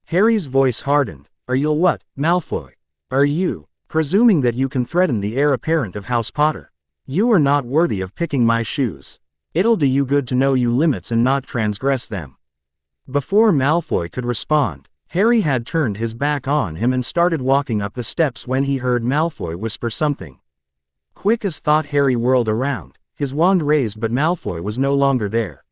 Harry's voice hardened. Are you what, Malfoy? Are you, presuming that you can threaten the heir apparent of House Potter? You are not worthy of picking my shoes. It'll do you good to know your limits and not transgress them. Before Malfoy could respond, Harry had turned his back on him and started walking up the steps when he heard Malfoy whisper something. Quick as thought, Harry whirled around, his wand raised, but Malfoy was no longer there.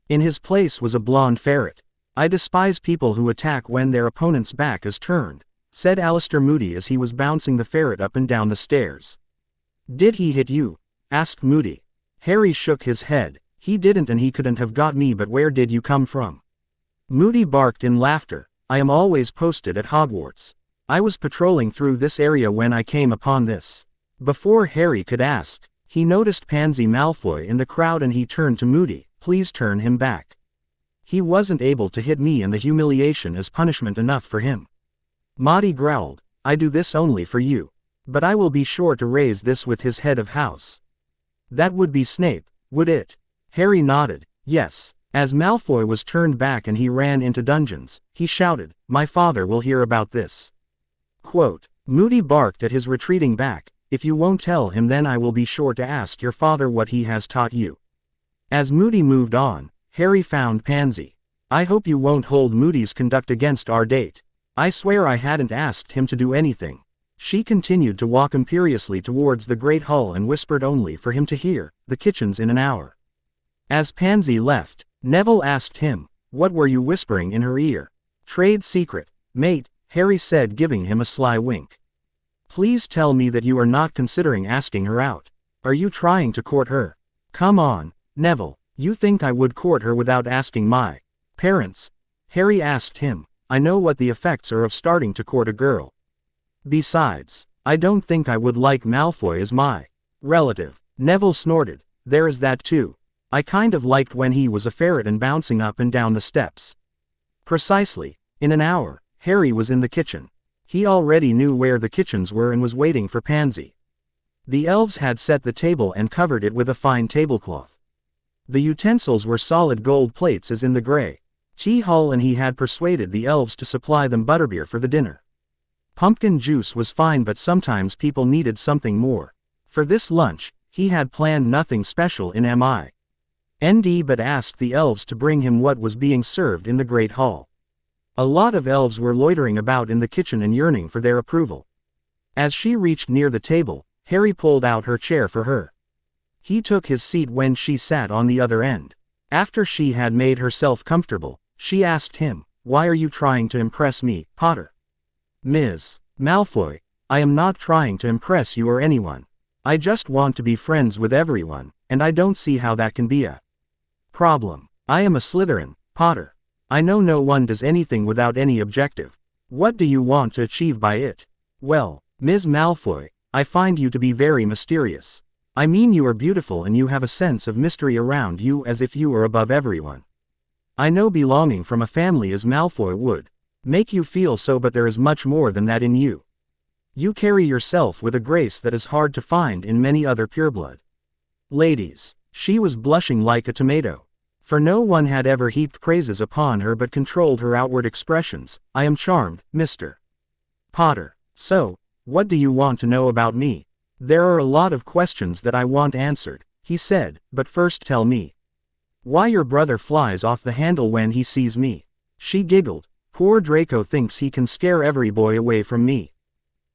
In his place was a blonde ferret. I despise people who attack when their opponent's back is turned, said Alistair Moody as he was bouncing the ferret up and down the stairs. Did he hit you? Asked Moody. Harry shook his head. He didn't, and he couldn't have got me, but where did you come from? Moody barked in laughter. I am always posted at Hogwarts. I was patrolling through this area when I came upon this. Before Harry could ask, he noticed Pansy Malfoy in the crowd and he turned to Moody. Please turn him back. He wasn't able to hit me, and the humiliation is punishment enough for him. Moody growled. I do this only for you. But I will be sure to raise this with his head of house. That would be Snape, would it? Harry nodded. Yes. As Malfoy was turned back and he ran into dungeons, he shouted, my father will hear about this. Quote, Moody barked at his retreating back. If you won't tell him, then I will be sure to ask your father what he has taught you. As Moody moved on, Harry found Pansy. I hope you won't hold Moody's conduct against our date. I swear I hadn't asked him to do anything. She continued to walk imperiously towards the great hall and whispered only for him to hear, the kitchen's in an hour. As Pansy left, Neville asked him, what were you whispering in her ear? Trade secret, mate, Harry said, giving him a sly wink. Please tell me that you are not considering asking her out. Are you trying to court her? Come on, Neville, you think I would court her without asking my parents? Harry asked him. I know what the effects are of starting to court a girl. Besides, I don't think I would like Malfoy as my relative. Neville snorted. There is that too. I kind of liked when he was a ferret and bouncing up and down the steps. Precisely. In an hour, Harry was in the kitchen. He already knew where the kitchens were and was waiting for Pansy. The elves had set the table and covered it with a fine tablecloth. The utensils were solid gold plates as in the Grey Tea Hall, and he had persuaded the elves to supply them butterbeer for the dinner. Pumpkin juice was fine, but sometimes people needed something more. For this lunch, he had planned nothing special in MIND but asked the elves to bring him what was being served in the Great Hall. A lot of elves were loitering about in the kitchen and yearning for their approval. As she reached near the table, Harry pulled out her chair for her. He took his seat when she sat on the other end. After she had made herself comfortable, she asked him, why are you trying to impress me, Potter? Ms. Malfoy, I am not trying to impress you or anyone. I just want to be friends with everyone, and I don't see how that can be a problem. I am a Slytherin, Potter. I know no one does anything without any objective. What do you want to achieve by it? Well, Ms. Malfoy, I find you to be very mysterious. I mean, you are beautiful and you have a sense of mystery around you, as if you are above everyone. I know belonging from a family as Malfoy would make you feel so, but there is much more than that in you. You carry yourself with a grace that is hard to find in many other pureblood ladies. She was blushing like a tomato. For no one had ever heaped praises upon her but controlled her outward expressions. I am charmed, Mr. Potter. So, what do you want to know about me? There are a lot of questions that I want answered, he said, but first tell me why your brother flies off the handle when he sees me. She giggled. Poor Draco thinks he can scare every boy away from me.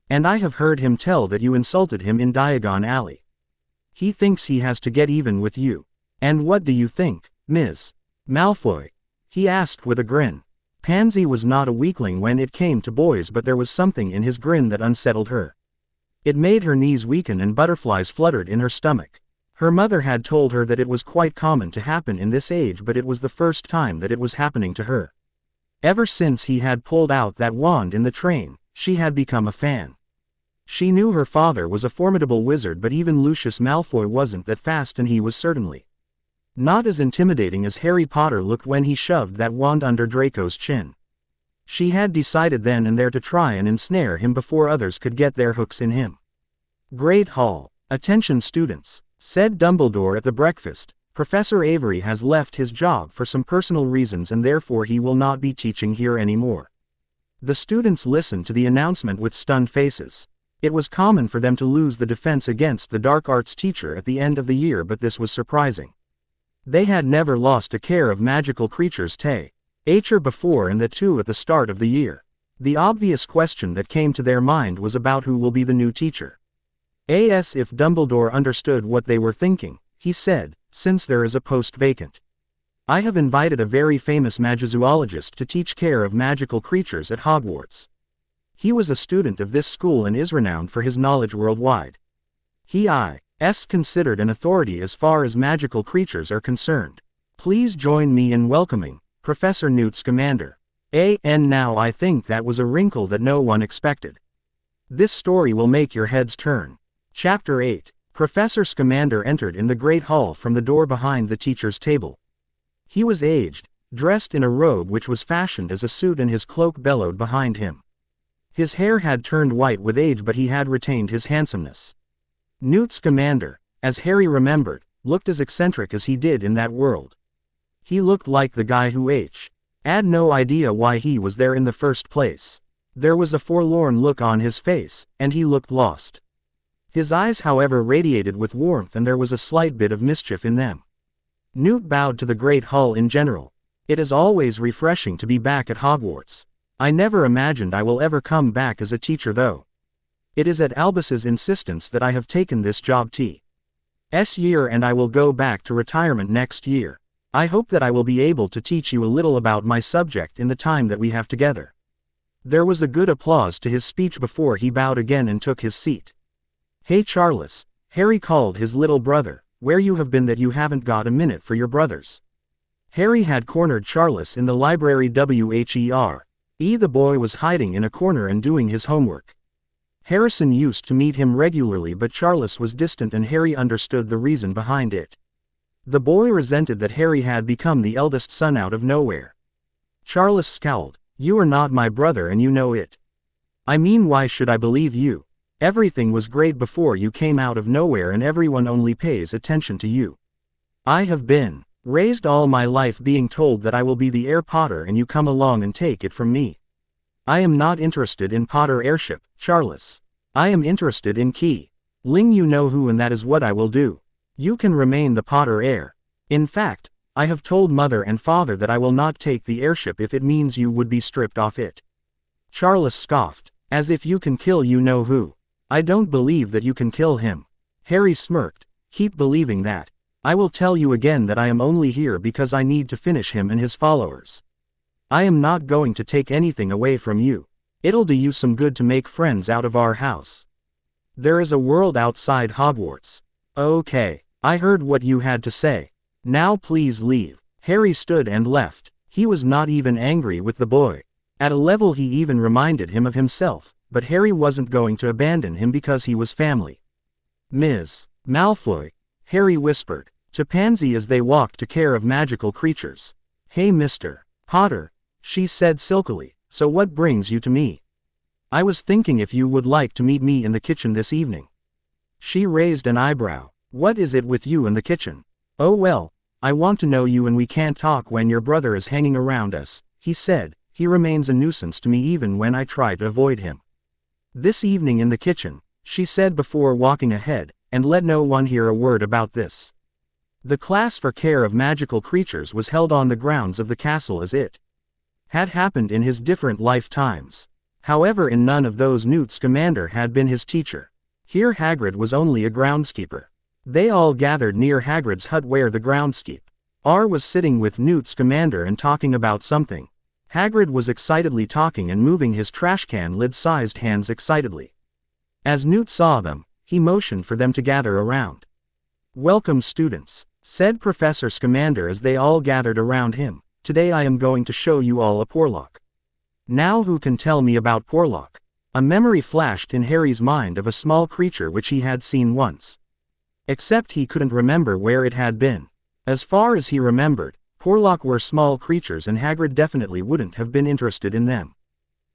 And I have heard him tell that you insulted him in Diagon Alley. He thinks he has to get even with you. And what do you think, Ms. Malfoy? He asked with a grin. Pansy was not a weakling when it came to boys, but there was something in his grin that unsettled her. It made her knees weaken and butterflies fluttered in her stomach. Her mother had told her that it was quite common to happen in this age, but it was the first time that it was happening to her. Ever since he had pulled out that wand in the train, she had become a fan. She knew her father was a formidable wizard, but even Lucius Malfoy wasn't that fast, and he was certainly not as intimidating as Harry Potter looked when he shoved that wand under Draco's chin. She had decided then and there to try and ensnare him before others could get their hooks in him. Great Hall. Attention students, said Dumbledore at the breakfast. Professor Avery has left his job for some personal reasons and therefore he will not be teaching here anymore. The students listened to the announcement with stunned faces. It was common for them to lose the defense against the dark arts teacher at the end of the year, but this was surprising. They had never lost a care of magical creatures before, and the two at the start of the year. The obvious question that came to their mind was about who will be the new teacher. As if Dumbledore understood what they were thinking, he said, since there is a post vacant, I have invited a very famous magizoologist to teach care of magical creatures at Hogwarts. He was a student of this school and is renowned for his knowledge worldwide. He is considered an authority as far as magical creatures are concerned. Please join me in welcoming Professor Newt Scamander. And now I think that was a wrinkle that no one expected. This story will make your heads turn. Chapter 8. Professor Scamander entered in the great hall from the door behind the teacher's table. He was aged, dressed in a robe which was fashioned as a suit, and his cloak bellowed behind him. His hair had turned white with age, but he had retained his handsomeness. Newt Scamander, as Harry remembered, looked as eccentric as he did in that world. He looked like the guy who had no idea why he was there in the first place. There was a forlorn look on his face, and he looked lost. His eyes, however, radiated with warmth, and there was a slight bit of mischief in them. Newt bowed to the great hall in general. It is always refreshing to be back at Hogwarts. I never imagined I will ever come back as a teacher, though. It is at Albus's insistence that I have taken this job this year, and I will go back to retirement next year. I hope that I will be able to teach you a little about my subject in the time that we have together. There was a good applause to his speech before he bowed again and took his seat. Hey Charles, Harry called his little brother, where you have been that you haven't got a minute for your brothers? Harry had cornered Charles in the library. The boy was hiding in a corner and doing his homework. Harrison used to meet him regularly, but Charles was distant and Harry understood the reason behind it. The boy resented that Harry had become the eldest son out of nowhere. Charles scowled. You are not my brother and you know it. I mean, why should I believe you? Everything was great before you came out of nowhere and everyone only pays attention to you. I have been raised all my life being told that I will be the heir Potter, and you come along and take it from me. I am not interested in Potter heirship, Charles. I am interested in Ling you know who, and that is what I will do. You can remain the Potter heir. In fact, I have told Mother and Father that I will not take the heirship if it means you would be stripped of it. Charles scoffed. As if you can kill you know who. I don't believe that you can kill him. Harry smirked. Keep believing that. I will tell you again that I am only here because I need to finish him and his followers. I am not going to take anything away from you. It'll do you some good to make friends out of our house. There is a world outside Hogwarts. Okay, I heard what you had to say. Now please leave. Harry stood and left. He was not even angry with the boy. At a level he even reminded him of himself, but Harry wasn't going to abandon him because he was family. Ms. Malfoy, Harry whispered to Pansy as they walked to care of magical creatures. Hey Mr. Potter, she said silkily, so what brings you to me? I was thinking if you would like to meet me in the kitchen this evening. She raised an eyebrow. What is it with you in the kitchen? Oh well, I want to know you and we can't talk when your brother is hanging around us, he said. He remains a nuisance to me even when I try to avoid him. This evening in the kitchen, she said before walking ahead, and let no one hear a word about this. The class for care of magical creatures was held on the grounds of the castle as it had happened in his different lifetimes. However, in none of those Newt Scamander had been his teacher. Here Hagrid was only a groundskeeper. They all gathered near Hagrid's hut where the groundskeeper was sitting with Newt Scamander and talking about something. Hagrid was excitedly talking and moving his trash can lid-sized hands excitedly. As Newt saw them, he motioned for them to gather around. Welcome students, said Professor Scamander as they all gathered around him. Today I am going to show you all a Porlock. Now who can tell me about Porlock? A memory flashed in Harry's mind of a small creature which he had seen once. Except he couldn't remember where it had been. As far as he remembered, Porlock were small creatures and Hagrid definitely wouldn't have been interested in them.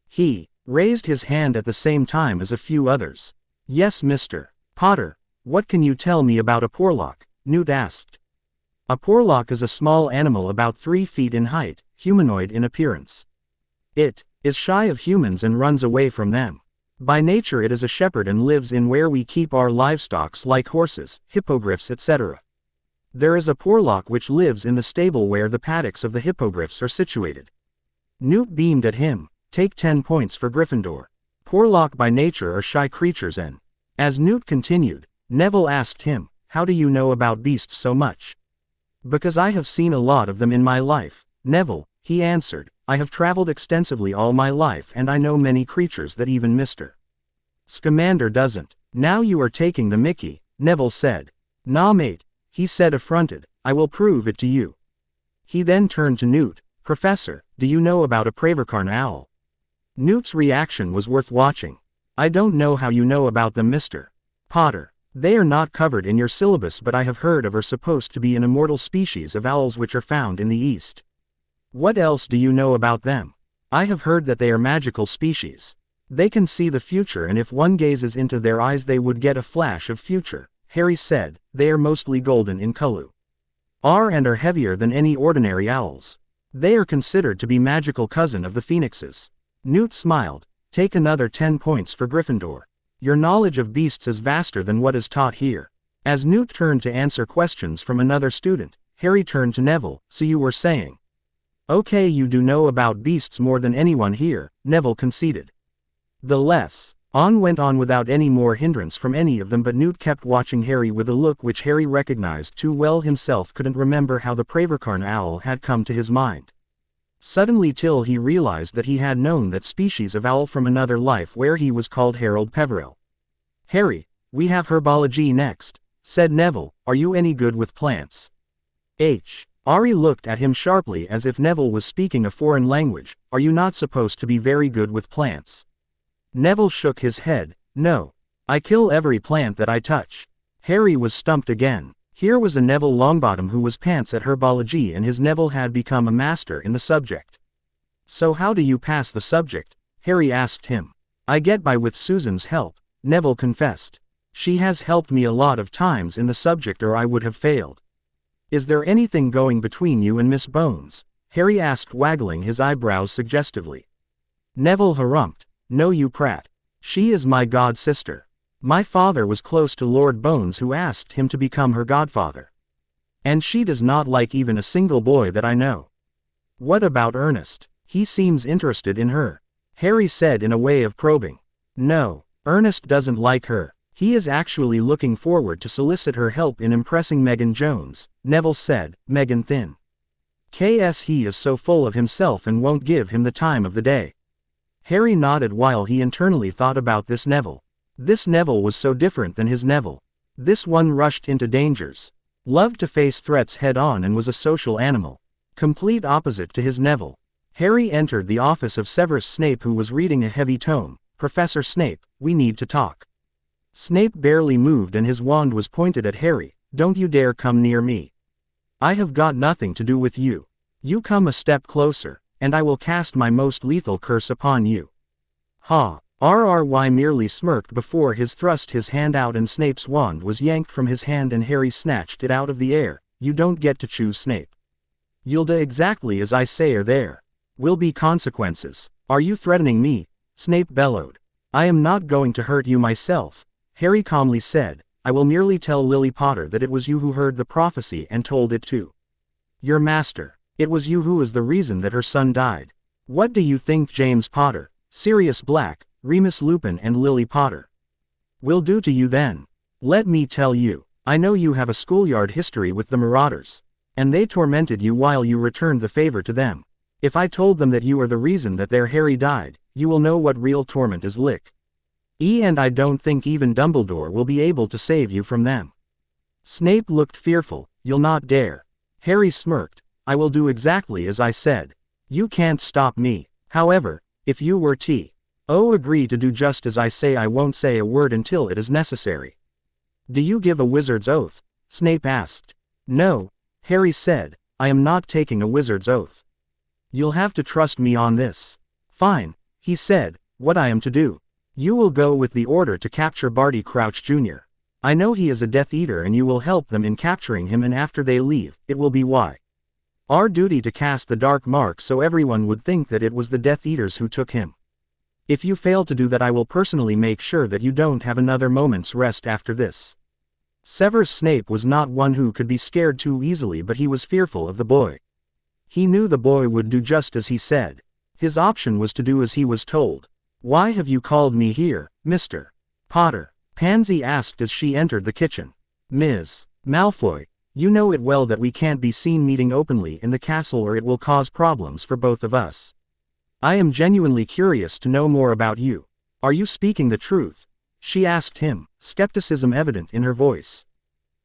He raised his hand at the same time as a few others. Yes, Mr. Potter, what can you tell me about a Porlock? Newt asked. A Porlock is a small animal about 3 feet in height, humanoid in appearance. It is shy of humans and runs away from them. By nature it is a shepherd and lives in where we keep our livestock like horses, hippogriffs, etc. There is a Porlock which lives in the stable where the paddocks of the hippogriffs are situated. Newt beamed at him. Take 10 points for Gryffindor. Porlock by nature are shy creatures and, as Newt continued, Neville asked him, how do you know about beasts so much? Because I have seen a lot of them in my life, Neville, he answered. I have traveled extensively all my life and I know many creatures that even Mr. Scamander doesn't. Now you are taking the mickey, Neville said. Nah mate, he said affronted, I will prove it to you. He then turned to Newt. Professor, do you know about a Pravercarn owl? Newt's reaction was worth watching. I don't know how you know about them, Mr. Potter. They are not covered in your syllabus, but I have heard of are supposed to be an immortal species of owls which are found in the East. What else do you know about them? I have heard that they are magical species. They can see the future, and if one gazes into their eyes they would get a flash of future, Harry said. They are mostly golden in color. And are heavier than any ordinary owls. They are considered to be magical cousin of the phoenixes. Newt smiled. Take another 10 points for Gryffindor. Your knowledge of beasts is vaster than what is taught here. As Newt turned to answer questions from another student, Harry turned to Neville. So you were saying? Okay, you do know about beasts more than anyone here, Neville conceded. The less. Went on without any more hindrance from any of them, but Newt kept watching Harry with a look which Harry recognized too well. Himself couldn't remember how the Pravercarn owl had come to his mind. Suddenly till he realized that he had known that species of owl from another life where he was called Harold Peverell. Harry, we have herbology next, said Neville. Are you any good with plants? Ari looked at him sharply as if Neville was speaking a foreign language. Are you not supposed to be very good with plants? Neville shook his head. No. I kill every plant that I touch. Harry was stumped again. Here was a Neville Longbottom who was pants at herbology, and his Neville had become a master in the subject. So how do you pass the subject? Harry asked him. I get by with Susan's help, Neville confessed. She has helped me a lot of times in the subject or I would have failed. Is there anything going between you and Miss Bones? Harry asked, waggling his eyebrows suggestively. Neville harumphed. No, you prat. She is my god-sister. My father was close to Lord Bones, who asked him to become her godfather. And she does not like even a single boy that I know. What about Ernest? He seems interested in her, Harry said in a way of probing. No, Ernest doesn't like her. He is actually looking forward to solicit her help in impressing Megan Jones, Neville said. Megan Thin. He is so full of himself and won't give him the time of the day. Harry nodded while he internally thought about this Neville. This Neville was so different than his Neville. This one rushed into dangers, loved to face threats head-on, and was a social animal. Complete opposite to his Neville. Harry entered the office of Severus Snape, who was reading a heavy tome. Professor Snape, we need to talk. Snape barely moved and his wand was pointed at Harry. Don't you dare come near me. I have got nothing to do with you. You come a step closer, and I will cast my most lethal curse upon you. RRY merely smirked before his thrust his hand out, and Snape's wand was yanked from his hand and Harry snatched it out of the air. You don't get to choose, Snape. You'll do exactly as I say or there will be consequences. Are you threatening me? Snape bellowed. I am not going to hurt you myself, Harry calmly said. I will merely tell Lily Potter that it was you who heard the prophecy and told it to your master. It was you who was the reason that her son died. What do you think James Potter, Sirius Black, Remus Lupin and Lily Potter will do to you then? Let me tell you, I know you have a schoolyard history with the Marauders, and they tormented you while you returned the favor to them. If I told them that you are the reason that their Harry died, you will know what real torment is like. And I don't think even Dumbledore will be able to save you from them. Snape looked fearful. You'll not dare. Harry smirked. I will do exactly as I said. You can't stop me. However, if you were agree to do just as I say, I won't say a word until it is necessary. Do you give a wizard's oath? Snape asked. No, Harry said. I am not taking a wizard's oath. You'll have to trust me on this. Fine, he said. What I am to do? You will go with the order to capture Barty Crouch Jr. I know he is a Death Eater and you will help them in capturing him, and after they leave, it will be our duty to cast the dark mark so everyone would think that it was the Death Eaters who took him. If you fail to do that, I will personally make sure that you don't have another moment's rest after this. Severus Snape was not one who could be scared too easily, but he was fearful of the boy. He knew the boy would do just as he said. His option was to do as he was told. Why have you called me here, Mr. Potter? Pansy asked as she entered the kitchen. Ms. Malfoy, you know it well that we can't be seen meeting openly in the castle or it will cause problems for both of us. I am genuinely curious to know more about you. Are you speaking the truth? She asked him, skepticism evident in her voice.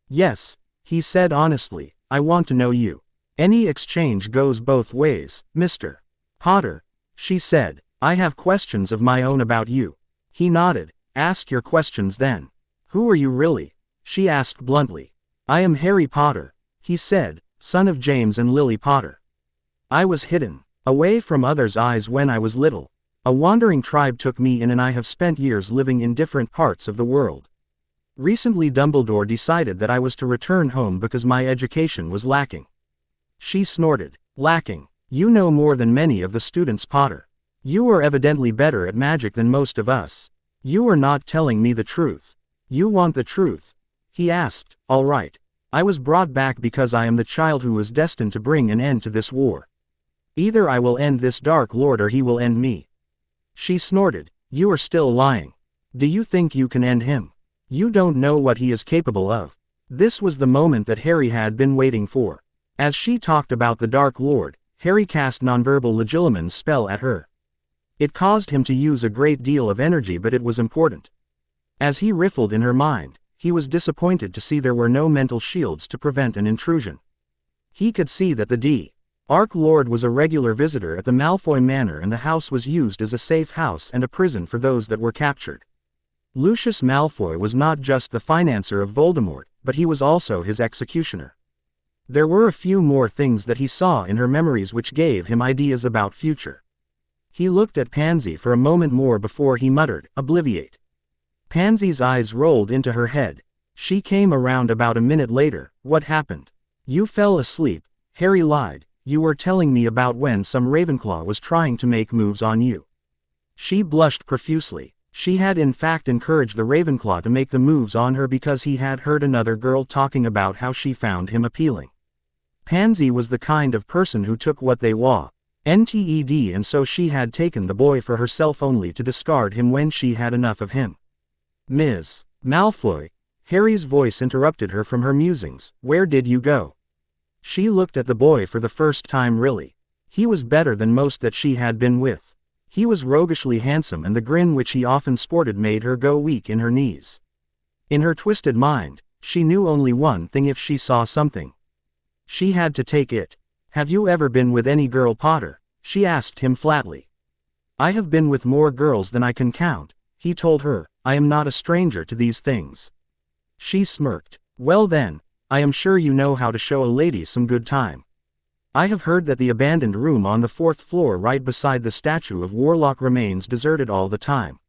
Yes, he said honestly, I want to know you. Any exchange goes both ways, Mr. Potter, she said. I have questions of my own about you. He nodded. Ask your questions then. Who are you really? She asked bluntly. I am Harry Potter, he said, son of James and Lily Potter. I was hidden away from others' eyes when I was little. A wandering tribe took me in and I have spent years living in different parts of the world. Recently Dumbledore decided that I was to return home because my education was lacking. She snorted. Lacking? You know more than many of the students, Potter. You are evidently better at magic than most of us. You are not telling me the truth. You want the truth? He asked. All right. I was brought back because I am the child who is destined to bring an end to this war. Either I will end this Dark Lord or he will end me. She snorted. You are still lying. Do you think you can end him? You don't know what he is capable of. This was the moment that Harry had been waiting for. As she talked about the Dark Lord, Harry cast nonverbal Legilimens spell at her. It caused him to use a great deal of energy, but it was important. As he riffled in her mind, he was disappointed to see there were no mental shields to prevent an intrusion. He could see that the Dark Lord was a regular visitor at the Malfoy Manor and the house was used as a safe house and a prison for those that were captured. Lucius Malfoy was not just the financer of Voldemort, but he was also his executioner. There were a few more things that he saw in her memories which gave him ideas about future. He looked at Pansy for a moment more before he muttered, Obliviate. Pansy's eyes rolled into her head. She came around about a minute later. What happened? You fell asleep, Harry lied. You were telling me about when some Ravenclaw was trying to make moves on you. She blushed profusely. She had in fact encouraged the Ravenclaw to make the moves on her because he had heard another girl talking about how she found him appealing. Pansy was the kind of person who took what they wanted, and so she had taken the boy for herself only to discard him when she had enough of him. Ms. Malfoy, Harry's voice interrupted her from her musings. Where did you go? She looked at the boy for the first time really. He was better than most that she had been with. He was roguishly handsome and the grin which he often sported made her go weak in her knees. In her twisted mind, she knew only one thing: if she saw something, she had to take it. Have you ever been with any girl, Potter? She asked him flatly. I have been with more girls than I can count, he told her. I am not a stranger to these things. She smirked. Well then, I am sure you know how to show a lady some good time. I have heard that the abandoned room on the 4th floor right beside the statue of Warlock remains deserted all the time.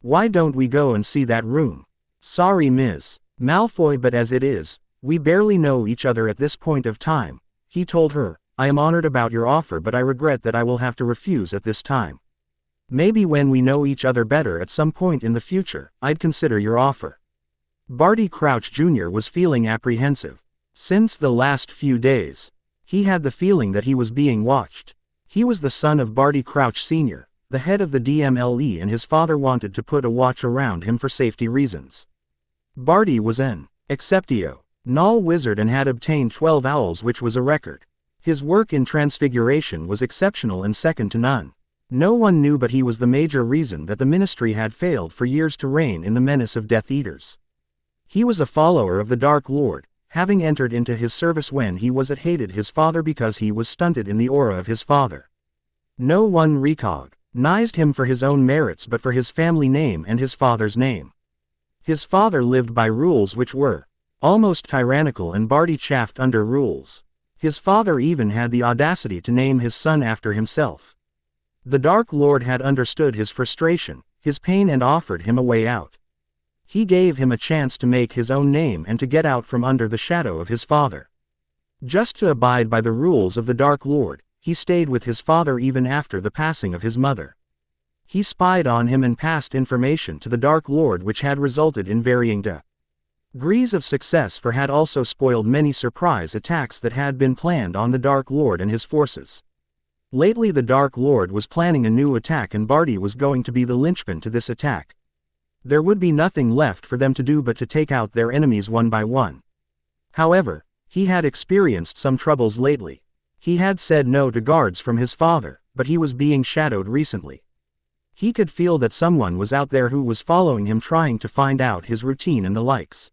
Why don't we go and see that room? Sorry, Ms. Malfoy, but as it is, we barely know each other at this point of time, he told her. I am honored about your offer, but I regret that I will have to refuse at this time. Maybe when we know each other better at some point in the future, I'd consider your offer. Barty Crouch Jr. was feeling apprehensive. Since the last few days, he had the feeling that he was being watched. He was the son of Barty Crouch Sr., the head of the DMLE, and his father wanted to put a watch around him for safety reasons. Barty was an Exceptio Null wizard and had obtained 12 owls, which was a record. His work in Transfiguration was exceptional and second to none. No one knew, but he was the major reason that the Ministry had failed for years to rein in the menace of Death Eaters. He was a follower of the Dark Lord, having entered into his service when he was hated his father because he was stunted in the aura of his father. No one recognized him for his own merits but for his family name and his father's name. His father lived by rules which were almost tyrannical, and Barty chafed under rules. His father even had the audacity to name his son after himself. The Dark Lord had understood his frustration, his pain, and offered him a way out. He gave him a chance to make his own name and to get out from under the shadow of his father. Just to abide by the rules of the Dark Lord, he stayed with his father even after the passing of his mother. He spied on him and passed information to the Dark Lord which had resulted in varying degrees of success, for had also spoiled many surprise attacks that had been planned on the Dark Lord and his forces. Lately the Dark Lord was planning a new attack and Barty was going to be the linchpin to this attack. There would be nothing left for them to do but to take out their enemies one by one. However, he had experienced some troubles lately. He had said no to guards from his father, but he was being shadowed recently. He could feel that someone was out there who was following him, trying to find out his routine and the likes.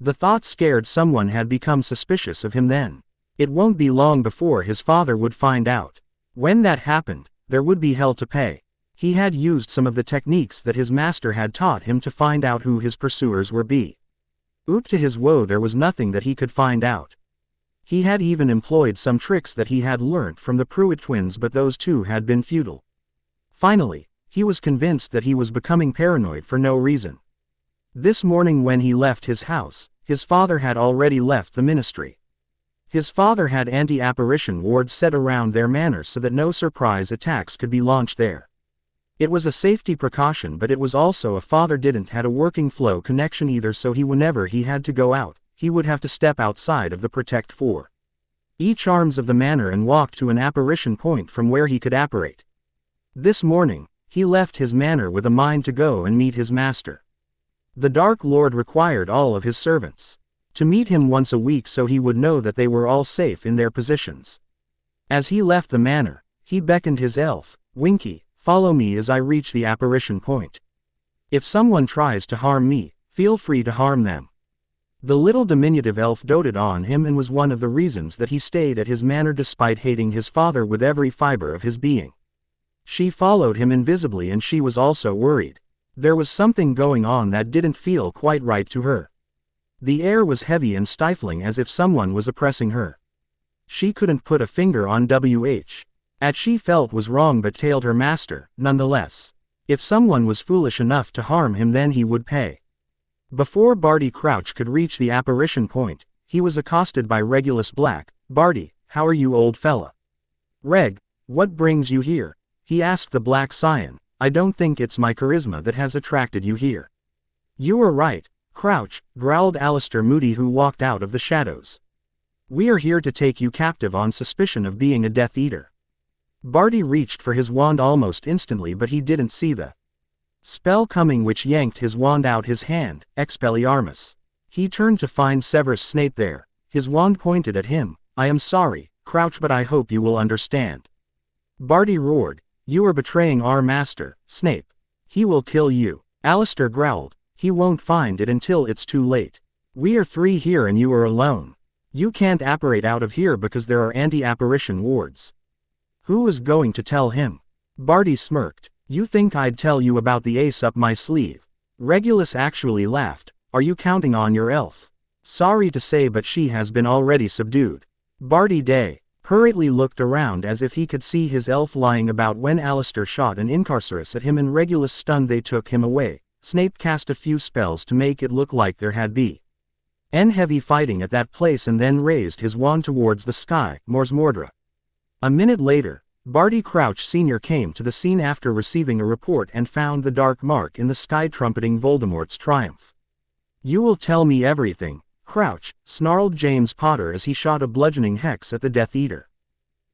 The thought scared someone had become suspicious of him then. It won't be long before his father would find out. When that happened, there would be hell to pay. He had used some of the techniques that his master had taught him to find out who his pursuers were be. To his woe, there was nothing that he could find out. He had even employed some tricks that he had learnt from the Pruitt twins, but those too had been futile. Finally, he was convinced that he was becoming paranoid for no reason. This morning when he left his house, his father had already left the ministry. His father had anti-apparition wards set around their manor so that no surprise attacks could be launched there. It was a safety precaution, but it was also a father didn't had a working flow connection either, so whenever he had to go out, he would have to step outside of the Protect 4. Each arms of the manor and walk to an apparition point from where he could apparate. This morning, he left his manor with a mind to go and meet his master. The Dark Lord required all of his servants to meet him once a week so he would know that they were all safe in their positions. As he left the manor, he beckoned his elf, Winky, "Follow me as I reach the apparition point. If someone tries to harm me, feel free to harm them." The little diminutive elf doted on him and was one of the reasons that he stayed at his manor despite hating his father with every fiber of his being. She followed him invisibly, and she was also worried. There was something going on that didn't feel quite right to her. The air was heavy and stifling, as if someone was oppressing her. She couldn't put a finger on what she felt was wrong, but tailed her master, nonetheless. If someone was foolish enough to harm him, then he would pay. Before Barty Crouch could reach the apparition point, he was accosted by Regulus Black. "Barty, how are you, old fella?" "Reg, what brings you here?" he asked the Black Scion. "I don't think it's my charisma that has attracted you here." "You are right, Crouch," growled Alistair Moody, who walked out of the shadows. "We are here to take you captive on suspicion of being a Death Eater." Barty reached for his wand almost instantly, but he didn't see the spell coming, which yanked his wand out his hand. Expelliarmus. He turned to find Severus Snape there. His wand pointed at him. "I am sorry, Crouch, but I hope you will understand." Barty roared. "You are betraying our master, Snape. He will kill you." Alistair growled. "He won't find it until it's too late. We are 3 here and you are alone. You can't apparate out of here because there are anti-apparition wards." "Who is going to tell him?" Barty smirked. "You think I'd tell you about the ace up my sleeve?" Regulus actually laughed. "Are you counting on your elf?" "Sorry to say, but she has been already subdued." Barty hurriedly looked around as if he could see his elf lying about when Alistair shot an Incarcerus at him and Regulus stunned. They took him away. Snape cast a few spells to make it look like there had been heavy fighting at that place and then raised his wand towards the sky. Mors Mordra. A minute later, Barty Crouch Sr. came to the scene after receiving a report and found the dark mark in the sky trumpeting Voldemort's triumph. "You will tell me everything, Crouch," snarled James Potter as he shot a bludgeoning hex at the Death Eater.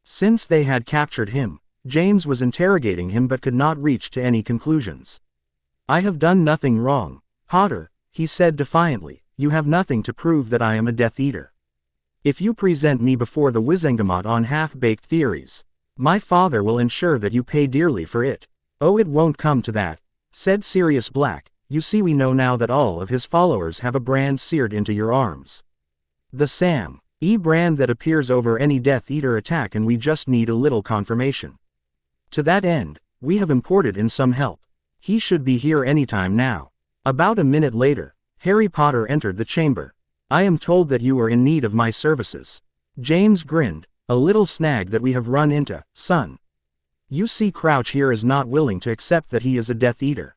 Since they had captured him, James was interrogating him but could not reach to any conclusions. "I have done nothing wrong, Potter," he said defiantly. "You have nothing to prove that I am a Death Eater. If you present me before the Wizengamot on half-baked theories, my father will ensure that you pay dearly for it." "Oh, it won't come to that," said Sirius Black. "You see, we know now that all of his followers have a brand seared into your arms. The Sam E brand that appears over any Death Eater attack, and we just need a little confirmation. To that end, we have imported in some help. He should be here anytime now." About a minute later, Harry Potter entered the chamber. "I am told that you are in need of my services." James grinned. "A little snag that we have run into, son. You see, Crouch here is not willing to accept that he is a Death Eater."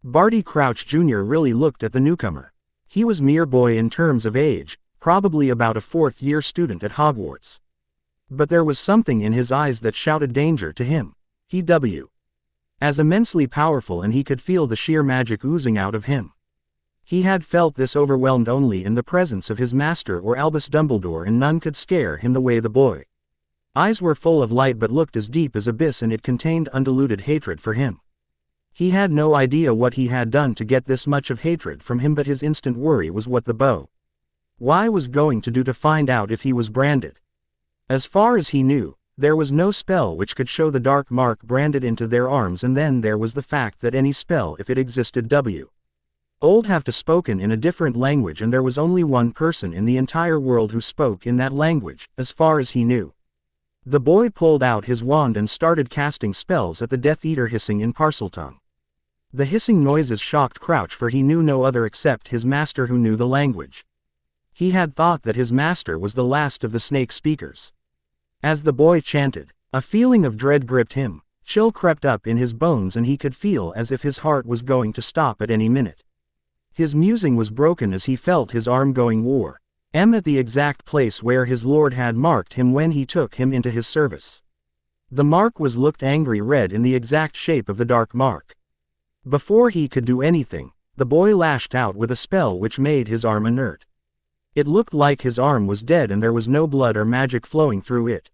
Barty Crouch Jr. really looked at the newcomer. He was mere boy in terms of age, probably about a 4th-year student at Hogwarts. But there was something in his eyes that shouted danger to him. He was as immensely powerful, and he could feel the sheer magic oozing out of him. He had felt this overwhelmed only in the presence of his master or Albus Dumbledore, and none could scare him the way the boy. Eyes were full of light but looked as deep as abyss, and it contained undiluted hatred for him. He had no idea what he had done to get this much of hatred from him, but his instant worry was what the boy was going to do to find out if he was branded. As far as he knew, there was no spell which could show the dark mark branded into their arms, and then there was the fact that any spell, if it existed, would have to spoken in a different language, and there was only one person in the entire world who spoke in that language, as far as he knew. The boy pulled out his wand and started casting spells at the Death Eater, hissing in Parseltongue. The hissing noises shocked Crouch, for he knew no other except his master who knew the language. He had thought that his master was the last of the snake speakers. As the boy chanted, a feeling of dread gripped him, chill crept up in his bones, and he could feel as if his heart was going to stop at any minute. His musing was broken as he felt his arm going war at the exact place where his lord had marked him when he took him into his service. The mark was looked angry red in the exact shape of the dark mark. Before he could do anything, the boy lashed out with a spell which made his arm inert. It looked like his arm was dead and there was no blood or magic flowing through it.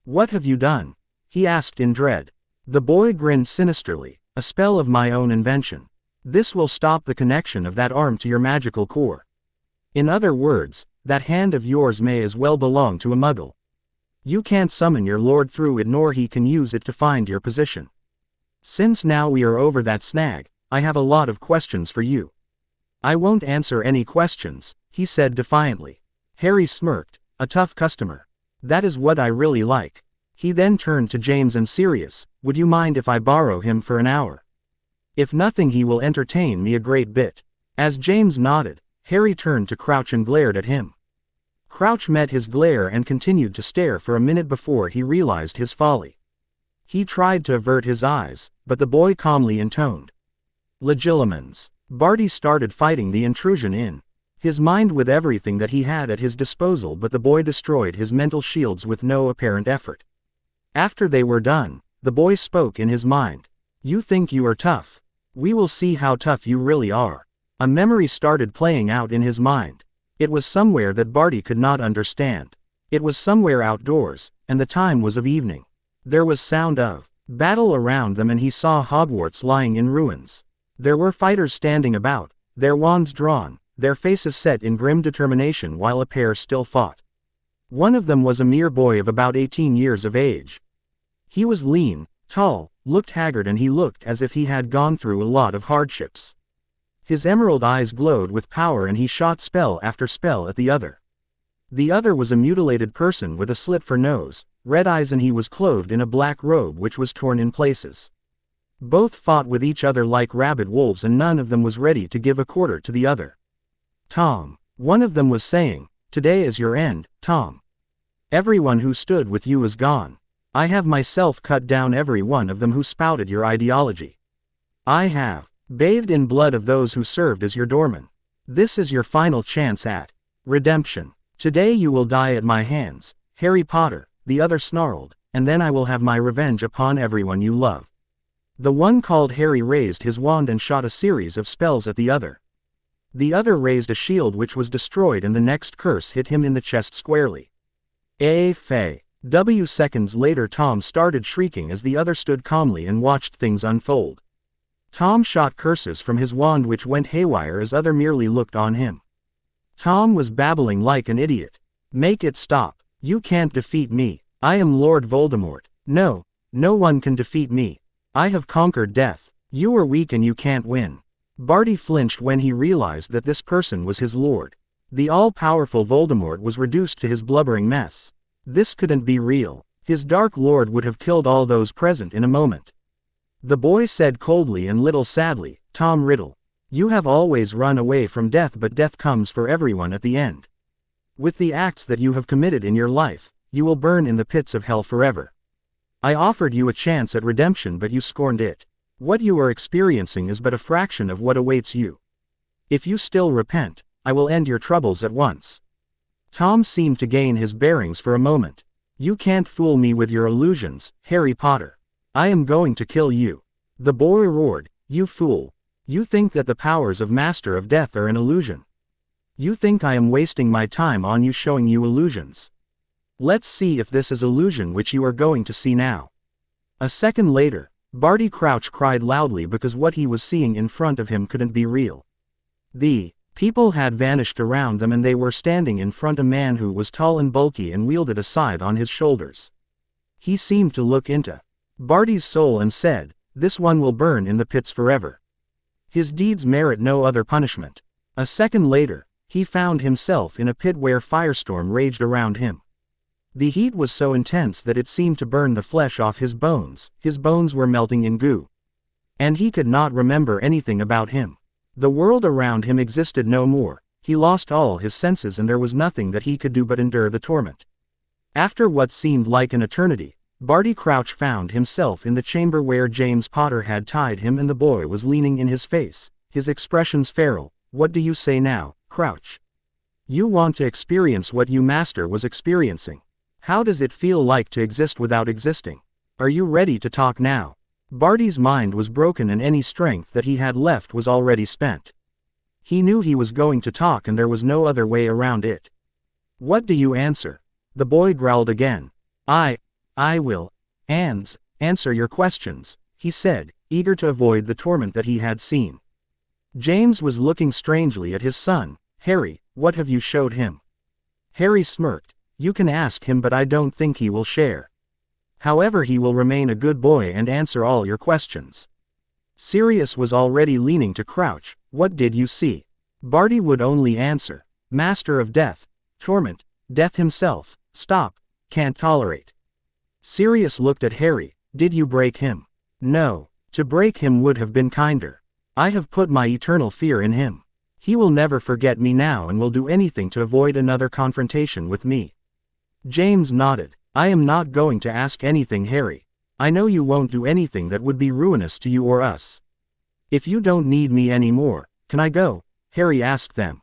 "What have you done?" he asked in dread. The boy grinned sinisterly. "A spell of my own invention. This will stop the connection of that arm to your magical core. In other words, that hand of yours may as well belong to a muggle. You can't summon your lord through it, nor he can use it to find your position. Since now we are over that snag, I have a lot of questions for you." "I won't answer any questions," he said defiantly. Harry smirked. "A tough customer. That is what I really like." He then turned to James and Sirius. "Would you mind if I borrow him for an hour? If nothing, he will entertain me a great bit." As James nodded, Harry turned to Crouch and glared at him. Crouch met his glare and continued to stare for a minute before he realized his folly. He tried to avert his eyes, but the boy calmly intoned, "Legilimens." Barty started fighting the intrusion in his mind with everything that he had at his disposal, but the boy destroyed his mental shields with no apparent effort. After they were done, the boy spoke in his mind. "You think you are tough? We will see how tough you really are." A memory started playing out in his mind. It was somewhere that Barty could not understand. It was somewhere outdoors, and the time was of evening. There was sound of battle around them, and he saw Hogwarts lying in ruins. There were fighters standing about, their wands drawn, their faces set in grim determination, while a pair still fought. One of them was a mere boy of about 18 years of age. He was lean, tall, looked haggard, and he looked as if he had gone through a lot of hardships. His emerald eyes glowed with power, and he shot spell after spell at the other. The other was a mutilated person with a slit for nose, red eyes, and he was clothed in a black robe which was torn in places. Both fought with each other like rabid wolves, and none of them was ready to give a quarter to the other. "Tom," one of them was saying, "today is your end, Tom. Everyone who stood with you is gone. I have myself cut down every one of them who spouted your ideology. I have bathed in blood of those who served as your doormen. This is your final chance at redemption. Today you will die at my hands, Harry Potter," the other snarled, "and then I will have my revenge upon everyone you love." The one called Harry raised his wand and shot a series of spells at the other. The other raised a shield which was destroyed, and the next curse hit him in the chest squarely. Seconds later, Tom started shrieking as the other stood calmly and watched things unfold. Tom shot curses from his wand which went haywire as other merely looked on him. Tom was babbling like an idiot. "Make it stop. You can't defeat me. I am Lord Voldemort. No, no one can defeat me. I have conquered death. You are weak and you can't win." Barty flinched when he realized that this person was his lord. The all-powerful Voldemort was reduced to his blubbering mess. This couldn't be real. His Dark Lord would have killed all those present in a moment. The boy said coldly and little sadly, "Tom Riddle, you have always run away from death, but death comes for everyone at the end. With the acts that you have committed in your life, you will burn in the pits of hell forever. I offered you a chance at redemption, but you scorned it. What you are experiencing is but a fraction of what awaits you. If you still repent, I will end your troubles at once." Tom seemed to gain his bearings for a moment. "You can't fool me with your illusions, Harry Potter. I am going to kill you." The boy roared, "You fool. You think that the powers of Master of Death are an illusion. You think I am wasting my time on you showing you illusions. Let's see if this is illusion which you are going to see now." A second later, Barty Crouch cried loudly because what he was seeing in front of him couldn't be real. The People had vanished around them and they were standing in front of a man who was tall and bulky and wielded a scythe on his shoulders. He seemed to look into Barty's soul and said, "This one will burn in the pits forever. His deeds merit no other punishment." A second later, he found himself in a pit where firestorm raged around him. The heat was so intense that it seemed to burn the flesh off his bones were melting in goo. And he could not remember anything about him. The world around him existed no more, he lost all his senses and there was nothing that he could do but endure the torment. After what seemed like an eternity, Barty Crouch found himself in the chamber where James Potter had tied him and the boy was leaning in his face, his expressions feral. "What do you say now, Crouch? You want to experience what you master was experiencing. How does it feel like to exist without existing? Are you ready to talk now?" Barty's mind was broken and any strength that he had left was already spent. He knew he was going to talk and there was no other way around it. "What do you answer?" The boy growled again. I will answer your questions," he said, eager to avoid the torment that he had seen. James was looking strangely at his son. "Harry, what have you showed him?" Harry smirked. "You can ask him but I don't think he will share. However, he will remain a good boy and answer all your questions." Sirius was already leaning to Crouch. "What did you see?" Barty would only answer, "Master of Death, Torment, Death himself, stop, can't tolerate." Sirius looked at Harry. "Did you break him?" "No. To break him would have been kinder. I have put my eternal fear in him. He will never forget me now and will do anything to avoid another confrontation with me." James nodded. "I am not going to ask anything, Harry. I know you won't do anything that would be ruinous to you or us. If you don't need me anymore, can I go?" Harry asked them.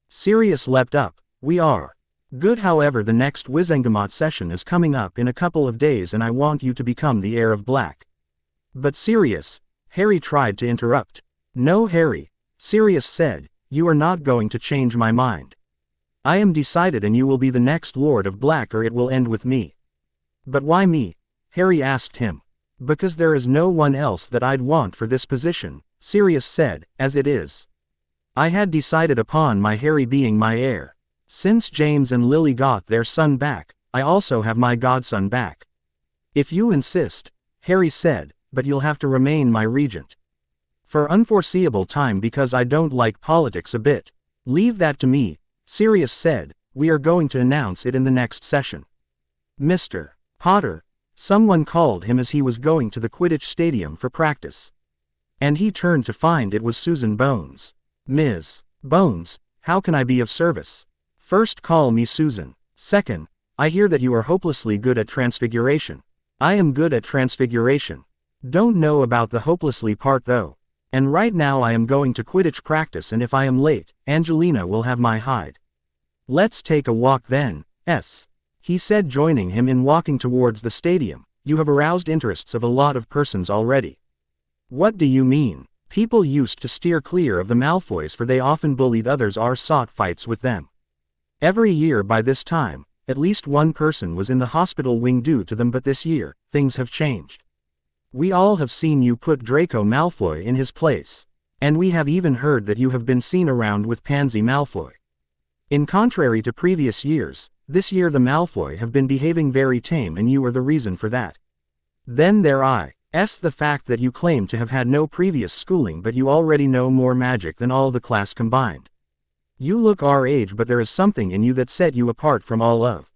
Sirius leapt up. "We are good. However, the next Wizengamot session is coming up in a couple of days and I want you to become the heir of Black." "But Sirius," Harry tried to interrupt. "No, Harry," Sirius said, "you are not going to change my mind. I am decided and you will be the next Lord of Black or it will end with me." "But why me?" Harry asked him. "Because there is no one else that I'd want for this position," Sirius said, "as it is. I had decided upon my Harry being my heir. Since James and Lily got their son back, I also have my godson back." "If you insist," Harry said, "but you'll have to remain my regent. For unforeseeable time because I don't like politics a bit." "Leave that to me," Sirius said, "we are going to announce it in the next session." "Mr. Potter," someone called him as he was going to the Quidditch stadium for practice. And he turned to find it was Susan Bones. "Ms. Bones, how can I be of service?" "First call me Susan. Second, I hear that you are hopelessly good at transfiguration." "I am good at transfiguration. Don't know about the hopelessly part though. And right now I am going to Quidditch practice and if I am late, Angelina will have my hide." "Let's take a walk then, he said, joining him in walking towards the stadium. "You have aroused interests of a lot of persons already." "What do you mean?" "People used to steer clear of the Malfoys for they often bullied others or sought fights with them. Every year by this time, at least one person was in the hospital wing due to them, but this year, things have changed. We all have seen you put Draco Malfoy in his place. And we have even heard that you have been seen around with Pansy Malfoy. In contrary to previous years, this year the Malfoy have been behaving very tame and you are the reason for that. Then there is the fact that you claim to have had no previous schooling but you already know more magic than all the class combined. You look our age but there is something in you that set you apart from all of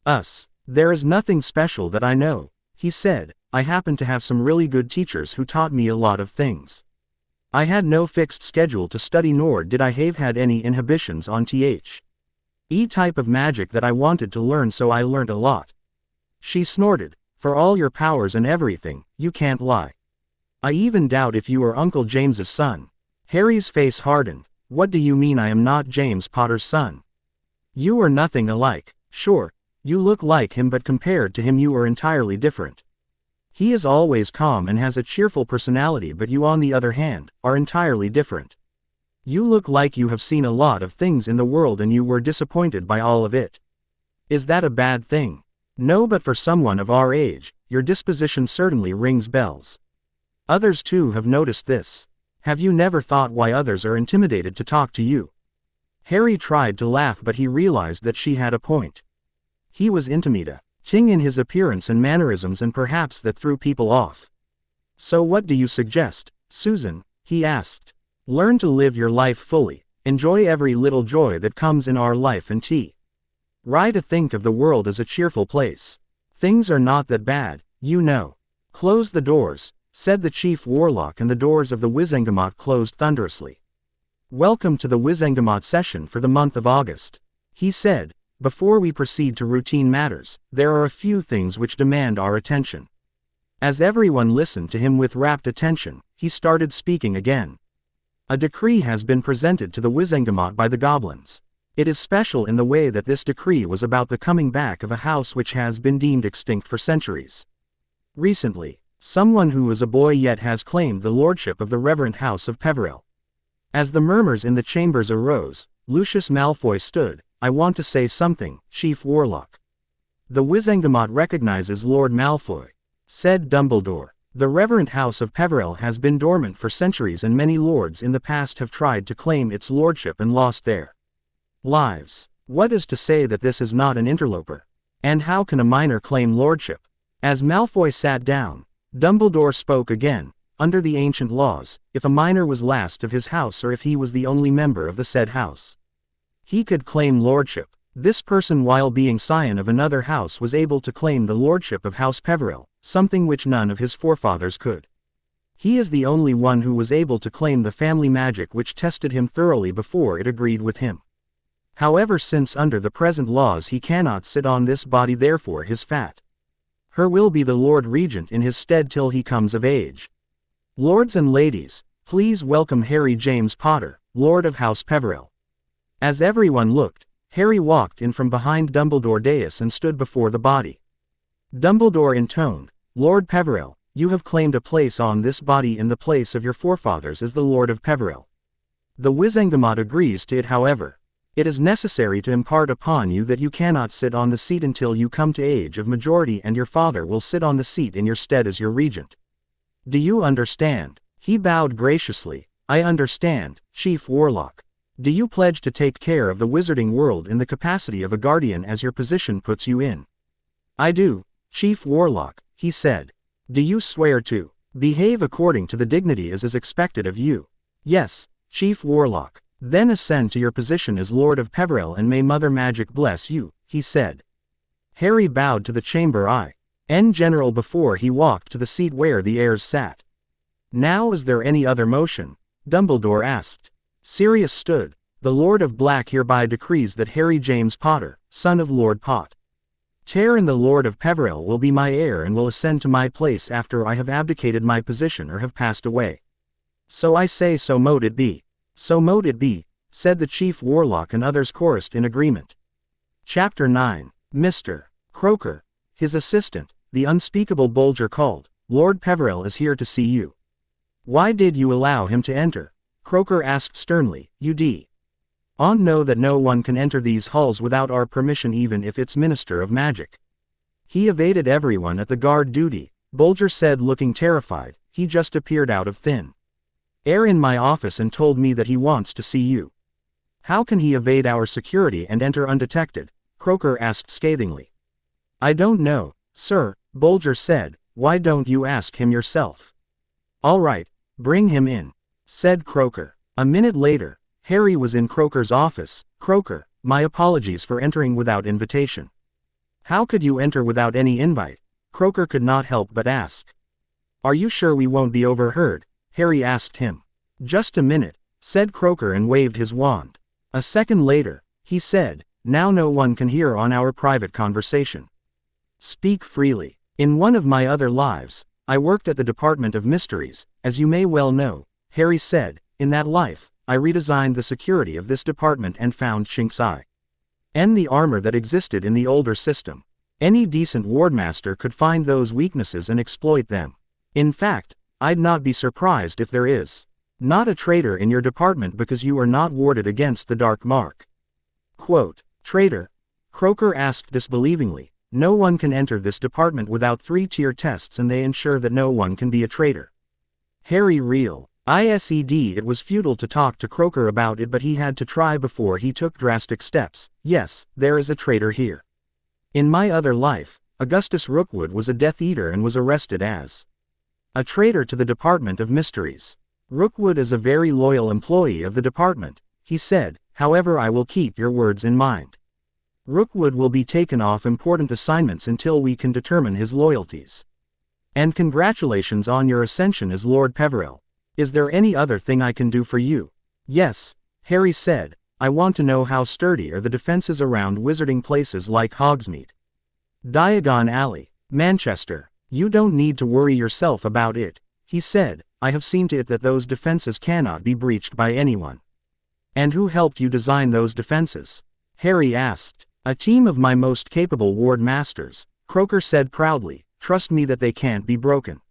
us." "There is nothing special that I know," he said. "I happen to have some really good teachers who taught me a lot of things. I had no fixed schedule to study nor did I have had any inhibitions on type of magic that I wanted to learn, so I learned a lot." She snorted. "For all your powers and everything, you can't lie. I even doubt if you are Uncle James's son." Harry's face hardened. "What do you mean I am not James Potter's son?" "You are nothing alike. Sure, you look like him but compared to him you are entirely different. He is always calm and has a cheerful personality but you on the other hand, are entirely different. You look like you have seen a lot of things in the world and you were disappointed by all of it. Is that a bad thing?" "No, but for someone of our age, your disposition certainly rings bells. Others too have noticed this. Have you never thought why others are intimidated to talk to you?" Harry tried to laugh, but he realized that she had a point. He was intimidating in his appearance and mannerisms, and perhaps that threw people off. "So what do you suggest, Susan?" he asked. "Learn to live your life fully. Enjoy every little joy that comes in our life and try to think of the world as a cheerful place. Things are not that bad, you know." "Close the doors," said the chief warlock, and the doors of the Wizengamot closed thunderously. "Welcome to the Wizengamot session for the month of August," he said. "Before we proceed to routine matters, there are a few things which demand our attention." As everyone listened to him with rapt attention, he started speaking again. "A decree has been presented to the Wizengamot by the goblins. It is special in the way that this decree was about the coming back of a house which has been deemed extinct for centuries. Recently, someone who was a boy yet has claimed the lordship of the reverend house of Peverell." As the murmurs in the chambers arose, Lucius Malfoy stood. "I want to say something, Chief Warlock." "The Wizengamot recognizes Lord Malfoy," said Dumbledore. "The reverend house of Peverell has been dormant for centuries, and many lords in the past have tried to claim its lordship and lost their lives. What is to say that this is not an interloper? And how can a minor claim lordship?" As Malfoy sat down, Dumbledore spoke again. "Under the ancient laws, if a minor was last of his house, or if he was the only member of the said house, he could claim lordship. This person, while being scion of another house, was able to claim the lordship of House Peverell, something which none of his forefathers could. He is the only one who was able to claim the family magic which tested him thoroughly before it agreed with him. However, since under the present laws he cannot sit on this body, therefore his fat her will be the Lord Regent in his stead till he comes of age. Lords and ladies, please welcome Harry James Potter, Lord of House Peverell." As everyone looked, Harry walked in from behind Dumbledore dais and stood before the body. Dumbledore intoned, "Lord Peverell, you have claimed a place on this body in the place of your forefathers as the Lord of Peverell. The Wizengamot agrees to it. However, it is necessary to impart upon you that you cannot sit on the seat until you come to age of majority, and your father will sit on the seat in your stead as your regent. Do you understand?" He bowed graciously. "I understand, Chief Warlock. Do you pledge to take care of the wizarding world in the capacity of a guardian as your position puts you in?" "I do, Chief Warlock," he said. "Do you swear to behave according to the dignity as is expected of you?" "Yes, Chief Warlock." "Then ascend to your position as Lord of Peverell, and may Mother Magic bless you," he said. Harry bowed to the chamber in general before he walked to the seat where the heirs sat. "Now is there any other motion?" Dumbledore asked. Sirius stood. "The Lord of Black hereby decrees that Harry James Potter, son of Lord Potter, and the Lord of Peverell, will be my heir and will ascend to my place after I have abdicated my position or have passed away. So I say, so mote it be." "So mote it be," said the Chief Warlock, and others chorused in agreement. Chapter 9. Mr. Croaker, his assistant, the unspeakable Bolger, called. "Lord Peverell is here to see you." "Why did you allow him to enter?" Croaker asked sternly. "You know that no one can enter these halls without our permission, even if it's Minister of Magic." "He evaded everyone at the guard duty," Bolger said, looking terrified. "He just appeared out of thin air in my office and told me that he wants to see you." "How can he evade our security and enter undetected?" Croaker asked scathingly. "I don't know, sir," Bolger said. "Why don't you ask him yourself?" "All right, bring him in," said Croaker. A minute later, Harry was in Croaker's office. "Croaker, my apologies for entering without invitation." "How could you enter without any invite?" Croaker could not help but ask. "Are you sure we won't be overheard?" Harry asked him. "Just a minute," said Croaker and waved his wand. A second later, he said, "Now no one can hear on our private conversation. Speak freely. In one of my other lives, I worked at the Department of Mysteries, as you may well know," Harry said. "In that life, I redesigned the security of this department and found chinks in the armor that existed in the older system. Any decent wardmaster could find those weaknesses and exploit them. In fact, I'd not be surprised if there is not a traitor in your department because you are not warded against the dark mark." Quote, "Traitor?" Croaker asked disbelievingly. "No one can enter this department without 3-tier tests, and they ensure that no one can be a traitor." Harry reeled. It was futile to talk to Croaker about it, but he had to try before he took drastic steps. Yes, there is a traitor here. In my other life, Augustus Rookwood was a Death Eater and was arrested as a traitor to the Department of Mysteries. Rookwood is a very loyal employee of the department, he said, however I will keep your words in mind. Rookwood will be taken off important assignments until we can determine his loyalties. And congratulations on your ascension as Lord Peverell. Is there any other thing I can do for you? Yes, Harry said, I want to know how sturdy are the defenses around wizarding places like Hogsmeade. Diagon Alley, Manchester. You don't need to worry yourself about it, he said, I have seen to it that those defenses cannot be breached by anyone. And who helped you design those defenses? Harry asked. A team of my most capable ward masters, Croaker said proudly, trust me that they can't be broken.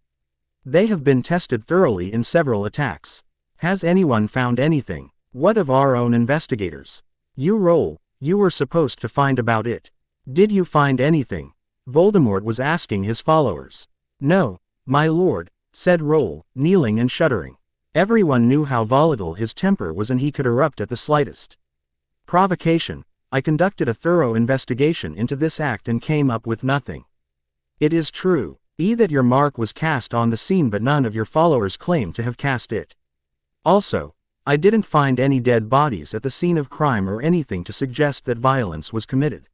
They have been tested thoroughly in several attacks. Has anyone found anything? What of our own investigators? You roll, you were supposed to find about it. Did you find anything? Voldemort was asking his followers. No, my lord, said Roll, kneeling and shuddering. Everyone knew how volatile his temper was and he could erupt at the slightest provocation. I conducted a thorough investigation into this act and came up with nothing. It is true, that your mark was cast on the scene, but none of your followers claim to have cast it. Also, I didn't find any dead bodies at the scene of crime or anything to suggest that violence was committed.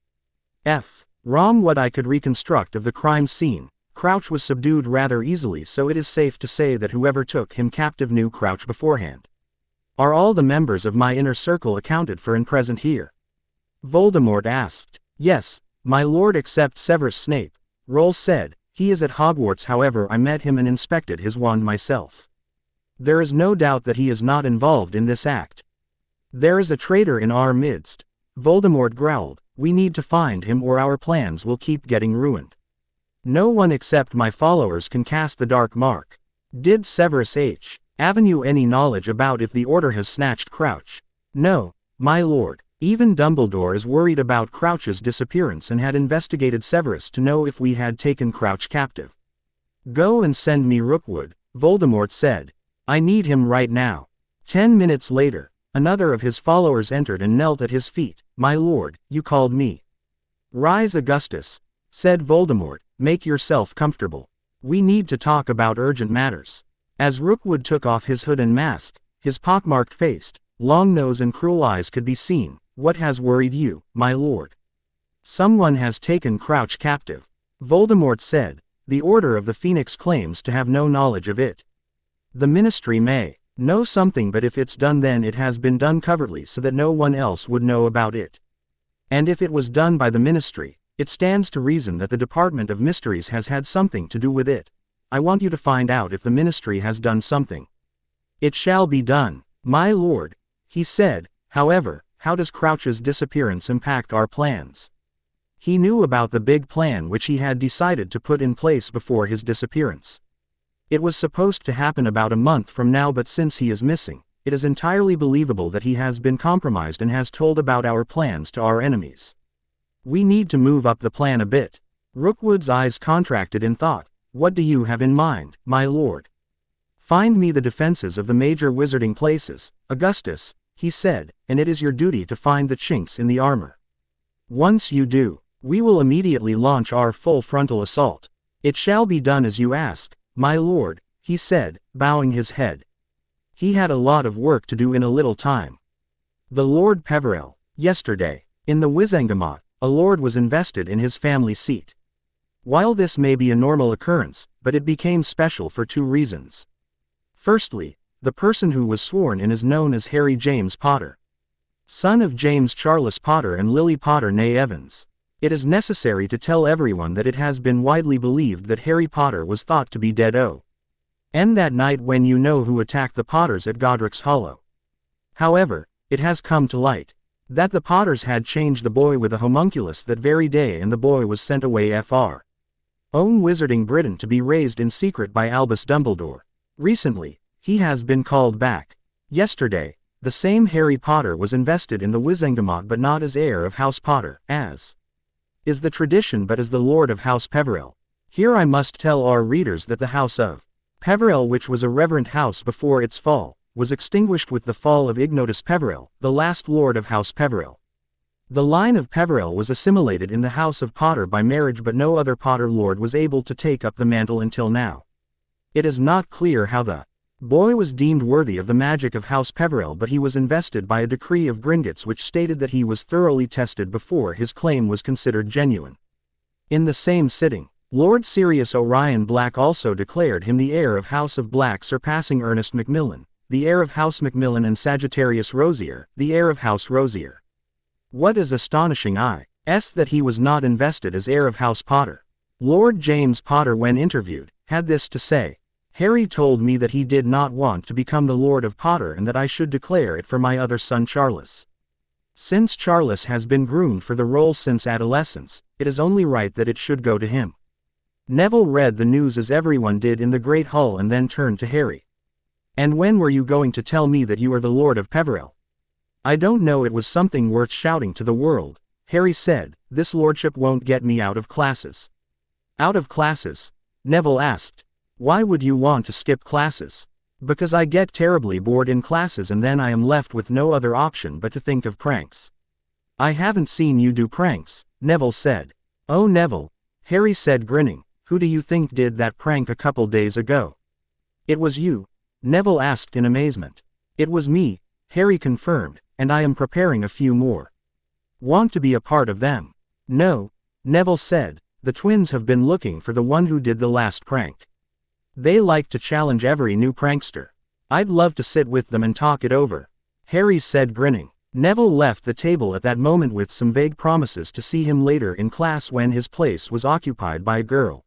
Wrong. What I could reconstruct of the crime scene, Crouch was subdued rather easily, so it is safe to say that whoever took him captive knew Crouch beforehand. Are all the members of my inner circle accounted for and present here? Voldemort asked. Yes, my lord, except Severus Snape, Roll said. He is at Hogwarts, however I met him and inspected his wand myself. There is no doubt that he is not involved in this act. There is a traitor in our midst, Voldemort growled. We need to find him or our plans will keep getting ruined. No one except my followers can cast the dark mark. Did Severus H. Avenue any knowledge about if the Order has snatched Crouch? No, my lord. Even Dumbledore is worried about Crouch's disappearance and had investigated Severus to know if we had taken Crouch captive. Go and send me Rookwood, Voldemort said. I need him right now. 10 minutes later, another of his followers entered and knelt at his feet. My lord, you called me. Rise, Augustus, said Voldemort, make yourself comfortable. We need to talk about urgent matters. As Rookwood took off his hood and mask, his pockmarked face, long nose and cruel eyes could be seen. What has worried you, my lord? Someone has taken Crouch captive, Voldemort said. The Order of the Phoenix claims to have no knowledge of it. The Ministry may know something, but if it's done, then it has been done covertly so that no one else would know about it. And if it was done by the Ministry, it stands to reason that the Department of Mysteries has had something to do with it. I want you to find out if the Ministry has done something. It shall be done, my lord, he said. However, how does Crouch's disappearance impact our plans? He knew about the big plan which he had decided to put in place before his disappearance. It was supposed to happen about a month from now, but since he is missing, it is entirely believable that he has been compromised and has told about our plans to our enemies. We need to move up the plan a bit. Rookwood's eyes contracted in thought. What do you have in mind, my lord? Find me the defenses of the major wizarding places, Augustus, he said, and it is your duty to find the chinks in the armor. Once you do, we will immediately launch our full frontal assault. It shall be done as you ask, my lord, he said, bowing his head. He had a lot of work to do in a little time. The Lord Peverell, yesterday, in the Wizengamot, a lord was invested in his family seat. While this may be a normal occurrence, but it became special for two reasons. Firstly, the person who was sworn in is known as Harry James Potter, son of James Charles Potter and Lily Potter née Evans. It is necessary to tell everyone that it has been widely believed that Harry Potter was thought to be dead and that night when you know who attacked the Potters at Godric's Hollow. However, it has come to light that the Potters had changed the boy with a homunculus that very day, and the boy was sent away fr. Own Wizarding Britain to be raised in secret by Albus Dumbledore. Recently, he has been called back. Yesterday, the same Harry Potter was invested in the Wizengamot, but not as heir of House Potter, as is the tradition, but as the Lord of House Peverell. Here I must tell our readers that the House of Peverell, which was a reverent house before its fall, was extinguished with the fall of Ignotus Peverell, the last lord of House Peverell. The line of Peverell was assimilated in the House of Potter by marriage, but no other Potter lord was able to take up the mantle until now. It is not clear how the boy was deemed worthy of the magic of House Peverell, but he was invested by a decree of Gringotts which stated that he was thoroughly tested before his claim was considered genuine. In the same sitting, Lord Sirius Orion Black also declared him the heir of House of Black, surpassing Ernest Macmillan, the heir of House Macmillan, and Sagittarius Rosier, the heir of House Rosier. What is astonishing is that he was not invested as heir of House Potter. Lord James Potter, when interviewed, had this to say: "Harry told me that he did not want to become the Lord of Potter and that I should declare it for my other son Charles. Since Charles has been groomed for the role since adolescence, it is only right that it should go to him." Neville read the news as everyone did in the Great Hall and then turned to Harry. "And when were you going to tell me that you are the Lord of Peverell?" "I don't know, it was something worth shouting to the world," Harry said. "This lordship won't get me out of classes." "Out of classes?" Neville asked. "Why would you want to skip classes?" "Because I get terribly bored in classes and then I am left with no other option but to think of pranks." "I haven't seen you do pranks," Neville said. "Oh, Neville," Harry said, grinning, "who do you think did that prank a couple days ago?" "It was you?" Neville asked in amazement. "It was me," Harry confirmed, "and I am preparing a few more." "Want to be a part of them?" "No," Neville said. "The twins have been looking for the one who did the last prank. They like to challenge every new prankster. I'd love to sit with them and talk it over," Harry said, grinning. Neville left the table at that moment with some vague promises to see him later in class when his place was occupied by a girl.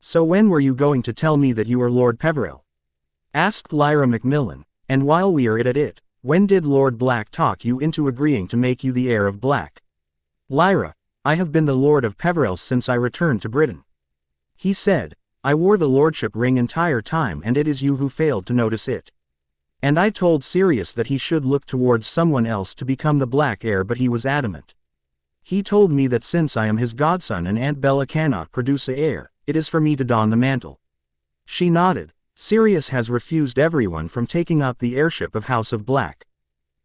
"So when were you going to tell me that you are Lord Peverell?" asked Lyra Macmillan. "And while we are at it, when did Lord Black talk you into agreeing to make you the heir of Black?" "Lyra, I have been the Lord of Peverell since I returned to Britain," he said. "I wore the lordship ring entire time and it is you who failed to notice it. And I told Sirius that he should look towards someone else to become the Black heir, but he was adamant. He told me that since I am his godson and Aunt Bella cannot produce a heir, it is for me to don the mantle." She nodded. "Sirius has refused everyone from taking up the heirship of House of Black.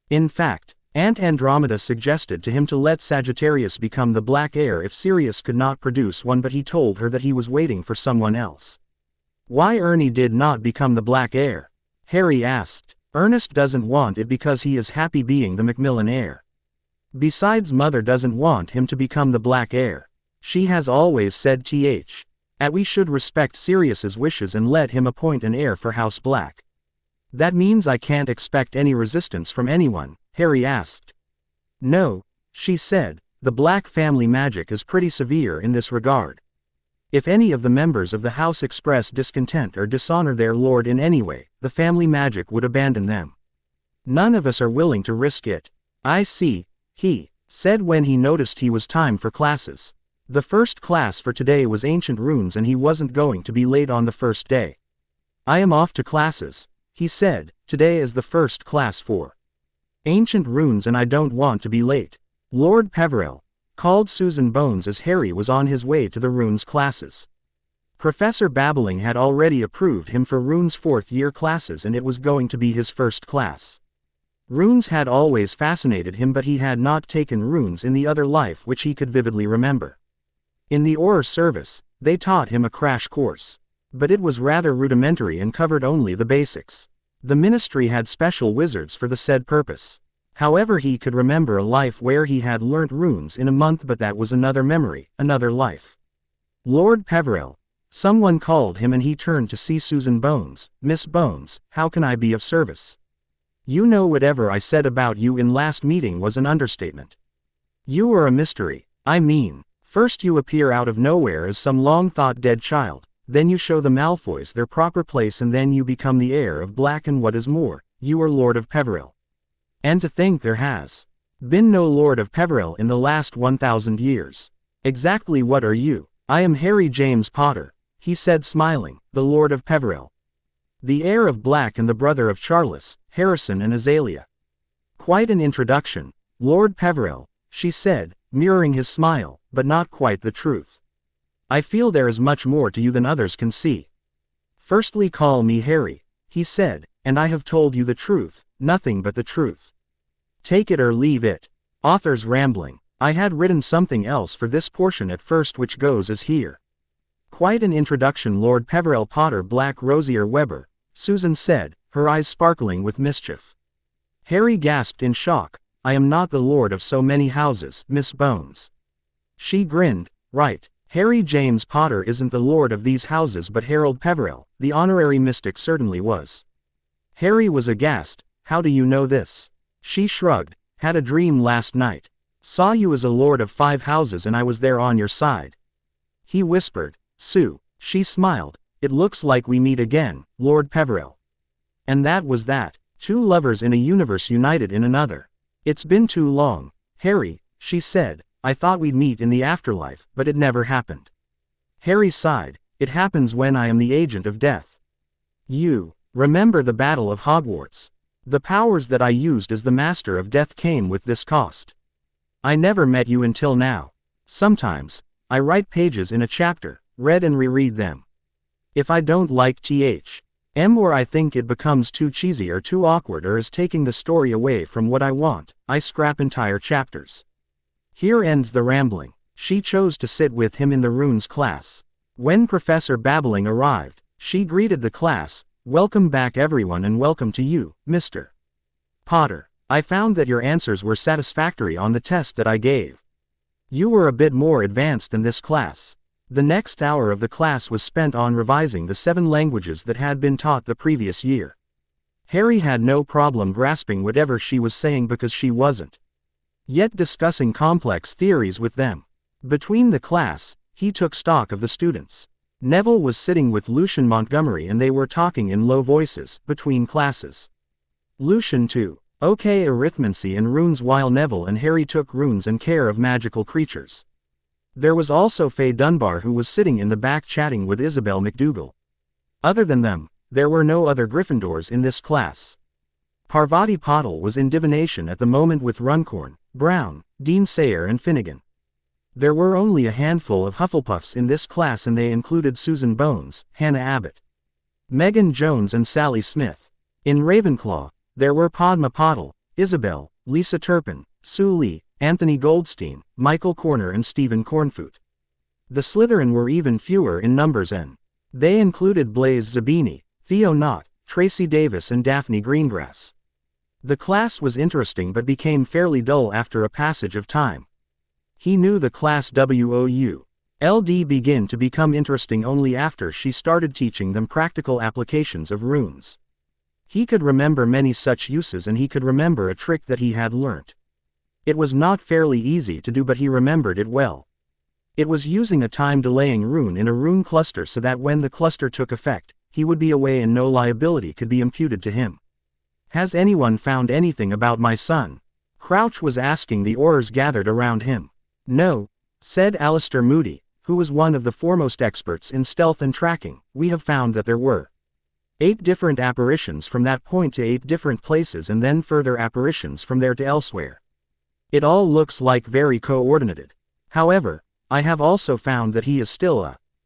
In fact, Aunt Andromeda suggested to him to let Sagittarius become the Black heir if Sirius could not produce one, but he told her that he was waiting for someone else." "Why Ernie did not become the Black heir?" Harry asked. "Ernest doesn't want it because he is happy being the Macmillan heir. Besides, Mother doesn't want him to become the Black heir. She has always said that we should respect Sirius's wishes and let him appoint an heir for House Black." "That means I can't expect any resistance from anyone?" Harry asked. "No," she said. "The Black family magic is pretty severe in this regard. If any of the members of the house express discontent or dishonor their lord in any way, the family magic would abandon them. None of us are willing to risk it." "I see," he said when he noticed he was time for classes. The first class for today was Ancient Runes and he wasn't going to be late on the first day. "I am off to classes," he said. "Today is the first class for Ancient Runes and I don't want to be late." "Lord Peverell," called Susan Bones as Harry was on his way to the Runes classes. Professor Babbling had already approved him for Runes 4th year classes and it was going to be his first class. Runes had always fascinated him, but he had not taken runes in the other life which he could vividly remember. In the Auror service, they taught him a crash course. But it was rather rudimentary and covered only the basics. The ministry had special wizards for the said purpose. However, he could remember a life where he had learnt runes in a month, but that was another memory, another life. "Lord Peverell," someone called him and he turned to see Susan Bones. "Miss Bones, how can I be of service? You know whatever I said about you in last meeting was an understatement. You are a mystery. I mean, first you appear out of nowhere as some long-thought dead child, then you show the Malfoys their proper place and then you become the heir of Black, and what is more, you are Lord of Peverell. And to think there has been no Lord of Peverell in the last 1,000 years. Exactly what are you?" "I am Harry James Potter," he said smiling, "the Lord of Peverell. The heir of Black and the brother of Charles, Harrison and Azalea." "Quite an introduction, Lord Peverell," she said, mirroring his smile, "but not quite the truth. I feel there is much more to you than others can see." Firstly call me Harry, he said, and I have told you the truth, nothing but the truth. Take it or leave it. Author's rambling. I had written something else for this portion at first which goes as here. Quite an introduction, Lord Peverell Potter Black Rosier Weber, Susan said, her eyes sparkling with mischief. Harry gasped in shock. I am not the lord of so many houses, Miss Bones. She grinned. Right. Harry James Potter isn't the lord of these houses, but Harold Peverell, the honorary mystic, certainly was. Harry was aghast. How do you know this? She shrugged. Had a dream last night. Saw you as a lord of 5 houses and I was there on your side. He whispered. Sue. She smiled. It looks like we meet again, Lord Peverell. And that was that. 2 lovers in a universe united in another. It's been too long, Harry, she said. I thought we'd meet in the afterlife, but it never happened. Harry sighed. It happens when I am the agent of death. You remember the Battle of Hogwarts? The powers that I used as the Master of Death came with this cost. I never met you until now. Sometimes, I write pages in a chapter, read and reread them. If I don't like th.m. or I think it becomes too cheesy or too awkward or is taking the story away from what I want, I scrap entire chapters. Here ends the rambling. She chose to sit with him in the runes class. When Professor Babbling arrived, she greeted the class, welcome back everyone and welcome to you, Mr. Potter. I found that your answers were satisfactory on the test that I gave. You were a bit more advanced than this class. The next hour of the class was spent on revising the 7 languages that had been taught the previous year. Harry had no problem grasping whatever she was saying because she wasn't yet discussing complex theories with them. Between the class, he took stock of the students. Neville was sitting with Lucian Montgomery and they were talking in low voices, between classes. Lucian too. Okay, arithmancy and runes, while Neville and Harry took runes and care of magical creatures. There was also Faye Dunbar, who was sitting in the back chatting with Isabel McDougall. Other than them, there were no other Gryffindors in this class. Parvati Patil was in divination at the moment with Runcorn, Brown, Dean Sayer and Finnegan. There were only a handful of Hufflepuffs in this class and they included Susan Bones, Hannah Abbott, Megan Jones and Sally Smith. In Ravenclaw, there were Padma Patil, Isabel, Lisa Turpin, Sue Lee, Anthony Goldstein, Michael Corner and Stephen Cornfoot. The Slytherin were even fewer in numbers and they included Blaise Zabini, Theo Knott, Tracy Davis and Daphne Greengrass. The class was interesting but became fairly dull after a passage of time. He knew the class WOULD begin to become interesting only after she started teaching them practical applications of runes. He could remember many such uses and he could remember a trick that he had learnt. It was not fairly easy to do but he remembered it well. It was using a time-delaying rune in a rune cluster so that when the cluster took effect, he would be away and no liability could be imputed to him. Has anyone found anything about my son? Crouch was asking the Aurors gathered around him. No, said Alistair Moody, who was one of the foremost experts in stealth and tracking. We have found that there were 8 different apparitions from that point to 8 different places and then further apparitions from there to elsewhere. It all looks like very coordinated. However, I have also found that he is still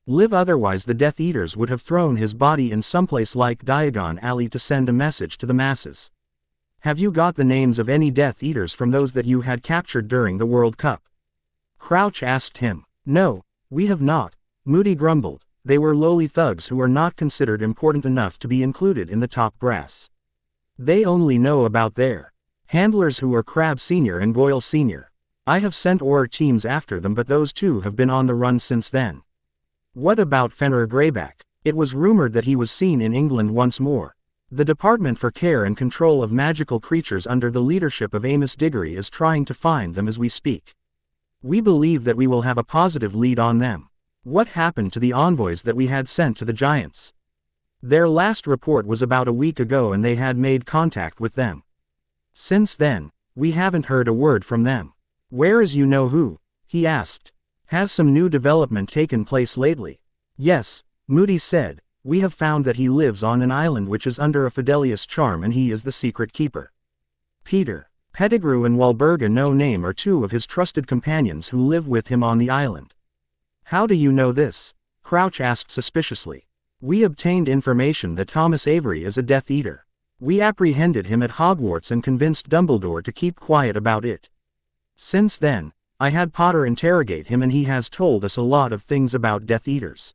alive, otherwise the Death Eaters would have thrown his body in someplace like Diagon Alley to send a message to the masses. Have you got the names of any Death Eaters from those that you had captured during the World Cup? Crouch asked him. No, we have not, Moody grumbled. They were lowly thugs who are not considered important enough to be included in the top brass. They only know about their handlers who are Crabbe Sr. and Goyle Sr. I have sent Auror teams after them but those 2 have been on the run since then. What about Fenrir Greyback? It was rumored that he was seen in England once more. The Department for Care and Control of Magical Creatures under the leadership of Amos Diggory is trying to find them as we speak. We believe that we will have a positive lead on them. What happened to the envoys that we had sent to the Giants? Their last report was about a week ago and they had made contact with them. Since then, we haven't heard a word from them. Where is you-know-who? He asked. Has some new development taken place lately? Yes, Moody said. We have found that he lives on an island which is under a Fidelius charm and he is the secret keeper. Peter Pettigrew and Walburga No Name are 2 of his trusted companions who live with him on the island. How do you know this? Crouch asked suspiciously. We obtained information that Thomas Avery is a Death Eater. We apprehended him at Hogwarts and convinced Dumbledore to keep quiet about it. Since then, I had Potter interrogate him and he has told us a lot of things about Death Eaters.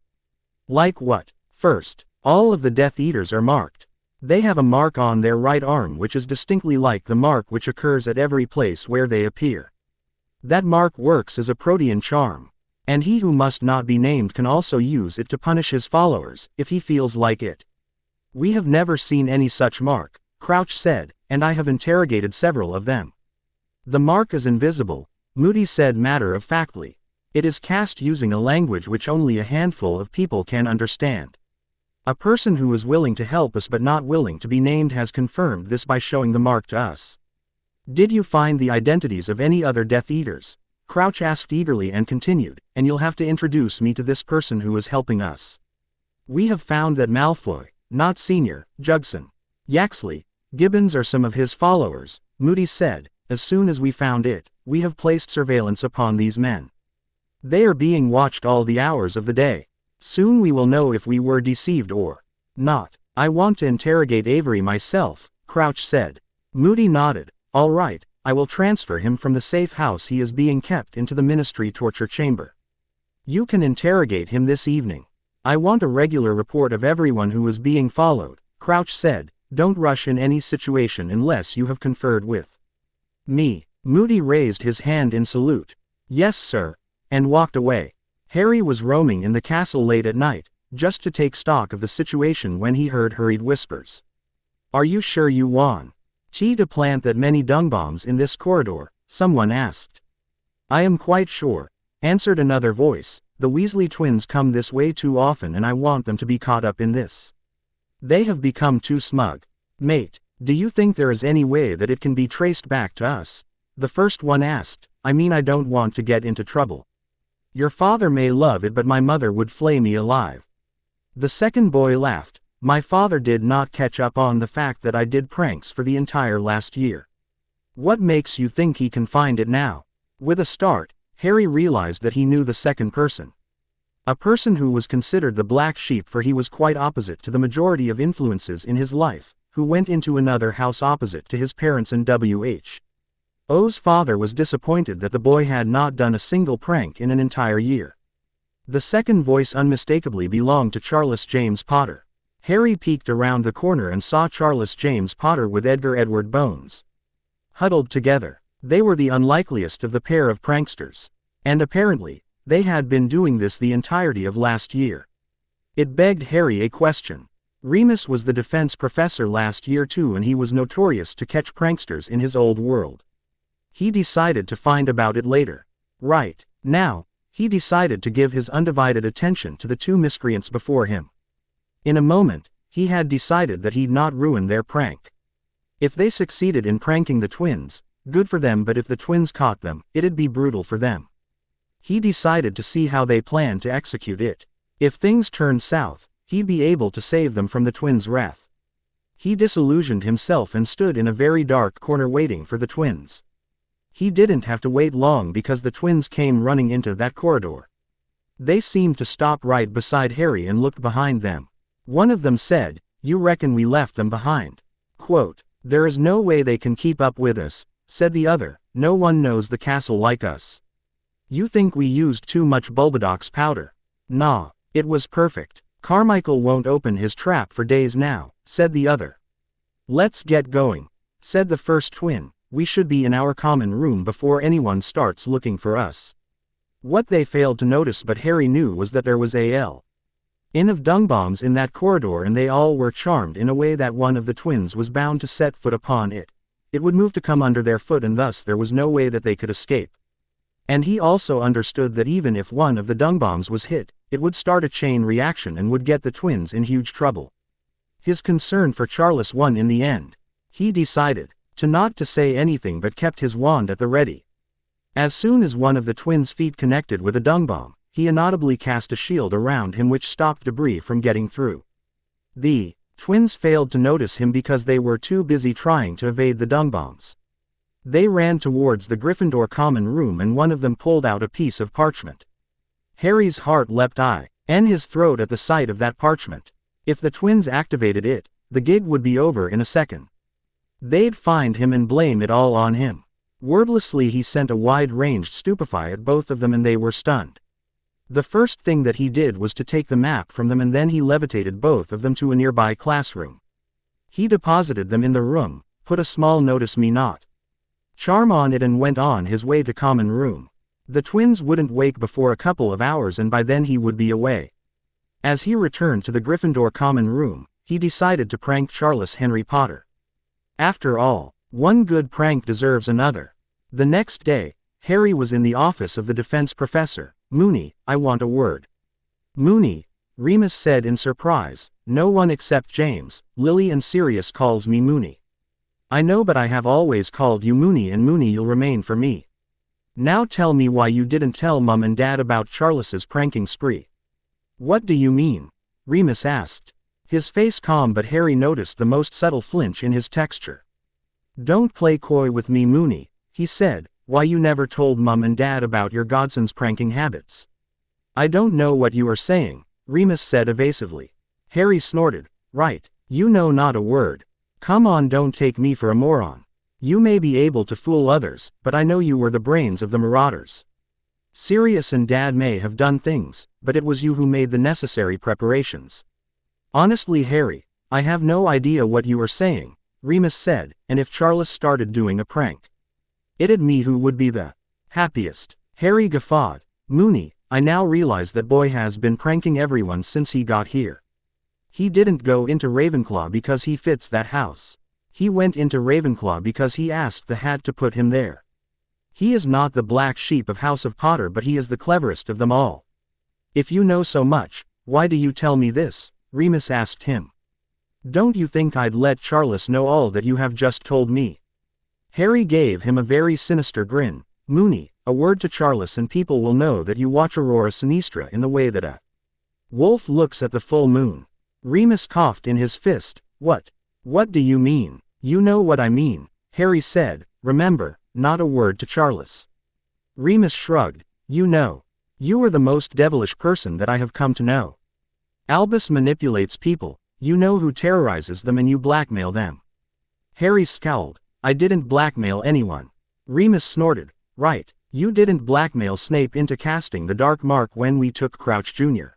Like what? First, all of the Death Eaters are marked. They have a mark on their right arm which is distinctly like the mark which occurs at every place where they appear. That mark works as a protean charm, and he who must not be named can also use it to punish his followers, if he feels like it. We have never seen any such mark, Crouch said, and I have interrogated several of them. The mark is invisible, Moody said matter-of-factly. It is cast using a language which only a handful of people can understand. A person who is willing to help us but not willing to be named has confirmed this by showing the mark to us. Did you find the identities of any other Death Eaters? Crouch asked eagerly and continued, and you'll have to introduce me to this person who is helping us. We have found that Malfoy, not Senior, Jugson, Yaxley, Gibbons are some of his followers, Moody said. As soon as we found it, we have placed surveillance upon these men. They are being watched all the hours of the day. Soon we will know if we were deceived or not. I want to interrogate Avery myself, Crouch said. Moody nodded. All right, I will transfer him from the safe house he is being kept into the Ministry torture chamber. You can interrogate him this evening. I want a regular report of everyone who is being followed, Crouch said. Don't rush in any situation unless you have conferred with me. Moody raised his hand in salute. Yes, sir, and walked away. Harry was roaming in the castle late at night, just to take stock of the situation when he heard hurried whispers. Are you sure you won? To plant that many dung bombs in this corridor, someone asked. I am quite sure, answered another voice. The Weasley twins come this way too often and I want them to be caught up in this. They have become too smug. Mate, do you think there is any way that it can be traced back to us? The first one asked. I mean, I don't want to get into trouble. Your father may love it but my mother would flay me alive. The second boy laughed. My father did not catch up on the fact that I did pranks for the entire last year. What makes you think he can find it now? With a start, Harry realized that he knew the second person. A person who was considered the black sheep, for he was quite opposite to the majority of influences in his life, who went into another house opposite to his parents, and O's father was disappointed that the boy had not done a single prank in an entire year. The second voice unmistakably belonged to Charles James Potter. Harry peeked around the corner and saw Charles James Potter with Edgar Edward Bones huddled together. They were the unlikeliest of the pair of pranksters. And apparently, they had been doing this the entirety of last year. It begged Harry a question. Remus was the defense professor last year too, and he was notorious to catch pranksters in his old world. He decided to find about it later. Right now, he decided to give his undivided attention to the two miscreants before him. In a moment, he had decided that he'd not ruin their prank. If they succeeded in pranking the twins, good for them, but if the twins caught them, it'd be brutal for them. He decided to see how they planned to execute it. If things turned south, he'd be able to save them from the twins' wrath. He disillusioned himself and stood in a very dark corner waiting for the twins. He didn't have to wait long because the twins came running into that corridor. They seemed to stop right beside Harry and looked behind them. One of them said, "You reckon we left them behind?" Quote, "There is no way they can keep up with us," said the other. "No one knows the castle like us." "You think we used too much Bulbadox powder?" "Nah, it was perfect. Carmichael won't open his trap for days now," said the other. "Let's get going," said the first twin. "We should be in our common room before anyone starts looking for us." What they failed to notice but Harry knew was that there was in of dung bombs in that corridor, and they all were charmed in a way that one of the twins was bound to set foot upon it. It would move to come under their foot, and thus there was no way that they could escape. And he also understood that even if one of the dung bombs was hit, it would start a chain reaction and would get the twins in huge trouble. His concern for Charles won in the end. He decided not to say anything but kept his wand at the ready. As soon as one of the twins' feet connected with a dung bomb, he inaudibly cast a shield around him which stopped debris from getting through. The twins failed to notice him because they were too busy trying to evade the dung bombs. They ran towards the Gryffindor common room, and one of them pulled out a piece of parchment. Harry's heart leapt high, and his throat at the sight of that parchment. If the twins activated it, the gig would be over in a second. They'd find him and blame it all on him. Wordlessly he sent a wide-ranged stupefy at both of them and they were stunned. The first thing that he did was to take the map from them and then he levitated both of them to a nearby classroom. He deposited them in the room, put a small notice me not charm on it and went on his way to common room. The twins wouldn't wake before a couple of hours and by then he would be away. As he returned to the Gryffindor common room, he decided to prank Charles Henry Potter. After all, one good prank deserves another. The next day, Harry was in the office of the defense professor. "Moony, I want a word." "Moony," Remus said in surprise, "no one except James, Lily and Sirius calls me Moony." "I know, but I have always called you Moony and Moony you'll remain for me. Now tell me why you didn't tell Mum and Dad about Charles's pranking spree." "What do you mean?" Remus asked. His face calm, but Harry noticed the most subtle flinch in his texture. "Don't play coy with me, Moony," he said. "Why you never told Mum and Dad about your godson's pranking habits?" "I don't know what you are saying," Remus said evasively. Harry snorted. "Right, you know not a word. Come on, don't take me for a moron. You may be able to fool others, but I know you were the brains of the marauders. Sirius and Dad may have done things, but it was you who made the necessary preparations." "Honestly, Harry, I have no idea what you are saying," Remus said, "and if Charles started doing a prank, it'd me who would be the happiest." Harry guffawed. "Moony, I now realize that boy has been pranking everyone since he got here. He didn't go into Ravenclaw because he fits that house. He went into Ravenclaw because he asked the hat to put him there. He is not the black sheep of House of Potter, but he is the cleverest of them all." "If you know so much, why do you tell me this?" Remus asked him. "Don't you think I'd let Charles know all that you have just told me?" Harry gave him a very sinister grin. "Moony, a word to Charles and people will know that you watch Aurora Sinistra in the way that a wolf looks at the full moon." Remus coughed in his fist. What do you mean?" "You know what I mean," Harry said. "Remember, not a word to Charles." Remus shrugged. "You know. You are the most devilish person that I have come to know. Albus manipulates people, you know who terrorizes them, and you blackmail them." Harry scowled. "I didn't blackmail anyone." Remus snorted. "Right, you didn't blackmail Snape into casting the Dark Mark when we took Crouch Jr.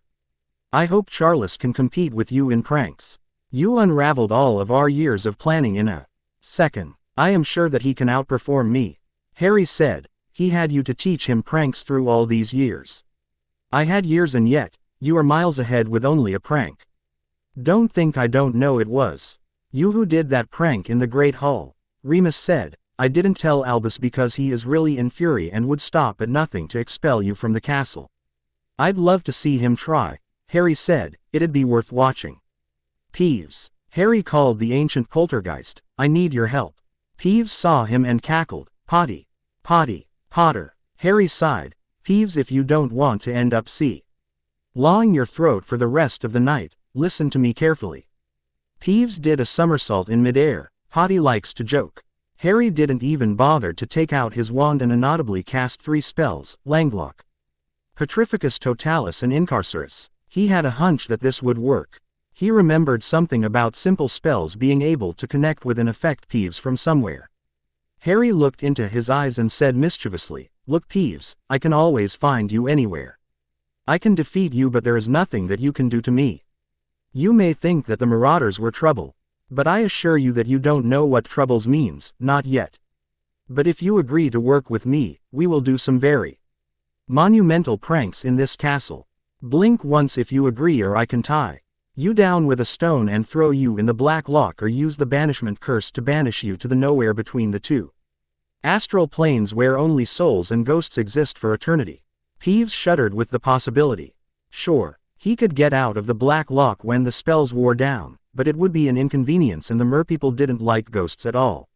I hope Charles can compete with you in pranks. You unraveled all of our years of planning in a second. I am sure that he can outperform me." Harry said. "He had you to teach him pranks through all these years." "I had years, and yet, you are miles ahead with only a prank." "Don't think I don't know it was you who did that prank in the Great Hall," Remus said. "I didn't tell Albus because he is really in fury and would stop at nothing to expel you from the castle." "I'd love to see him try," Harry said. "It'd be worth watching." "Peeves," Harry called the ancient poltergeist, "I need your help." Peeves saw him and cackled. "Potty, Potty, Potter." Harry sighed. "Peeves, if you don't want to end up lawing your throat for the rest of the night, listen to me carefully." Peeves did a somersault in midair. Potty likes to joke. Harry didn't even bother to take out his wand and inaudibly cast 3 spells, Langlock, Petrificus Totalis and Incarcerus. He had a hunch that this would work. He remembered something about simple spells being able to connect with and affect Peeves from somewhere. Harry looked into his eyes and said mischievously, "Look, Peeves, I can always find you anywhere. I can defeat you, but there is nothing that you can do to me. You may think that the Marauders were trouble, but I assure you that you don't know what troubles means, not yet. But if you agree to work with me, we will do some very monumental pranks in this castle. Blink once if you agree, or I can tie you down with a stone and throw you in the Black Lock, or use the banishment curse to banish you to the nowhere between the two astral planes where only souls and ghosts exist for eternity." Peeves shuddered with the possibility. Sure, he could get out of the Black Lock when the spells wore down, but it would be an inconvenience, and the merpeople didn't like ghosts at all.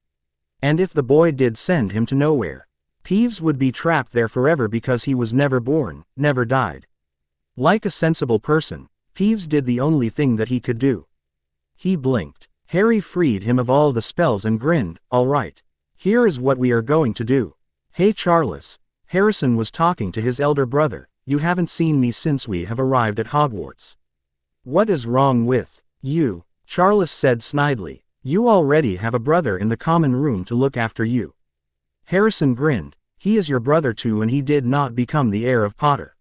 And if the boy did send him to nowhere, Peeves would be trapped there forever because he was never born, never died. Like a sensible person, Peeves did the only thing that he could do. He blinked. Harry freed him of all the spells and grinned. "All right. Here is what we are going to do. Hey Charles." Harrison was talking to his elder brother. you haven't seen me since we have arrived at Hogwarts. What is wrong with you? Charles said snidely. You already have a brother in the common room to look after you. Harrison grinned. He is your brother too, and he did not become the heir of Potter.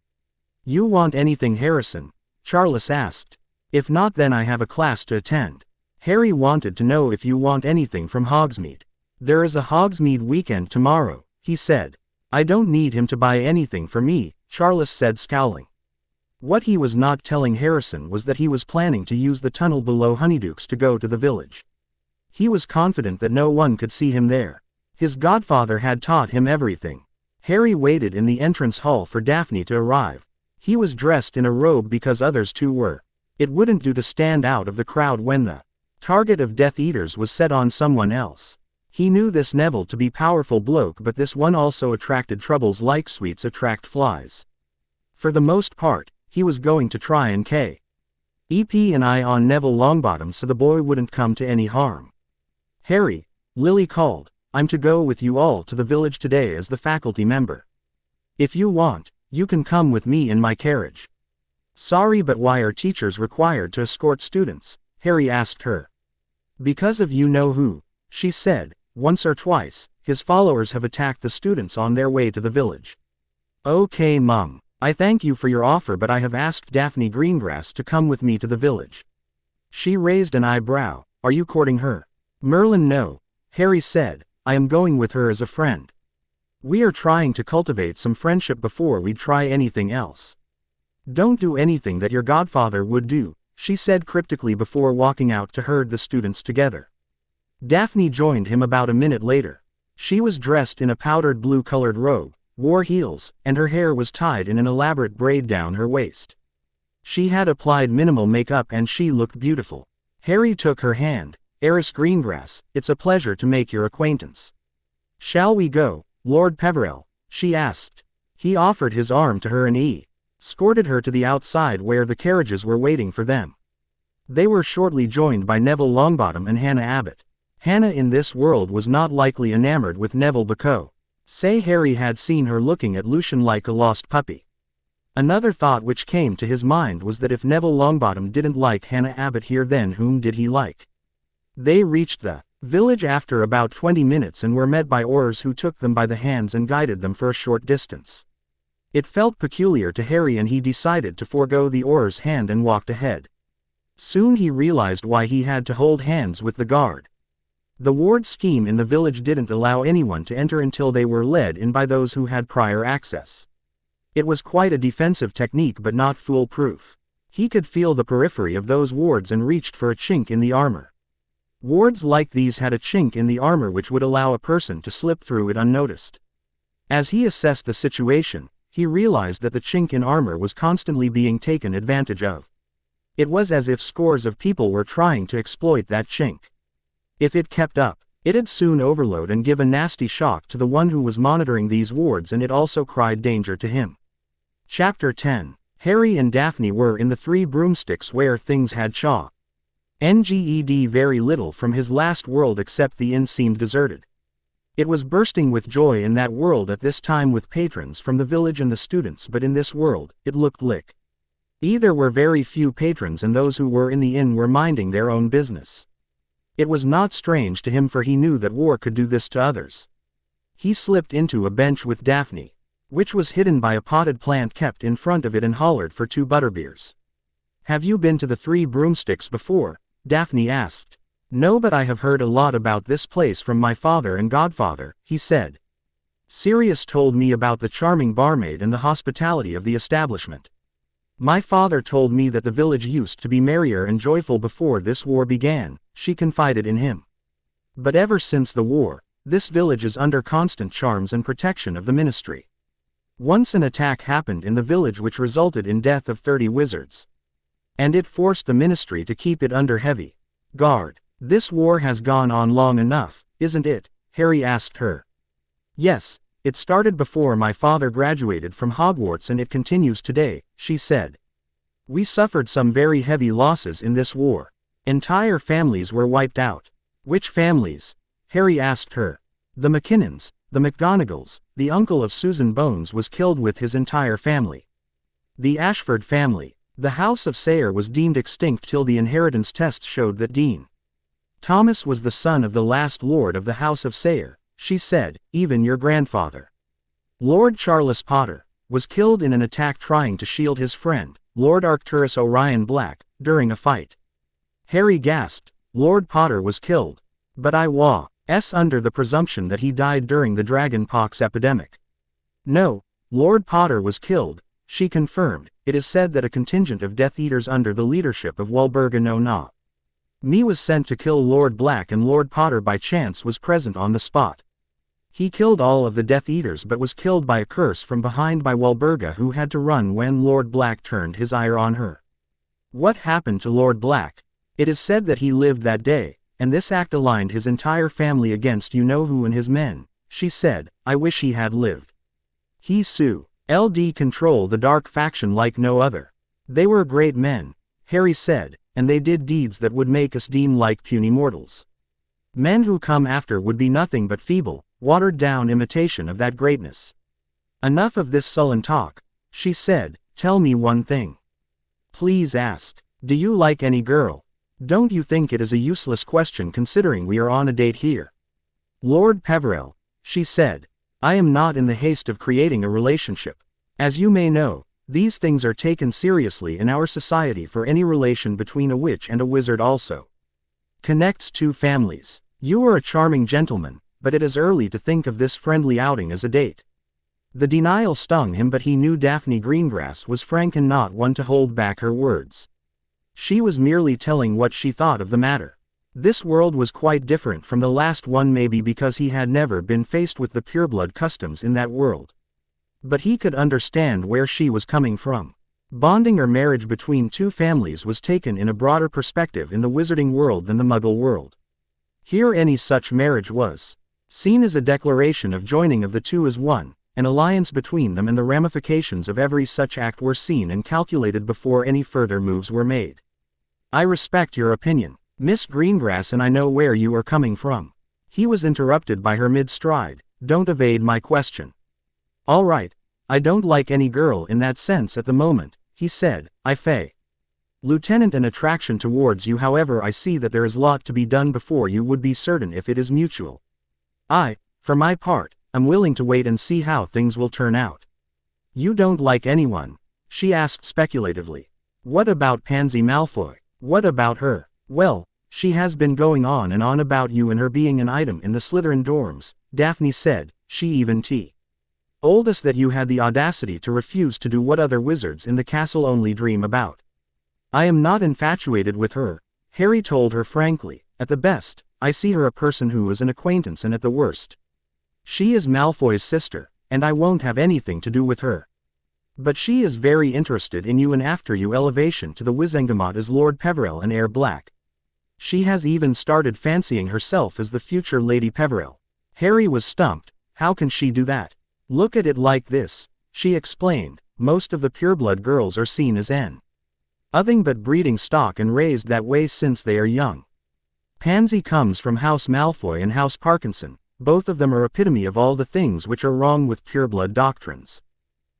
You want anything, Harrison? Charles asked. If not, then I have a class to attend. Harry wanted to know if you want anything from Hogsmeade. There is a Hogsmeade weekend tomorrow, he said. I don't need him to buy anything for me, Charles said, scowling. What he was not telling Harrison was that he was planning to use the tunnel below Honeydukes to go to the village. He was confident that no one could see him there. His godfather had taught him everything. Harry waited in the entrance hall for Daphne to arrive. He was dressed in a robe because others too were. It wouldn't do to stand out of the crowd when the target of Death Eaters was set on someone else. He knew this Neville to be powerful bloke, but this one also attracted troubles like sweets attract flies. For the most part, he was going to try and keep an eye on Neville Longbottom so the boy wouldn't come to any harm. Harry, Lily called, I'm to go with you all to the village today as the faculty member. If you want, you can come with me in my carriage. Sorry, but why are teachers required to escort students? Harry asked her. Because of you-know-who, she said. Once or twice, his followers have attacked the students on their way to the village. Okay, Mum. I thank you for your offer, but I have asked Daphne Greengrass to come with me to the village. She raised an eyebrow. Are you courting her? Merlin, no. Harry said. I am going with her as a friend. We are trying to cultivate some friendship before we try anything else. Don't do anything that your godfather would do, she said cryptically before walking out to herd the students together. Daphne joined him about a minute later. She was dressed in a powdered blue-colored robe, wore heels, and her hair was tied in an elaborate braid down her waist. She had applied minimal makeup and she looked beautiful. Harry took her hand. Heiress Greengrass, it's a pleasure to make your acquaintance. Shall we go, Lord Peverell? She asked. He offered his arm to her and escorted her to the outside where the carriages were waiting for them. They were shortly joined by Neville Longbottom and Hannah Abbott. Hannah in this world was not likely enamored with Neville because Harry had seen her looking at Lucian like a lost puppy. Another thought which came to his mind was that if Neville Longbottom didn't like Hannah Abbott here, then whom did he like? They reached the village after about 20 minutes and were met by Aurors who took them by the hands and guided them for a short distance. It felt peculiar to Harry and he decided to forego the Auror's hand and walked ahead. Soon he realized why he had to hold hands with the guard. The ward scheme in the village didn't allow anyone to enter until they were led in by those who had prior access. It was quite a defensive technique but not foolproof. He could feel the periphery of those wards and reached for a chink in the armor. Wards like these had a chink in the armor which would allow a person to slip through it unnoticed. As he assessed the situation, he realized that the chink in armor was constantly being taken advantage of. It was as if scores of people were trying to exploit that chink. If it kept up, it'd soon overload and give a nasty shock to the one who was monitoring these wards, and it also cried danger to him. Chapter 10. Harry and Daphne were in the Three Broomsticks where things had changed very little from his last world, except the inn seemed deserted. It was bursting with joy in that world at this time with patrons from the village and the students, but in this world, it looked like either were very few patrons and those who were in the inn were minding their own business. It was not strange to him, for he knew that war could do this to others. He slipped into a bench with Daphne, which was hidden by a potted plant kept in front of it, and hollered for 2 butterbeers. Have you been to the Three Broomsticks before? Daphne asked. No, but I have heard a lot about this place from my father and godfather, he said. Sirius told me about the charming barmaid and the hospitality of the establishment. My father told me that the village used to be merrier and joyful before this war began, she confided in him. But ever since the war, this village is under constant charms and protection of the ministry. Once an attack happened in the village which resulted in death of 30 wizards. And it forced the ministry to keep it under heavy guard. This war has gone on long enough, isn't it? Harry asked her. Yes, it started before my father graduated from Hogwarts and it continues today, she said. We suffered some very heavy losses in this war. Entire families were wiped out. Which families? Harry asked her. The McKinnons, the McGonagalls, the uncle of Susan Bones was killed with his entire family. The Ashford family. The House of Sayre was deemed extinct till the inheritance tests showed that Dean Thomas was the son of the last Lord of the House of Sayre, she said, even your grandfather. Lord Charles Potter was killed in an attack trying to shield his friend, Lord Arcturus Orion Black, during a fight. Harry gasped, Lord Potter was killed. But I was under the presumption that he died during the dragonpox epidemic. No, Lord Potter was killed, she confirmed. It is said that a contingent of Death Eaters under the leadership of Walburga no Na Me was sent to kill Lord Black, and Lord Potter by chance was present on the spot. He killed all of the Death Eaters but was killed by a curse from behind by Walburga, who had to run when Lord Black turned his ire on her. What happened to Lord Black? It is said that he lived that day, and this act aligned his entire family against you-know-who and his men, she said. I wish he had lived. He LD control the dark faction like no other. They were great men, Harry said, and they did deeds that would make us deem like puny mortals. Men who come after would be nothing but feeble, watered-down imitation of that greatness. Enough of this sullen talk, she said, tell me one thing. Please ask, do you like any girl? Don't you think it is a useless question considering we are on a date here? Lord Peverell, she said, I am not in the haste of creating a relationship. As you may know, these things are taken seriously in our society, for any relation between a witch and a wizard also connects two families. You are a charming gentleman, but it is early to think of this friendly outing as a date. The denial stung him, but he knew Daphne Greengrass was frank and not one to hold back her words. She was merely telling what she thought of the matter. This world was quite different from the last one, maybe because he had never been faced with the pureblood customs in that world. But he could understand where she was coming from. Bonding or marriage between two families was taken in a broader perspective in the wizarding world than the Muggle world. Here any such marriage was seen as a declaration of joining of the two as one, an alliance between them, and the ramifications of every such act were seen and calculated before any further moves were made. I respect your opinion, Miss Greengrass, and I know where you are coming from. He was interrupted by her mid-stride. Don't evade my question. All right, I don't like any girl in that sense at the moment, he said. Lieutenant, an attraction towards you, however I see that there is lot to be done before you would be certain if it is mutual. I, for my part, am willing to wait and see how things will turn out. You don't like anyone? She asked speculatively. What about Pansy Malfoy? What about her? Well, she has been going on and on about you and her being an item in the Slytherin dorms, Daphne said. She even told us that you had the audacity to refuse to do what other wizards in the castle only dream about. I am not infatuated with her, Harry told her frankly. At the best, I see her a person who is an acquaintance, and at the worst, she is Malfoy's sister, and I won't have anything to do with her. But she is very interested in you, and after your elevation to the Wizengamot as Lord Peverell and Heir Black, she has even started fancying herself as the future Lady Peverell. Harry was stumped. How can she do that? Look at it like this, she explained. Most of the pureblood girls are seen as nothing but breeding stock and raised that way since they are young. Pansy comes from House Malfoy and House Parkinson. Both of them are epitome of all the things which are wrong with pureblood doctrines.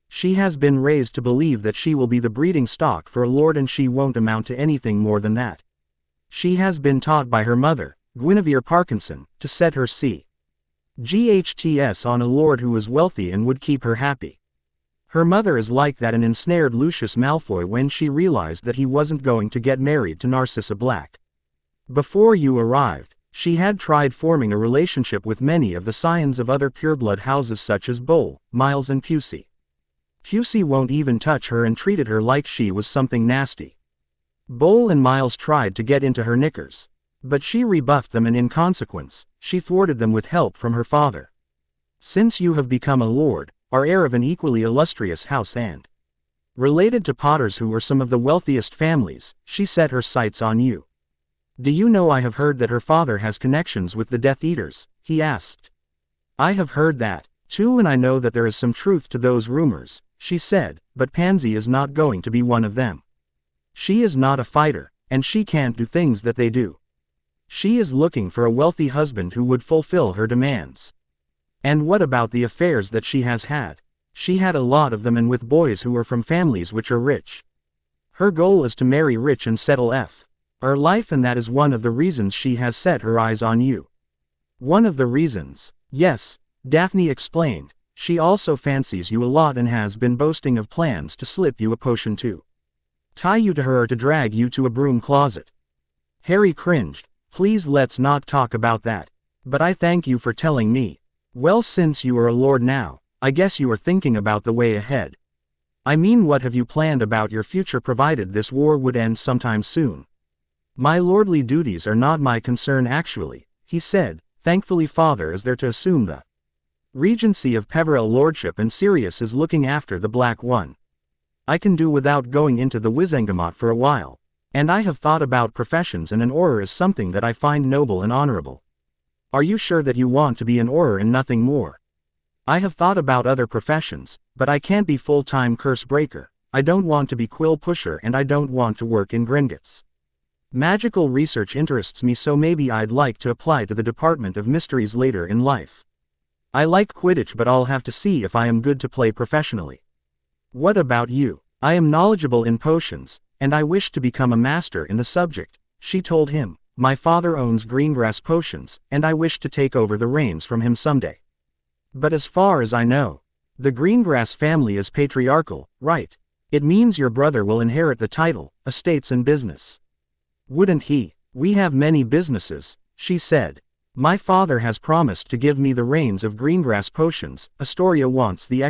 She has been raised to believe that she will be the breeding stock for a lord, and she won't amount to anything more than that. She has been taught by her mother, Guinevere Parkinson, to set her GHTS on a lord who is wealthy and would keep her happy. Her mother is like that and ensnared Lucius Malfoy when she realized that he wasn't going to get married to Narcissa Black. Before you arrived, she had tried forming a relationship with many of the scions of other pureblood houses such as Bowl, Miles and Pusey. Pusey won't even touch her and treated her like she was something nasty. Bowl and Miles tried to get into her knickers, but she rebuffed them, and in consequence, she thwarted them with help from her father. Since you have become a lord, are heir of an equally illustrious house and related to Potters, who are some of the wealthiest families, she set her sights on you. Do you know I have heard that her father has connections with the Death Eaters? He asked. I have heard that, too, and I know that there is some truth to those rumors, she said, but Pansy is not going to be one of them. She is not a fighter, and she can't do things that they do. She is looking for a wealthy husband who would fulfill her demands. And what about the affairs that she has had? She had a lot of them and with boys who were from families which are rich. Her goal is to marry rich and settle her life, and that is one of the reasons she has set her eyes on you. One of the reasons. Yes, Daphne explained. She also fancies you a lot and has been boasting of plans to slip you a potion to tie you to her or to drag you to a broom closet. Harry cringed. Please let's not talk about that. But I thank you for telling me. Well, since you are a lord now, I guess you are thinking about the way ahead. I mean, what have you planned about your future provided this war would end sometime soon? My lordly duties are not my concern actually, he said. Thankfully father is there to assume the regency of Peverell lordship and Sirius is looking after the Black One. I can do without going into the Wizengamot for a while. And I have thought about professions, and an Auror is something that I find noble and honorable. Are you sure that you want to be an Auror and nothing more? I have thought about other professions, but I can't be full-time curse breaker. I don't want to be quill pusher, and I don't want to work in Gringotts. Magical research interests me, so maybe I'd like to apply to the Department of Mysteries later in life. I like Quidditch, but I'll have to see if I am good to play professionally. What about you? I am knowledgeable in potions, and I wish to become a master in the subject, she told him. My father owns greengrass potions, and I wish to take over the reins from him someday. But as far as I know, the Greengrass family is patriarchal, right? It means your brother will inherit the title, estates and business. Wouldn't he? We have many businesses, she said. My father has promised to give me the reins of greengrass potions. Astoria wants the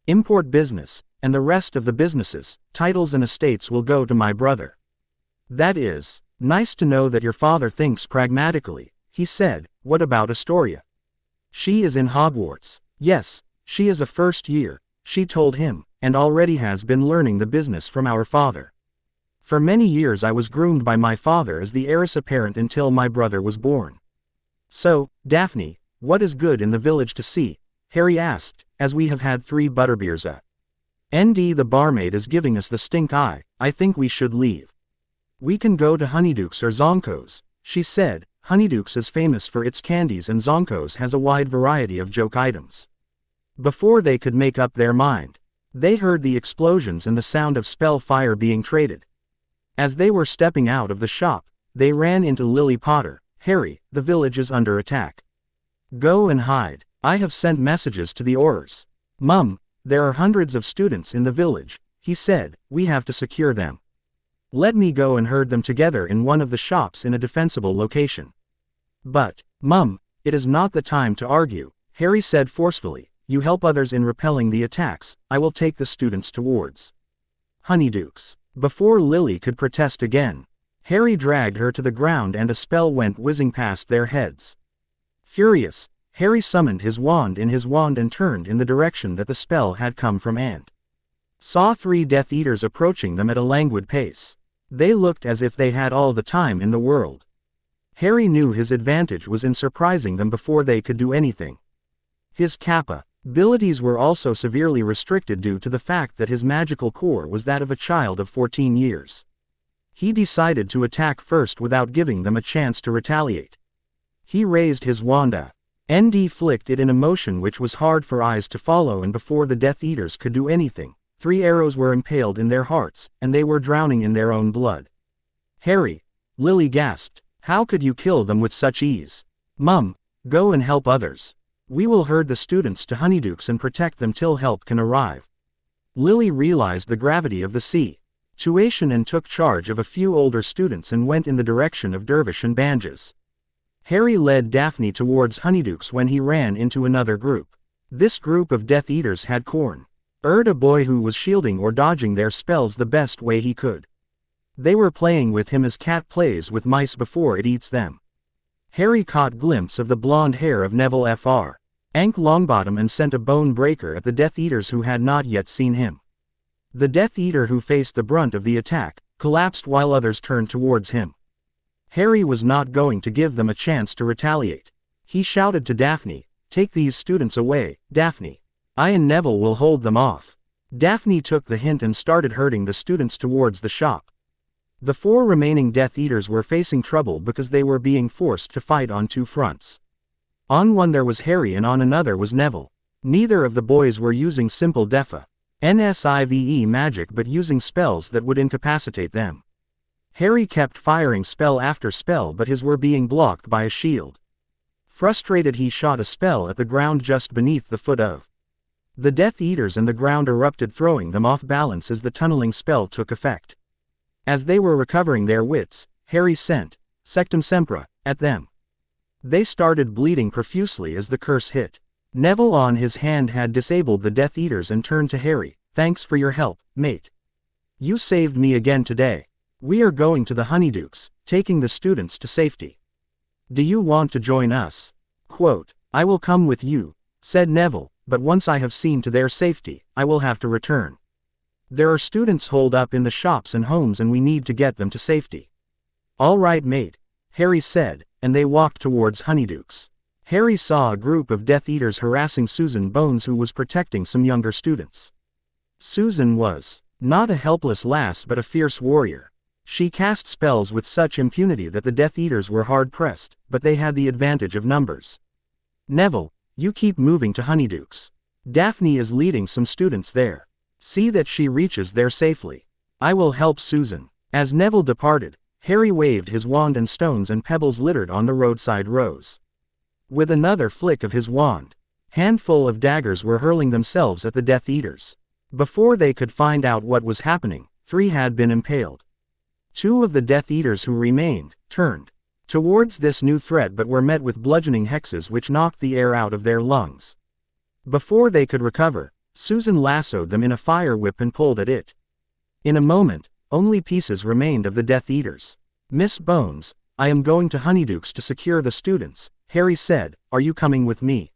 import business, and the rest of the businesses, titles and estates will go to my brother. That is nice to know that your father thinks pragmatically, he said. What about Astoria? She is in Hogwarts. Yes, she is a first year, she told him, and already has been learning the business from our father. For many years I was groomed by my father as the heiress apparent until my brother was born. So, Daphne, what is good in the village to see? Harry asked, as we have had 3 butterbeers. ND, the barmaid is giving us the stink eye. I think we should leave. We can go to Honeydukes or Zonko's, she said. Honeydukes is famous for its candies and Zonko's has a wide variety of joke items. Before they could make up their mind, they heard the explosions and the sound of spell fire being traded. As they were stepping out of the shop, they ran into Lily Potter. Harry, the village is under attack. Go and hide. I have sent messages to the Aurors. Mum, there are hundreds of students in the village, he said. We have to secure them. Let me go and herd them together in one of the shops in a defensible location. But, Mum, it is not the time to argue, Harry said forcefully. You help others in repelling the attacks. I will take the students towards Honeydukes. Before Lily could protest again, Harry dragged her to the ground and a spell went whizzing past their heads. Furious, Harry summoned his wand and turned in the direction that the spell had come from and saw 3 Death Eaters approaching them at a languid pace. They looked as if they had all the time in the world. Harry knew his advantage was in surprising them before they could do anything. His capabilities were also severely restricted due to the fact that his magical core was that of a child of 14 years. He decided to attack first without giving them a chance to retaliate. He raised his wand. ND flicked it in a motion which was hard for eyes to follow, and before the Death Eaters could do anything, 3 arrows were impaled in their hearts, and they were drowning in their own blood. Harry, Lily gasped. How could you kill them with such ease? Mum, go and help others. We will herd the students to Honeydukes and protect them till help can arrive. Lily realized the gravity of the situation and took charge of a few older students and went in the direction of Dervish and Banges. Harry led Daphne towards Honeydukes when he ran into another group. This group of Death Eaters had cornered a boy who was shielding or dodging their spells the best way he could. They were playing with him as cat plays with mice before it eats them. Harry caught glimpse of the blonde hair of Neville Fr. Ank Longbottom and sent a bone breaker at the Death Eaters who had not yet seen him. The Death Eater who faced the brunt of the attack collapsed while others turned towards him. Harry was not going to give them a chance to retaliate. He shouted to Daphne, "Take these students away, Daphne. I and Neville will hold them off." Daphne took the hint and started herding the students towards the shop. The 4 remaining Death Eaters were facing trouble because they were being forced to fight on 2 fronts. On one there was Harry and on another was Neville. Neither of the boys were using simple Defa NSIVE magic but using spells that would incapacitate them. Harry kept firing spell after spell but his were being blocked by a shield. Frustrated, he shot a spell at the ground just beneath the foot of the Death Eaters and the ground erupted, throwing them off balance as the tunneling spell took effect. As they were recovering their wits, Harry sent Sectum Sempra at them. They started bleeding profusely as the curse hit. Neville on his hand had disabled the Death Eaters and turned to Harry. "Thanks for your help, mate. You saved me again today. We are going to the Honeydukes, taking the students to safety. Do you want to join us?" Quote, "I will come with you," said Neville, "but once I have seen to their safety, I will have to return. There are students holed up in the shops and homes and we need to get them to safety." "All right, mate," Harry said, and they walked towards Honeydukes. Harry saw a group of Death Eaters harassing Susan Bones, who was protecting some younger students. Susan was not a helpless lass but a fierce warrior. She cast spells with such impunity that the Death Eaters were hard-pressed, but they had the advantage of numbers. "Neville, you keep moving to Honeydukes. Daphne is leading some students there. See that she reaches there safely. I will help Susan." As Neville departed, Harry waved his wand and stones and pebbles littered on the roadside rose. With another flick of his wand, handful of daggers were hurling themselves at the Death Eaters. Before they could find out what was happening, 3 had been impaled. 2 of the Death Eaters who remained turned towards this new threat but were met with bludgeoning hexes which knocked the air out of their lungs. Before they could recover, Susan lassoed them in a fire whip and pulled at it. In a moment, only pieces remained of the Death Eaters. "Miss Bones, I am going to Honeydukes to secure the students," Harry said. "Are you coming with me?"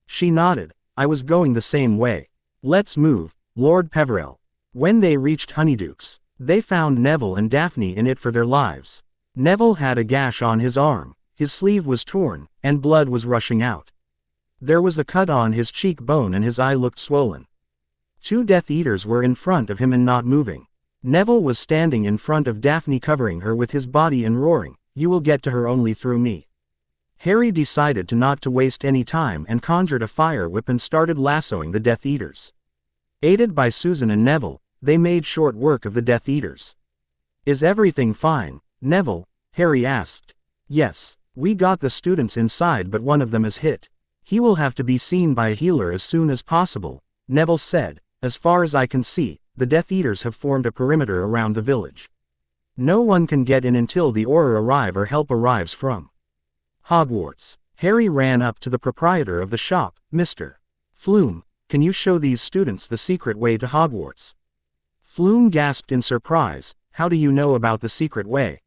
She nodded. "I was going the same way." "Let's move, Lord Peverell." When they reached Honeydukes, they found Neville and Daphne in it for their lives. Neville had a gash on his arm, his sleeve was torn, and blood was rushing out. There was a cut on his cheekbone and his eye looked swollen. 2 Death Eaters were in front of him and not moving. Neville was standing in front of Daphne, covering her with his body and roaring, "You will get to her only through me." Harry decided not to waste any time and conjured a fire whip and started lassoing the Death Eaters. Aided by Susan and Neville, they made short work of the Death Eaters. "Is everything fine, Neville?" Harry asked. "Yes, we got the students inside but one of them is hit. He will have to be seen by a healer as soon as possible," Neville said. "As far as I can see, the Death Eaters have formed a perimeter around the village. No one can get in until the Auror arrive or help arrives from Hogwarts." Harry ran up to the proprietor of the shop. "Mr. Flume, can you show these students the secret way to Hogwarts?" Flume gasped in surprise. "How do you know about the secret way?"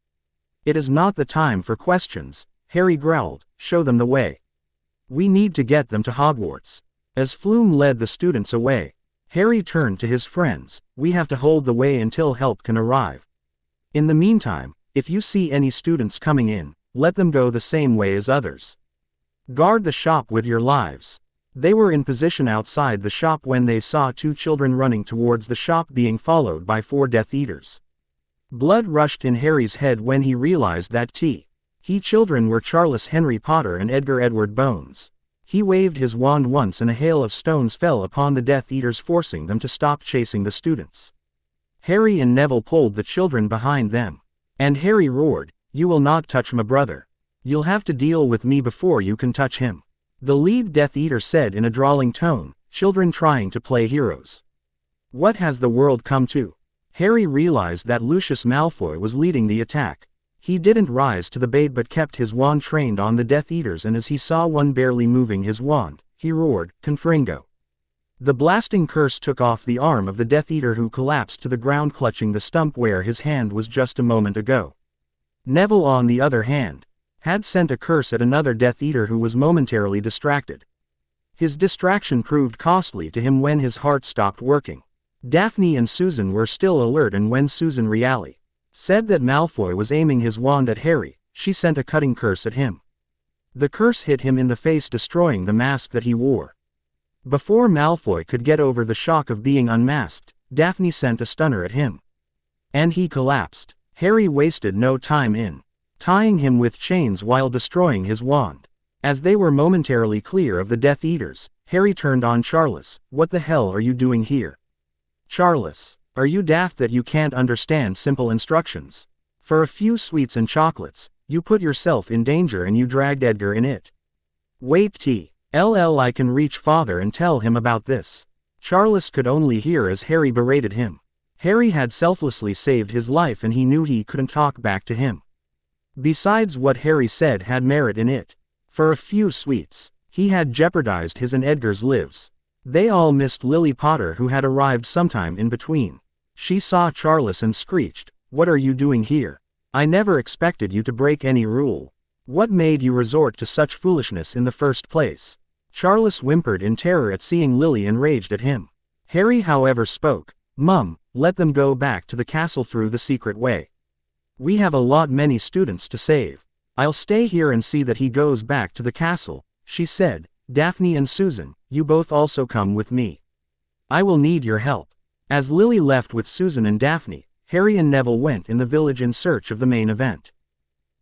"It is not the time for questions," Harry growled. "Show them the way. We need to get them to Hogwarts." As Flume led the students away, Harry turned to his friends. "We have to hold the way until help can arrive. In the meantime, if you see any students coming in, let them go the same way as others. Guard the shop with your lives." They were in position outside the shop when they saw 2 children running towards the shop being followed by 4 Death Eaters. Blood rushed in Harry's head when he realized that he children were Charles Henry Potter and Edgar Edward Bones. He waved his wand once and a hail of stones fell upon the Death Eaters, forcing them to stop chasing the students. Harry and Neville pulled the children behind them. And Harry roared, "You will not touch my brother. You'll have to deal with me before you can touch him," the lead Death Eater said in a drawling tone. Children trying to play heroes. What has the world come to? Harry realized that Lucius Malfoy was leading the attack. He didn't rise to the bait but kept his wand trained on the Death Eaters, and as he saw one barely moving his wand, he roared, "Confringo." The blasting curse took off the arm of the Death Eater, who collapsed to the ground clutching the stump where his hand was just a moment ago. Neville, on the other hand, had sent a curse at another Death Eater who was momentarily distracted. His distraction proved costly to him when his heart stopped working. Daphne and Susan were still alert, and when Susan Reale said that Malfoy was aiming his wand at Harry, she sent a cutting curse at him. The curse hit him in the face, destroying the mask that he wore. Before Malfoy could get over the shock of being unmasked, Daphne sent a stunner at him. And he collapsed. Harry wasted no time in tying him with chains while destroying his wand. As they were momentarily clear of the Death Eaters, Harry turned on Charles. What the hell are you doing here? Charles, are you daft that you can't understand simple instructions? For a few sweets and chocolates, you put yourself in danger and you dragged Edgar in it. Wait till I can reach father and tell him about this. Charles could only hear as Harry berated him. Harry had selflessly saved his life and he knew he couldn't talk back to him. Besides, what Harry said had merit in it. For a few sweets, he had jeopardized his and Edgar's lives. They all missed Lily Potter, who had arrived sometime in between. She saw Charles and screeched, "What are you doing here? I never expected you to break any rule. What made you resort to such foolishness in the first place?" Charles whimpered in terror at seeing Lily and raged at him. Harry, however, spoke. "Mum, let them go back to the castle through the secret way. We have many students to save. I'll stay here and see that he goes back to the castle," she said. "Daphne and Susan, you both also come with me. I will need your help." As Lily left with Susan and Daphne, Harry and Neville went in the village in search of the main event.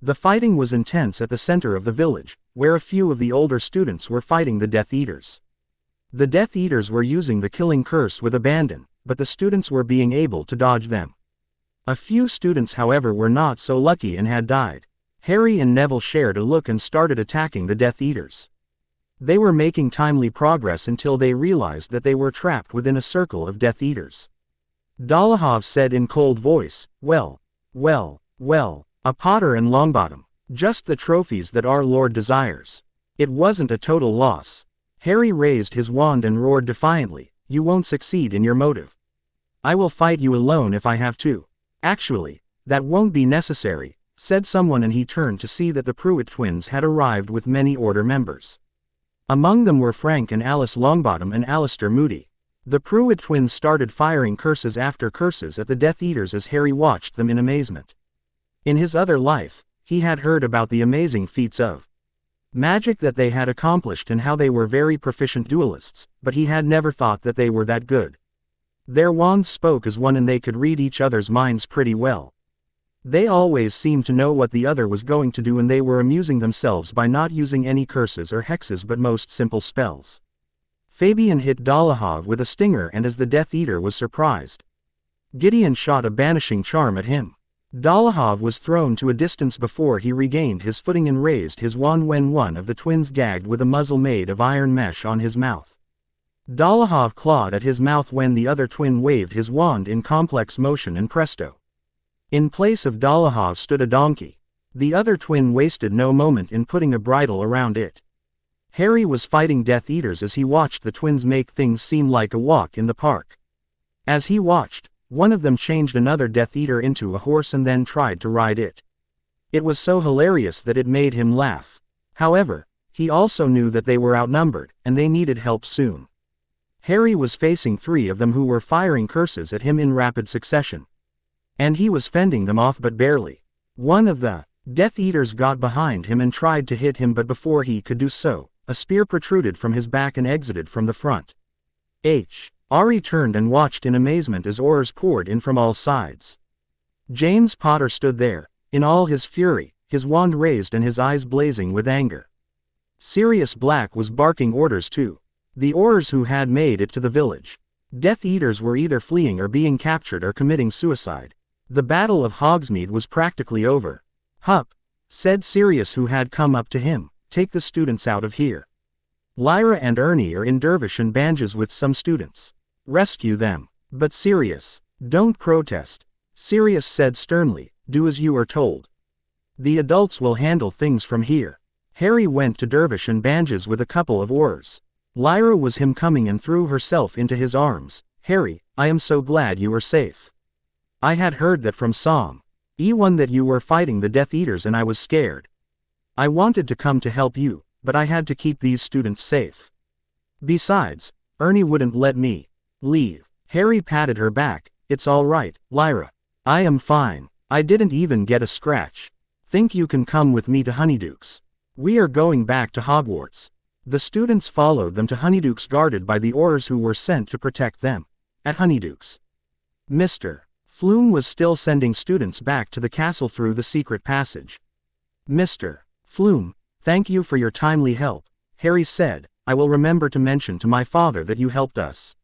The fighting was intense at the center of the village, where a few of the older students were fighting the Death Eaters. The Death Eaters were using the killing curse with abandon, but the students were being able to dodge them. A few students, however, were not so lucky and had died. Harry and Neville shared a look and started attacking the Death Eaters. They were making timely progress until they realized that they were trapped within a circle of Death Eaters. Dolohov said in cold voice, well, a Potter and Longbottom. Just the trophies that our Lord desires. It wasn't a total loss." Harry raised his wand and roared defiantly, "You won't succeed in your motive. I will fight you alone if I have to." "Actually, that won't be necessary," said someone, and he turned to see that the Pruitt twins had arrived with many Order members. Among them were Frank and Alice Longbottom and Alistair Moody. The Pruitt twins started firing curses after curses at the Death Eaters as Harry watched them in amazement. In his other life, he had heard about the amazing feats of magic that they had accomplished and how they were very proficient duelists, but he had never thought that they were that good. Their wands spoke as one and they could read each other's minds pretty well. They always seemed to know what the other was going to do, and they were amusing themselves by not using any curses or hexes but most simple spells. Fabian hit Dolohov with a stinger, and as the Death Eater was surprised, Gideon shot a banishing charm at him. Dolohov was thrown to a distance before he regained his footing and raised his wand when one of the twins gagged with a muzzle made of iron mesh on his mouth. Dolohov clawed at his mouth when the other twin waved his wand in complex motion, and presto. In place of Dolohov stood a donkey. The other twin wasted no moment in putting a bridle around it. Harry was fighting Death Eaters as he watched the twins make things seem like a walk in the park. As he watched, one of them changed another Death Eater into a horse and then tried to ride it. It was so hilarious that it made him laugh. However, he also knew that they were outnumbered, and they needed help soon. Harry was facing 3 of them who were firing curses at him in rapid succession. And he was fending them off but barely. One of the Death Eaters got behind him and tried to hit him, but before he could do so, a spear protruded from his back and exited from the front. Ari turned and watched in amazement as oars poured in from all sides. James Potter stood there, in all his fury, his wand raised and his eyes blazing with anger. Sirius Black was barking orders to the Aurors who had made it to the village. Death Eaters were either fleeing or being captured or committing suicide. The Battle of Hogsmeade was practically over. "Hup," said Sirius, who had come up to him, "take the students out of here. Lyra and Ernie are in Dervish and Banges with some students. Rescue them." "But Sirius, don't protest," Sirius said sternly, "do as you are told. The adults will handle things from here." Harry went to Dervish and Banges with a couple of oars. Lyra was him coming and threw herself into his arms. "Harry, I am so glad you are safe. I had heard that from Psalm E1 that you were fighting the Death Eaters and I was scared. I wanted to come to help you, but I had to keep these students safe. Besides, Ernie wouldn't let me leave." Harry patted her back. "It's all right, Lyra. I am fine. I didn't even get a scratch. Think you can come with me to Honeydukes? We are going back to Hogwarts." The students followed them to Honeydukes, guarded by the Aurors who were sent to protect them. At Honeydukes, Mr. Flume was still sending students back to the castle through the secret passage. "Mr. Flume, thank you for your timely help," Harry said, I will remember to mention to my father that you helped us."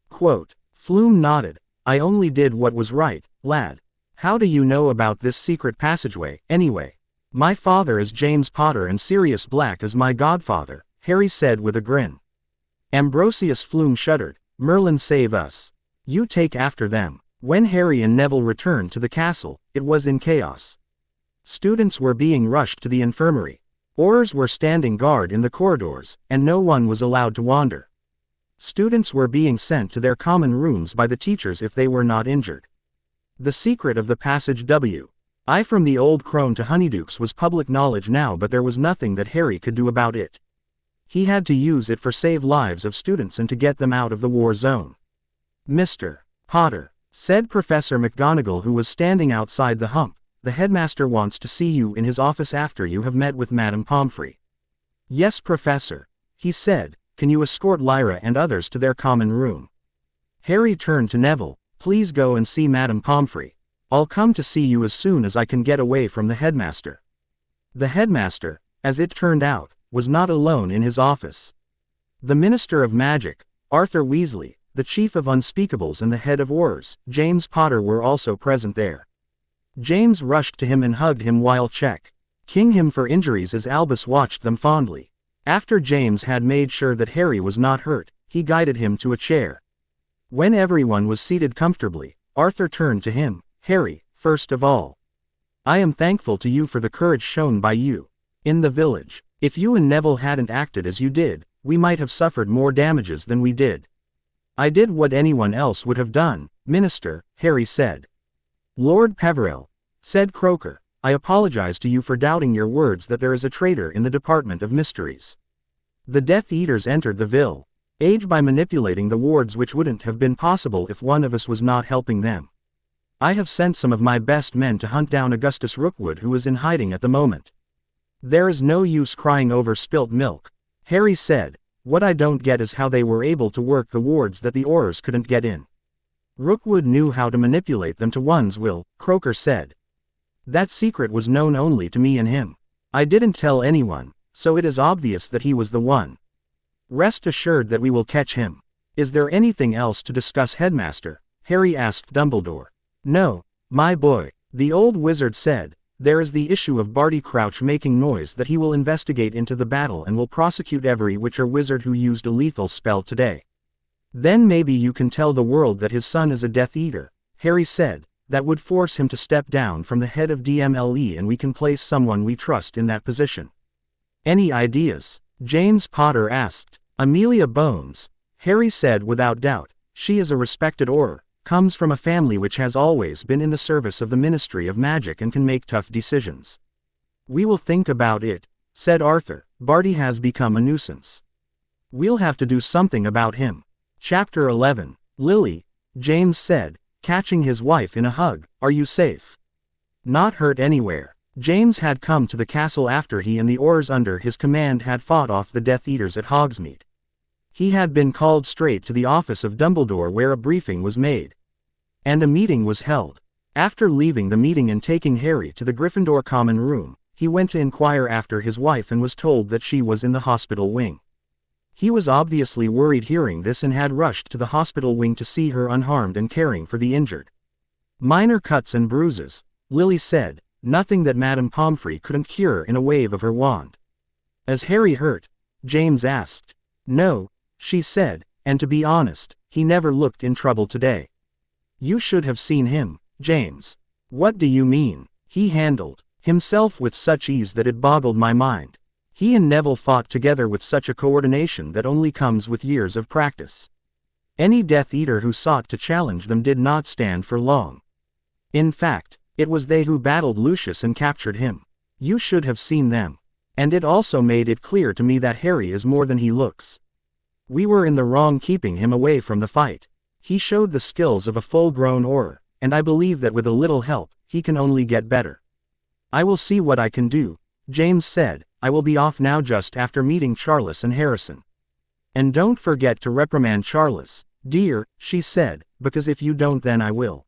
Quote. Flume nodded. "I only did what was right, lad. How do you know about this secret passageway, anyway?" "My father is James Potter and Sirius Black is my godfather," Harry said with a grin. Ambrosius Flume shuddered. "Merlin save us. You take after them." When Harry and Neville returned to the castle, it was in chaos. Students were being rushed to the infirmary. Aurors were standing guard in the corridors, and no one was allowed to wander. Students were being sent to their common rooms by the teachers if they were not injured. The secret of the passage W.I. from the old crone to Honeydukes was public knowledge now, but there was nothing that Harry could do about it. He had to use it for save lives of students and to get them out of the war zone. "Mr. Potter," said Professor McGonagall, who was standing outside the hump, "the headmaster wants to see you in his office after you have met with Madame Pomfrey." "Yes, Professor," he said. "Can you escort Lyra and others to their common room?" Harry turned to Neville. "Please go and see Madame Pomfrey. I'll come to see you as soon as I can get away from the headmaster." The headmaster, as it turned out, was not alone in his office. The Minister of Magic, Arthur Weasley, the Chief of Unspeakables and the Head of Aurors, James Potter, were also present there. James rushed to him and hugged him while checking him for injuries as Albus watched them fondly. After James had made sure that Harry was not hurt, he guided him to a chair. When everyone was seated comfortably, Arthur turned to him. "Harry, first of all, I am thankful to you for the courage shown by you in the village. If you and Neville hadn't acted as you did, we might have suffered more damages than we did." "I did what anyone else would have done, Minister," Harry said. "Lord Peverell," said Croaker, "I apologize to you for doubting your words that there is a traitor in the Department of Mysteries. The Death Eaters entered the village by manipulating the wards, which wouldn't have been possible if one of us was not helping them. I have sent some of my best men to hunt down Augustus Rookwood, who is in hiding at the moment." "There is no use crying over spilt milk," Harry said. "What I don't get is how they were able to work the wards that the Aurors couldn't get in." "Rookwood knew how to manipulate them to one's will," Croaker said. "That secret was known only to me and him. I didn't tell anyone, so it is obvious that he was the one. Rest assured that we will catch him." "Is there anything else to discuss, Headmaster?" Harry asked Dumbledore. "No, my boy," the old wizard said. "There is the issue of Barty Crouch making noise that he will investigate into the battle and will prosecute every witch or wizard who used a lethal spell today. Then maybe you can tell the world that his son is a Death Eater," Harry said. "That would force him to step down from the head of DMLE and we can place someone we trust in that position." "Any ideas?" James Potter asked. "Amelia Bones," Harry said without doubt. "She is a respected Auror, comes from a family which has always been in the service of the Ministry of Magic and can make tough decisions." "We will think about it," said Arthur. "Barty has become a nuisance. We'll have to do something about him." Chapter 11. "Lily," James said, catching his wife in a hug, "are you safe?" "Not hurt anywhere." James had come to the castle after he and the Aurors under his command had fought off the Death Eaters at Hogsmeade. He had been called straight to the office of Dumbledore, where a briefing was made and a meeting was held. After leaving the meeting and taking Harry to the Gryffindor common room, he went to inquire after his wife and was told that she was in the hospital wing. He was obviously worried hearing this and had rushed to the hospital wing to see her unharmed and caring for the injured. "Minor cuts and bruises," Lily said, "nothing that Madame Pomfrey couldn't cure in a wave of her wand." "Is Harry hurt?" James asked. "No," she said, "and to be honest, he never looked in trouble today." "You should have seen him, James." "What do you mean?" "He handled himself with such ease that it boggled my mind. He and Neville fought together with such a coordination that only comes with years of practice. Any Death Eater who sought to challenge them did not stand for long. In fact, it was they who battled Lucius and captured him. You should have seen them. And it also made it clear to me that Harry is more than he looks. We were in the wrong keeping him away from the fight. He showed the skills of a full-grown Auror, and I believe that with a little help, he can only get better." "I will see what I can do," James said. "I will be off now just after meeting Charles and Harrison." "And don't forget to reprimand Charles, dear," she said, "because if you don't then I will."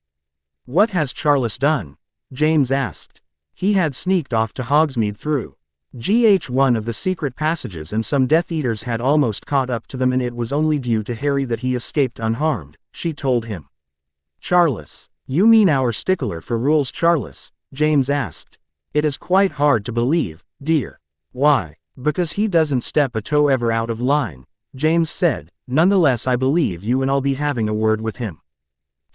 "What has Charles done?" James asked. "He had sneaked off to Hogsmeade through One of the secret passages and some Death Eaters had almost caught up to them, and it was only due to Harry that he escaped unharmed, she told him. Charles. You mean our stickler for rules, Charles? James asked. It is quite hard to believe, dear. Why? Because he doesn't step a toe ever out of line, James said. Nonetheless, I believe you, and I'll be having a word with him.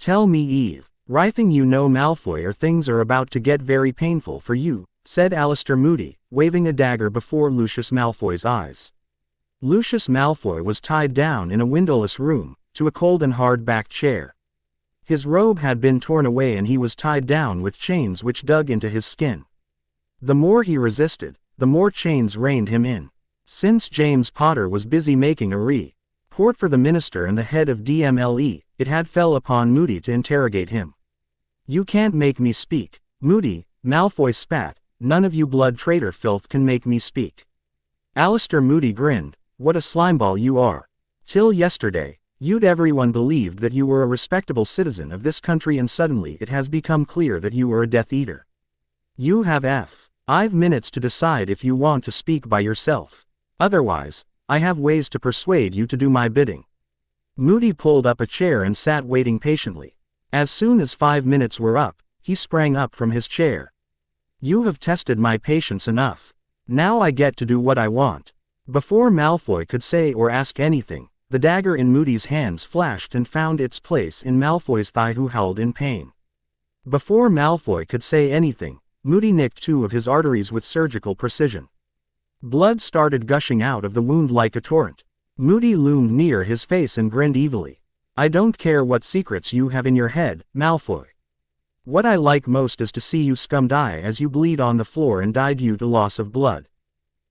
Tell me, Eve. Writhing, you know, Malfoy, or things are about to get very painful for you, said Alastor Moody, waving a dagger before Lucius Malfoy's eyes. Lucius Malfoy was tied down in a windowless room, to a cold and hard-backed chair. His robe had been torn away and he was tied down with chains which dug into his skin. The more he resisted, the more chains reined him in. Since James Potter was busy making a report for the minister and the head of DMLE, it had fell upon Moody to interrogate him. You can't make me speak, Moody, Malfoy spat. None of you blood traitor filth can make me speak. Alastor Moody grinned. What a slimeball you are. Till yesterday, everyone believed that you were a respectable citizen of this country, and suddenly it has become clear that you were a Death Eater. You have 5 minutes to decide if you want to speak by yourself. Otherwise, I have ways to persuade you to do my bidding. Moody pulled up a chair and sat waiting patiently. As soon as 5 minutes were up, he sprang up from his chair. You have tested my patience enough. Now I get to do what I want. Before Malfoy could say or ask anything, the dagger in Moody's hands flashed and found its place in Malfoy's thigh, who howled in pain. Before Malfoy could say anything, Moody nicked 2 of his arteries with surgical precision. Blood started gushing out of the wound like a torrent. Moody loomed near his face and grinned evilly. I don't care what secrets you have in your head, Malfoy. What I like most is to see you scum die as you bleed on the floor and die due to loss of blood.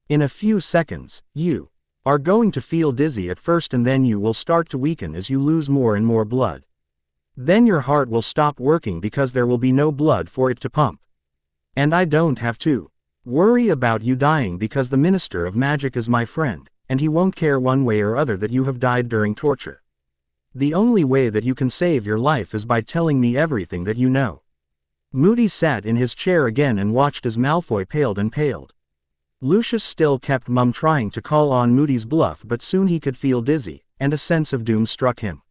In a few seconds, you are going to feel dizzy at first, and then you will start to weaken as you lose more and more blood. Then your heart will stop working because there will be no blood for it to pump. And I don't have to worry about you dying because the Minister of Magic is my friend, and he won't care one way or other that you have died during torture. The only way that you can save your life is by telling me everything that you know. Moody sat in his chair again and watched as Malfoy paled and paled. Lucius still kept mum, trying to call on Moody's bluff, but soon he could feel dizzy, and a sense of doom struck him.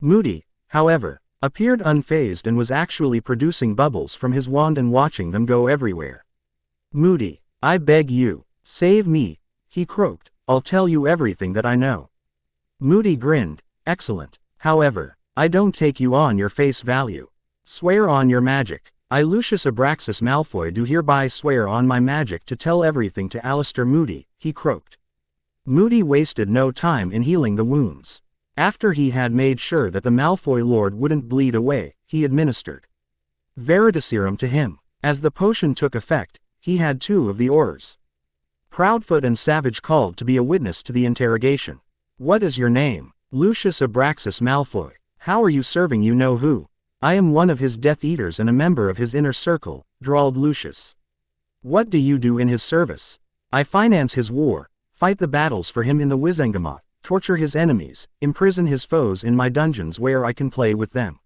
Moody, however, appeared unfazed and was actually producing bubbles from his wand and watching them go everywhere. Moody, I beg you, save me, he croaked. I'll tell you everything that I know. Moody grinned. Excellent. However, I don't take you on your face value. Swear on your magic. I, Lucius Abraxas Malfoy, do hereby swear on my magic to tell everything to Alastor Moody, he croaked. Moody wasted no time in healing the wounds. After he had made sure that the Malfoy Lord wouldn't bleed away, he administered Veritaserum to him. As the potion took effect, he had 2 of the Aurors. Proudfoot and Savage called to be a witness to the interrogation. What is your name? Lucius Abraxas Malfoy. How are you serving you know who? I am one of his Death Eaters and a member of his inner circle, drawled Lucius. What do you do in his service? I finance his war, fight the battles for him in the Wizengamot, torture his enemies, imprison his foes in my dungeons where I can play with them.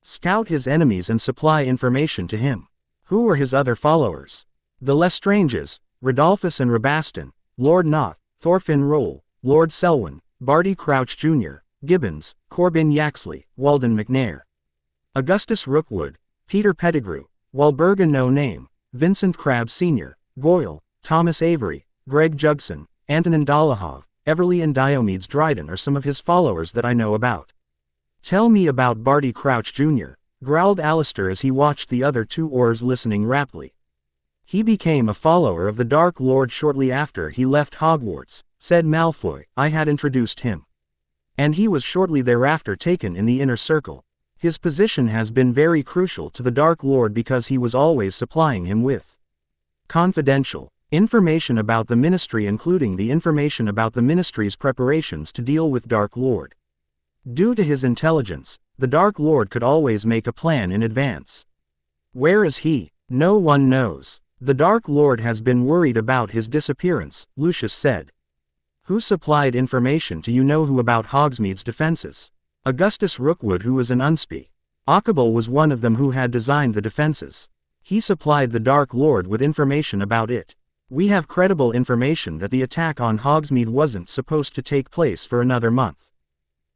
Scout his enemies and supply information to him. Who are his other followers? The Lestranges, Rodolphus and Rabaston, Lord Knott, Thorfinn Roll, Lord Selwyn, Barty Crouch Jr., Gibbons, Corbin Yaxley, Walden McNair. Augustus Rookwood, Peter Pettigrew, Walburga No Name, Vincent Crabbe Sr., Goyle, Thomas Avery, Greg Jugson, Antonin Dolohov, Everly and Diomedes Dryden are some of his followers that I know about. Tell me about Barty Crouch Jr., growled Alastor as he watched the other 2 Aurors listening raptly. He became a follower of the Dark Lord shortly after he left Hogwarts, said Malfoy. I had introduced him. And he was shortly thereafter taken in the inner circle. His position has been very crucial to the Dark Lord because he was always supplying him with confidential information about the Ministry, including the information about the Ministry's preparations to deal with Dark Lord. Due to his intelligence, the Dark Lord could always make a plan in advance. Where is he? No one knows. The Dark Lord has been worried about his disappearance, Lucius said. Who supplied information to you know who about Hogsmeade's defenses? Augustus Rookwood, who was an Unspy. Ockable was one of them who had designed the defenses. He supplied the Dark Lord with information about it. We have credible information that the attack on Hogsmeade wasn't supposed to take place for another month.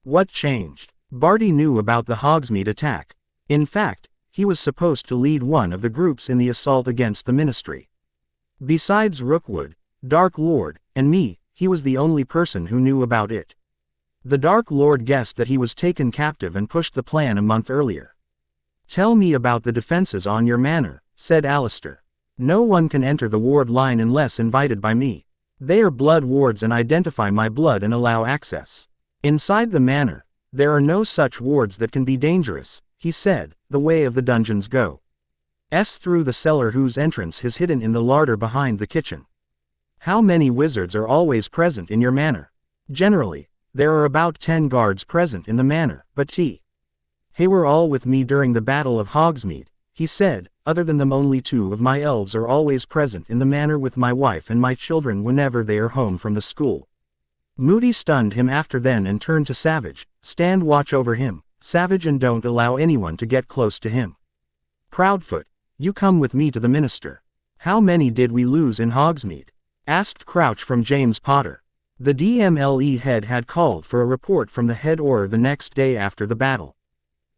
What changed? Barty knew about the Hogsmeade attack. In fact, he was supposed to lead one of the groups in the assault against the Ministry. Besides Rookwood, Dark Lord, and me, he was the only person who knew about it. The Dark Lord guessed that he was taken captive and pushed the plan a month earlier. "Tell me about the defenses on your manor," said Alistair. "No one can enter the ward line unless invited by me. They are blood wards and identify my blood and allow access. Inside the manor, there are no such wards that can be dangerous," he said. "The way of the dungeons go through the cellar whose entrance is hidden in the larder behind the kitchen." "How many wizards are always present in your manor?" "Generally, there are about 10 guards present in the manor, but they were all with me during the Battle of Hogsmeade," he said. "Other than them, only 2 of my elves are always present in the manor with my wife and my children whenever they are home from the school." Moody stunned him after then and turned to Savage. "Stand watch over him, Savage, and don't allow anyone to get close to him. Proudfoot, you come with me to the Minister." "How many did we lose in Hogsmeade?" asked Crouch from James Potter. The DMLE head had called for a report from the head Auror the next day after the battle.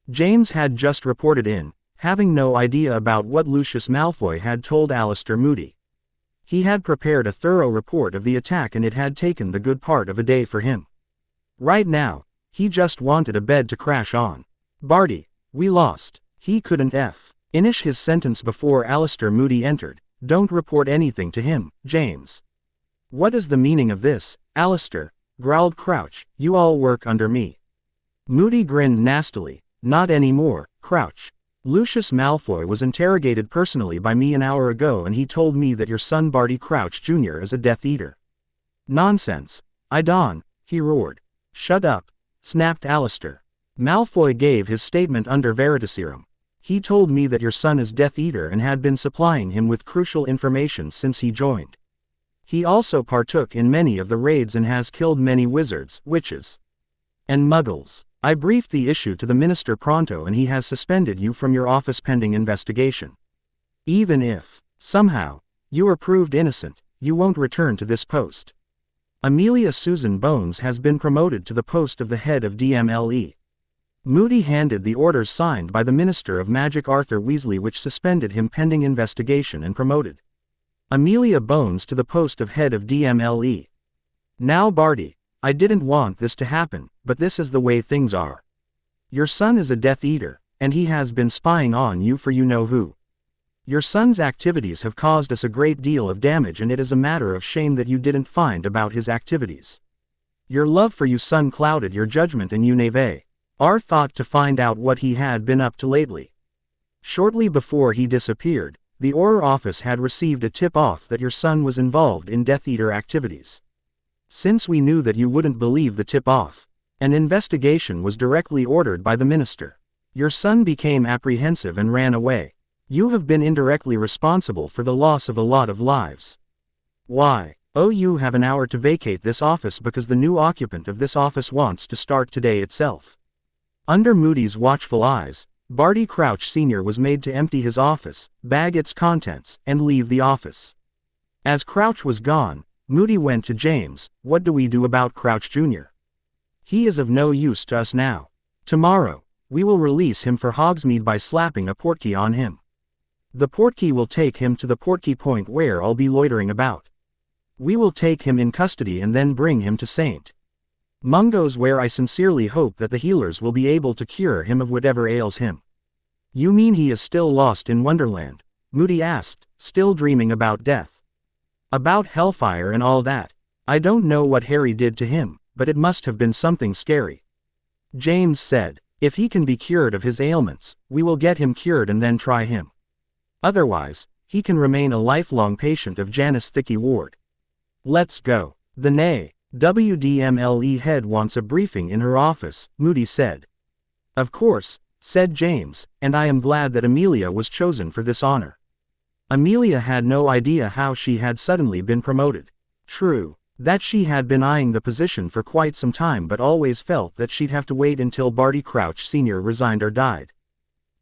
James had just reported in, having no idea about what Lucius Malfoy had told Alistair Moody. He had prepared a thorough report of the attack and it had taken the good part of a day for him. Right now, he just wanted a bed to crash on. "Barty, we lost." He couldn't finish his sentence before Alistair Moody entered. "Don't report anything to him, James." "What is the meaning of this, Alistair?" growled Crouch. "You all work under me." Moody grinned nastily. "Not anymore, Crouch. Lucius Malfoy was interrogated personally by me an hour ago and he told me that your son Barty Crouch Jr. is a Death Eater." "Nonsense, Dawn," he roared. "Shut up," snapped Alistair. "Malfoy gave his statement under Veritaserum. He told me that your son is Death Eater and had been supplying him with crucial information since he joined. He also partook in many of the raids and has killed many wizards, witches, and muggles. I briefed the issue to the Minister pronto and he has suspended you from your office pending investigation. Even if, somehow, you are proved innocent, you won't return to this post. Amelia Susan Bones has been promoted to the post of the head of DMLE." Moody handed the orders signed by the Minister of Magic Arthur Weasley which suspended him pending investigation and promoted Amelia Bones to the post of head of DMLE. "Now Barty, I didn't want this to happen, but this is the way things are. Your son is a Death Eater, and he has been spying on you for you know who. Your son's activities have caused us a great deal of damage and it is a matter of shame that you didn't find about his activities. Your love for your son clouded your judgment and you are thought to find out what he had been up to lately. Shortly before he disappeared, the Auror office had received a tip-off that your son was involved in Death Eater activities. Since we knew that you wouldn't believe the tip-off, an investigation was directly ordered by the Minister. Your son became apprehensive and ran away. You have been indirectly responsible for the loss of a lot of lives. Why? Oh, you have an hour to vacate this office because the new occupant of this office wants to start today itself." Under Moody's watchful eyes, Barty Crouch Sr. was made to empty his office, bag its contents, and leave the office. As Crouch was gone, Moody went to James. "What do we do about Crouch Jr.? He is of no use to us now. Tomorrow, we will release him for Hogsmeade by slapping a portkey on him. The portkey will take him to the portkey point where I'll be loitering about. We will take him in custody and then bring him to St. Mungo's where I sincerely hope that the healers will be able to cure him of whatever ails him." "You mean he is still lost in Wonderland?" Moody asked, still dreaming about death. "About hellfire and all that. I don't know what Harry did to him, but it must have been something scary." James said, "If he can be cured of his ailments, we will get him cured and then try him. Otherwise, he can remain a lifelong patient of Janice Thicky Ward. Let's go." "The WDMLE head wants a briefing in her office," Moody said. "Of course," said James, "and I am glad that Amelia was chosen for this honor." Amelia had no idea how she had suddenly been promoted. True, that she had been eyeing the position for quite some time but always felt that she'd have to wait until Barty Crouch Sr. resigned or died.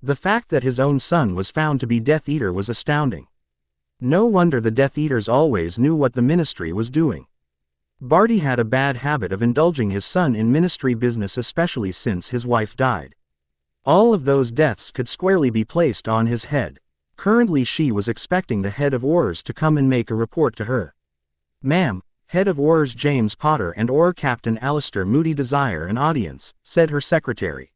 The fact that his own son was found to be Death Eater was astounding. No wonder the Death Eaters always knew what the Ministry was doing. Barty had a bad habit of indulging his son in Ministry business, especially since his wife died. All of those deaths could squarely be placed on his head. Currently she was expecting the head of Aurors to come and make a report to her. "Ma'am, head of Aurors James Potter and Auror Captain Alistair Moody desire an audience," said her secretary.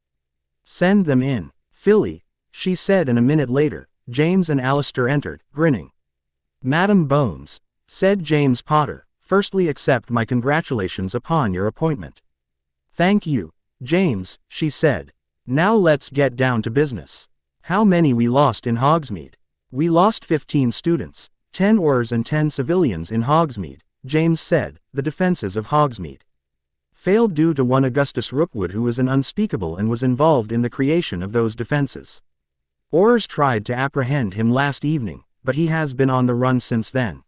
"Send them in, Philly," she said, and a minute later, James and Alistair entered, grinning. "Madam Bones," said James Potter, "firstly accept my congratulations upon your appointment." "Thank you, James," she said. "Now let's get down to business. How many we lost in Hogsmeade?" "We lost 15 students, 10 Aurors and 10 civilians in Hogsmeade," James said. "The defenses of Hogsmeade failed due to one Augustus Rookwood, who was an unspeakable and was involved in the creation of those defenses. Aurors tried to apprehend him last evening, but he has been on the run since then."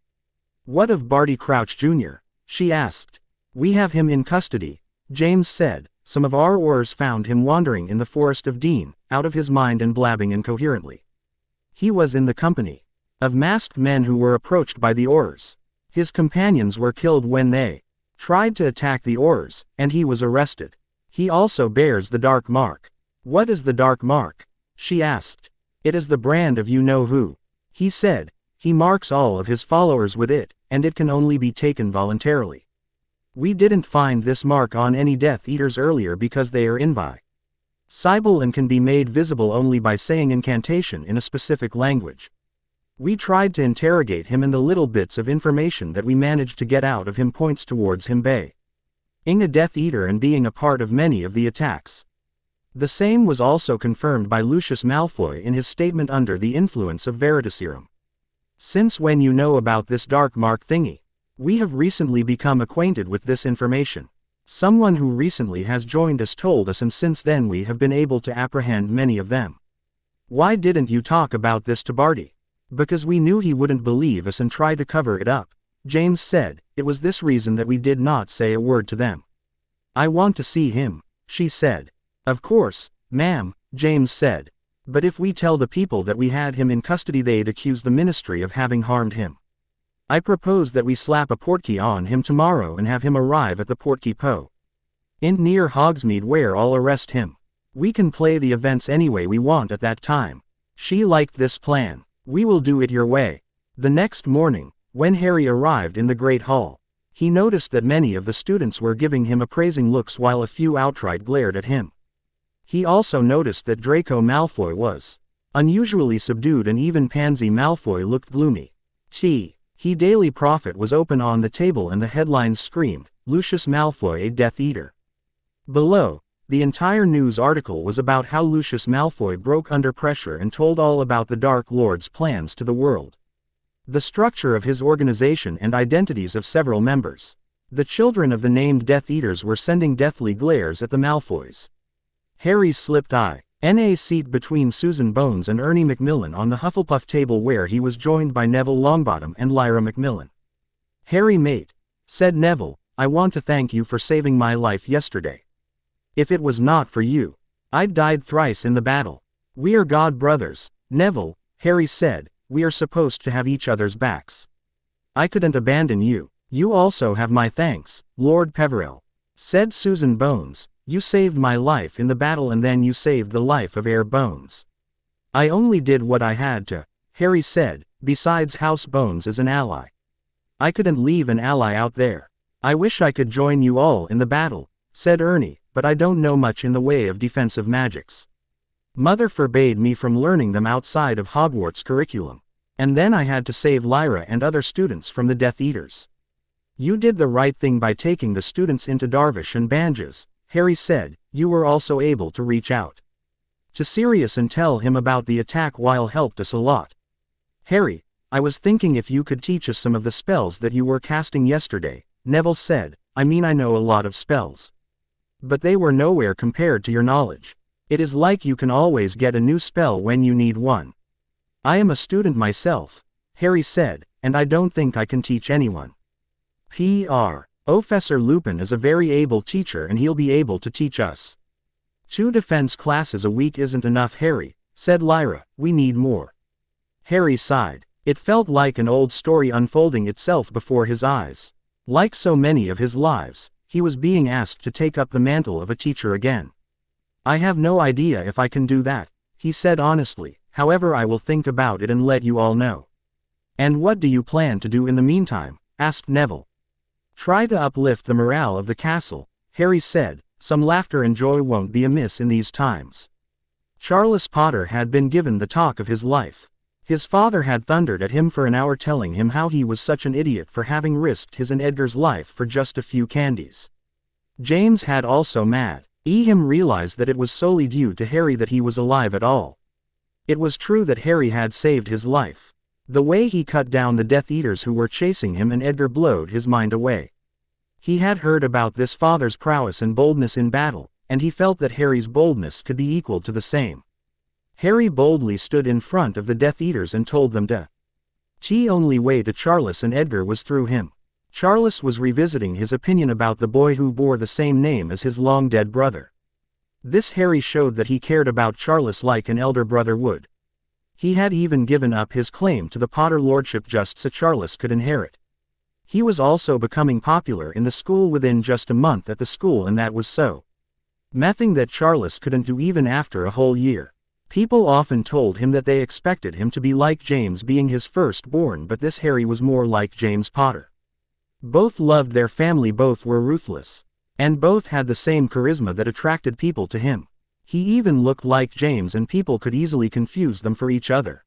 "What of Barty Crouch Jr.?" she asked. "We have him in custody," James said. "Some of our Aurors found him wandering in the Forest of Dean, out of his mind and blabbing incoherently. He was in the company of masked men who were approached by the Aurors. His companions were killed when they tried to attack the Aurors, and he was arrested. He also bears the Dark Mark." "What is the Dark Mark?" she asked. "It is the brand of you-know-who," he said. "He marks all of his followers with it, and it can only be taken voluntarily. We didn't find this mark on any Death Eaters earlier because they are invisible and can be made visible only by saying incantation in a specific language. We tried to interrogate him, and the little bits of information that we managed to get out of him points towards him being a Death Eater and being a part of many of the attacks." The same was also confirmed by Lucius Malfoy in his statement under the influence of Veritaserum. "Since when you know about this Dark Mark thingy?" "We have recently become acquainted with this information. Someone who recently has joined us told us, and since then we have been able to apprehend many of them." "Why didn't you talk about this to Barty?" "Because we knew he wouldn't believe us and try to cover it up," James said. "It was this reason that we did not say a word to them." "I want to see him," she said. "Of course, ma'am," James said. "But if we tell the people that we had him in custody, they'd accuse the Ministry of having harmed him. I propose that we slap a portkey on him tomorrow and have him arrive at the Portkey Po Inn near Hogsmeade, where I'll arrest him. We can play the events any way we want at that time." She liked this plan. "We will do it your way." The next morning, when Harry arrived in the Great Hall, he noticed that many of the students were giving him appraising looks while a few outright glared at him. He also noticed that Draco Malfoy was unusually subdued, and even Pansy Malfoy looked gloomy. He Daily Prophet was open on the table, and the headlines screamed, "Lucius Malfoy, a Death Eater." Below, the entire news article was about how Lucius Malfoy broke under pressure and told all about the Dark Lord's plans to the world, the structure of his organization, and identities of several members. The children of the named Death Eaters were sending deathly glares at the Malfoys. Harry slipped a seat between Susan Bones and Ernie Macmillan on the Hufflepuff table, where he was joined by Neville Longbottom and Lyra Macmillan. "Harry mate," said Neville, "I want to thank you for saving my life yesterday. If it was not for you, I'd died thrice in the battle." "We are god brothers, Neville," Harry said. "We are supposed to have each other's backs. I couldn't abandon you." "You also have my thanks, Lord Peverell," said Susan Bones. "You saved my life in the battle, and then you saved the life of Air Bones." "I only did what I had to," Harry said. "Besides, House Bones is an ally. I couldn't leave an ally out there." "I wish I could join you all in the battle," said Ernie, "but I don't know much in the way of defensive magics. Mother forbade me from learning them outside of Hogwarts curriculum. And then I had to save Lyra and other students from the Death Eaters." "You did the right thing by taking the students into Darvish and Banges," Harry said. "You were also able to reach out to Sirius and tell him about the attack, while helped us a lot." "Harry, I was thinking if you could teach us some of the spells that you were casting yesterday," Neville said. "I mean, I know a lot of spells, but they were nowhere compared to your knowledge. It is like you can always get a new spell when you need one." "I am a student myself," Harry said, "and I don't think I can teach anyone. Professor Lupin is a very able teacher, and he'll be able to teach us." "2 defense classes a week isn't enough, Harry," said Lyra. "We need more." Harry sighed. It felt like an old story unfolding itself before his eyes. Like so many of his lives, he was being asked to take up the mantle of a teacher again. I have no idea if I can do that, he said honestly, however I will think about it and let you all know. And what do you plan to do in the meantime? Asked Neville. Try to uplift the morale of the castle, Harry said. Some laughter and joy won't be amiss in these times. Charles Potter had been given the talk of his life. His father had thundered at him for an hour telling him how he was such an idiot for having risked his and Edgar's life for just a few candies. James had also mad. Him realized that it was solely due to Harry that he was alive at all. It was true that Harry had saved his life. The way he cut down the Death Eaters who were chasing him and Edgar blowed his mind away. He had heard about this father's prowess and boldness in battle, and he felt that Harry's boldness could be equal to the same. Harry boldly stood in front of the Death Eaters and told them to. The only way to Charles and Edgar was through him. Charles was revisiting his opinion about the boy who bore the same name as his long-dead brother. This Harry showed that he cared about Charles like an elder brother would. He had even given up his claim to the Potter lordship just so Charles could inherit. He was also becoming popular in the school within just a month at the school, and that was so. Nothing that Charles couldn't do even after a whole year. People often told him that they expected him to be like James being his firstborn, but this Harry was more like James Potter. Both loved their family, both were ruthless. And both had the same charisma that attracted people to him. He even looked like James and people could easily confuse them for each other.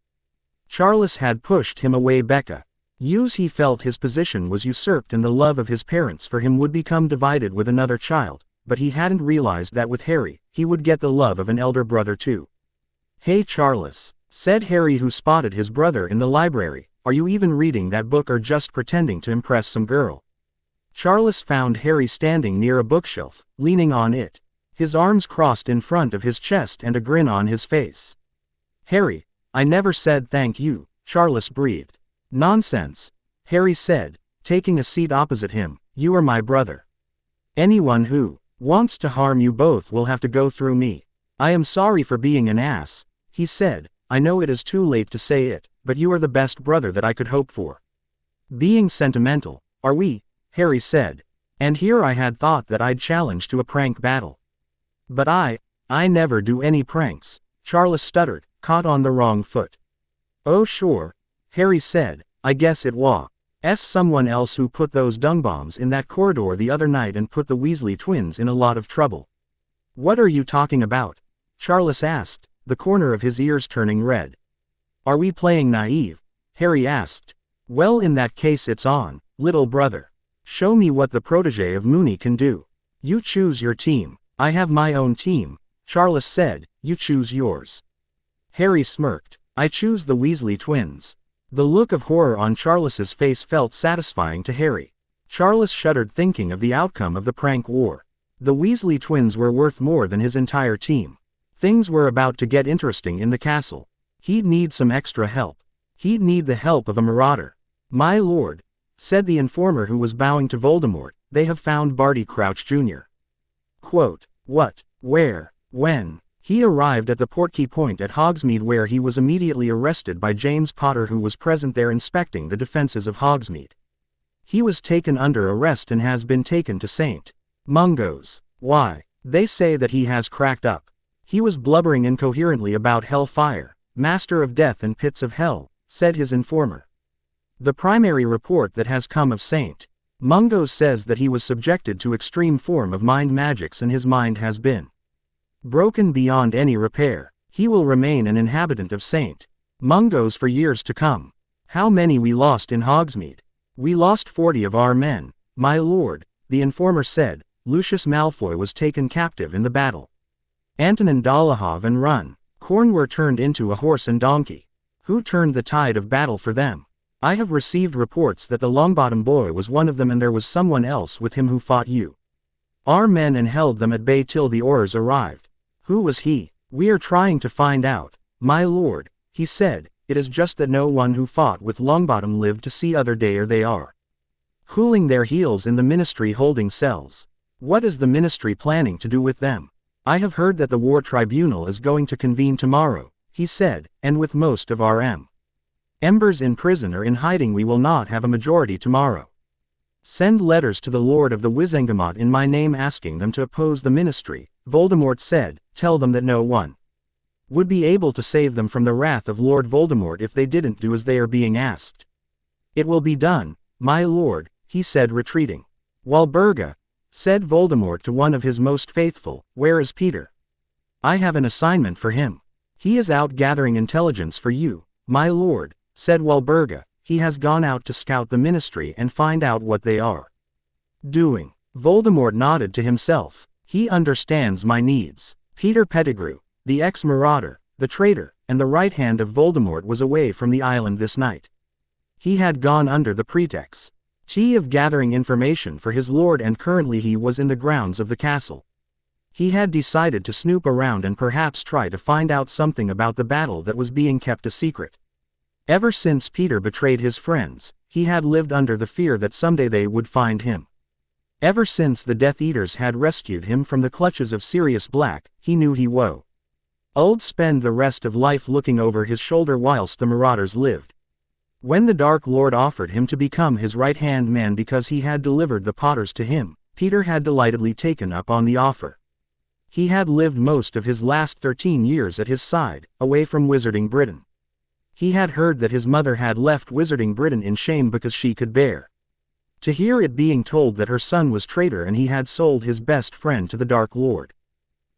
Charles had pushed him away Becca. He felt his position was usurped and the love of his parents for him would become divided with another child, but he hadn't realized that with Harry, he would get the love of an elder brother too. Hey Charles, said Harry, who spotted his brother in the library, are you even reading that book or just pretending to impress some girl? Charles found Harry standing near a bookshelf, leaning on it, his arms crossed in front of his chest and a grin on his face. Harry, I never said thank you, Charles breathed. Nonsense, Harry said, taking a seat opposite him, you are my brother. Anyone who wants to harm you both will have to go through me. I am sorry for being an ass, he said. I know it is too late to say it, but you are the best brother that I could hope for. Being sentimental, are we? Harry said. And here I had thought that I'd challenge to a prank battle. But I never do any pranks, Charles stuttered, caught on the wrong foot. Oh sure, Harry said, I guess it was someone else who put those dung bombs in that corridor the other night and put the Weasley twins in a lot of trouble. What are you talking about? Charles asked, the corner of his ears turning red. Are we playing naive? Harry asked. Well, in that case it's on, little brother. Show me what the protege of Moony can do. You choose your team. I have my own team, Charles said. You choose yours. Harry smirked. I choose the Weasley twins. The look of horror on Charles's face felt satisfying to Harry. Charles shuddered thinking of the outcome of the prank war. The Weasley twins were worth more than his entire team. Things were about to get interesting in the castle. He'd need some extra help. He'd need the help of a marauder. My lord, said the informer who was bowing to Voldemort, they have found Barty Crouch Jr. Quote, what, where, when? He arrived at the Portkey Point at Hogsmeade, where he was immediately arrested by James Potter, who was present there inspecting the defenses of Hogsmeade. He was taken under arrest and has been taken to St. Mungo's. Why? They say that he has cracked up. He was blubbering incoherently about hellfire, master of death and pits of hell, said his informer. The primary report that has come of St. Mungo's says that he was subjected to extreme form of mind magics and his mind has been broken beyond any repair. He will remain an inhabitant of St. Mungo's for years to come. How many we lost in Hogsmeade? We lost 40 of our men, my lord, the informer said. Lucius Malfoy was taken captive in the battle. Antonin Dolohov and Runcorn were turned into a horse and donkey. Who turned the tide of battle for them? I have received reports that the Longbottom boy was one of them and there was someone else with him who fought you. Our men and held them at bay till the Aurors arrived. Who was he? We are trying to find out, my lord, he said. It is just that no one who fought with Longbottom lived to see other day, or they are cooling their heels in the ministry holding cells. What is the ministry planning to do with them? I have heard that the war tribunal is going to convene tomorrow, he said, and with most of our Embers in prison or in hiding. We will not have a majority tomorrow. Send letters to the Lord of the Wizengamot in my name asking them to oppose the ministry, Voldemort said. Tell them that no one would be able to save them from the wrath of Lord Voldemort if they didn't do as they are being asked. It will be done, my lord, he said, retreating. Walburga, said Voldemort to one of his most faithful, where is Peter? I have an assignment for him. He is out gathering intelligence for you, my lord, said Walburga. He has gone out to scout the ministry and find out what they are doing. Voldemort nodded to himself. He understands my needs. Peter Pettigrew, the ex-marauder, the traitor, and the right hand of Voldemort was away from the island this night. He had gone under the pretext of gathering information for his lord, and currently he was in the grounds of the castle. He had decided to snoop around and perhaps try to find out something about the battle that was being kept a secret. Ever since Peter betrayed his friends, he had lived under the fear that someday they would find him. Ever since the Death Eaters had rescued him from the clutches of Sirius Black, he knew he would spend the rest of life looking over his shoulder whilst the Marauders lived. When the Dark Lord offered him to become his right-hand man because he had delivered the Potters to him, Peter had delightedly taken up on the offer. He had lived most of his last 13 years at his side, away from Wizarding Britain. He had heard that his mother had left Wizarding Britain in shame because she could bear to hear it being told that her son was traitor, and he had sold his best friend to the Dark Lord.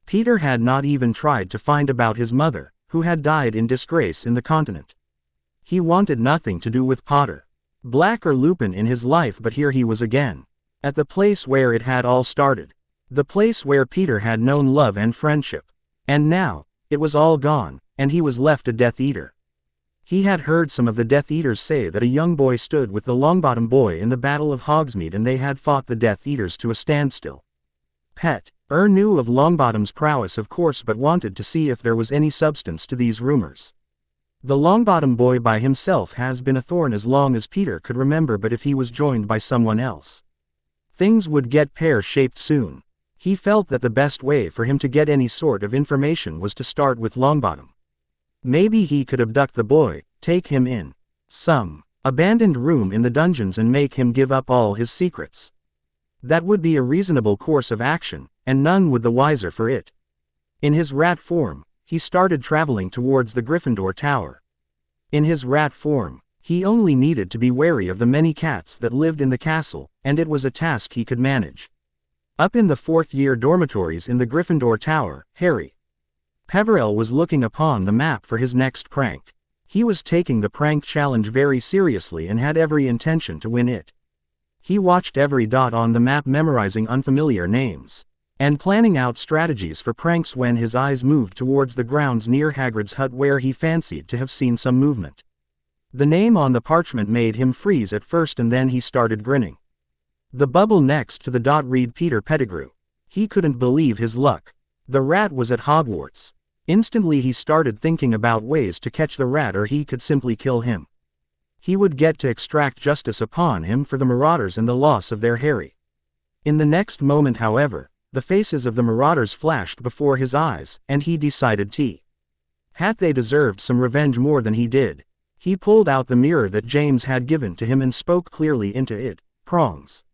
Peter had not even tried to find about his mother, who had died in disgrace in the continent. He wanted nothing to do with Potter, Black or Lupin in his life, but here he was again, at the place where it had all started. The place where Peter had known love and friendship. And now, it was all gone, and he was left a Death Eater. He had heard some of the Death Eaters say that a young boy stood with the Longbottom boy in the Battle of Hogsmeade, and they had fought the Death Eaters to a standstill. Knew of Longbottom's prowess, of course, but wanted to see if there was any substance to these rumors. The Longbottom boy by himself has been a thorn as long as Peter could remember, but if he was joined by someone else, things would get pear-shaped soon. He felt that the best way for him to get any sort of information was to start with Longbottom. Maybe he could abduct the boy, take him in some abandoned room in the dungeons, and make him give up all his secrets. That would be a reasonable course of action, and none would the wiser for it. In his rat form, he started traveling towards the Gryffindor Tower. In his rat form, he only needed to be wary of the many cats that lived in the castle, and it was a task he could manage. Up in the fourth-year dormitories in the Gryffindor Tower, Harry Peverell was looking upon the map for his next prank. He was taking the prank challenge very seriously and had every intention to win it. He watched every dot on the map, memorizing unfamiliar names and planning out strategies for pranks when his eyes moved towards the grounds near Hagrid's hut, where he fancied to have seen some movement. The name on the parchment made him freeze at first, and then he started grinning. The bubble next to the dot read Peter Pettigrew. He couldn't believe his luck. The rat was at Hogwarts. Instantly he started thinking about ways to catch the rat, or he could simply kill him. He would get to extract justice upon him for the Marauders and the loss of their Harry. In the next moment, however, the faces of the Marauders flashed before his eyes, and he decided they deserved some revenge more than he did. He pulled out the mirror that James had given to him and spoke clearly into it. Prongs.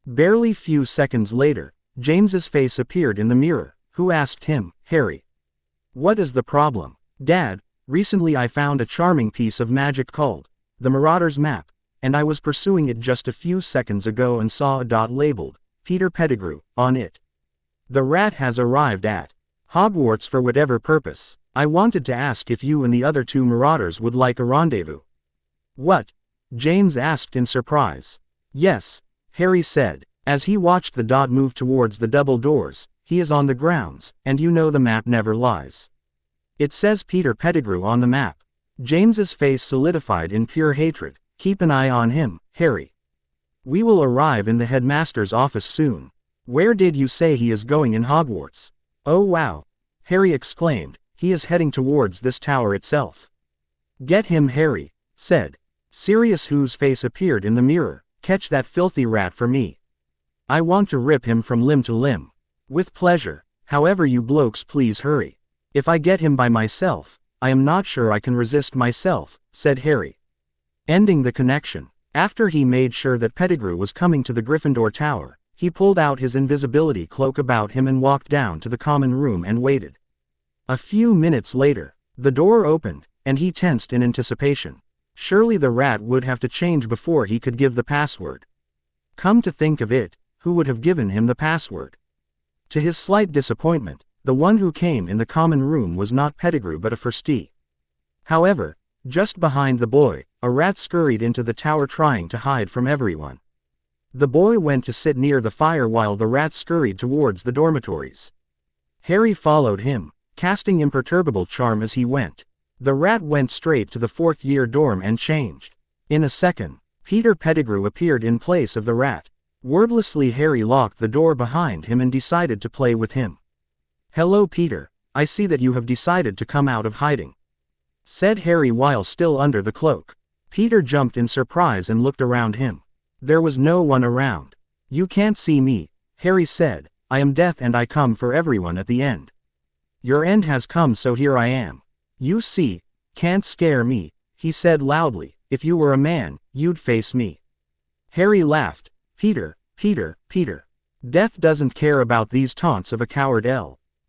Barely few seconds later, James's face appeared in the mirror, who asked him, Harry, what is the problem? Dad, recently I found a charming piece of magic called the Marauder's Map, and I was pursuing it just a few seconds ago and saw a dot labeled Peter Pettigrew on it. The rat has arrived at Hogwarts for whatever purpose. I wanted to ask if you and the other two Marauders would like a rendezvous. What? James asked in surprise. Yes, Harry said, as he watched the dot move towards the double doors. He is on the grounds, and you know the map never lies. It says Peter Pettigrew on the map. James's face solidified in pure hatred. Keep an eye on him, Harry. We will arrive in the headmaster's office soon. Where did you say he is going in Hogwarts? Oh wow, Harry exclaimed. He is heading towards this tower itself. Get him, Harry, said Sirius, whose face appeared in the mirror. Catch that filthy rat for me. I want to rip him from limb to limb. With pleasure. However, you blokes please hurry. If I get him by myself, I am not sure I can resist myself, said Harry. ending the connection. After he made sure that Pettigrew was coming to the Gryffindor Tower, he pulled out his invisibility cloak about him and walked down to the common room and waited. A few minutes later, the door opened, and he tensed in anticipation. Surely the rat would have to change before he could give the password. Come to think of it, who would have given him the password? To his slight disappointment, the one who came in the common room was not Pettigrew but a Firsty. However, just behind the boy, a rat scurried into the tower trying to hide from everyone. The boy went to sit near the fire while the rat scurried towards the dormitories. Harry followed him, casting imperturbable charm as he went. The rat went straight to the fourth-year dorm and changed. In a second, Peter Pettigrew appeared in place of the rat. Wordlessly Harry locked the door behind him and decided to play with him. "Hello Peter, I see that you have decided to come out of hiding," said Harry while still under the cloak. Peter jumped in surprise and looked around him. There was no one around. "You can't see me," Harry said. "I am death and I come for everyone at the end. Your end has come, so here I am. You see, can't scare me," he said loudly. "If you were a man, you'd face me." Harry laughed. Peter, Death doesn't care about these taunts of a coward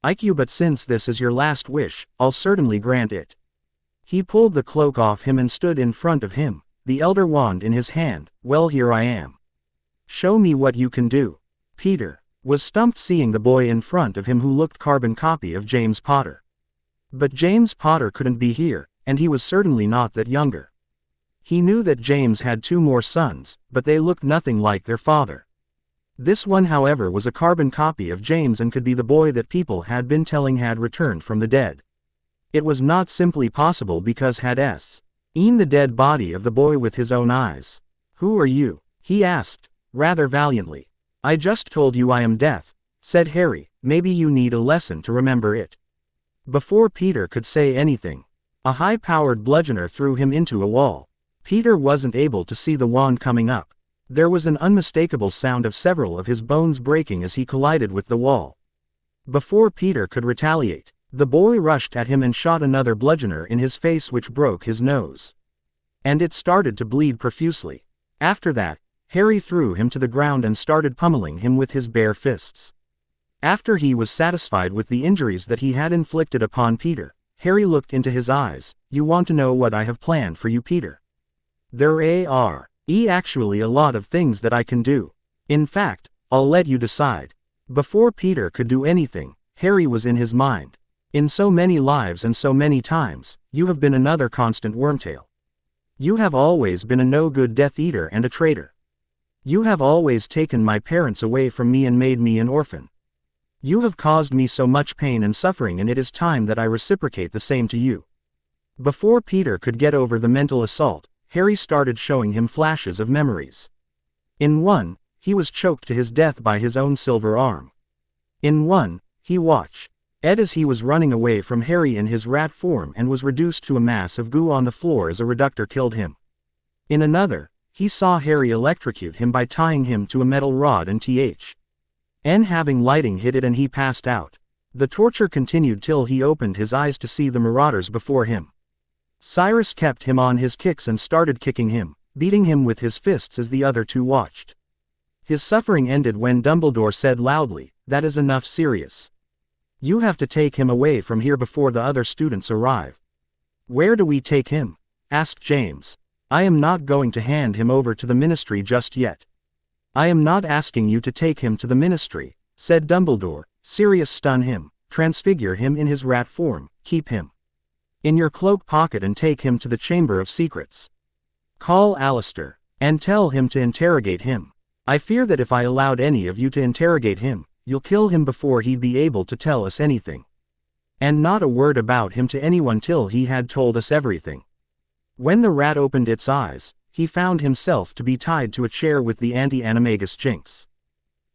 IQ, but since this is your last wish, I'll certainly grant it." He pulled the cloak off him and stood in front of him, the Elder Wand in his hand. "Well, here I am. Show me what you can do." Peter was stumped seeing the boy in front of him who looked carbon copy of James Potter. But James Potter couldn't be here, and he was certainly not that younger. He knew that James had 2 more sons, but they looked nothing like their father. This one, however, was a carbon copy of James and could be the boy that people had been telling had returned from the dead. It was not simply possible because had seen the dead body of the boy with his own eyes. "Who are you?" he asked, rather valiantly. "I just told you I am death," said Harry. "Maybe you need a lesson to remember it." Before Peter could say anything, a high-powered bludgeoner threw him into a wall. Peter wasn't able to see the wand coming up. There was an unmistakable sound of several of his bones breaking as he collided with the wall. Before Peter could retaliate, the boy rushed at him and shot another bludgeoner in his face, which broke his nose. And it started to bleed profusely. After that, Harry threw him to the ground and started pummeling him with his bare fists. After he was satisfied with the injuries that he had inflicted upon Peter, Harry looked into his eyes. "You want to know what I have planned for you, Peter? There are actually a lot of things that I can do. In fact, I'll let you decide." Before Peter could do anything, Harry was in his mind. "In so many lives and so many times, you have been another constant wormtail. You have always been a no-good Death Eater and a traitor. You have always taken my parents away from me and made me an orphan. You have caused me so much pain and suffering, and it is time that I reciprocate the same to you." Before Peter could get over the mental assault, Harry started showing him flashes of memories. In one, he was choked to his death by his own silver arm. In one, he watched Ed as he was running away from Harry in his rat form and was reduced to a mass of goo on the floor as a reductor killed him. In another, he saw Harry electrocute him by tying him to a metal rod and having lightning hit it and he passed out. The torture continued till he opened his eyes to see the marauders before him. Cyrus kept him on his kicks and started kicking him, beating him with his fists as the other two watched. His suffering ended when Dumbledore said loudly, "That is enough, Sirius. You have to take him away from here before the other students arrive." "Where do we take him?" asked James. "I am not going to hand him over to the Ministry just yet." "I am not asking you to take him to the Ministry," said Dumbledore. "Sirius, stun him, transfigure him in his rat form, keep him in your cloak pocket and take him to the Chamber of Secrets. Call Alistair, and tell him to interrogate him. I fear that if I allowed any of you to interrogate him, you'll kill him before he'd be able to tell us anything. And not a word about him to anyone till he had told us everything." When the rat opened its eyes, he found himself to be tied to a chair with the anti-animagus jinx.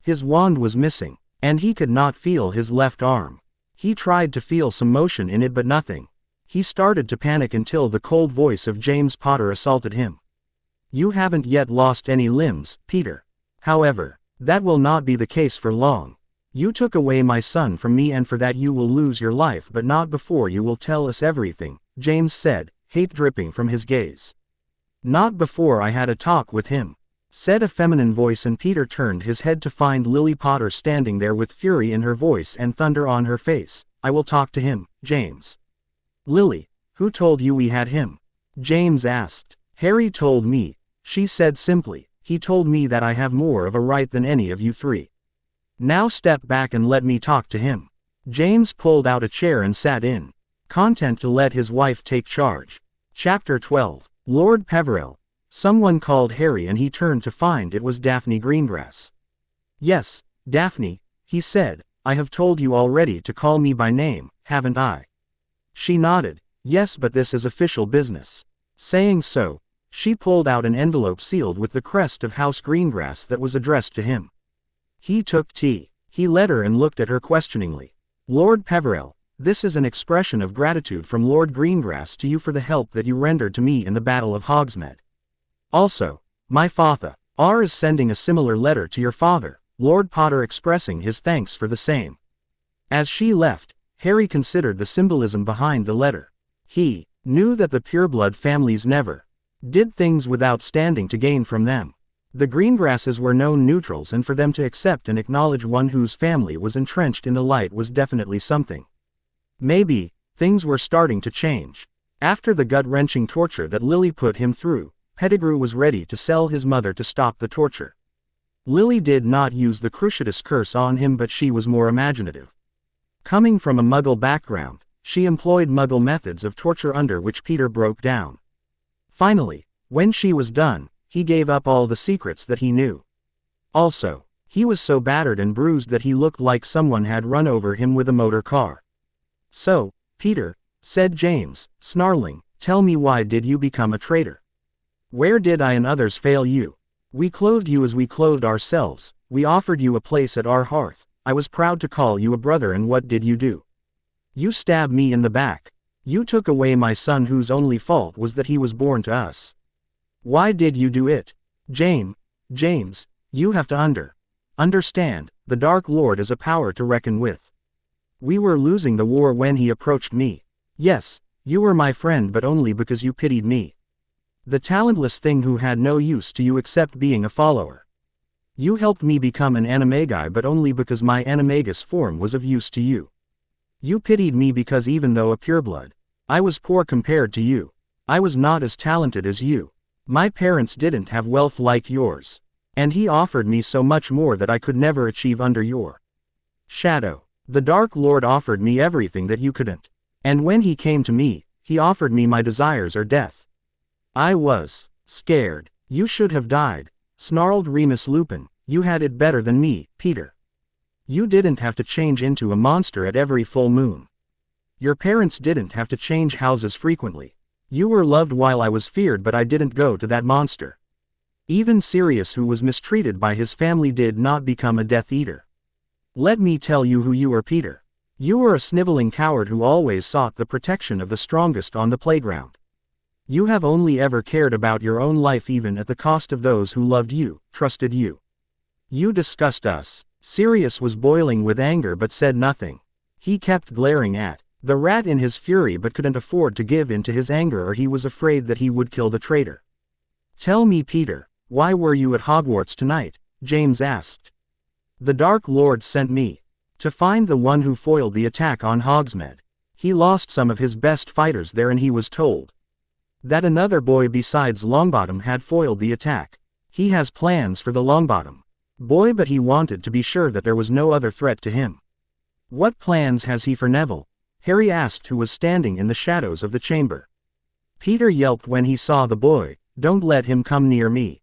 His wand was missing, and he could not feel his left arm. He tried to feel some motion in it but nothing. He started to panic until the cold voice of James Potter assaulted him. "You haven't yet lost any limbs, Peter. However, that will not be the case for long. You took away my son from me and for that you will lose your life, but not before you will tell us everything," James said, hate dripping from his gaze. Not before I had a talk with him," said a feminine voice, and Peter turned his head to find Lily Potter standing there with fury in her voice and thunder on her face. "I will talk to him, James." "Lily, who told you we had him?" James asked. "Harry told me," she said simply. "He told me that I have more of a right than any of you three. Now step back and let me talk to him." James pulled out a chair and sat in, content to let his wife take charge. Chapter 12. Lord Peverell. Someone called Harry and he turned to find it was Daphne Greengrass. "Yes, Daphne," he said, "I have told you already to call me by name, haven't I?" She nodded. "Yes, but this is official business." Saying so, she pulled out an envelope sealed with the crest of House Greengrass that was addressed to him. He took tea. He let her and looked at her questioningly. "Lord Peverell, this is an expression of gratitude from Lord Greengrass to you for the help that you rendered to me in the Battle of Hogsmeade. Also, my father, is sending a similar letter to your father, Lord Potter, expressing his thanks for the same." As she left, Harry considered the symbolism behind the letter. He knew that the pureblood families never did things without standing to gain from them. The Greengrasses were known neutrals, and for them to accept and acknowledge one whose family was entrenched in the light was definitely something. Maybe things were starting to change. After the gut-wrenching torture that Lily put him through, Pettigrew was ready to sell his mother to stop the torture. Lily did not use the Cruciatus curse on him, but she was more imaginative. Coming from a Muggle background, she employed Muggle methods of torture under which Peter broke down. Finally, when she was done, he gave up all the secrets that he knew. Also, he was so battered and bruised that he looked like someone had run over him with a motor car. "So, Peter," said James, snarling, "tell me, why did you become a traitor? Where did I and others fail you? We clothed you as we clothed ourselves, we offered you a place at our hearth, I was proud to call you a brother, and what did you do? You stabbed me in the back. You took away my son, whose only fault was that he was born to us. Why did you do it? James, you have to understand, the Dark Lord is a power to reckon with. We were losing the war when he approached me. Yes, you were my friend, but only because you pitied me. The talentless thing who had no use to you except being a follower. You helped me become an animagi, but only because my animagus form was of use to you. You pitied me because even though a pureblood, I was poor compared to you. I was not as talented as you. My parents didn't have wealth like yours. And he offered me so much more that I could never achieve under your shadow. The Dark Lord offered me everything that you couldn't. And when he came to me, he offered me my desires or death. I was scared. You should have died, snarled Remus Lupin. You had it better than me, Peter. You didn't have to change into a monster at every full moon. Your parents didn't have to change houses frequently. You were loved while I was feared, but I didn't go to that monster. Even Sirius, who was mistreated by his family, did not become a Death Eater. Let me tell you who you are, Peter. You were a sniveling coward who always sought the protection of the strongest on the playground. You have only ever cared about your own life, even at the cost of those who loved you, trusted you. You disgust us. Sirius was boiling with anger but said nothing. He kept glaring at the rat in his fury, but couldn't afford to give in to his anger, or he was afraid that he would kill the traitor. Tell me, Peter, why were you at Hogwarts tonight? James asked. The Dark Lord sent me to find the one who foiled the attack on Hogsmeade. He lost some of his best fighters there, and he was told that another boy besides Longbottom had foiled the attack. He has plans for the Longbottom boy, but he wanted to be sure that there was no other threat to him. What plans has he for Neville? Harry asked, who was standing in the shadows of the chamber. Peter yelped when he saw the boy. Don't let him come near me.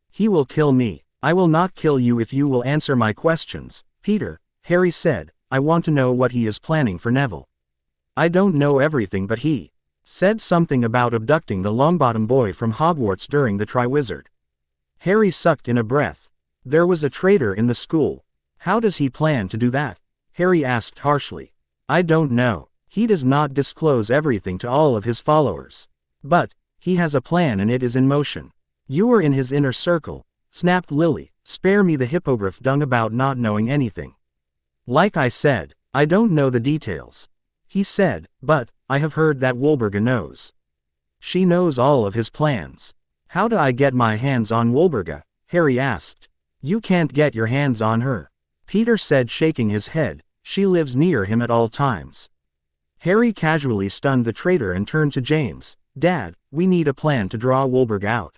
He will kill me. I will not kill you if you will answer my questions, Peter, Harry said. I want to know what he is planning for Neville. I don't know everything, but he said something about abducting the Longbottom boy from Hogwarts during the Triwizard. Harry sucked in a breath. There was a traitor in the school. How does he plan to do that? Harry asked harshly. I don't know. He does not disclose everything to all of his followers. But he has a plan, and it is in motion. You are in his inner circle, snapped Lily. Spare me the hippogriff dung about not knowing anything. Like I said, I don't know the details. He said, but I have heard that Wolberga knows. She knows all of his plans. How do I get my hands on Wolberga? Harry asked. You can't get your hands on her, Peter said, shaking his head. She lives near him at all times. Harry casually stunned the traitor and turned to James. Dad, we need a plan to draw Wolberga out.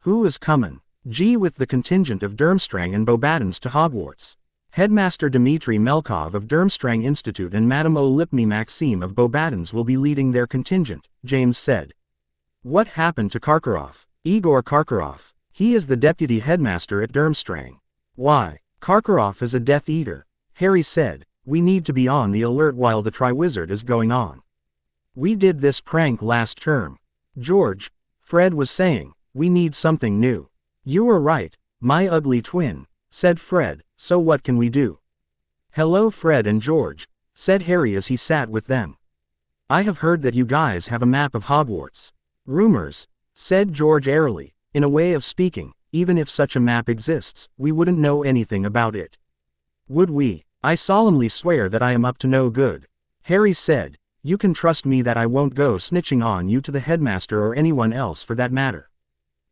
Who is comin'? G with the contingent of Durmstrang and Beauxbatons to Hogwarts. Headmaster Dmitri Melkov of Durmstrang Institute and Madame Olipmi Maxime of Beauxbatons will be leading their contingent, James said. What happened to Karkaroff? Igor Karkaroff. He is the deputy headmaster at Durmstrang. Why? Karkaroff is a Death Eater, Harry said. We need to be on the alert while the Triwizard is going on. We did this prank last term. George, Fred was saying, we need something new. You were right, my ugly twin, said Fred, so what can we do? Hello Fred and George, said Harry as he sat with them. I have heard that you guys have a map of Hogwarts. Rumors, said George airily, in a way of speaking, even if such a map exists, we wouldn't know anything about it. Would we? I solemnly swear that I am up to no good, Harry said. You can trust me that I won't go snitching on you to the headmaster or anyone else for that matter.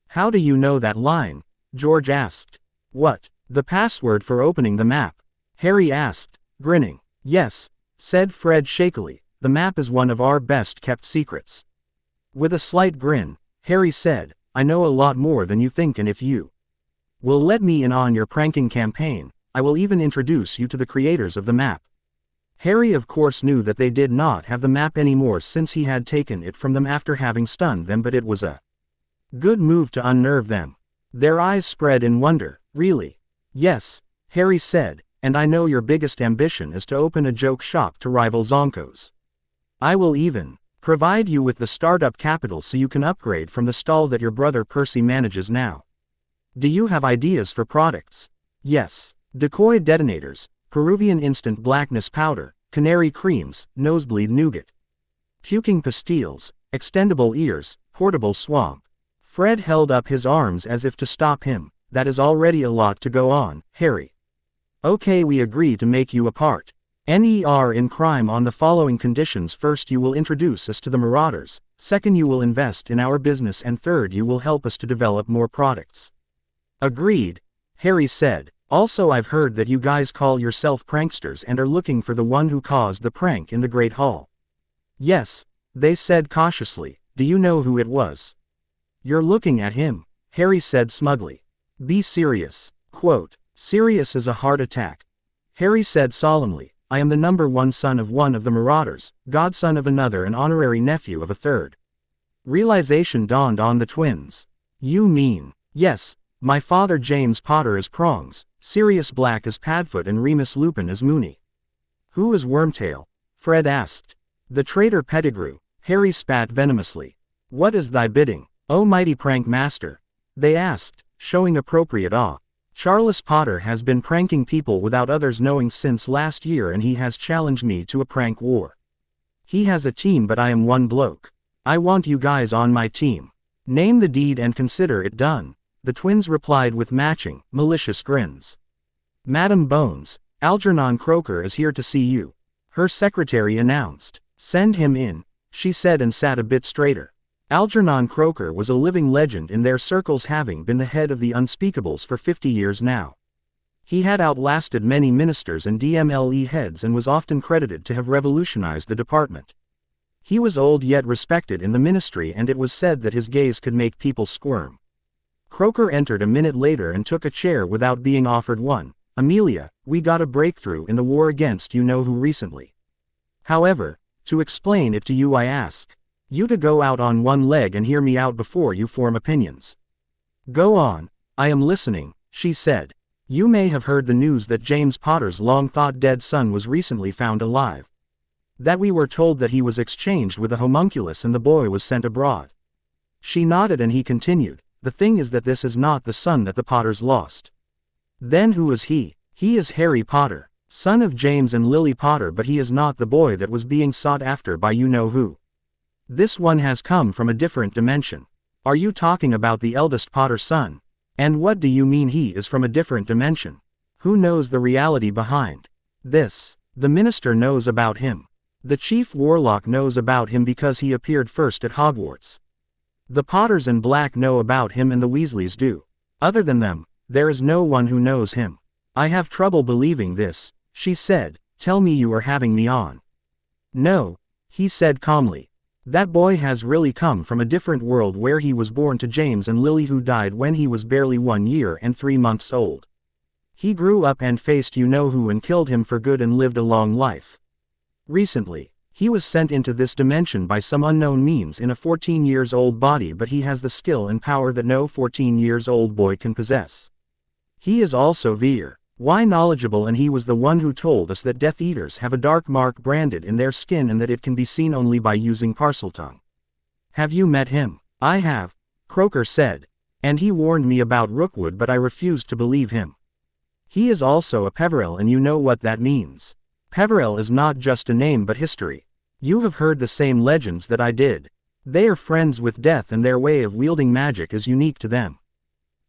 How do you know that line? George asked. What? The password for opening the map? Harry asked, grinning. Yes, said Fred shakily, the map is one of our best kept secrets. With a slight grin, Harry said, I know a lot more than you think, and if you will let me in on your pranking campaign, I will even introduce you to the creators of the map. Harry of course knew that they did not have the map anymore since he had taken it from them after having stunned them, but it was a good move to unnerve them. Their eyes spread in wonder. Really? Yes, Harry said, and I know your biggest ambition is to open a joke shop to rival Zonko's. I will even provide you with the startup capital so you can upgrade from the stall that your brother Percy manages now. Do you have ideas for products? Yes. Decoy detonators, Peruvian instant blackness powder, canary creams, nosebleed nougat. Puking pastilles, extendable ears, portable swamp. Fred held up his arms as if to stop him. That is already a lot to go on, Harry. Okay, we agree to make you a part. NER in crime on the following conditions. First, you will introduce us to the Marauders. Second, you will invest in our business, and third, you will help us to develop more products. Agreed, Harry said. Also, I've heard that you guys call yourself pranksters and are looking for the one who caused the prank in the Great Hall. Yes, they said cautiously. Do you know who it was? You're looking at him, Harry said smugly. Be serious. Quote, serious as a heart attack. Harry said solemnly, I am the #1 son of one of the Marauders, godson of another and honorary nephew of a third. Realization dawned on the twins. You mean? Yes, my father James Potter is Prongs, Sirius Black is Padfoot, and Remus Lupin is Moony. Who is Wormtail? Fred asked. The traitor Pettigrew, Harry spat venomously. What is thy bidding, O mighty prank master? They asked, showing appropriate awe. Charles Potter has been pranking people without others knowing since last year, and he has challenged me to a prank war. He has a team, but I am one bloke. I want you guys on my team. Name the deed and consider it done. The twins replied with matching, malicious grins. Madam Bones, Algernon Croker is here to see you, her secretary announced. Send him in, she said, and sat a bit straighter. Algernon Croker was a living legend in their circles, having been the head of the Unspeakables for 50 years now. He had outlasted many ministers and DMLE heads and was often credited to have revolutionized the department. He was old yet respected in the ministry, and it was said that his gaze could make people squirm. Croker entered a minute later and took a chair without being offered one. Amelia, we got a breakthrough in the war against you-know-who recently. However, to explain it to you, I ask you to go out on one leg and hear me out before you form opinions. Go on, I am listening, she said. You may have heard the news that James Potter's long-thought dead son was recently found alive. That we were told that he was exchanged with a homunculus and the boy was sent abroad. She nodded and he continued. The thing is that this is not the son that the Potters lost. Then who is he? He is Harry Potter, son of James and Lily Potter, but he is not the boy that was being sought after by you-know-who. This one has come from a different dimension. Are you talking about the eldest Potter son? And what do you mean he is from a different dimension? Who knows the reality behind this? The minister knows about him. The chief warlock knows about him because he appeared first at Hogwarts. The Potters and Black know about him and the Weasleys do. Other than them, there is no one who knows him. I have trouble believing this, she said. Tell me you are having me on. No, he said calmly. That boy has really come from a different world where he was born to James and Lily, who died when he was barely 1 year and 3 months old. He grew up and faced you-know-who and killed him for good and lived a long life. Recently, he was sent into this dimension by some unknown means in a 14-year-old body, but he has the skill and power that no 14-year-old boy can possess. He is also very knowledgeable, and he was the one who told us that Death Eaters have a dark mark branded in their skin and that it can be seen only by using Parseltongue. Have you met him? I have, Croaker said. And he warned me about Rookwood, but I refused to believe him. He is also a Peverell, and you know what that means. Peverell is not just a name but history. You have heard the same legends that I did. They are friends with death, and their way of wielding magic is unique to them.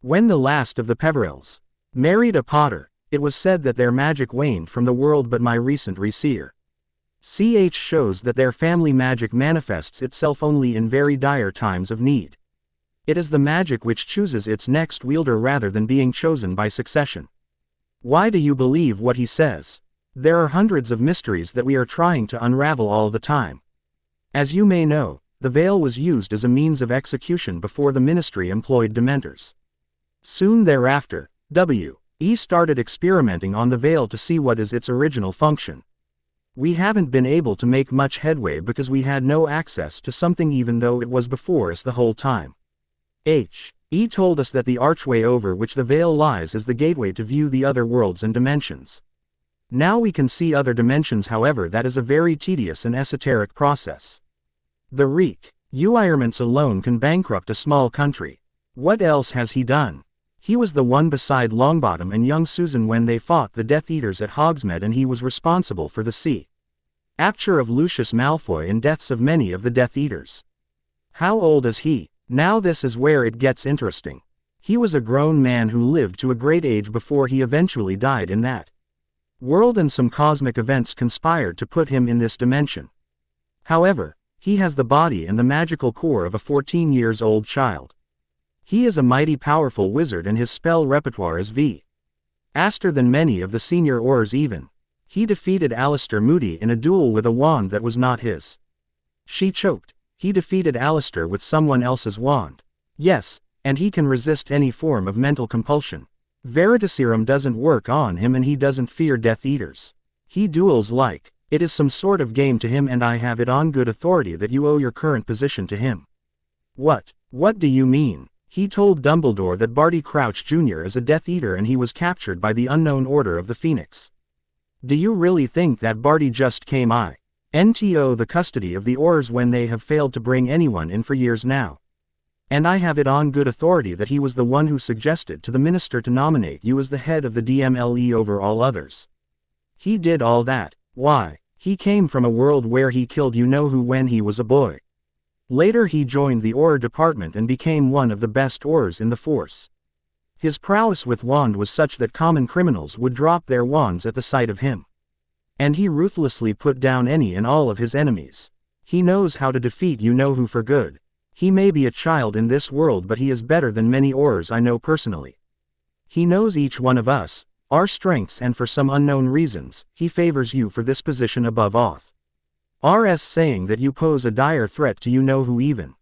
When the last of the Peverells married a Potter, it was said that their magic waned from the world, but my recent research shows that their family magic manifests itself only in very dire times of need. It is the magic which chooses its next wielder rather than being chosen by succession. Why do you believe what he says? There are hundreds of mysteries that we are trying to unravel all the time. As you may know, the veil was used as a means of execution before the Ministry employed Dementors. Soon thereafter, W.E. started experimenting on the veil to see what is its original function. We haven't been able to make much headway because we had no access to something, even though it was before us the whole time. H.E. told us that the archway over which the veil lies is the gateway to view the other worlds and dimensions. Now we can see other dimensions, however that is a very tedious and esoteric process. The requirements alone can bankrupt a small country. What else has he done? He was the one beside Longbottom and young Susan when they fought the Death Eaters at Hogsmeade, and he was responsible for the capture of Lucius Malfoy and deaths of many of the Death Eaters. How old is he? Now this is where it gets interesting. He was a grown man who lived to a great age before he eventually died in that world, and some cosmic events conspired to put him in this dimension. However, he has the body and the magical core of a 14-year-old child. He is a mighty powerful wizard, and his spell repertoire is vaster than many of the senior Aurors even. He defeated Alistair Moody in a duel with a wand that was not his. She choked. He defeated Alistair with someone else's wand. Yes, and he can resist any form of mental compulsion. Veritaserum doesn't work on him, and he doesn't fear Death Eaters. He duels like it is some sort of game to him, and I have it on good authority that you owe your current position to him. What do you mean? He told Dumbledore that Barty Crouch Jr. is a Death Eater and he was captured by the Unknown Order of the Phoenix. Do you really think that Barty just came into the custody of the Aurors when they have failed to bring anyone in for years now? And I have it on good authority that he was the one who suggested to the minister to nominate you as the head of the DMLE over all others. He did all that. Why? He came from a world where he killed you-know-who when he was a boy. Later he joined the Auror department and became one of the best Aurors in the force. His prowess with wand was such that common criminals would drop their wands at the sight of him. And he ruthlessly put down any and all of his enemies. He knows how to defeat you-know-who for good. He may be a child in this world, but he is better than many Aurors I know personally. He knows each one of us, our strengths, and for some unknown reasons, he favors you for this position above off. RS saying that you pose a dire threat to you-know-who even.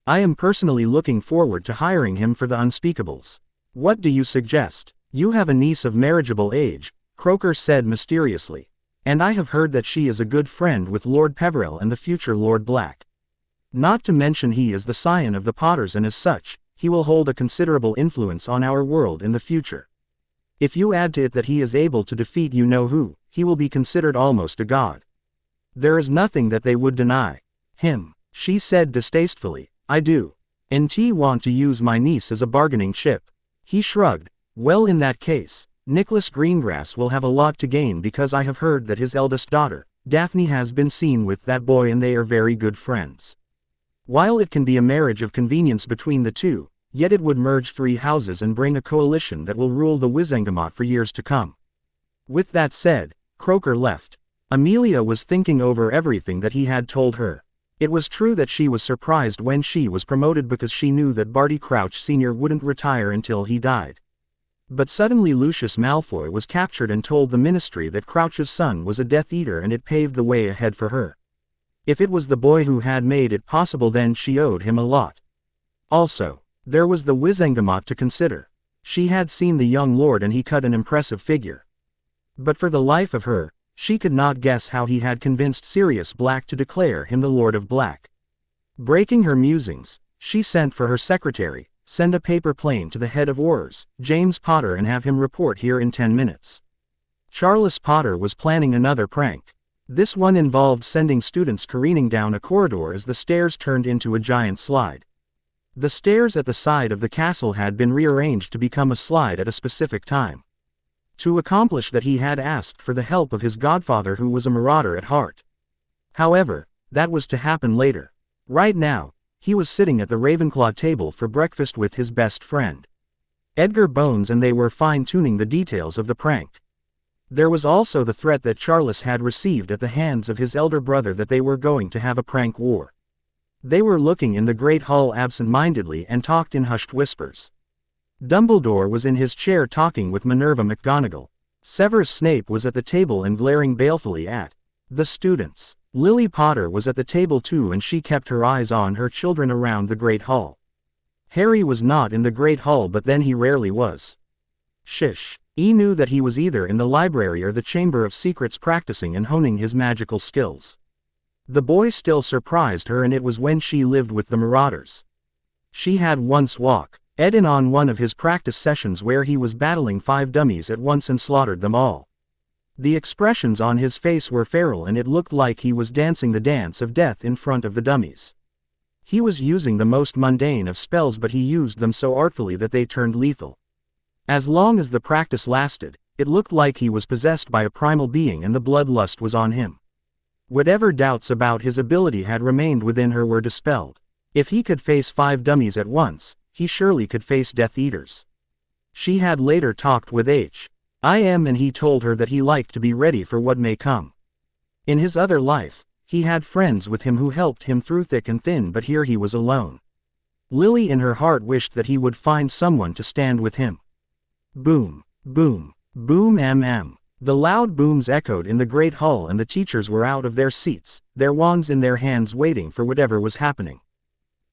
I am personally looking forward to hiring him for the unspeakables. What do you suggest? You have a niece of marriageable age, Croaker said mysteriously. And I have heard that she is a good friend with Lord Peverell and the future Lord Black. Not to mention he is the scion of the Potters, and as such, he will hold a considerable influence on our world in the future. If you add to it that he is able to defeat you-know-who, he will be considered almost a god. There is nothing that they would deny him, she said distastefully. I do. NT want to use my niece as a bargaining chip. He shrugged. Well, in that case, Nicholas Greengrass will have a lot to gain, because I have heard that his eldest daughter, Daphne, has been seen with that boy and they are very good friends. While it can be a marriage of convenience between the two, yet it would merge 3 houses and bring a coalition that will rule the Wizengamot for years to come. With that said, Croaker left. Amelia was thinking over everything that he had told her. It was true that she was surprised when she was promoted because she knew that Barty Crouch Sr. wouldn't retire until he died. But suddenly Lucius Malfoy was captured and told the Ministry that Crouch's son was a Death Eater, and it paved the way ahead for her. If it was the boy who had made it possible, then she owed him a lot. Also, there was the Wizengamot to consider. She had seen the young lord and he cut an impressive figure. But for the life of her, she could not guess how he had convinced Sirius Black to declare him the Lord of Black. Breaking her musings, she sent for her secretary, send a paper plane to the head of Aurors, James Potter, and have him report here in 10 minutes. Charles Potter was planning another prank. This one involved sending students careening down a corridor as the stairs turned into a giant slide. The stairs at the side of the castle had been rearranged to become a slide at a specific time. To accomplish that, he had asked for the help of his godfather, who was a marauder at heart. However, that was to happen later. Right now, he was sitting at the Ravenclaw table for breakfast with his best friend, Edgar Bones, and they were fine-tuning the details of the prank. There was also the threat that Charles had received at the hands of his elder brother that they were going to have a prank war. They were looking in the Great Hall absent-mindedly and talked in hushed whispers. Dumbledore was in his chair talking with Minerva McGonagall. Severus Snape was at the table and glaring balefully at the students. Lily Potter was at the table too, and she kept her eyes on her children around the Great Hall. Harry was not in the Great Hall, but then he rarely was. Shish. He knew that he was either in the library or the Chamber of Secrets practicing and honing his magical skills. The boy still surprised her, and it was when she lived with the Marauders. She had once walked Ed in on one of his practice sessions where he was battling 5 dummies at once and slaughtered them all. The expressions on his face were feral, and it looked like he was dancing the dance of death in front of the dummies. He was using the most mundane of spells, but he used them so artfully that they turned lethal. As long as the practice lasted, it looked like he was possessed by a primal being and the bloodlust was on him. Whatever doubts about his ability had remained within her were dispelled. If he could face 5 dummies at once, he surely could face Death Eaters. She had later talked with H.I.M. and he told her that he liked to be ready for what may come. In his other life, he had friends with him who helped him through thick and thin, but here he was alone. Lily in her heart wished that he would find someone to stand with him. Boom, boom, boom, The loud booms echoed in the Great Hall, and the teachers were out of their seats, their wands in their hands, waiting for whatever was happening.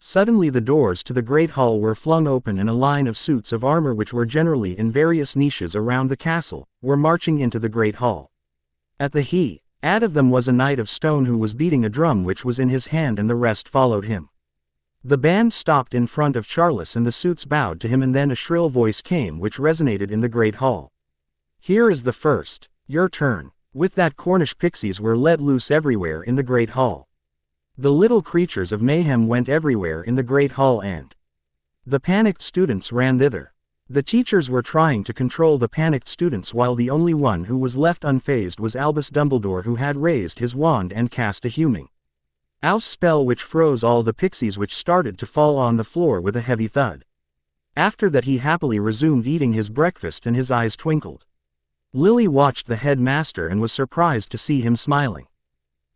Suddenly the doors to the Great Hall were flung open, and a line of suits of armor, which were generally in various niches around the castle, were marching into the Great Hall. At the head of them was a knight of stone who was beating a drum which was in his hand, and the rest followed him. The band stopped in front of Charles and the suits bowed to him, and then a shrill voice came which resonated in the Great Hall. "Here is the first, your turn." With that, Cornish pixies were let loose everywhere in the Great Hall. The little creatures of mayhem went everywhere in the Great Hall, and the panicked students ran thither. The teachers were trying to control the panicked students, while the only one who was left unfazed was Albus Dumbledore, who had raised his wand and cast a Huming Ouse spell which froze all the pixies, which started to fall on the floor with a heavy thud. After that he happily resumed eating his breakfast and his eyes twinkled. Lily watched the headmaster and was surprised to see him smiling.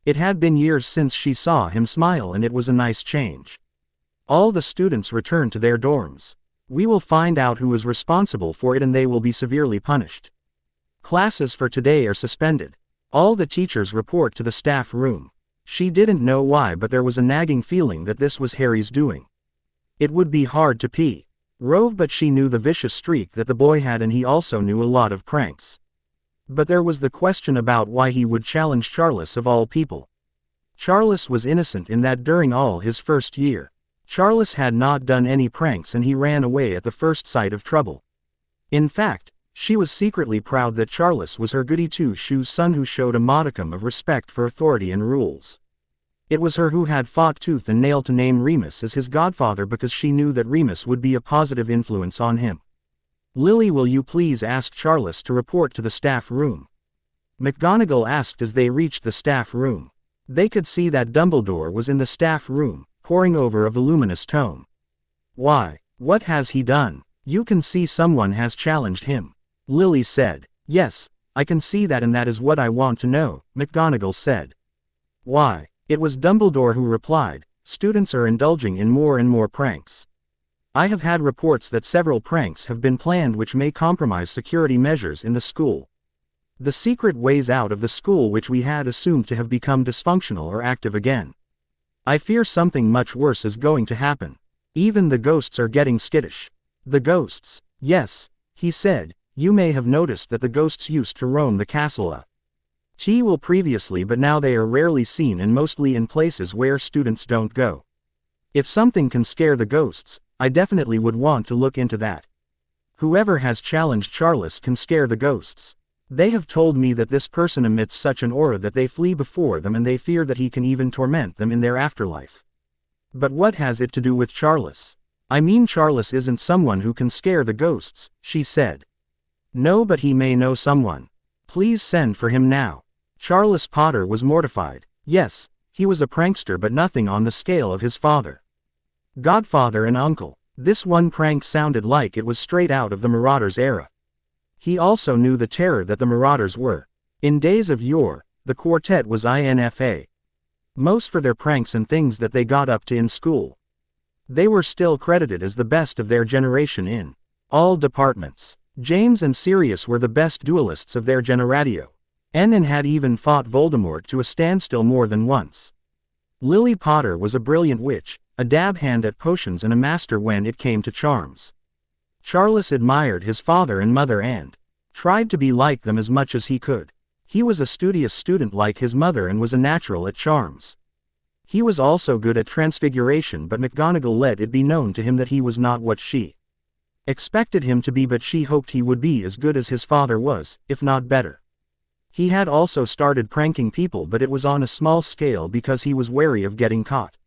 It had been years since she saw him smile, and it was a nice change. All the students returned to their dorms. "We will find out who is responsible for it, and they will be severely punished. Classes for today are suspended. All the teachers report to the staff room." She didn't know why, but there was a nagging feeling that this was Harry's doing. It would be hard to rove, but she knew the vicious streak that the boy had, and he also knew a lot of pranks. But there was the question about why he would challenge Charles of all people. Charles was innocent in that during all his first year, Charles had not done any pranks, and he ran away at the first sight of trouble. In fact, she was secretly proud that Charles was her goody two-shoes son who showed a modicum of respect for authority and rules. It was her who had fought tooth and nail to name Remus as his godfather, because she knew that Remus would be a positive influence on him. "Lily, will you please ask Charles to report to the staff room?" McGonagall asked as they reached the staff room. They could see that Dumbledore was in the staff room, poring over a voluminous tome. "Why, what has he done? You can see someone has challenged him," Lily said. "Yes, I can see that, and that is what I want to know," McGonagall said. "Why, It was Dumbledore who replied, "Students are indulging in more and more pranks. I have had reports that several pranks have been planned which may compromise security measures in the school. The secret ways out of the school which we had assumed to have become dysfunctional are active again. I fear something much worse is going to happen. Even the ghosts are getting skittish." "The ghosts?" "Yes," he said, "you may have noticed that the ghosts used to roam the castle will previously, but now they are rarely seen and mostly in places where students don't go. If something can scare the ghosts, I definitely would want to look into that. Whoever has challenged Charles can scare the ghosts. They have told me that this person emits such an aura that they flee before them and they fear that he can even torment them in their afterlife." "But what has it to do with Charles?" "I mean, Charles isn't someone who can scare the ghosts," she said. "No, but he may know someone. Please send for him now." Charles Potter was mortified. Yes, he was a prankster, but nothing on the scale of his father, godfather and uncle. This one prank sounded like it was straight out of the Marauders era. He also knew the terror that the Marauders were. In days of yore, the quartet was INFA. Most for their pranks and things that they got up to in school. They were still credited as the best of their generation in all departments. James and Sirius were the best duelists of their generatio. And had even fought Voldemort to a standstill more than once. Lily Potter was a brilliant witch, a dab hand at potions and a master when it came to charms. Charles admired his father and mother and tried to be like them as much as he could. He was a studious student like his mother and was a natural at charms. He was also good at transfiguration, but McGonagall let it be known to him that he was not what she expected him to be, but she hoped he would be as good as his father was, if not better. He had also started pranking people, but it was on a small scale because he was wary of getting caught.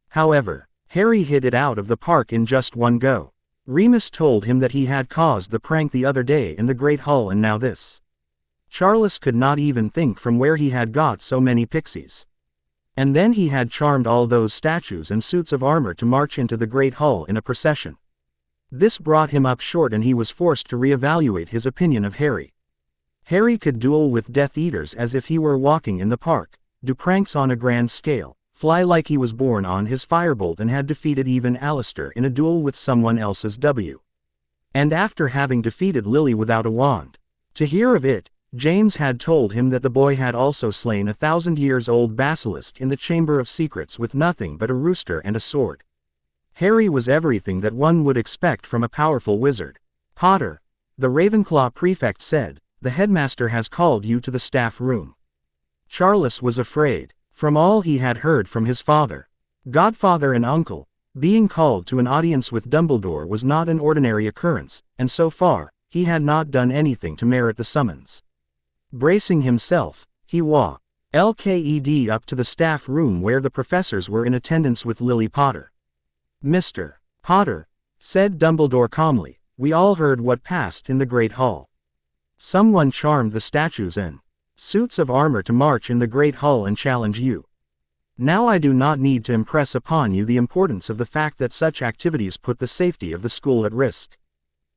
However, Harry hit it out of the park in just one go. Remus told him that he had caused the prank the other day in the Great Hall, and now this. Charles could not even think from where he had got so many pixies. And then he had charmed all those statues and suits of armor to march into the Great Hall in a procession. This brought him up short and he was forced to reevaluate his opinion of Harry. Harry could duel with Death Eaters as if he were walking in the park, do pranks on a grand scale, fly like he was born on his firebolt, and had defeated even Alistair in a duel with someone else's W. And after having defeated Lily without a wand. To hear of it, James had told him that the boy had also slain a 1,000-years-old basilisk in the Chamber of Secrets with nothing but a rooster and a sword. Harry was everything that one would expect from a powerful wizard. "Potter," the Ravenclaw prefect said, "the headmaster has called you to the staff room." Charles was afraid. From all he had heard from his father, godfather and uncle, being called to an audience with Dumbledore was not an ordinary occurrence, and so far, he had not done anything to merit the summons. Bracing himself, he walked up to the staff room where the professors were in attendance with Lily Potter. "Mr. Potter," said Dumbledore calmly, "we all heard what passed in the Great Hall. Someone charmed the statues and suits of armor to march in the Great Hall and challenge you. Now I do not need to impress upon you the importance of the fact that such activities put the safety of the school at risk.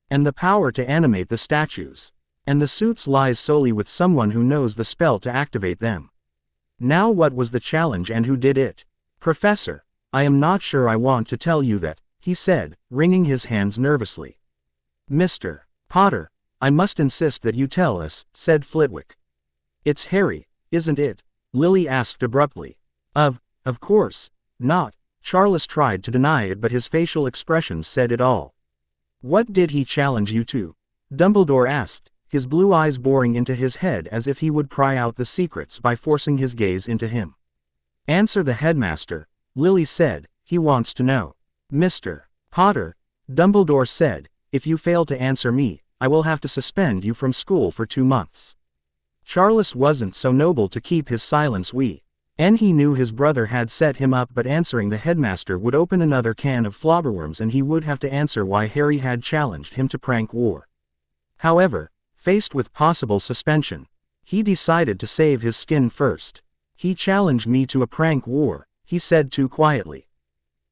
And the power to animate the statues and the suits lies solely with someone who knows the spell to activate them. Now what was the challenge and who did it?" "Professor, I am not sure I want to tell you that," he said, wringing his hands nervously. "Mr. Potter, I must insist that you tell us," said Flitwick. "It's Harry, isn't it?" Lily asked abruptly. Of course not." Charles tried to deny it, but his facial expressions said it all. "What did he challenge you to?" Dumbledore asked, his blue eyes boring into his head as if he would pry out the secrets by forcing his gaze into him. "Answer the headmaster," Lily said, "he wants to know." "Mr. Potter," Dumbledore said, "if you fail to answer me, I will have to suspend you from school for 2 months. Charles wasn't so noble to keep his silence and he knew his brother had set him up, but answering the headmaster would open another can of flobberworms and he would have to answer why Harry had challenged him to prank war. However, faced with possible suspension, he decided to save his skin first. "He challenged me to a prank war," he said too quietly.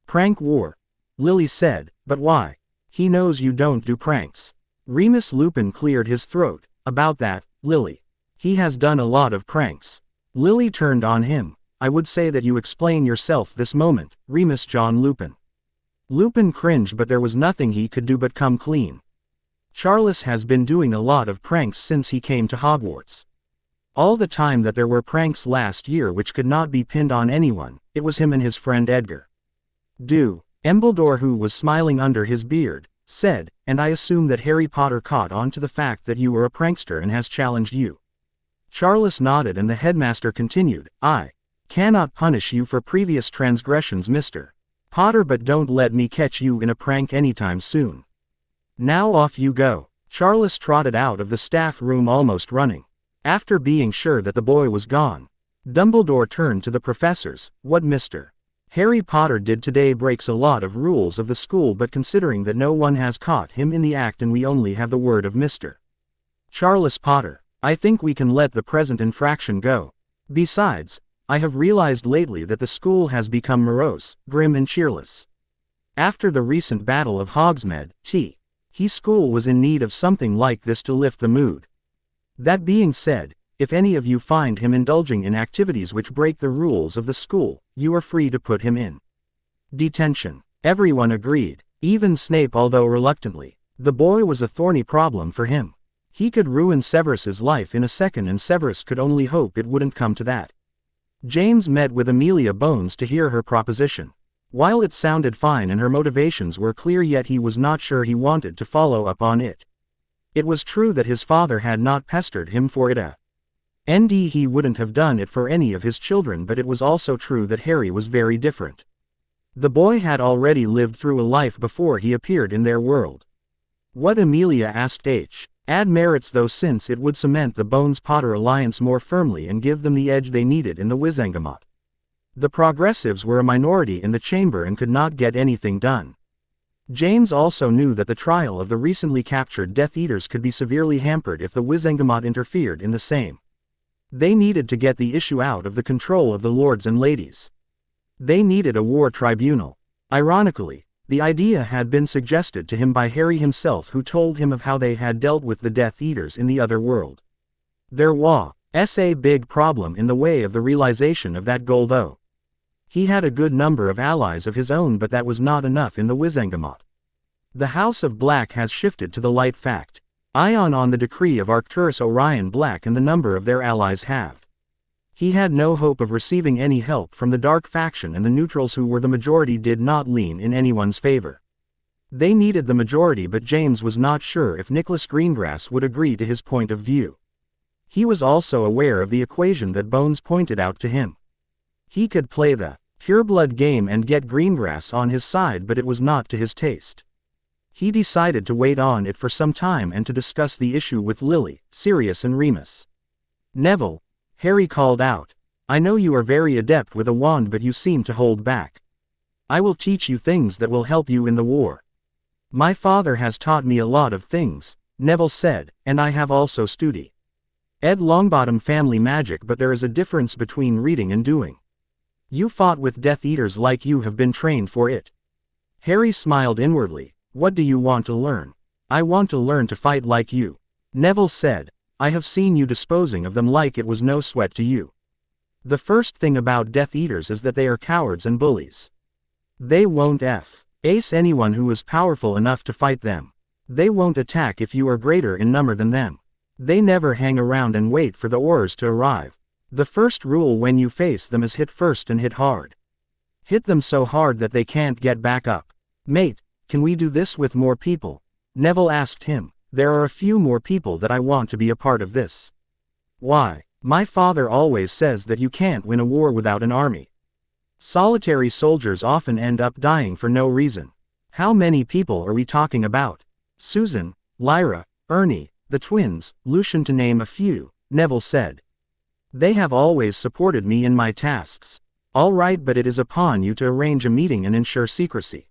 "Prank war," Lily said, "but why? He knows you don't do pranks." Remus Lupin cleared his throat. "About that, Lily. He has done a lot of pranks." Lily turned on him. I would say that you explain yourself this moment, Remus John Lupin. Lupin cringed, but there was nothing he could do but come clean. Charles has been doing a lot of pranks since he came to Hogwarts. All the time that there were pranks last year which could not be pinned on anyone, it was him and his friend Edgar. Dumbledore, who was smiling under his beard, said, and I assume that Harry Potter caught on to the fact that you were a prankster and has challenged you. Charles nodded and the headmaster continued, I cannot punish you for previous transgressions, Mr. Potter, but don't let me catch you in a prank anytime soon. Now off you go. Charles trotted out of the staff room almost running. After being sure that the boy was gone, Dumbledore turned to the professors. What Mr. Harry Potter did today breaks a lot of rules of the school, but considering that no one has caught him in the act and we only have the word of Mr. Charles Potter, I think we can let the present infraction go. Besides, I have realized lately that the school has become morose, grim and cheerless. After the recent battle of Hogsmeade, school was in need of something like this to lift the mood. That being said, if any of you find him indulging in activities which break the rules of the school, you are free to put him in detention. Everyone agreed, even Snape, although reluctantly. The boy was a thorny problem for him. He could ruin Severus's life in a second, and Severus could only hope it wouldn't come to that. James met with Amelia Bones to hear her proposition. While it sounded fine and her motivations were clear, yet he was not sure he wanted to follow up on it. It was true that his father had not pestered him for it. He wouldn't have done it for any of his children, but it was also true that Harry was very different. The boy had already lived through a life before he appeared in their world. What, Amelia asked add merits though, since it would cement the Bones-Potter alliance more firmly and give them the edge they needed in the Wizengamot. The progressives were a minority in the chamber and could not get anything done. James also knew that the trial of the recently captured Death Eaters could be severely hampered if the Wizengamot interfered in the same. They needed to get the issue out of the control of the lords and ladies. They needed a war tribunal. Ironically, the idea had been suggested to him by Harry himself, who told him of how they had dealt with the Death Eaters in the other world. There was a big problem in the way of the realization of that goal, though. He had a good number of allies of his own, but that was not enough in the Wizengamot. The House of Black has shifted to the light fact Ion on the decree of Arcturus Orion Black, and the number of their allies halved. He had no hope of receiving any help from the Dark faction, and the neutrals, who were the majority, did not lean in anyone's favor. They needed the majority, but James was not sure if Nicholas Greengrass would agree to his point of view. He was also aware of the equation that Bones pointed out to him. He could play the pureblood game and get Greengrass on his side, but it was not to his taste. He decided to wait on it for some time and to discuss the issue with Lily, Sirius and Remus. Neville, Harry called out, I know you are very adept with a wand, but you seem to hold back. I will teach you things that will help you in the war. My father has taught me a lot of things, Neville said, and I have also studied Ed Longbottom family magic, but there is a difference between reading and doing. You fought with Death Eaters like you have been trained for it. Harry smiled inwardly. What do you want to learn? I want to learn to fight like you. Neville said, I have seen you disposing of them like it was no sweat to you. The first thing about Death Eaters is that they are cowards and bullies. They won't ace anyone who is powerful enough to fight them. They won't attack if you are greater in number than them. They never hang around and wait for the orders to arrive. The first rule when you face them is hit first and hit hard. Hit them so hard that they can't get back up. Mate, can we do this with more people? Neville asked him. There are a few more people that I want to be a part of this. Why? My father always says that you can't win a war without an army. Solitary soldiers often end up dying for no reason. How many people are we talking about? Susan, Lyra, Ernie, the twins, Lucian, to name a few, Neville said. They have always supported me in my tasks. All right, but it is upon you to arrange a meeting and ensure secrecy.